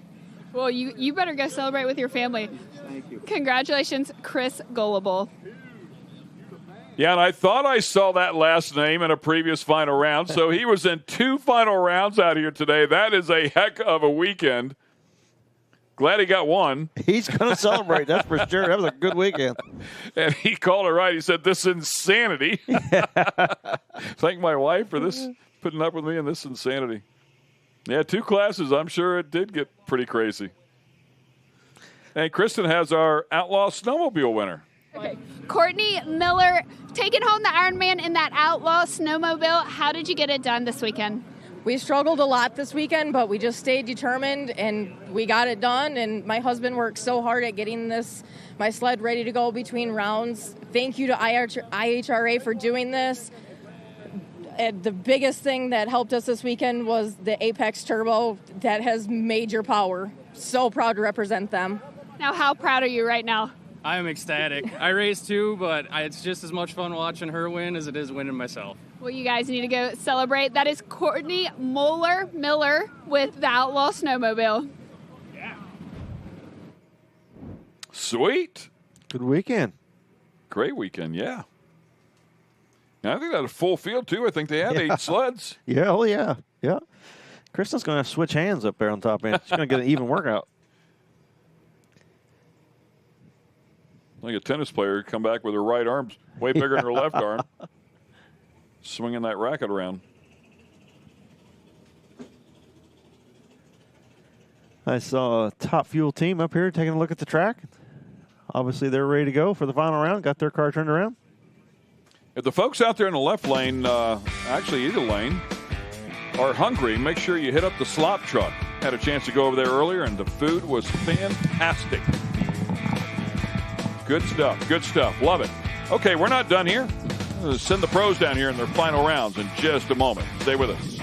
Well, you better go celebrate with your family. Thank you. Congratulations, Chris Gullible. Yeah, and I thought I saw that last name in a previous final round, so he was in 2 final rounds out here today. That is a heck of a weekend. Glad he got one. He's going to celebrate, that's for sure. That was a good weekend. And he called it right. He said, this insanity. Thank my wife for this, putting up with me in this insanity. Yeah, 2 classes. I'm sure it did get pretty crazy. And Kristen has our Outlaw Snowmobile winner. Okay. Courtney Miller taking home the Ironman in that Outlaw Snowmobile. How did you get it done this weekend? We struggled a lot this weekend, but we just stayed determined and we got it done. And my husband worked so hard at getting my sled ready to go between rounds. Thank you to IHRA for doing this. And the biggest thing that helped us this weekend was the Apex Turbo that has major power. So proud to represent them. Now, how proud are you right now? I am ecstatic. I race too, but it's just as much fun watching her win as it is winning myself. Well, you guys need to go celebrate. That is Courtney Miller with the Outlaw Snowmobile. Sweet. Good weekend. Great weekend, yeah. And I think that a full field, too. I think they had 8 sleds. Yeah, oh, yeah. Yeah. Kristen's going to switch hands up there on top end. She's going to get an even workout. Like a tennis player, come back with her right arm way bigger than her left arm. Swinging that racket around. I saw a Top Fuel team up here taking a look at the track. Obviously, they're ready to go for the final round. Got their car turned around. If the folks out there in the left lane, actually either lane, are hungry, make sure you hit up the slop truck. Had a chance to go over there earlier, and the food was fantastic. Good stuff. Good stuff. Love it. Okay, we're not done here. Send the pros down here in their final rounds in just a moment. Stay with us.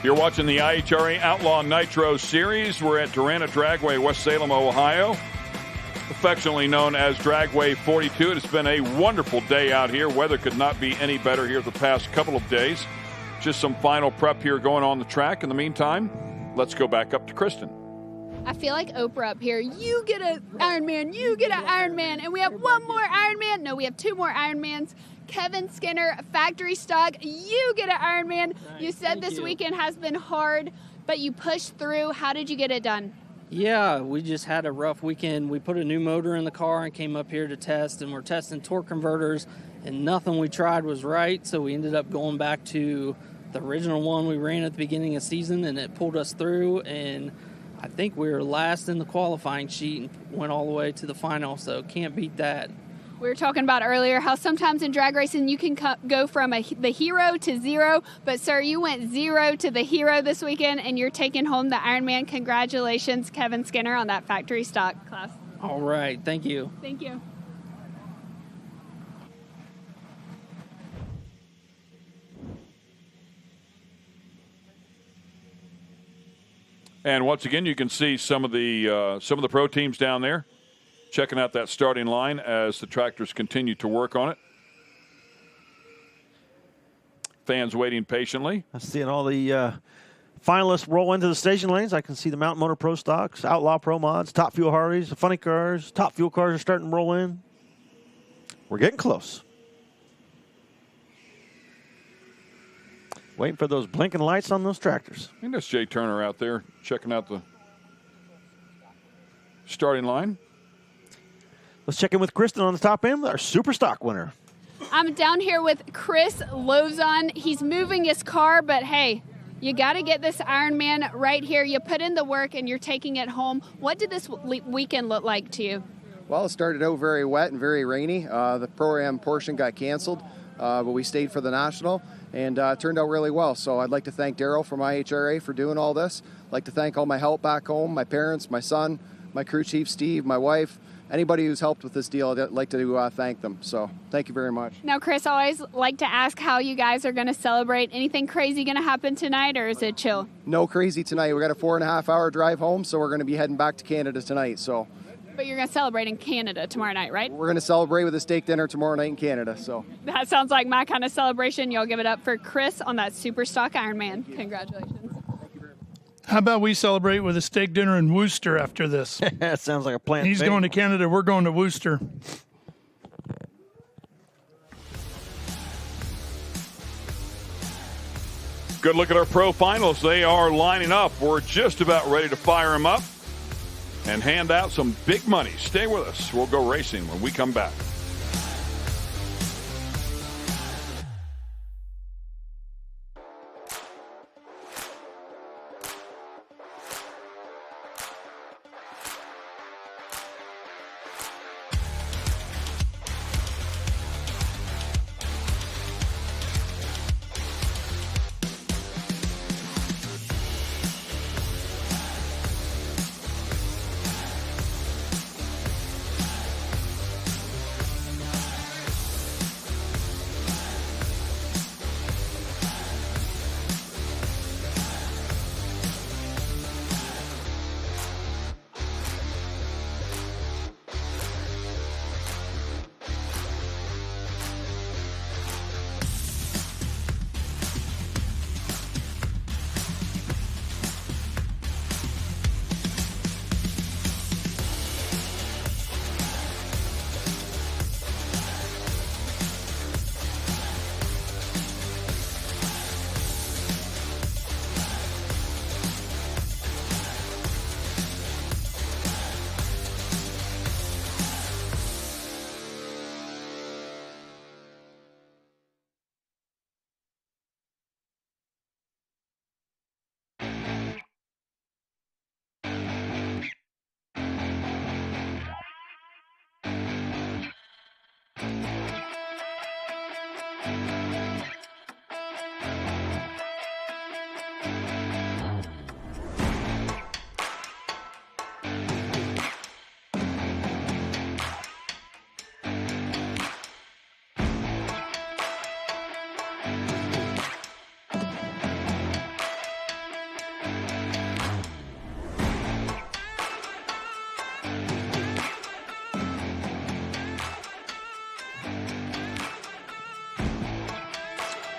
You're watching the IHRA Outlaw Nitro Series. We're at Darana Dragway, West Salem, Ohio, affectionately known as Dragway 42. It has been a wonderful day out here. Weather could not be any better here the past couple of days. Just some final prep here going on the track. In the meantime, let's go back up to Kristen. I feel like Oprah up here. You get an Ironman, you get an Ironman, and we have one more Ironman. No, we have 2 more Ironmans. Kevin Skinner, factory stock, you get an Ironman. You said this weekend has been hard, but you pushed through. How did you get it done? Yeah, we just had a rough weekend. We put a new motor in the car and came up here to test, and we're testing torque converters, and nothing we tried was right, so we ended up going back to the original one we ran at the beginning of the season, and it pulled us through, and I think we were last in the qualifying sheet and went all the way to the final, so can't beat that. We were talking about earlier how sometimes in drag racing you can go from the hero to zero, but sir, you went 0 to the hero this weekend, and you're taking home the Ironman. Congratulations, Kevin Skinner, on that factory stock class. All right, thank you. Thank you. And once again, you can see some of the pro teams down there checking out that starting line as the tractors continue to work on it. Fans waiting patiently. I'm seeing all the finalists roll into the station lanes. I can see the Mountain Motor Pro Stocks, Outlaw Pro Mods, Top Fuel Harleys, the funny cars, Top Fuel cars are starting to roll in. We're getting close. Waiting for those blinking lights on those tractors. I think that's Jay Turner out there checking out the starting line. Let's check in with Kristen on the top end, our super stock winner. I'm down here with Chris Lozon. He's moving his car, but hey, you got to get this Ironman right here. You put in the work and you're taking it home. What did this weekend look like to you? Well, it started out very wet and very rainy. The ProAm portion got canceled, but we stayed for the National, and it turned out really well. So I'd like to thank Daryl from IHRA for doing all this. I'd like to thank all my help back home, my parents, my son, my crew chief, Steve, my wife. Anybody who's helped with this deal, I'd like to thank them. So thank you very much. Now, Chris, I always like to ask how you guys are going to celebrate. Anything crazy going to happen tonight, or is it chill? No crazy tonight. We got a 4.5-hour drive home, so we're going to be heading back to Canada tonight. So. But you're going to celebrate in Canada tomorrow night, right? We're going to celebrate with a steak dinner tomorrow night in Canada. So that sounds like my kind of celebration. Y'all give it up for Chris on that Super Stock Ironman. Congratulations. How about we celebrate with a steak dinner in Worcester after this? That sounds like a plan. He's going to Canada. We're going to Worcester. Good look at our pro finals. They are lining up. We're just about ready to fire them up and hand out some big money. Stay with us. We'll go racing when we come back.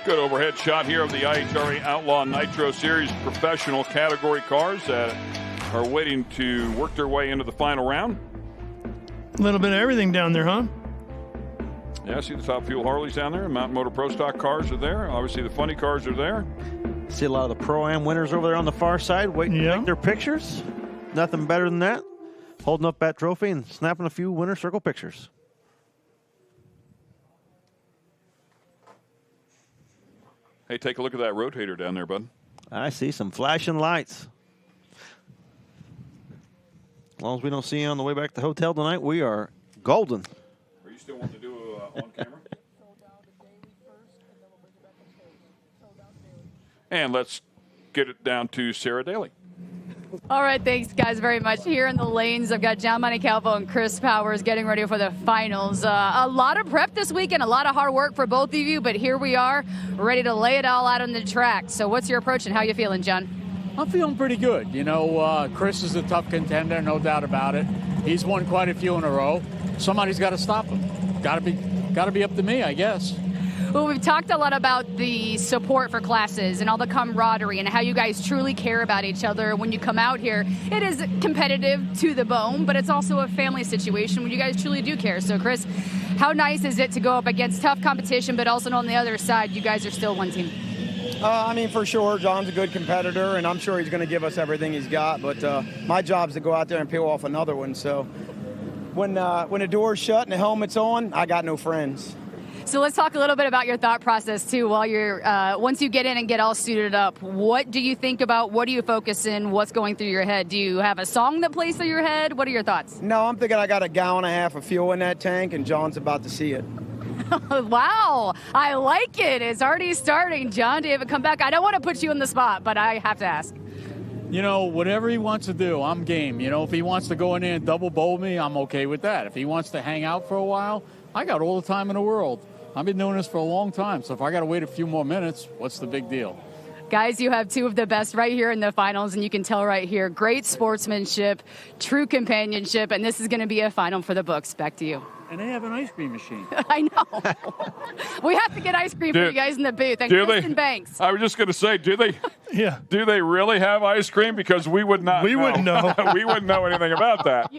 Good overhead shot here of the IHRA Outlaw Nitro Series professional category cars that are waiting to work their way into the final round. A little bit of everything down there, huh? Yeah, see the Top Fuel Harleys down there. Mountain Motor Pro Stock cars are there. Obviously, the funny cars are there. See a lot of the ProAm winners over there on the far side waiting to make their pictures. Nothing better than that. Holding up that trophy and snapping a few winner circle pictures. Hey, take a look at that rotator down there, bud. I see some flashing lights. As long as we don't see you on the way back to the hotel tonight, we are golden. Are you still wanting to do on camera? And let's get it down to Sarah Daly. All right, thanks, guys, very much. Here in the lanes, I've got John Montecalvo and Chris Powers getting ready for the finals. A lot of prep this weekend, a lot of hard work for both of you, but here we are, ready to lay it all out on the track. So what's your approach and how you feeling, John? I'm feeling pretty good. You know, Chris is a tough contender, no doubt about it. He's won quite a few in a row. Somebody's got to stop him. Got to be up to me, I guess. Well, we've talked a lot about the support for classes and all the camaraderie and how you guys truly care about each other when you come out here. It is competitive to the bone, but it's also a family situation when you guys truly do care. So, Chris, how nice is it to go up against tough competition, but also on the other side, you guys are still one team? I mean, for sure, John's a good competitor, and I'm sure he's going to give us everything he's got. But my job's to go out there and peel off another one. So when the door's shut and the helmet's on, I got no friends. So let's talk a little bit about your thought process, too, while you're once you get in and get all suited up. What do you think about? What do you focus in? What's going through your head? Do you have a song that plays through your head? What are your thoughts? No, I'm thinking I got 1.5 gallons of fuel in that tank, and John's about to see it. Wow, I like it. It's already starting. John, do you have a comeback? I don't want to put you on the spot, but I have to ask. You know, whatever he wants to do, I'm game. You know, if he wants to go in there and double bowl me, I'm okay with that. If he wants to hang out for a while, I got all the time in the world. I've been doing this for a long time, so if I got to wait a few more minutes, what's the big deal? Guys, you have two of the best right here in the finals, and you can tell right here, great sportsmanship, true companionship, and this is going to be a final for the books. Back to you. And they have an ice cream machine. I know. We have to get ice cream for you guys in the booth. And Kristen Banks. I was just going to say, do they? Yeah. Do they really have ice cream? Because we would not. We wouldn't know. We wouldn't know anything about that.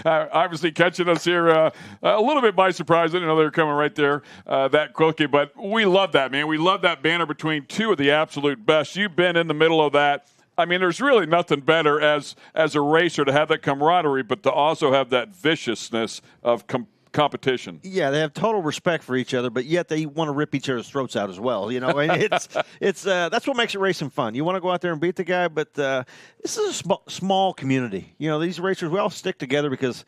Obviously, catching us here a little bit by surprise. I didn't know they were coming right there that quickly. But we love that, man. We love that banner between two of the absolute best. You've been in the middle of that. I mean, there's really nothing better as a racer to have that camaraderie, but to also have that viciousness of competition. Yeah, they have total respect for each other, but yet they want to rip each other's throats out as well. You know, and it's that's what makes it racing fun. You want to go out there and beat the guy, but this is a small community. You know, these racers, we all stick together because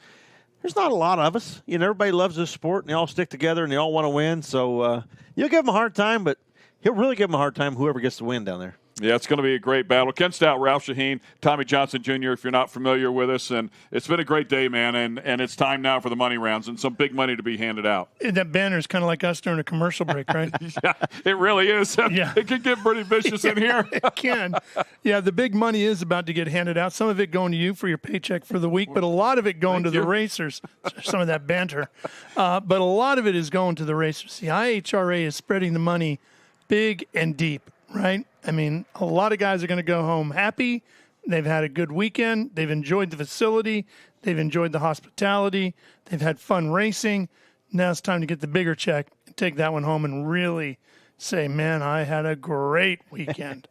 there's not a lot of us. You know, everybody loves this sport, and they all stick together, and they all want to win. So you'll give them a hard time, but he'll really give them a hard time whoever gets the win down there. Yeah, it's going to be a great battle. Ken Stout, Ralph Shaheen, Tommy Johnson Jr., if you're not familiar with us. And it's been a great day, man, and it's time now for the money rounds and some big money to be handed out. That banner is kind of like us during a commercial break, right? Yeah, it really is. Yeah. It can get pretty vicious in here. It can. Yeah, the big money is about to get handed out. Some of it going to you for your paycheck for the week, but a lot of it going to the racers. Some of that banter. But a lot of it is going to the racers. The IHRA is spreading the money big and deep, right? I mean, a lot of guys are going to go home happy. They've had a good weekend. They've enjoyed the facility. They've enjoyed the hospitality. They've had fun racing. Now it's time to get the bigger check and take that one home and really say, man, I had a great weekend.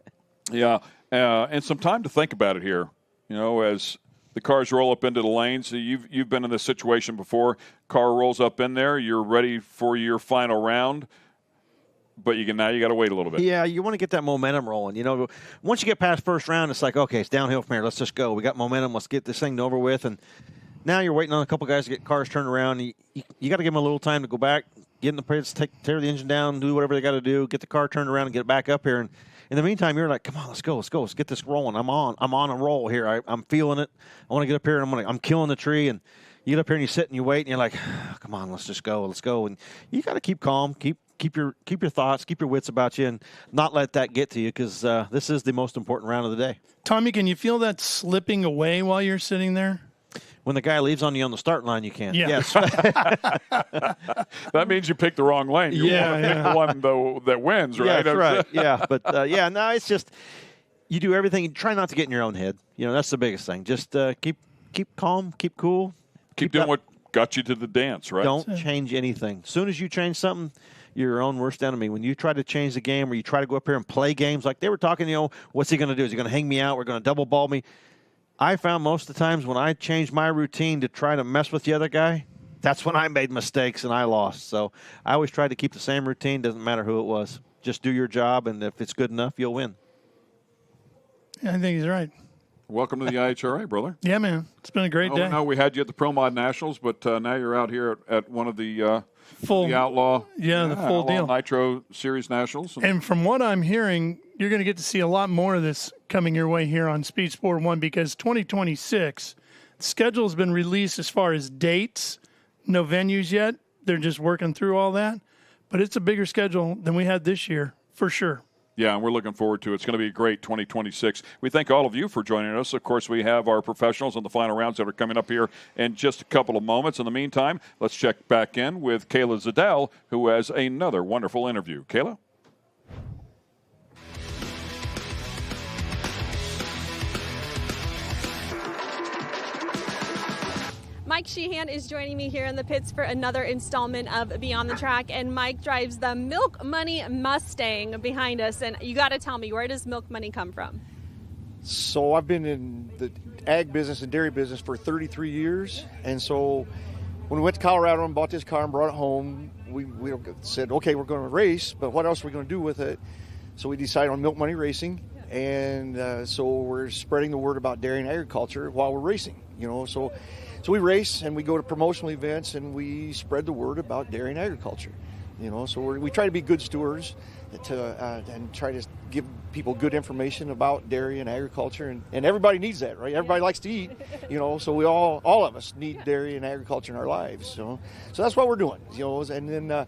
Yeah, and some time to think about it here. You know, as the cars roll up into the lanes, you've been in this situation before. Car rolls up in there. You're ready for your final round. But now you got to wait a little bit. Yeah, you want to get that momentum rolling. You know, once you get past first round, it's like, okay, it's downhill from here. Let's just go. We got momentum. Let's get this thing over with. And now you're waiting on a couple guys to get cars turned around. You got to give them a little time to go back, get in the pits, tear the engine down, do whatever they got to do, get the car turned around and get it back up here. And in the meantime, you're like, come on, let's go. Let's get this rolling. I'm on a roll here. I'm feeling it. I want to get up here and I'm killing the tree. And you get up here and you sit and you wait and you're like, oh, come on, let's just go. Let's go. And you got to keep calm, keep your thoughts, keep your wits about you, and not let that get to you because this is the most important round of the day. Tommy, can you feel that slipping away while you're sitting there? When the guy leaves on you on the start line, you can. Yeah. Yes. That means you picked the wrong lane. You want to pick the one that wins, right? Yeah, that's right. Yeah, but no, it's just you do everything. You try not to get in your own head. You know, that's the biggest thing. Just keep calm, keep cool, keep doing what got you to the dance, right? Don't change anything. As soon as you change something, you're your own worst enemy. When you try to change the game or you try to go up here and play games like they were talking, you know, what's he going to do? Is he going to hang me out? We're going to double ball me. I found most of the times when I changed my routine to try to mess with the other guy, that's when I made mistakes and I lost. So I always tried to keep the same routine. Doesn't matter who it was. Just do your job, and if it's good enough, you'll win. Yeah, I think he's right. Welcome to the IHRA, brother. Yeah, man. It's been a great day. No, we had you at the Pro Mod Nationals, but now you're out here at one of the full Outlaw. Yeah, the full Outlaw deal. Nitro Series Nationals. And from what I'm hearing, you're going to get to see a lot more of this coming your way here on Speed Sport 1 because 2026, the schedule has been released as far as dates. No venues yet. They're just working through all that. But it's a bigger schedule than we had this year, for sure. Yeah, and we're looking forward to it. It's going to be a great 2026. We thank all of you for joining us. Of course, we have our professionals in the final rounds that are coming up here in just a couple of moments. In the meantime, let's check back in with Kayla Zadell, who has another wonderful interview. Kayla? Mike Sheehan is joining me here in the pits for another installment of Beyond the Track, and Mike drives the Milk Money Mustang behind us. And you got to tell me, where does Milk Money come from? So I've been in the ag business and dairy business for 33 years, and so when we went to Colorado and bought this car and brought it home, we said, okay, we're going to race, but what else are we going to do with it? So we decided on Milk Money Racing, and so we're spreading the word about dairy and agriculture while we're racing, So we race and we go to promotional events and we spread the word about dairy and agriculture, So we try to be good stewards and try to give people good information about dairy and agriculture, and everybody needs that, right? Everybody likes to eat, So we all of us need dairy and agriculture in our lives, so that's what we're doing, And then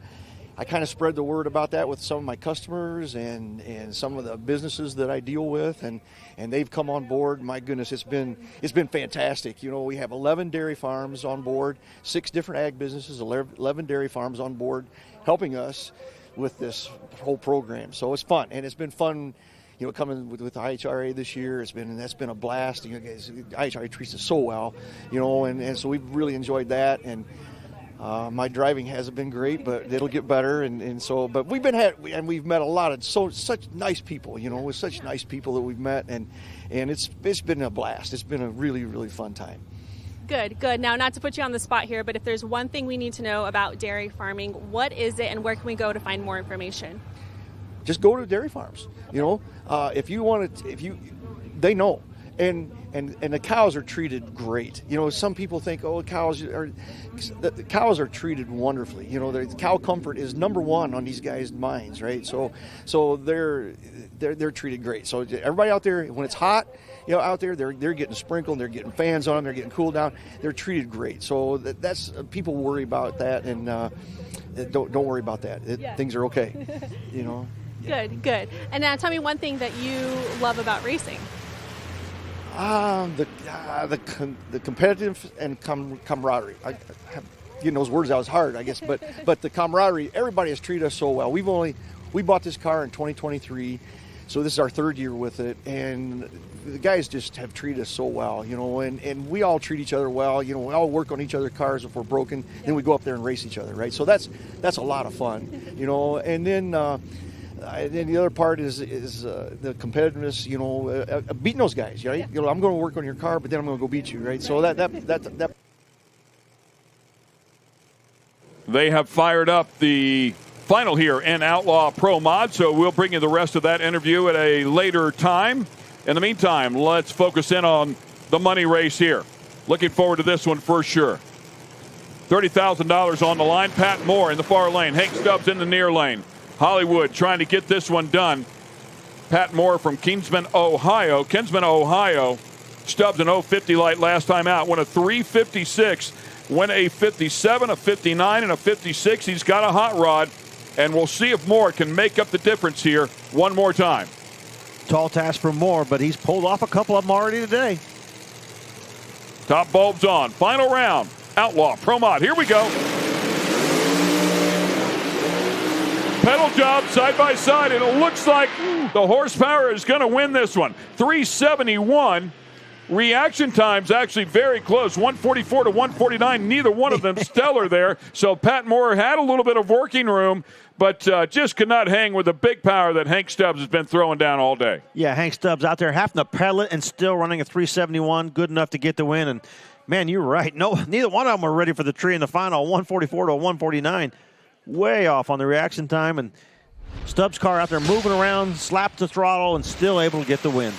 I kind of spread the word about that with some of my customers and some of the businesses that I deal with, and they've come on board. My goodness, it's been fantastic. We have 11 dairy farms on board, 6 different ag businesses, 11 dairy farms on board, helping us with this whole program. So it's fun, and it's been fun. Coming with IHRA this year, that's been a blast. IHRA treats us so well, and so we've really enjoyed that. And my driving hasn't been great, but it'll get better. But we've met a lot of such nice people, with such nice people that we've met, and it's been a blast. It's been a really, really fun time. Good. Now, not to put you on the spot here, but if there's one thing we need to know about dairy farming, what is it, and where can we go to find more information? Just go to dairy farms. If you want to, they know. And the cows are treated great. Some people think, the cows are treated wonderfly. The cow comfort is number one on these guys' minds, right? So they're treated great. So everybody out there, when it's hot, out there, they're getting sprinkled, they're getting fans on, they're getting cooled down. They're treated great. So that's people worry about that, and don't worry about that. Things are okay. Good. And now tell me one thing that you love about racing. The competitive and camaraderie. Getting those words out is hard, I guess, but the camaraderie. Everybody has treated us so well. We bought this car in 2023, so this is our 3rd year with it, and the guys just have treated us so well, and we all treat each other well. We all work on each other's cars if we're broken, then we go up there and race each other, right? So that's a lot of fun, and then. And the other part is the competitiveness, beating those guys, right? I'm going to work on your car, but then I'm going to go beat you, right? So that. They have fired up the final here in Outlaw Pro Mod, so we'll bring you the rest of that interview at a later time. In the meantime, let's focus in on the money race here. Looking forward to this one for sure. $30,000 on the line. Pat Moore in the far lane. Hank Stubbs in the near lane. Hollywood trying to get this one done. Pat Moore from Kinsman, Ohio. Stubbs an 050 light last time out. Went a 356. Went a 57, a 59, and a 56. He's got a hot rod. And we'll see if Moore can make up the difference here one more time. Tall task for Moore, but he's pulled off a couple of them already today. Top bulbs on. Final round. Outlaw Pro Mod. Here we go. Pedal job side by side, and it looks like the horsepower is going to win this one. 371. Reaction time's actually very close, 144 to 149. Neither one of them stellar there. So Pat Moore had a little bit of working room, but just could not hang with the big power that Hank Stubbs has been throwing down all day. Yeah, Hank Stubbs out there having to pedal it and still running a 371, good enough to get the win. And, man, you're right. No, neither one of them were ready for the tree in the final, 144 to 149. Way off on the reaction time, and Stubbs' car out there moving around, slapped the throttle, and still able to get the win.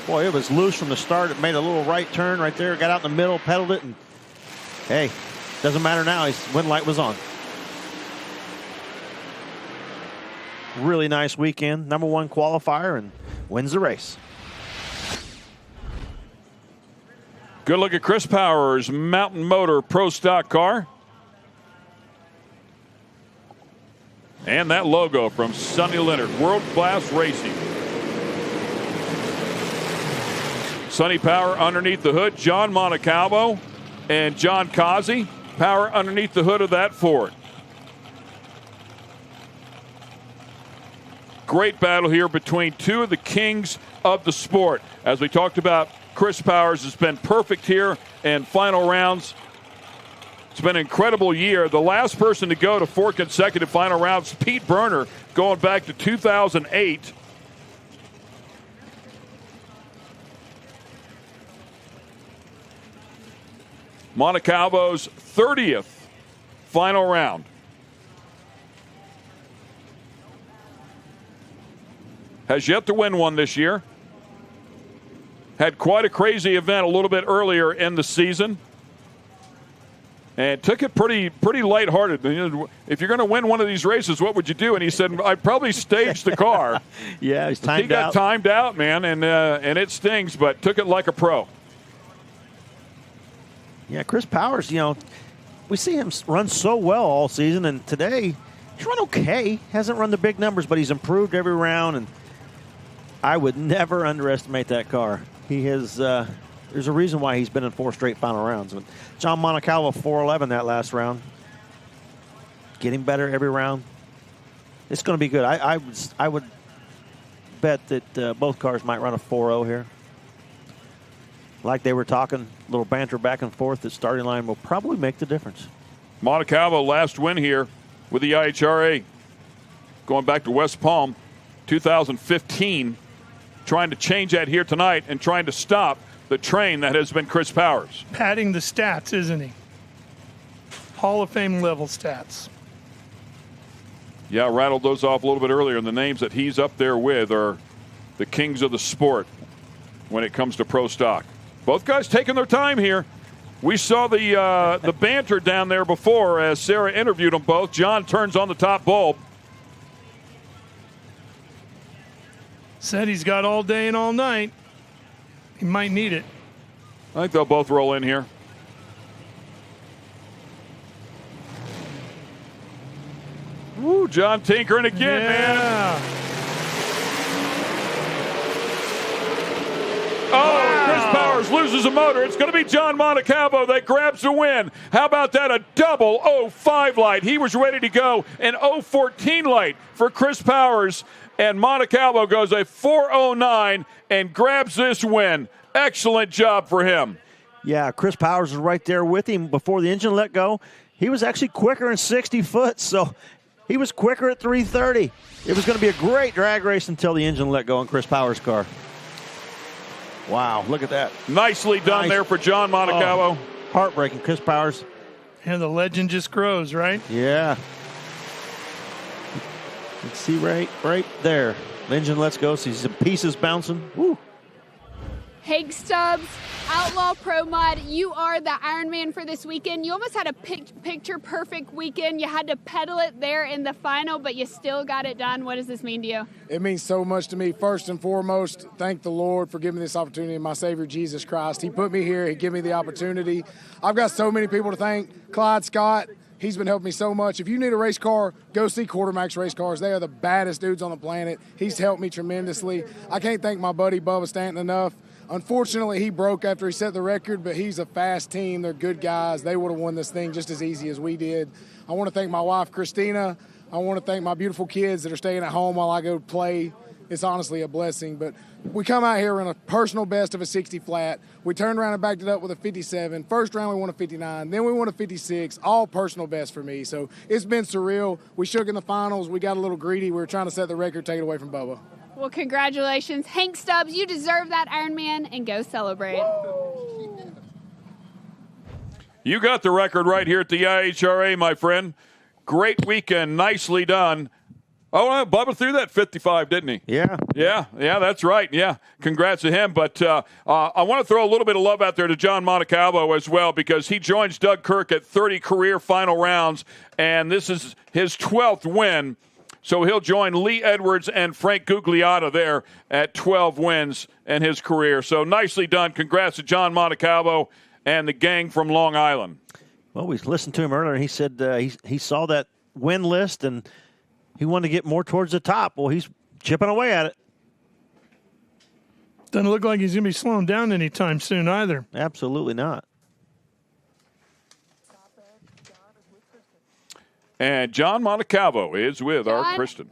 Boy, it was loose from the start. It made a little right turn right there, got out in the middle, pedaled it, and hey, doesn't matter now. His win light was on. Really nice weekend. Number 1 qualifier and wins the race. Good look at Chris Powers, Mountain Motor Pro Stock car. And that logo from Sonny Leonard, World Class Racing. Sonny Power underneath the hood, John Montecalvo and John Kazi. Power underneath the hood of that Ford. Great battle here between two of the kings of the sport. As we talked about, Chris Powers has been perfect here in final rounds. It's been an incredible year. The last person to go to 4 consecutive final rounds, Pete Berner, going back to 2008. Montecalvo's 30th final round. Has yet to win one this year. Had quite a crazy event a little bit earlier in the season. And took it pretty lighthearted. If you're going to win one of these races, what would you do? And he said, I'd probably stage the car. Yeah, he's timed out. He got timed out, man, and it stings, but took it like a pro. Yeah, Chris Powers, we see him run so well all season, and today he's run okay. Hasn't run the big numbers, but he's improved every round, and I would never underestimate that car. He has. There's a reason why he's been in 4 straight final rounds. But John Montecalvo 411 that last round, getting better every round. It's going to be good. I would bet that both cars might run a 4.0 here. Like they were talking, a little banter back and forth. The starting line will probably make the difference. Montecalvo last win here with the IHRA, going back to West Palm, 2015. Trying to change that here tonight and trying to stop the train that has been Chris Powers. Padding the stats, isn't he? Hall of Fame level stats. Yeah, rattled those off a little bit earlier, and the names that he's up there with are the kings of the sport when it comes to pro stock. Both guys taking their time here. We saw the banter down there before as Sarah interviewed them both. John turns on the top bulb. Said he's got all day and all night. He might need it. I think they'll both roll in here. Woo, John tinkering again, man. Oh, Chris Powers loses a motor. It's going to be John Montecalvo that grabs the win. How about that? A double 05 light. He was ready to go. An 014 light for Chris Powers. And Montecalvo goes a 409 and grabs this win. Excellent job for him. Yeah, Chris Powers was right there with him before the engine let go. He was actually quicker in 60 foot, so he was quicker at 330. It was going to be a great drag race until the engine let go in Chris Powers' car. Wow, look at that. Nicely done there for John Montecalvo. Oh, heartbreaking, Chris Powers. And the legend just grows, right? Yeah. Let's see right there. The engine lets go. See some pieces bouncing. Woo. Hank Stubbs, Outlaw Pro Mod, you are the Iron Man for this weekend. You almost had a picture-perfect weekend. You had to pedal it there in the final, but you still got it done. What does this mean to you? It means so much to me. First and foremost, thank the Lord for giving me this opportunity, my Savior, Jesus Christ. He put me here. He gave me the opportunity. I've got so many people to thank. Clyde Scott, he's been helping me so much. If you need a race car, go see Quartermax Race Cars. They are the baddest dudes on the planet. He's helped me tremendously. I can't thank my buddy Bubba Stanton enough. Unfortunately, he broke after he set the record, but he's a fast team. They're good guys. They would have won this thing just as easy as we did. I want to thank my wife, Christina. I want to thank my beautiful kids that are staying at home while I go play. It's honestly a blessing. But we come out here in a personal best of a 60 flat. We turned around and backed it up with a 57. First round, we won a 59. Then we won a 56. All personal best for me. So it's been surreal. We shook in the finals. We got a little greedy. We were trying to set the record, take it away from Bubba. Well, congratulations. Hank Stubbs, you deserve that Iron Man, and go celebrate. You got the record right here at the IHRA, my friend. Great weekend. Nicely done. Oh, Bubba threw that 55, didn't he? Yeah. Yeah, that's right. Yeah, congrats to him. But I want to throw a little bit of love out there to John Montecalvo as well, because he joins Doug Kirk at 30 career final rounds, and this is his 12th win. So he'll join Lee Edwards and Frank Gugliotta there at 12 wins in his career. So nicely done. Congrats to John Montecalvo and the gang from Long Island. Well, we listened to him earlier. He said he saw that win list, and he wanted to get more towards the top. Well, he's chipping away at it. Doesn't look like he's going to be slowing down anytime soon either. Absolutely not. And John Montecalvo is with our Kristen.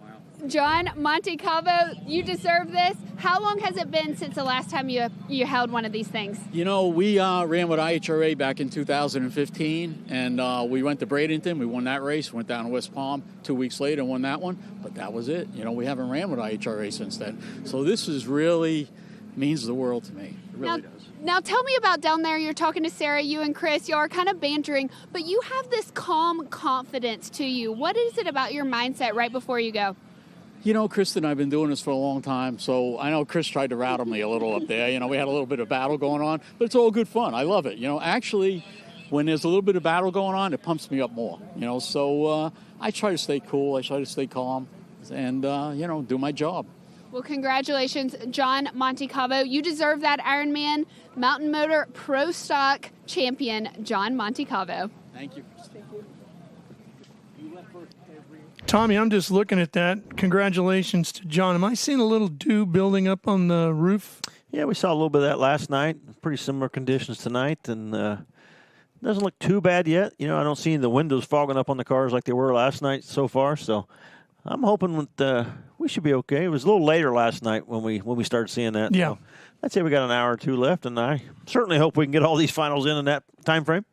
John Montecalvo, you deserve this. How long has it been since the last time you held one of these things? You know, we ran with IHRA back in 2015, and we went to Bradenton. We won that race, went down to West Palm 2 weeks later and won that one. But that was it. You know, we haven't ran with IHRA since then. So this is really means the world to me. It really does. Now tell me about down there. You're talking to Sarah, you and Chris. You are kind of bantering, but you have this calm confidence to you. What is it about your mindset right before you go? You know, Kristen, I've been doing this for a long time, so I know Chris tried to rattle me a little up there. You know, we had a little bit of battle going on, but it's all good fun. I love it. You know, actually, when there's a little bit of battle going on, it pumps me up more. You know, so I try to stay cool. I try to stay calm and, you know, do my job. Well, congratulations, John Montecalvo. You deserve that Ironman Mountain Motor Pro Stock champion, John Montecalvo. Thank you. Tommy, I'm just looking at that. Congratulations to John. Am I seeing a little dew building up on the roof? Yeah, we saw a little bit of that last night. Pretty similar conditions tonight, and doesn't look too bad yet. You know, I don't see the windows fogging up on the cars like they were last night so far, so I'm hoping that we should be okay. It was a little later last night when we started seeing that. Yeah. So I'd say we got an hour or two left, and I certainly hope we can get all these finals in that time frame.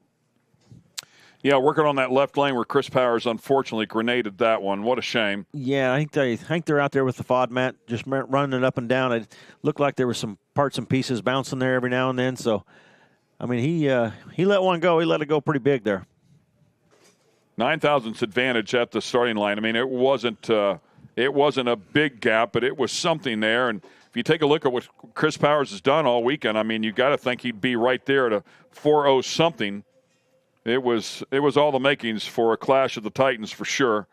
Yeah, working on that left lane where Chris Powers unfortunately grenaded that one. What a shame. Yeah, I think they're out there with the FODMAT just running it up and down. It looked like there were some parts and pieces bouncing there every now and then. So, I mean, he let one go. He let it go pretty big there. 9,000ths advantage at the starting line. I mean, it wasn't a big gap, but it was something there. And if you take a look at what Chris Powers has done all weekend, I mean, you got to think he'd be right there at a 4.0 something. It was all the makings for a clash of the Titans for sure.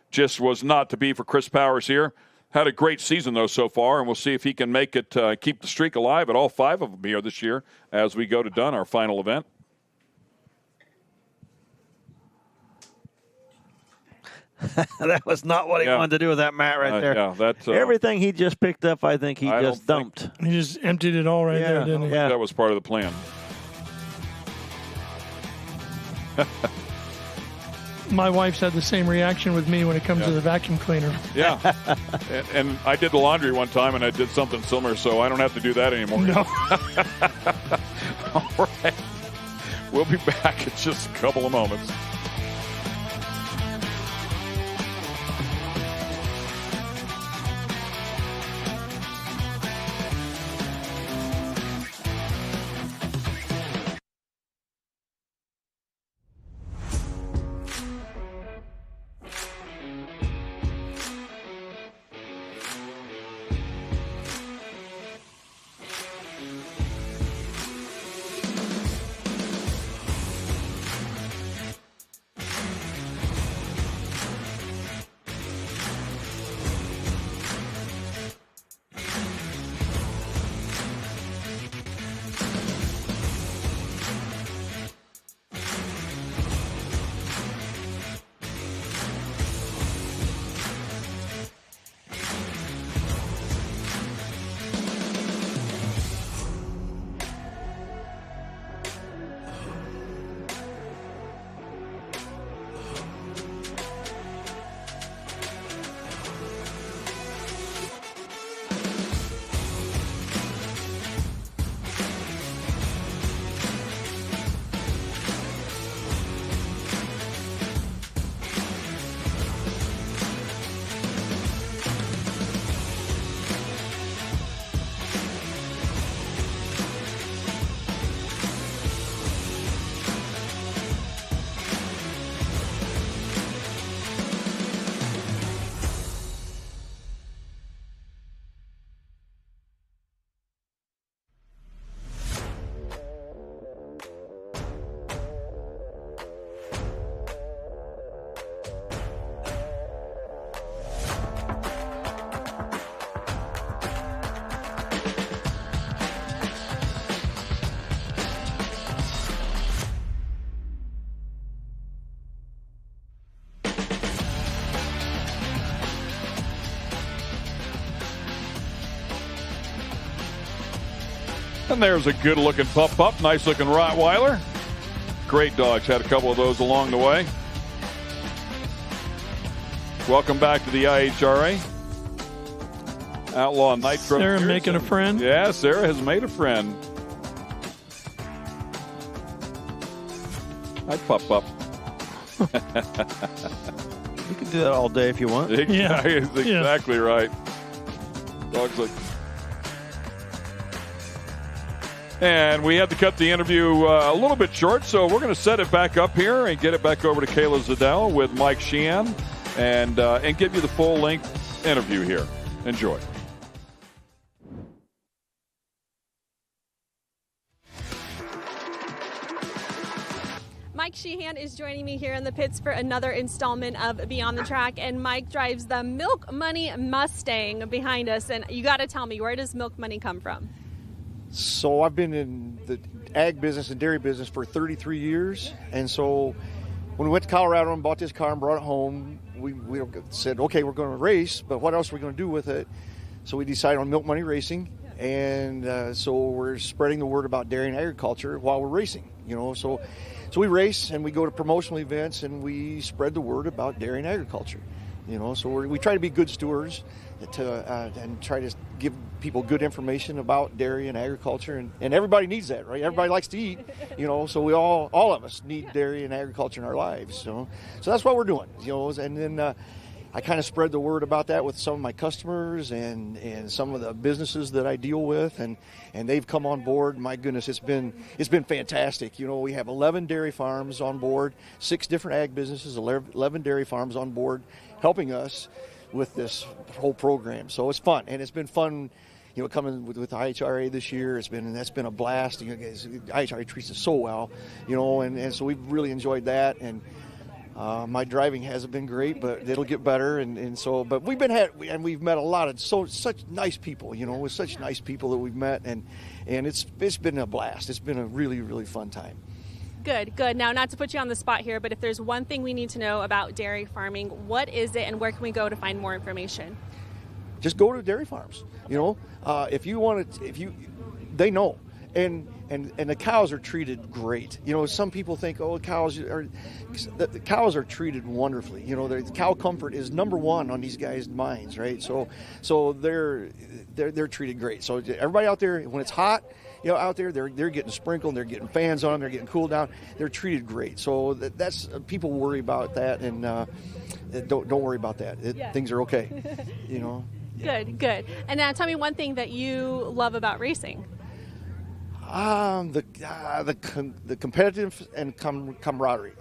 Just was not to be for Chris Powers here. Had a great season, though, so far, and we'll see if he can make it, keep the streak alive at all 5 of them here this year as we go to Dunn, our final event. That was not what he wanted to do with that mat right there. Yeah, that's everything he just picked up. I think he just dumped. He just emptied it all there, didn't he? Yeah, that was part of the plan. My wife's had the same reaction with me when it comes to the vacuum cleaner. Yeah. and I did the laundry one time, and I did something similar, so I don't have to do that anymore. No. All right. We'll be back in just a couple of moments. And there's a good-looking pup. Nice-looking Rottweiler. Great dogs. Had a couple of those along the way. Welcome back to the IHRA Outlaw Nitro. Sarah making a friend? Yeah, Sarah has made a friend. Hi, Pup. You can do that all day if you want. Yeah, exactly right. Dogs like. And we had to cut the interview a little bit short, so we're going to set it back up here and get it back over to Kayla Zadell with Mike Sheehan and give you the full-length interview here. Enjoy. Mike Sheehan is joining me here in the pits for another installment of Beyond the Track, and Mike drives the Milk Money Mustang behind us. And you got to tell me, where does Milk Money come from? So I've been in the ag business and dairy business for 33 years, and so when we went to Colorado and bought this car and brought it home, we said, okay, we're going to race, but what else are we going to do with it? So we decided on Milk Money Racing, and so we're spreading the word about dairy and agriculture while we're racing, So we race and we go to promotional events and we spread the word about dairy and agriculture, So we try to be good stewards and try to give people good information about dairy and agriculture, and everybody needs that, right? Everybody likes to eat, So we all of us need dairy and agriculture in our lives, so that's what we're doing, And then I kind of spread the word about that with some of my customers and some of the businesses that I deal with, and they've come on board. My goodness, it's been fantastic. We have 11 dairy farms on board, 6 different ag businesses, 11 dairy farms on board, helping us with this whole program. So it's fun, and it's been fun. Coming with IHRA this year, that's been a blast. IHRA treats us so well, and so we've really enjoyed that. And my driving hasn't been great, but it'll get better. But we've met a lot of such nice people, with such nice people that we've met, and it's been a blast. It's been a really, really fun time. Good. Now, not to put you on the spot here, but if there's one thing we need to know about dairy farming, what is it, and where can we go to find more information? Just go to dairy farms. If you want to, they know. And the cows are treated great. Some people think, the cows are treated wonderfly. The cow comfort is number one on these guys' minds, right? So they're treated great. So everybody out there, when it's hot, out there, they're getting sprinkled, they're getting fans on them, they're getting cooled down. They're treated great. So that's people worry about that, and don't worry about that. Things are okay. Good. And now tell me one thing that you love about racing. The competitive and camaraderie.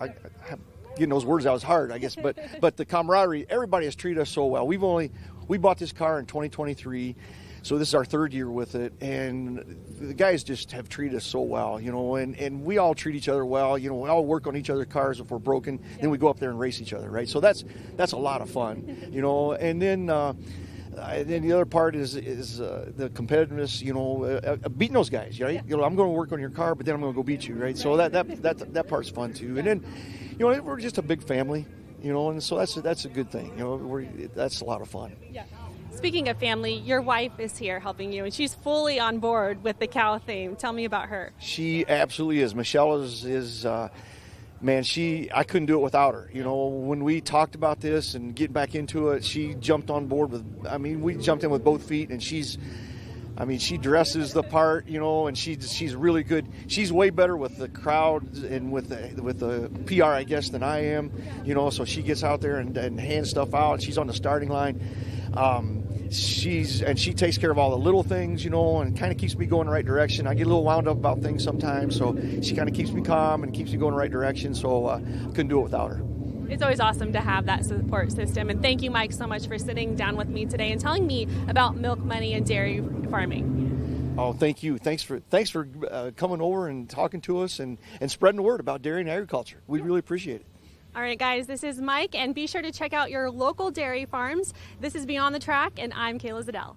Getting those words out is hard, I guess, but the camaraderie. Everybody has treated us so well. We bought this car in 2023, so this is our 3rd year with it, and the guys just have treated us so well, and we all treat each other well. We all work on each other's cars if we're broken, then we go up there and race each other, right? So that's a lot of fun, and then the other part is the competitiveness, beating those guys, right? I'm going to work on your car, but then I'm going to go beat you, right? So that part's fun too. And then, we're just a big family, and so that's a good thing. That's a lot of fun. Yeah. Speaking of family, your wife is here helping you, and she's fully on board with the cow theme. Tell me about her. She absolutely is. Michelle is man, I couldn't do it without her. When we talked about this and getting back into it, she jumped on board we jumped in with both feet, and she dresses the part, and she's really good. She's way better with the crowd and with the PR, I guess, than I am, so she gets out there and hands stuff out. She's on the starting line. She takes care of all the little things, and kind of keeps me going in the right direction. I get a little wound up about things sometimes, so she kind of keeps me calm and keeps me going in the right direction, so I couldn't do it without her. It's always awesome to have that support system, and thank you, Mike, so much for sitting down with me today and telling me about milk money and dairy farming. Oh, thank you. Thanks for coming over and talking to us and spreading the word about dairy and agriculture. We really appreciate it. All right, guys, this is Mike, and be sure to check out your local dairy farms. This is Beyond the Track, and I'm Kayla Zadell.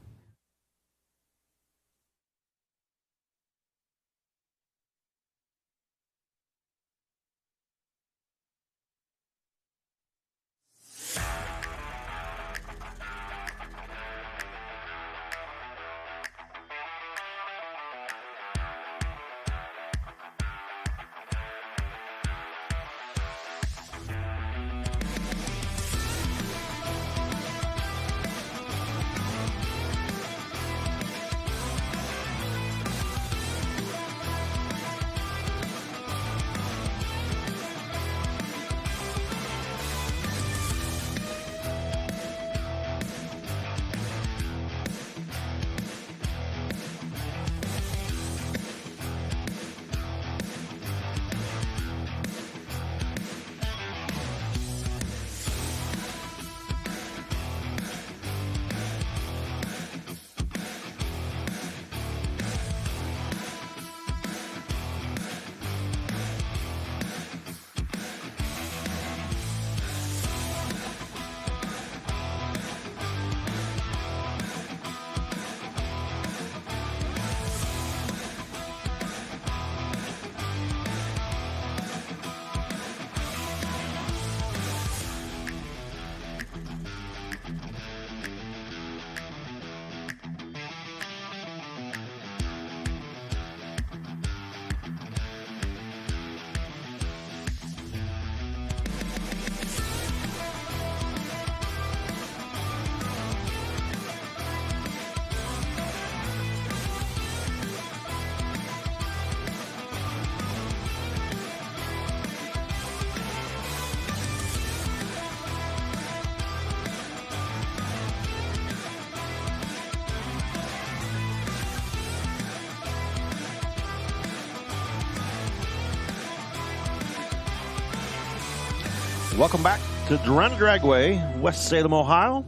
Welcome back to Darana Dragway, West Salem, Ohio.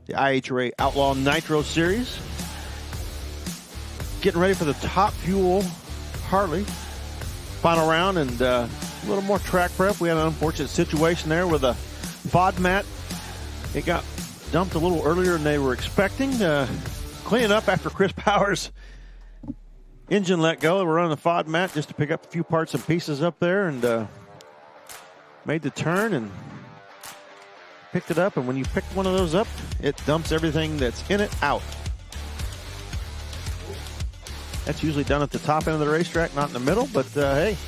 The IHRA Outlaw Nitro Series. Getting ready for the Top Fuel Harley final round, and a little more track prep. We had an unfortunate situation there with a FOD mat. It got dumped a little earlier than they were expecting. Cleaning up after Chris Powers' engine let go. They were on the FOD mat just to pick up a few parts and pieces up there, and made the turn and picked it up. And when you pick one of those up, it dumps everything that's in it out. That's usually done at the top end of the racetrack, not in the middle. But hey,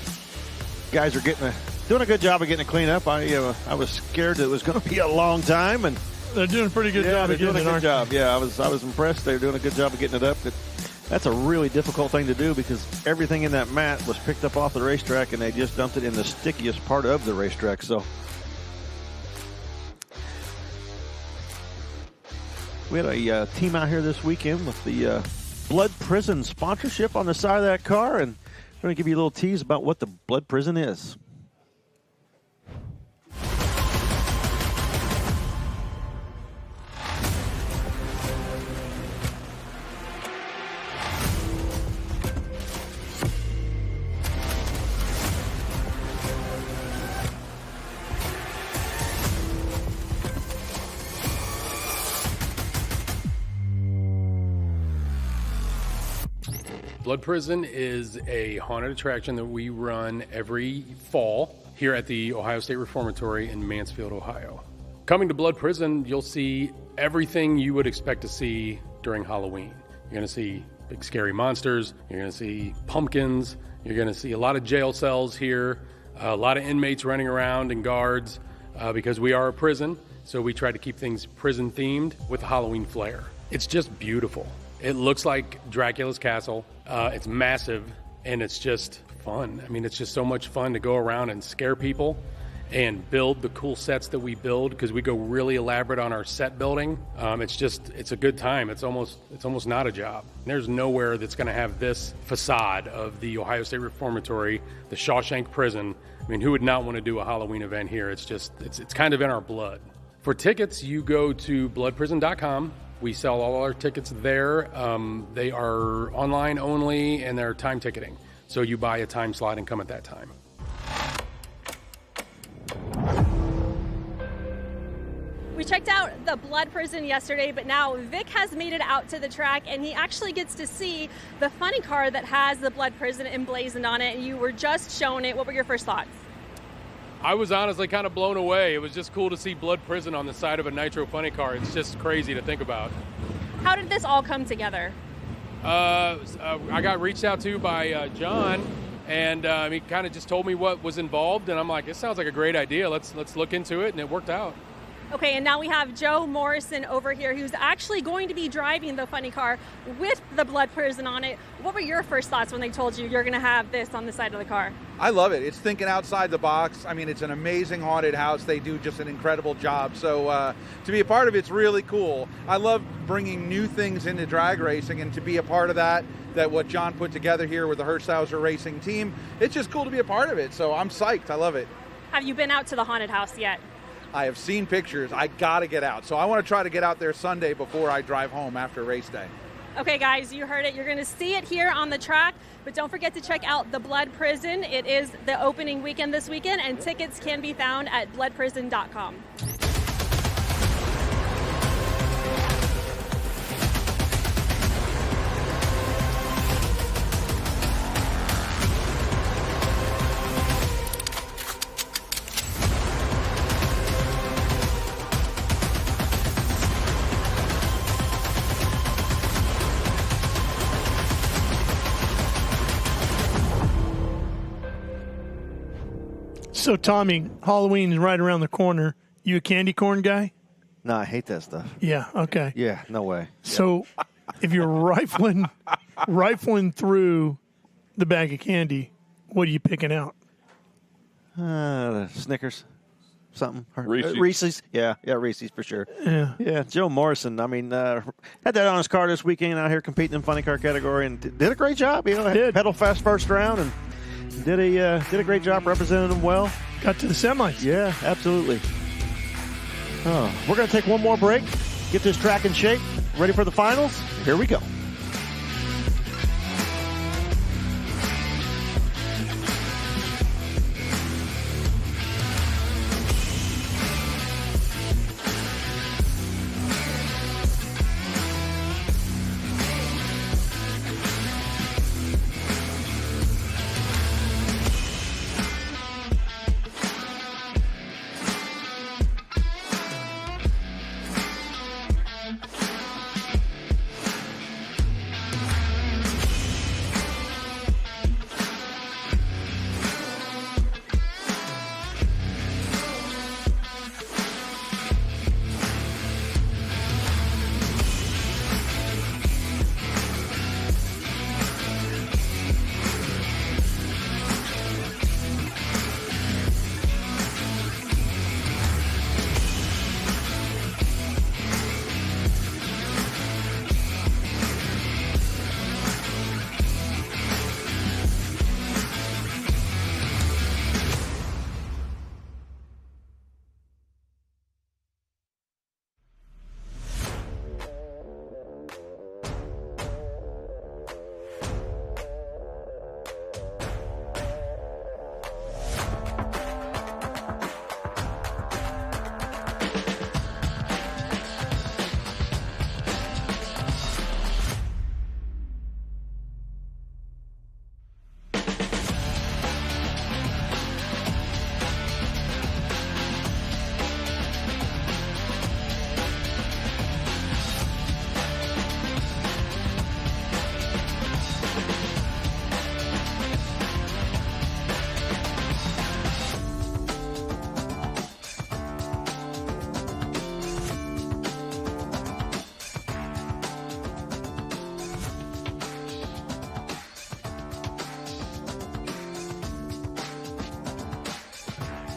guys are doing a good job of getting it cleaned up. I was scared that it was going to be a long time, and they're doing a pretty good job. They're doing a good job. Yeah, I was impressed. They're doing a good job of getting it up. That's a really difficult thing to do because everything in that mat was picked up off the racetrack, and they just dumped it in the stickiest part of the racetrack. So we had a team out here this weekend with the Blood Prison sponsorship on the side of that car, and we're going to give you a little tease about what the Blood Prison is. Blood Prison is a haunted attraction that we run every fall here at the Ohio State Reformatory in Mansfield, Ohio. Coming to Blood Prison, you'll see everything you would expect to see during Halloween. You're going to see big scary monsters, you're going to see pumpkins, you're going to see a lot of jail cells here, a lot of inmates running around and guards because we are a prison, so we try to keep things prison themed with a Halloween flair. It's just beautiful. It looks like Dracula's castle. It's massive, and it's just fun. I mean, it's just so much fun to go around and scare people and build the cool sets that we build because we go really elaborate on our set building. It's a good time. It's almost not a job. There's nowhere that's going to have this facade of the Ohio State Reformatory, the Shawshank Prison. I mean, who would not want to do a Halloween event here? It's kind of in our blood. For tickets, you go to bloodprison.com. We sell all our tickets there. They are online only, and they're time ticketing. So you buy a time slot and come at that time. We checked out the Blood Prison yesterday, but now Vic has made it out to the track, and he actually gets to see the funny car that has the Blood Prison emblazoned on it. You were just shown it. What were your first thoughts? I was honestly kind of blown away. It was just cool to see Blood Prison on the side of a Nitro funny car. It's just crazy to think about. How did this all come together? I got reached out to by John, and he kind of just told me what was involved, and I'm like, this sounds like a great idea. Let's look into it, and it worked out. Okay, and now we have Joe Morrison over here, who's actually going to be driving the funny car with the Blood Prison on it. What were your first thoughts when they told you you're going to have this on the side of the car? I love it. It's thinking outside the box. I mean, it's an amazing haunted house. They do just an incredible job. So to be a part of it's really cool. I love bringing new things into drag racing, and to be a part of that what John put together here with the Hirschhauser Racing team, it's just cool to be a part of it. So I'm psyched. I love it. Have you been out to the haunted house yet? I have seen pictures. I got to get out. So I want to try to get out there Sunday before I drive home after race day. Okay, guys, you heard it. You're going to see it here on the track, but don't forget to check out the Blood Prison. It is the opening weekend this weekend, and tickets can be found at bloodprison.com. So, Tommy, Halloween's right around the corner. You a candy corn guy? No, I hate that stuff. Yeah, okay. Yeah, no way. So, if you're rifling through the bag of candy, what are you picking out? Snickers, something. Reese's. Reese's. Yeah, Reese's for sure. Yeah. Joe Morrison, I mean, had that on his car this weekend out here competing in funny car category and did a great job. You know, had pedal fast first round and Did a great job representing them well. Got to the semis. Yeah, absolutely. We're going to take one more break, get this track in shape, ready for the finals. Here we go.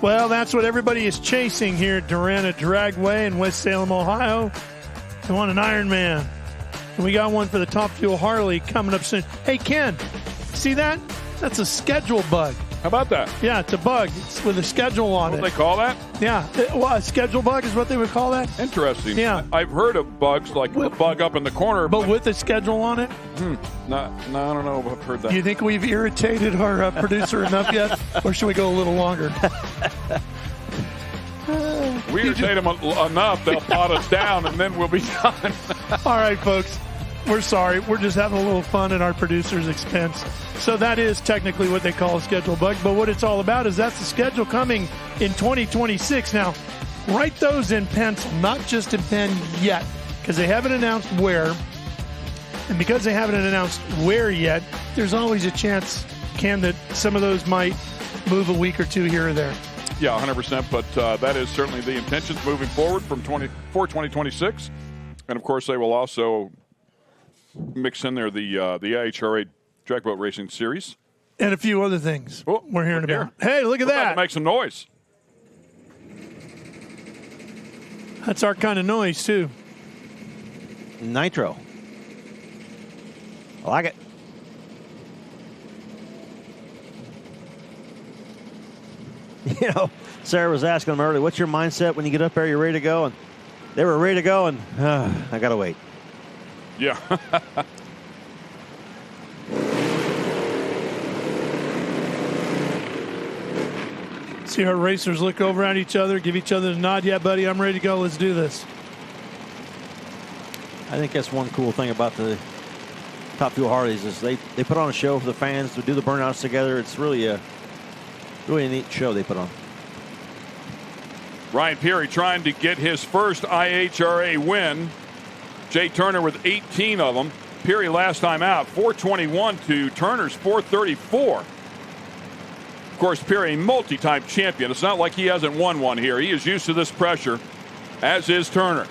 Well, that's what everybody is chasing here at Darana Dragway in West Salem, Ohio. They want an Ironman. And we got one for the Top Fuel Harley coming up soon. Hey, Ken, see that? That's a schedule bug. How about that? Yeah, it's a bug. It's with a schedule on it. What they call that? Yeah. Well, a schedule bug is what they would call that. Interesting. Yeah. I've heard of bugs like the bug up in the corner. But with a schedule on it? No, I don't know if I've heard that. Do you think we've irritated our producer enough yet? Or should we go a little longer? We irritate them enough, they'll pot us down, and then we'll be done. All right, folks. We're sorry. We're just having a little fun at our producer's expense. So that is technically what they call a schedule bug. But what it's all about is that's the schedule coming in 2026. Now, write those in pencil, not just in pen yet, because they haven't announced where. And because they haven't announced where yet, there's always a chance, Ken, that some of those might move a week or two here or there. Yeah, 100%. But that is certainly the intentions moving forward for 2026. And, of course, they will also mix in there the IHRA Drag Boat Racing Series. And a few other things we're hearing about. Hey, look at We're that. about to make some noise. That's our kind of noise, too. Nitro. I like it. You know, Sarah was asking them earlier, what's your mindset when you get up there, you're ready to go? And they were ready to go, and I got to wait. Yeah. See our racers look over at each other, give each other the nod. Yeah, buddy, I'm ready to go. Let's do this. I think that's one cool thing about the Top Fuel Harleys is they put on a show for the fans to do the burnouts together. It's really a neat show they put on. Ryan Peary trying to get his first IHRA win. Jay Turner with 18 of them. Peary last time out, 421 to Turner's 434. Of course, Peary, a multi-time champion. It's not like he hasn't won one here. He is used to this pressure, as is Turner.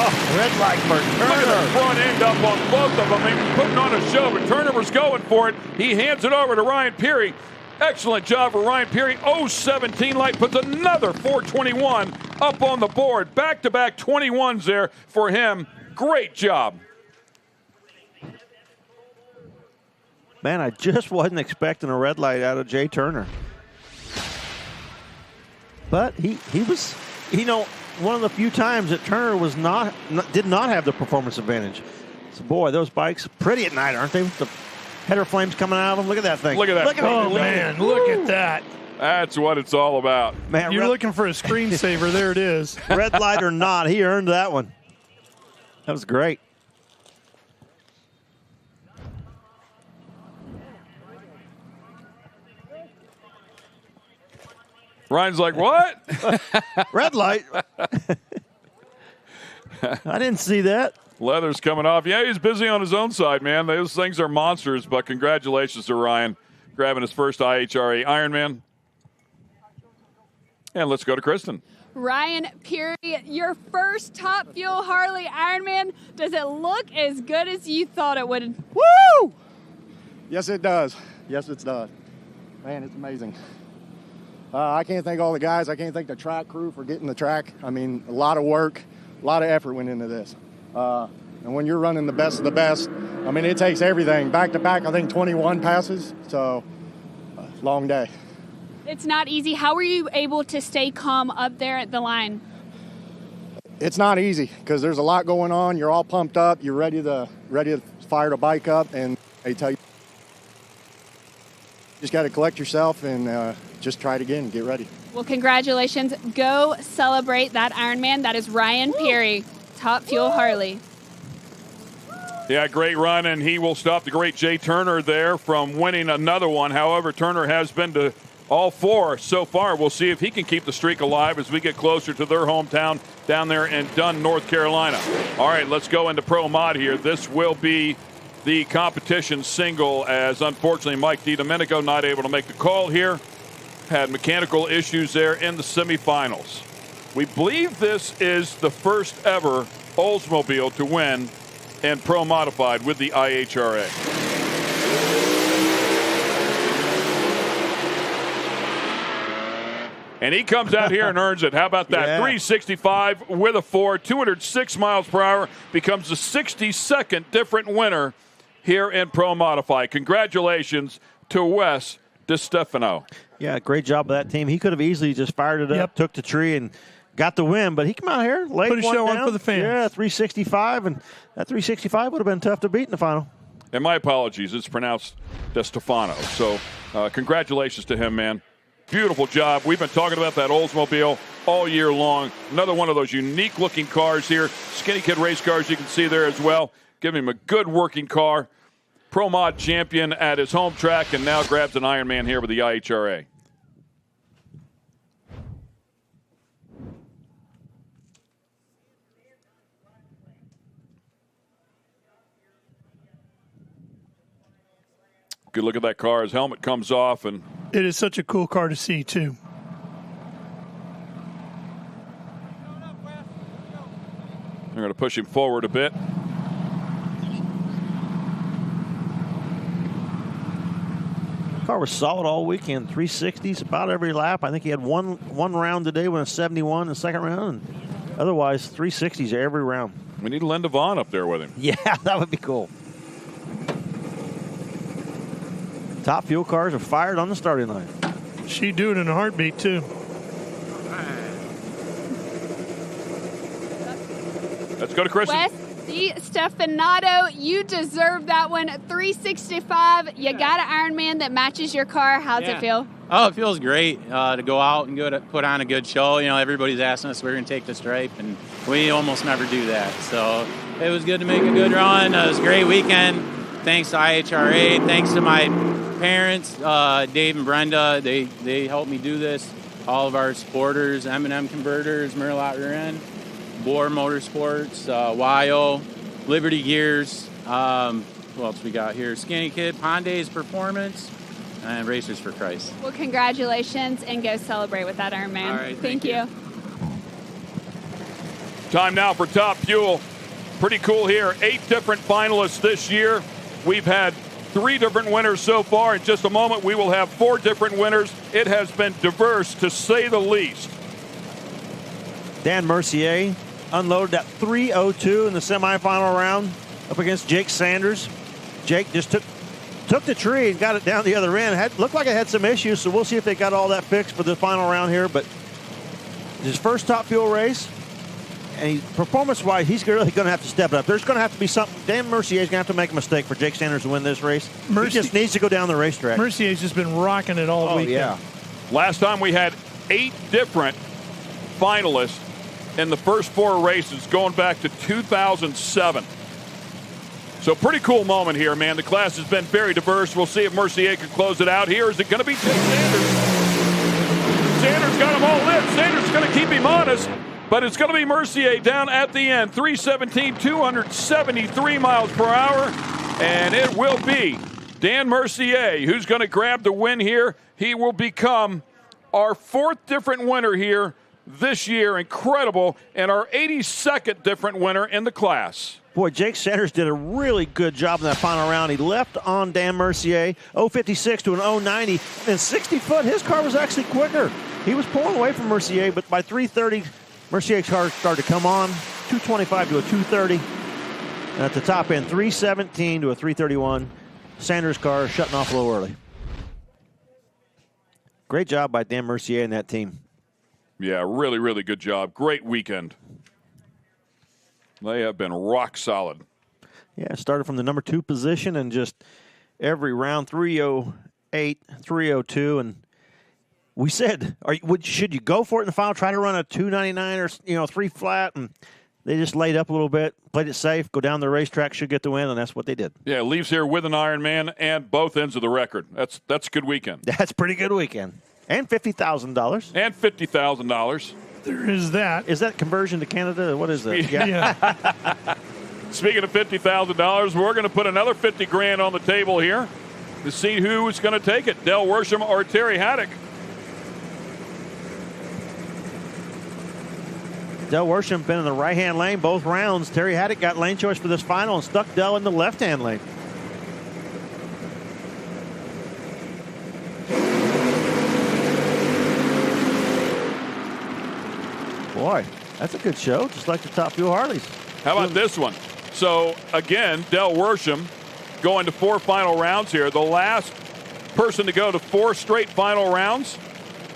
Oh, red light for Turner. Look at the front end up on both of them. He was putting on a show, but Turner was going for it. He hands it over to Ryan Peary. Excellent job for Ryan Peary. 0-17 light puts another 421 up on the board. Back-to-back 21s there for him. Great job. Man, I just wasn't expecting a red light out of Jay Turner. But he was, one of the few times that Turner was did not have the performance advantage. So, boy, those bikes are pretty at night, aren't they? With the header flames coming out of them. Look at that thing. Look at that. Oh, man, look at that. That's what it's all about. Man, you're looking for a screensaver. There it is. Red light or not, he earned that one. That was great. Ryan's like, what? Red light. I didn't see that. Leather's coming off. Yeah, he's busy on his own side, man. Those things are monsters, but congratulations to Ryan grabbing his first IHRA Ironman. And let's go to Kristen. Ryan Peary, your first Top Fuel Harley Ironman. Does it look as good as you thought it would? Woo! Yes, it does. Yes, it does. Man, it's amazing. I can't thank all the guys. I can't thank the track crew for getting the track. I mean, a lot of work, a lot of effort went into this. And when you're running the best of the best, I mean, it takes everything. Back to back, I think 21 passes. So, long day. It's not easy. How were you able to stay calm up there at the line? It's not easy because there's a lot going on. You're all pumped up. You're ready to fire the bike up, and they tell you just got to collect yourself and just try it again and get ready. Well, congratulations. Go celebrate that Ironman. That is Ryan Peary, Top Fuel Harley. Yeah, great run, and he will stop the great Jay Turner there from winning another one. However, Turner has been to all four so far. We'll see if he can keep the streak alive as we get closer to their hometown down there in Dunn, North Carolina. All right, let's go into Pro Mod here. This will be the competition single, as unfortunately Mike DiDomenico not able to make the call here. Had mechanical issues there in the semifinals. We believe this is the first ever Oldsmobile to win in Pro Modified with the IHRA. And he comes out here and earns it. How about that? Yeah. 365 with a 4, 206 miles per hour, becomes the 62nd different winner here in Pro Modified. Congratulations to Wes DiStefano. Yeah, great job of that team. He could have easily just fired it up, took the tree, and got the win, but he came out here, laid put a show on for the fans. Yeah, 365, and that 365 would have been tough to beat in the final. And my apologies, it's pronounced DiStefano. So congratulations to him, man. Beautiful job. We've been talking about that Oldsmobile all year long. Another one of those unique-looking cars here. Skinny Kid race cars you can see there as well. Give him a good working car. Pro Mod champion at his home track, and now grabs an Ironman here with the IHRA. Good look at that car. His helmet comes off, and it is such a cool car to see, too. They're going to push him forward a bit. Car was solid all weekend. 360s about every lap. I think he had one round today with a 71 in the second round. And otherwise, 360s every round. We need Linda Vaughn up there with him. Yeah, that would be cool. Top Fuel cars are fired on the starting line. She'd do it in a heartbeat, too. Let's go to Kristen. Wes DiStefano, you deserve that one. 365. You got an Ironman that matches your car. How's it feel? Oh, it feels great to go out and put on a good show. You know, everybody's asking us if we're going to take the stripe, and we almost never do that. So it was good to make a good run. It was a great weekend. Thanks to IHRA. Thanks to my parents, Dave and Brenda. They helped me do this. All of our supporters, M&M Converters, Merlot Rear End, Bohr Motorsports, YO, Liberty Gears. Who else we got here? Skinny Kid, Ponde's Performance, and Racers for Christ. Well, congratulations, and go celebrate with that Ironman. All right, thank you. Time now for Top Fuel. Pretty cool here. 8 different finalists this year. We've had 3 different winners so far. In just a moment, we will have 4 different winners. It has been diverse, to say the least. Dan Mercier unloaded that 302 in the semifinal round up against Jake Sanders. Jake just took took the tree and got it down the other end. Looked like it had some issues, so we'll see if they got all that fixed for the final round here. But his first Top Fuel race, and performance-wise, he's really going to have to step it up. There's going to have to be something. Dan Mercier's going to have to make a mistake for Jake Sanders to win this race. He just needs to go down the racetrack. Mercier's just been rocking it all weekend. Yeah. Last time we had 8 different finalists in the first 4 races going back to 2007. So pretty cool moment here, man. The class has been very diverse. We'll see if Mercier can close it out here. Is it going to be Jake Sanders? Sanders got him all in. Sanders is going to keep him honest, but it's going to be Mercier down at the end. 317, 273 miles per hour, and it will be Dan Mercier who's going to grab the win here. He will become our 4th different winner here this year. Incredible, and our 82nd different winner in the class. Boy, Jake Sanders did a really good job in that final round. He left on Dan Mercier, 0.56 to an 0.90. And 60 foot, his car was actually quicker. He was pulling away from Mercier, but by 3:30, Mercier's car started to come on. 225 to a 230. And at the top end, 317 to a 331. Sanders' car shutting off a little early. Great job by Dan Mercier and that team. Yeah, really, really good job. Great weekend. They have been rock solid. Yeah, started from the number 2 position and just every round 308, 302, and we said, should you go for it in the final? Try to run a 299 or 3 flat, and they just laid up a little bit, played it safe, go down the racetrack, should get the win, and that's what they did. Yeah, leaves here with an Ironman and both ends of the record. That's a good weekend. That's a pretty good weekend, and $50,000. And $50,000. There is that. Is that conversion to Canada? What is that? Yeah. Speaking of $50,000, we're going to put another $50,000 on the table here to see who is going to take it, Del Worsham or Terry Haddock. Del Worsham been in the right-hand lane both rounds. Terry Haddock got lane choice for this final and stuck Del in the left-hand lane. Boy, that's a good show, just like the Top Fuel Harleys. How about this one? So, again, Del Worsham going to 4 final rounds here. The last person to go to 4 straight final rounds,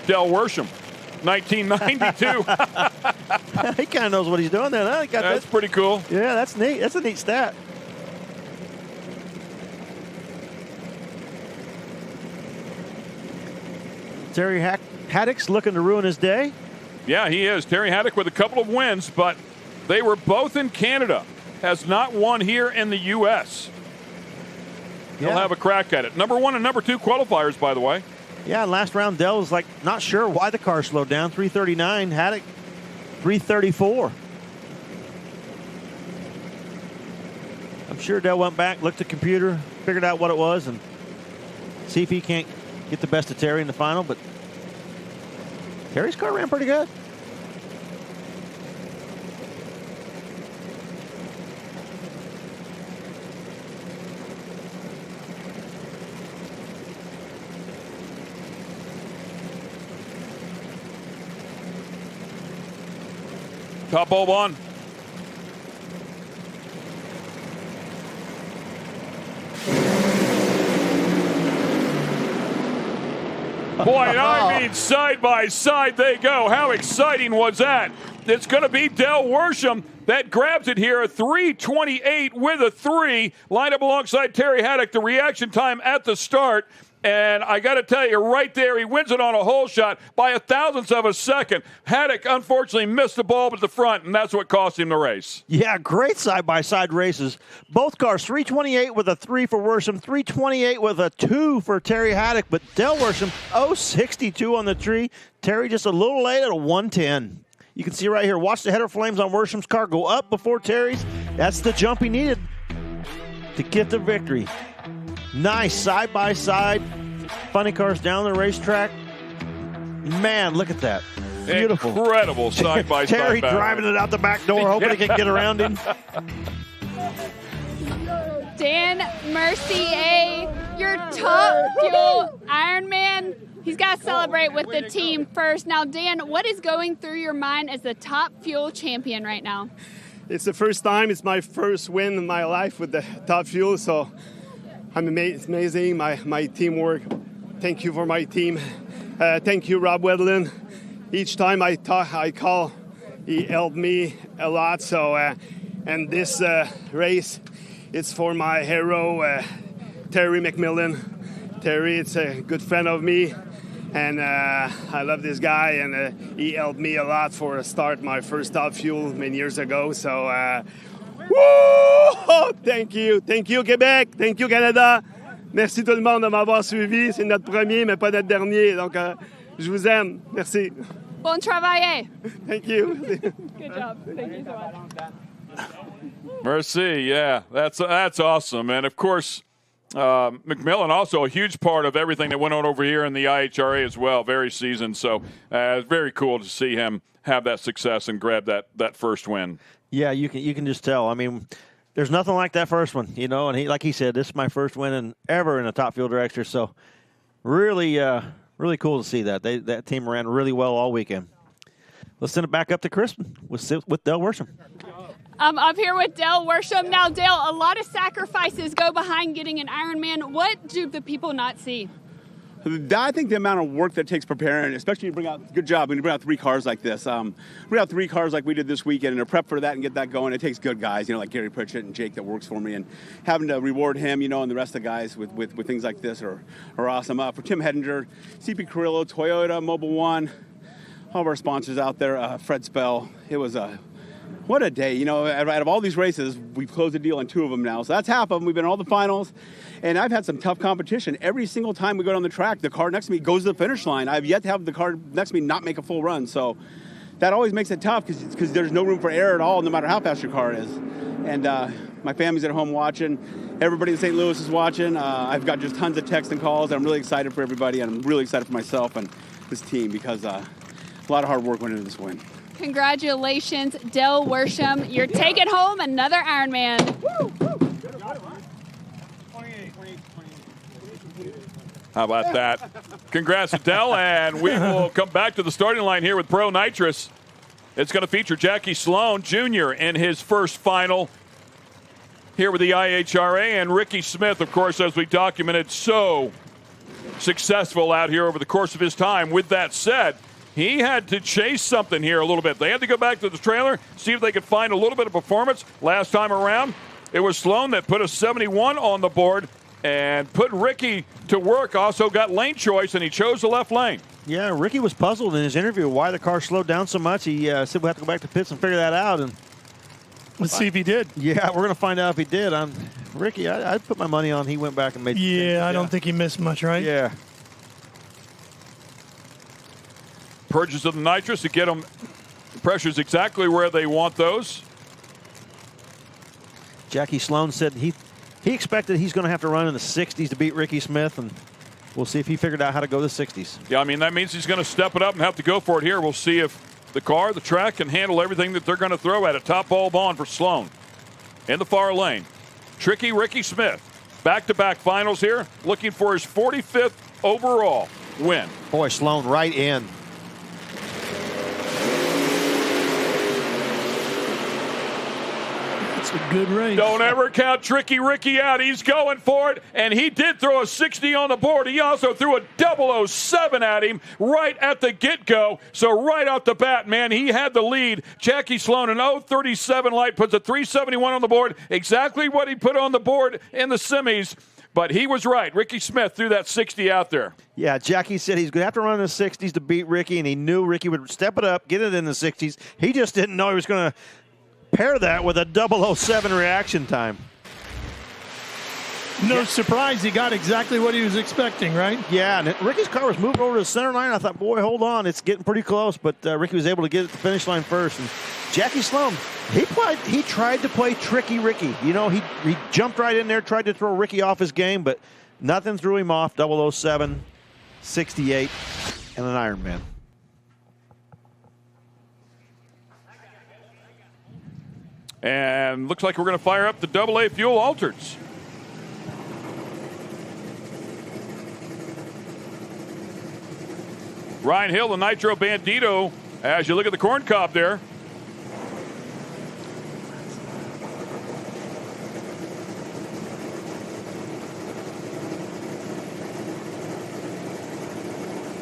Del Worsham, 1992. He kind of knows what he's doing then, huh? That's pretty cool. Yeah, that's neat. That's a neat stat. Terry Haddock's looking to ruin his day. Yeah, he is. Terry Haddock with a couple of wins, but they were both in Canada. Has not won here in the U.S. He'll have a crack at it. Number 1 and number 2 qualifiers, by the way. Yeah, last round, Del was like not sure why the car slowed down. 339, Haddock 334. I'm sure Del went back, looked at the computer, figured out what it was, and see if he can't get the best of Terry in the final, but Terry's car ran pretty good. Top bulb on. Boy, I mean, side by side they go. How exciting was that? It's going to be Del Worsham that grabs it here, a 3:28 with a 3. Lined up alongside Terry Haddock. The reaction time at the start. And I got to tell you, right there, he wins it on a hole shot by a thousandth of a second. Haddock, unfortunately, missed the bulb at the front, and that's what cost him the race. Yeah, great side-by-side races. Both cars, 328 with a 3 for Worsham, 328 with a 2 for Terry Haddock, but Del Worsham, 0.62 on the tree. Terry just a little late at a 110. You can see right here, watch the header flames on Worsham's car go up before Terry's. That's the jump he needed to get the victory. Nice side-by-side. Funny cars down the racetrack. Man, look at that. Beautiful. Incredible side-by-side. Terry driving it out the back door, hoping he can get around him. Dan Mercier, your Top Fuel Ironman. He's got to celebrate with the team first. Now, Dan, what is going through your mind as the Top Fuel champion right now? It's the first time. It's my first win in my life with the Top Fuel, so I'm amazing. My teamwork. Thank you for my team. Thank you, Rob Wedlin. Each time I call, he helped me a lot. So, and this race, it's for my hero, Terry McMillan. Terry, it's a good friend of me, and I love this guy, and he helped me a lot for start my first Top Fuel many years ago. So, woo! Thank you Québec, thank you Canada. Merci tout le monde de m'avoir suivi. C'est notre premier, mais pas notre dernier. Donc, je vous aime. Merci. Bon travail. Thank you. Good job. Thank you so much. Merci. Yeah, that's awesome. And, of course, McMillan also a huge part of everything that went on over here in the IHRA as well. Very seasoned. So it's very cool to see him have that success and grab that first win. Yeah, you can just tell. I mean, there's nothing like that first one, you know. And like he said, this is my first win ever in a Top Fuel dragster. So really, really cool to see that. That team ran really well all weekend. Let's send it back up to Crispin with Dale Worsham. I'm up here with Dale Worsham. Now, Dale, a lot of sacrifices go behind getting an Ironman. What do the people not see? I think the amount of work that it takes preparing, especially when you bring out 3 cars like this. Bring out 3 cars like we did this weekend and to prep for that and get that going, it takes good guys, you know, like Gary Pritchett and Jake that works for me, and having to reward him, you know, and the rest of the guys with things like this are awesome. For Tim Hedinger, CP Carrillo, Toyota, Mobile One, all of our sponsors out there, Fred Spell. It was what a day. You know, out of all these races, we've closed the deal on 2 of them now. So that's half of them. We've been in all the finals. And I've had some tough competition. Every single time we go down the track, the car next to me goes to the finish line. I've yet to have the car next to me not make a full run. So that always makes it tough because there's no room for error at all, no matter how fast your car is. And my family's at home watching. Everybody in St. Louis is watching. I've got just tons of texts and calls. I'm really excited for everybody, and I'm really excited for myself and this team because a lot of hard work went into this win. Congratulations, Dale Worsham. You're taking home another Ironman. How about that? Congrats to Dell, and we will come back to the starting line here with Pro Nitrous. It's going to feature Jackie Sloan Jr. in his first final here with the IHRA, and Ricky Smith, of course, as we documented, so successful out here over the course of his time. With that said, he had to chase something here a little bit. They had to go back to the trailer, see if they could find a little bit of performance. Last time around, it was Sloan that put a 71 on the board and put Ricky to work. Also got lane choice, and he chose the left lane. Yeah, Ricky was puzzled in his interview why the car slowed down so much. He said we'll have to go back to pits and figure that out. And let's see if he did. Yeah, we're going to find out if he did. Ricky, I'd put my money on he went back and made. Yeah, I don't think he missed much, right? Yeah. Purges of the nitrous to get them the pressures exactly where they want those. Jackie Sloan said he expected he's going to have to run in the 60s to beat Ricky Smith, and we'll see if he figured out how to go the 60s. Yeah, I mean, that means he's going to step it up and have to go for it here. We'll see if the car, the track, can handle everything that they're going to throw at it. Top bulb on for Sloan in the far lane. Tricky Ricky Smith. Back-to-back finals here, looking for his 45th overall win. Boy, Sloan right in. A good race. Don't ever count Tricky Ricky out. He's going for it, and he did throw a 60 on the board. He also threw a 007 at him right at the get-go. So right off the bat, man, he had the lead. Jackie Sloan, an 037 light, puts a 371 on the board. Exactly what he put on the board in the semis. But he was right. Ricky Smith threw that 60 out there. Yeah, Jackie said he's going to have to run in the 60s to beat Ricky, and he knew Ricky would step it up, get it in the 60s. He just didn't know he was going to pair that with a 007 reaction time. No surprise, he got exactly what he was expecting, right? Yeah, and Ricky's car was moving over to the center line. I thought, boy, hold on, it's getting pretty close. But Ricky was able to get it to the finish line first. And Jackie Sloan, he tried to play Tricky Ricky. You know, he jumped right in there, tried to throw Ricky off his game, but nothing threw him off. 007, 68, and an Ironman. And looks like we're going to fire up the AA Fuel Altereds. Ryan Hill, the Nitro Bandito, as you look at the corn cob there.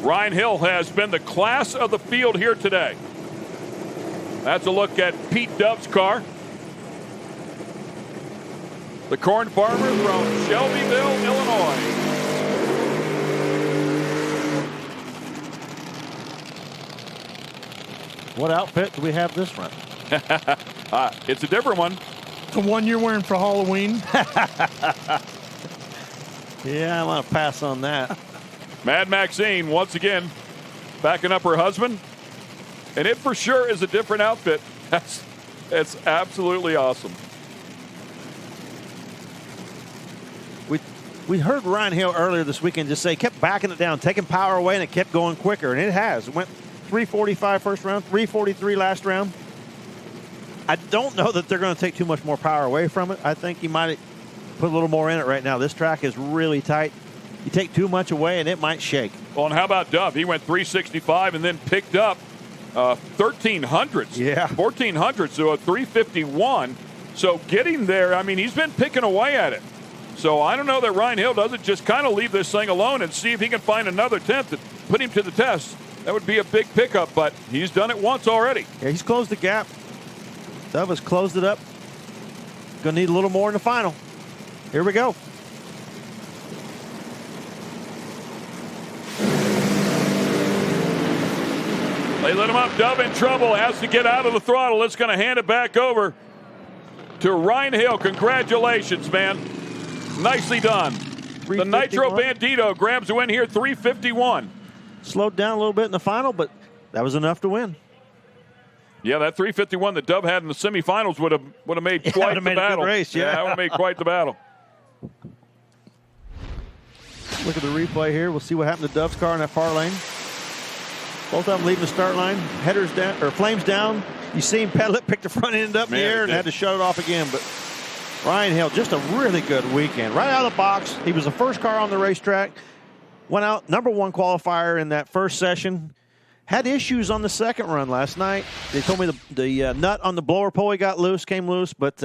Ryan Hill has been the class of the field here today. That's a look at Pete Dove's car. The corn farmer from Shelbyville, Illinois. What outfit do we have this run? It's a different one. The one you're wearing for Halloween. Yeah, I'm going to pass on that. Mad Maxine, once again, backing up her husband. And it for sure is a different outfit. It's absolutely awesome. We heard Ryan Hill earlier this weekend just say, kept backing it down, taking power away, and it kept going quicker. And it has. It went 345 first round, 343 last round. I don't know that they're going to take too much more power away from it. I think you might put a little more in it right now. This track is really tight. You take too much away, and it might shake. Well, and how about Dove? He went 365 and then picked up 1,300s. Yeah. 1,400, so a 351. So getting there, I mean, he's been picking away at it. So I don't know that Ryan Hill doesn't just kind of leave this thing alone and see if he can find another 10th to put him to the test. That would be a big pickup, but he's done it once already. Yeah, he's closed the gap. Dove has closed it up. Going to need a little more in the final. Here we go. They let him up. Dove in trouble. Has to get out of the throttle. It's going to hand it back over to Ryan Hill. Congratulations, man. Nicely done. The Nitro Bandito grabs a win here, 351. Slowed down a little bit in the final, but that was enough to win. Yeah, that 351 that Dove had in the semifinals would have made quite the battle. A good race, yeah. That would have made quite the battle. Look at the replay here. We'll see what happened to Dove's car in that far lane. Both of them leaving the start line. Headers down, or flames down. You see him pedal it, pick the front end up in the air, and had to shut it off again. But Ryan Hill, just a really good weekend. Right out of the box, he was the first car on the racetrack. Went out #1 qualifier in that first session. Had issues on the second run last night. They told me the nut on the blower pulley came loose, but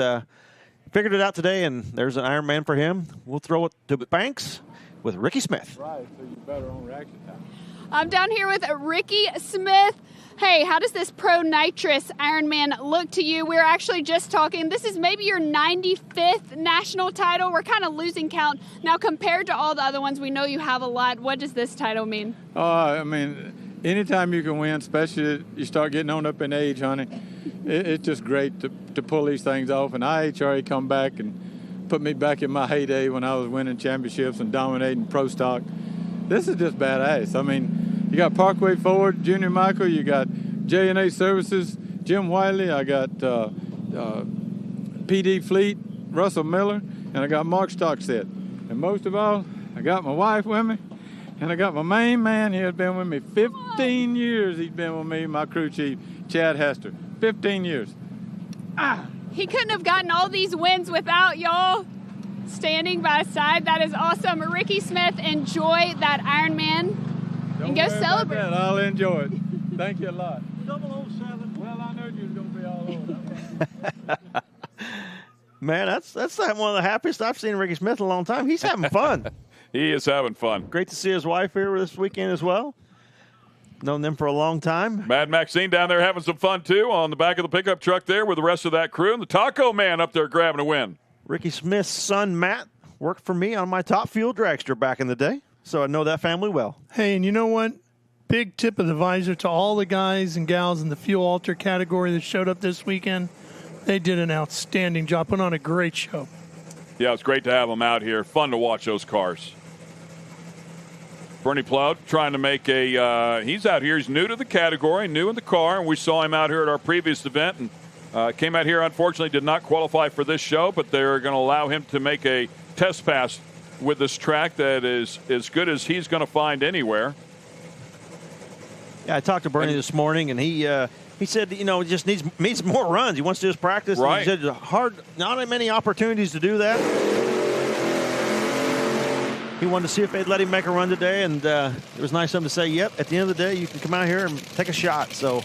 figured it out today, and there's an Iron Man for him. We'll throw it to Banks with Ricky Smith. Right, so you better on reaction time. I'm down here with Ricky Smith. Hey, how does this Pro Nitrous Ironman look to you? We're actually just talking. This is maybe your 95th national title. We're kind of losing count. Now, compared to all the other ones, we know you have a lot. What does this title mean? I mean, anytime you can win, especially you start getting on up in age, honey, it's just great to pull these things off. And IHRA come back and put me back in my heyday when I was winning championships and dominating pro stock. This is just badass. I mean, you got Parkway Ford, Junior Michael, you got J&A Services, Jim Wiley, I got PD Fleet, Russell Miller, and I got Mark Stockset. And most of all, I got my wife with me, and I got my main man. He has been with me 15 years. He's been with me, my crew chief, Chad Hester. 15 years. He couldn't have gotten all these wins without y'all standing by his side. That is awesome. Ricky Smith, enjoy that Ironman and go celebrate. I'll enjoy it. Thank you a lot. 007. Well, I know you was going to be all over. Man, that's one of the happiest I've seen Ricky Smith in a long time. He's having fun. He is having fun. Great to see his wife here this weekend as well. Known them for a long time. Mad Maxine down there having some fun, too, on the back of the pickup truck there with the rest of that crew. And the Taco Man up there grabbing a win. Ricky Smith's son, Matt, worked for me on my Top Fuel dragster back in the day, so I know that family well. Hey, and you know what? Big tip of the visor to all the guys and gals in the Fuel Alter category that showed up this weekend. They did an outstanding job, put on a great show. Yeah, it's great to have them out here. Fun to watch those cars. Bernie Plout trying to make he's out here. He's new to the category, new in the car, and we saw him out here at our previous event, and came out here, unfortunately, did not qualify for this show, but they're going to allow him to make a test pass with this track that is as good as he's going to find anywhere. Yeah, I talked to Bernie this morning, and he said, he just needs more runs. He wants to just practice. Right. He said not many opportunities to do that. He wanted to see if they'd let him make a run today, and it was nice of him to say, yep, at the end of the day, you can come out here and take a shot. So.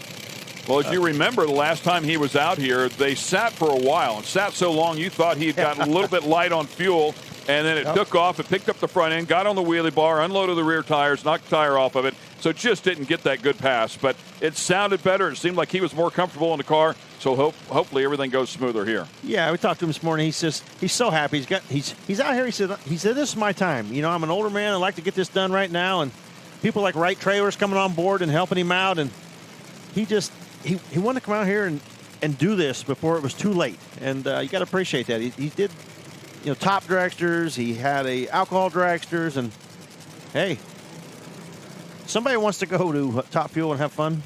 Well, as you remember, the last time he was out here, they sat for a while, and sat so long you thought he had gotten a little bit light on fuel, And then it took off. It picked up the front end, got on the wheelie bar, unloaded the rear tires, knocked the tire off of it. So just didn't get that good pass. But it sounded better. It seemed like he was more comfortable in the car. So hopefully everything goes smoother here. Yeah, we talked to him this morning. He says he's so happy. He's out here. He said this is my time. You know, I'm an older man. I like to get this done right now. And people like Wright Trailers coming on board and helping him out. And he wanted to come out here and do this before it was too late. And you got to appreciate that. He did, top dragsters. He had alcohol dragsters. And, hey, somebody wants to go to Top Fuel and have fun.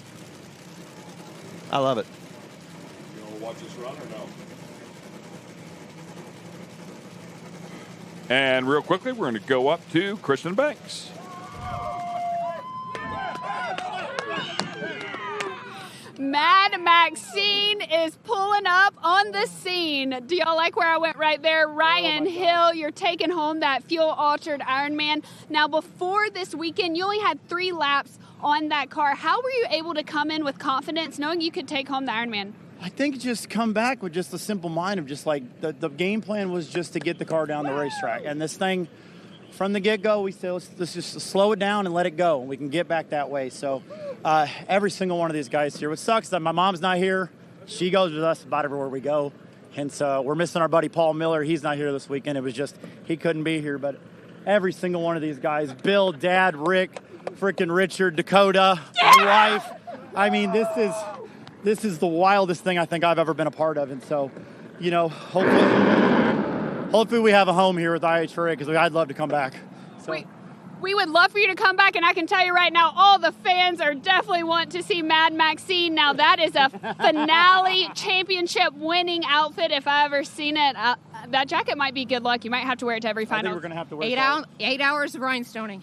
I love it. You want to watch this run or no? And real quickly, we're going to go up to Kristen Banks. Mad Maxine is pulling up on the scene. Do y'all like where I went right there? Ryan Hill, you're taking home that fuel-altered Ironman. Now, before this weekend, you only had 3 laps on that car. How were you able to come in with confidence knowing you could take home the Ironman? I think just come back with just a simple mind of just like the game plan was just to get the car down the racetrack. And this thing, from the get-go, we said, let's just slow it down and let it go. We can get back that way. So every single one of these guys here. What sucks is that my mom's not here. She goes with us about everywhere we go. Hence, we're missing our buddy Paul Miller. He's not here this weekend. It was just he couldn't be here. But every single one of these guys, Bill, Dad, Rick, freaking Richard, Dakota, wife. I mean, this is the wildest thing I think I've ever been a part of. And so, hopefully we have a home here with IHRA because I'd love to come back. So. We would love for you to come back, and I can tell you right now, all the fans are definitely want to see Mad Maxine. Now, that is a finale championship-winning outfit if I ever seen it. That jacket might be good luck. You might have to wear it to every final. I think we're going to have to wear it. 8 hours of rhinestoning.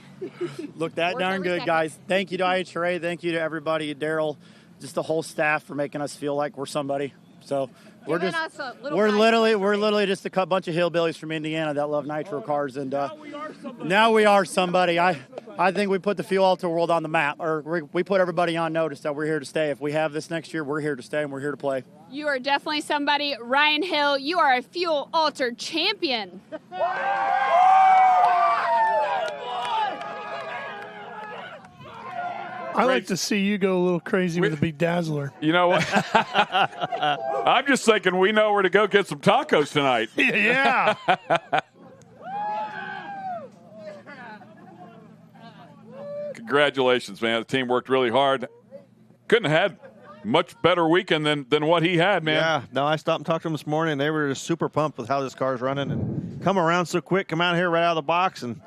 Look, that darn good, guys. Thank you to IHRA. Thank you to everybody, Daryl, just the whole staff for making us feel like we're somebody. So we're literally just a bunch of hillbillies from Indiana that love nitro cars, and now we are somebody. I think we put the Fuel Alter world on the map, or we put everybody on notice that we're here to stay. If we have this next year, we're here to stay and we're here to play. You are definitely somebody. Ryan Hill, you are a Fuel Alter champion. I like to see you go a little crazy with a big dazzler. You know what? I'm just thinking we know where to go get some tacos tonight. Yeah. Congratulations, man. The team worked really hard. Couldn't have had much better weekend than what he had, man. Yeah. No, I stopped and talked to them this morning. They were just super pumped with how this car's running and come around so quick, come out here right out of the box. And,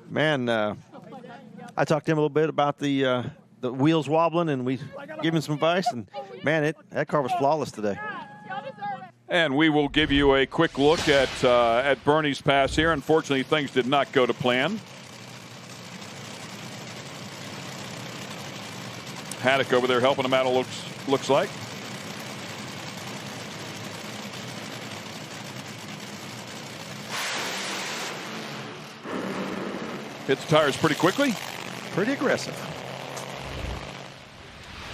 man, I talked to him a little bit about the wheels wobbling, and we gave him some advice. And, man, that car was flawless today. And we will give you a quick look at Bernie's pass here. Unfortunately, things did not go to plan. Haddock over there helping him out, it looks like. Hit the tires pretty quickly. Pretty aggressive.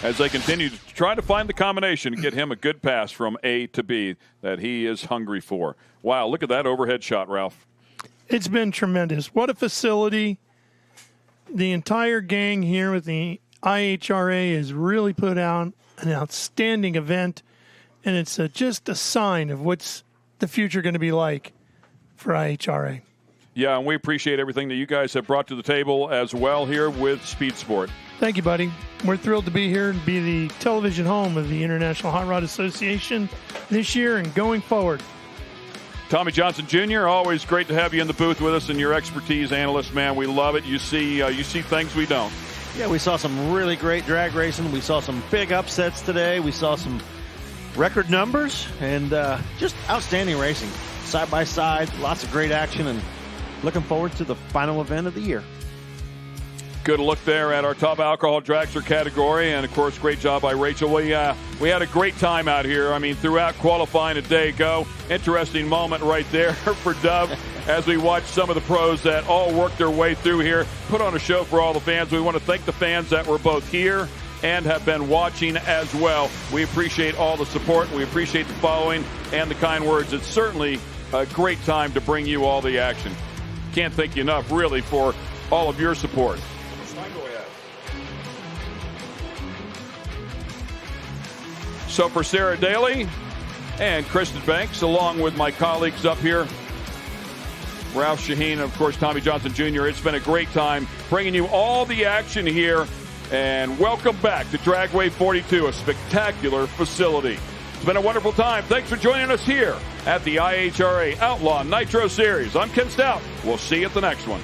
As they continue to try to find the combination and get him a good pass from A to B that he is hungry for. Wow, look at that overhead shot, Ralph. It's been tremendous. What a facility. The entire gang here with the IHRA has really put out an outstanding event, and it's just a sign of what's the future going to be like for IHRA. Yeah, and we appreciate everything that you guys have brought to the table as well here with Speed Sport. Thank you, buddy. We're thrilled to be here and be the television home of the International Hot Rod Association this year and going forward. Tommy Johnson Jr., always great to have you in the booth with us and your expertise, analyst, man. We love it. You see things we don't. Yeah, we saw some really great drag racing. We saw some big upsets today. We saw some record numbers and just outstanding racing. Side by side, lots of great action, and looking forward to the final event of the year. Good look there at our top alcohol dragster category, and of course, great job by Rachel. We had a great time out here. I mean, throughout qualifying a day ago, interesting moment right there for Dove as we watched some of the pros that all worked their way through here, put on a show for all the fans. We want to thank the fans that were both here and have been watching as well. We appreciate all the support. We appreciate the following and the kind words. It's certainly a great time to bring you all the action. Can't thank you enough, really, for all of your support. So for Sarah Daly and Kristen Banks, along with my colleagues up here, Ralph Shaheen, and of course Tommy Johnson Jr., it's been a great time bringing you all the action here. And welcome back to Dragway 42, a spectacular facility. It's been a wonderful time. Thanks for joining us here at the IHRA Outlaw Nitro Series. I'm Ken Stout. We'll see you at the next one.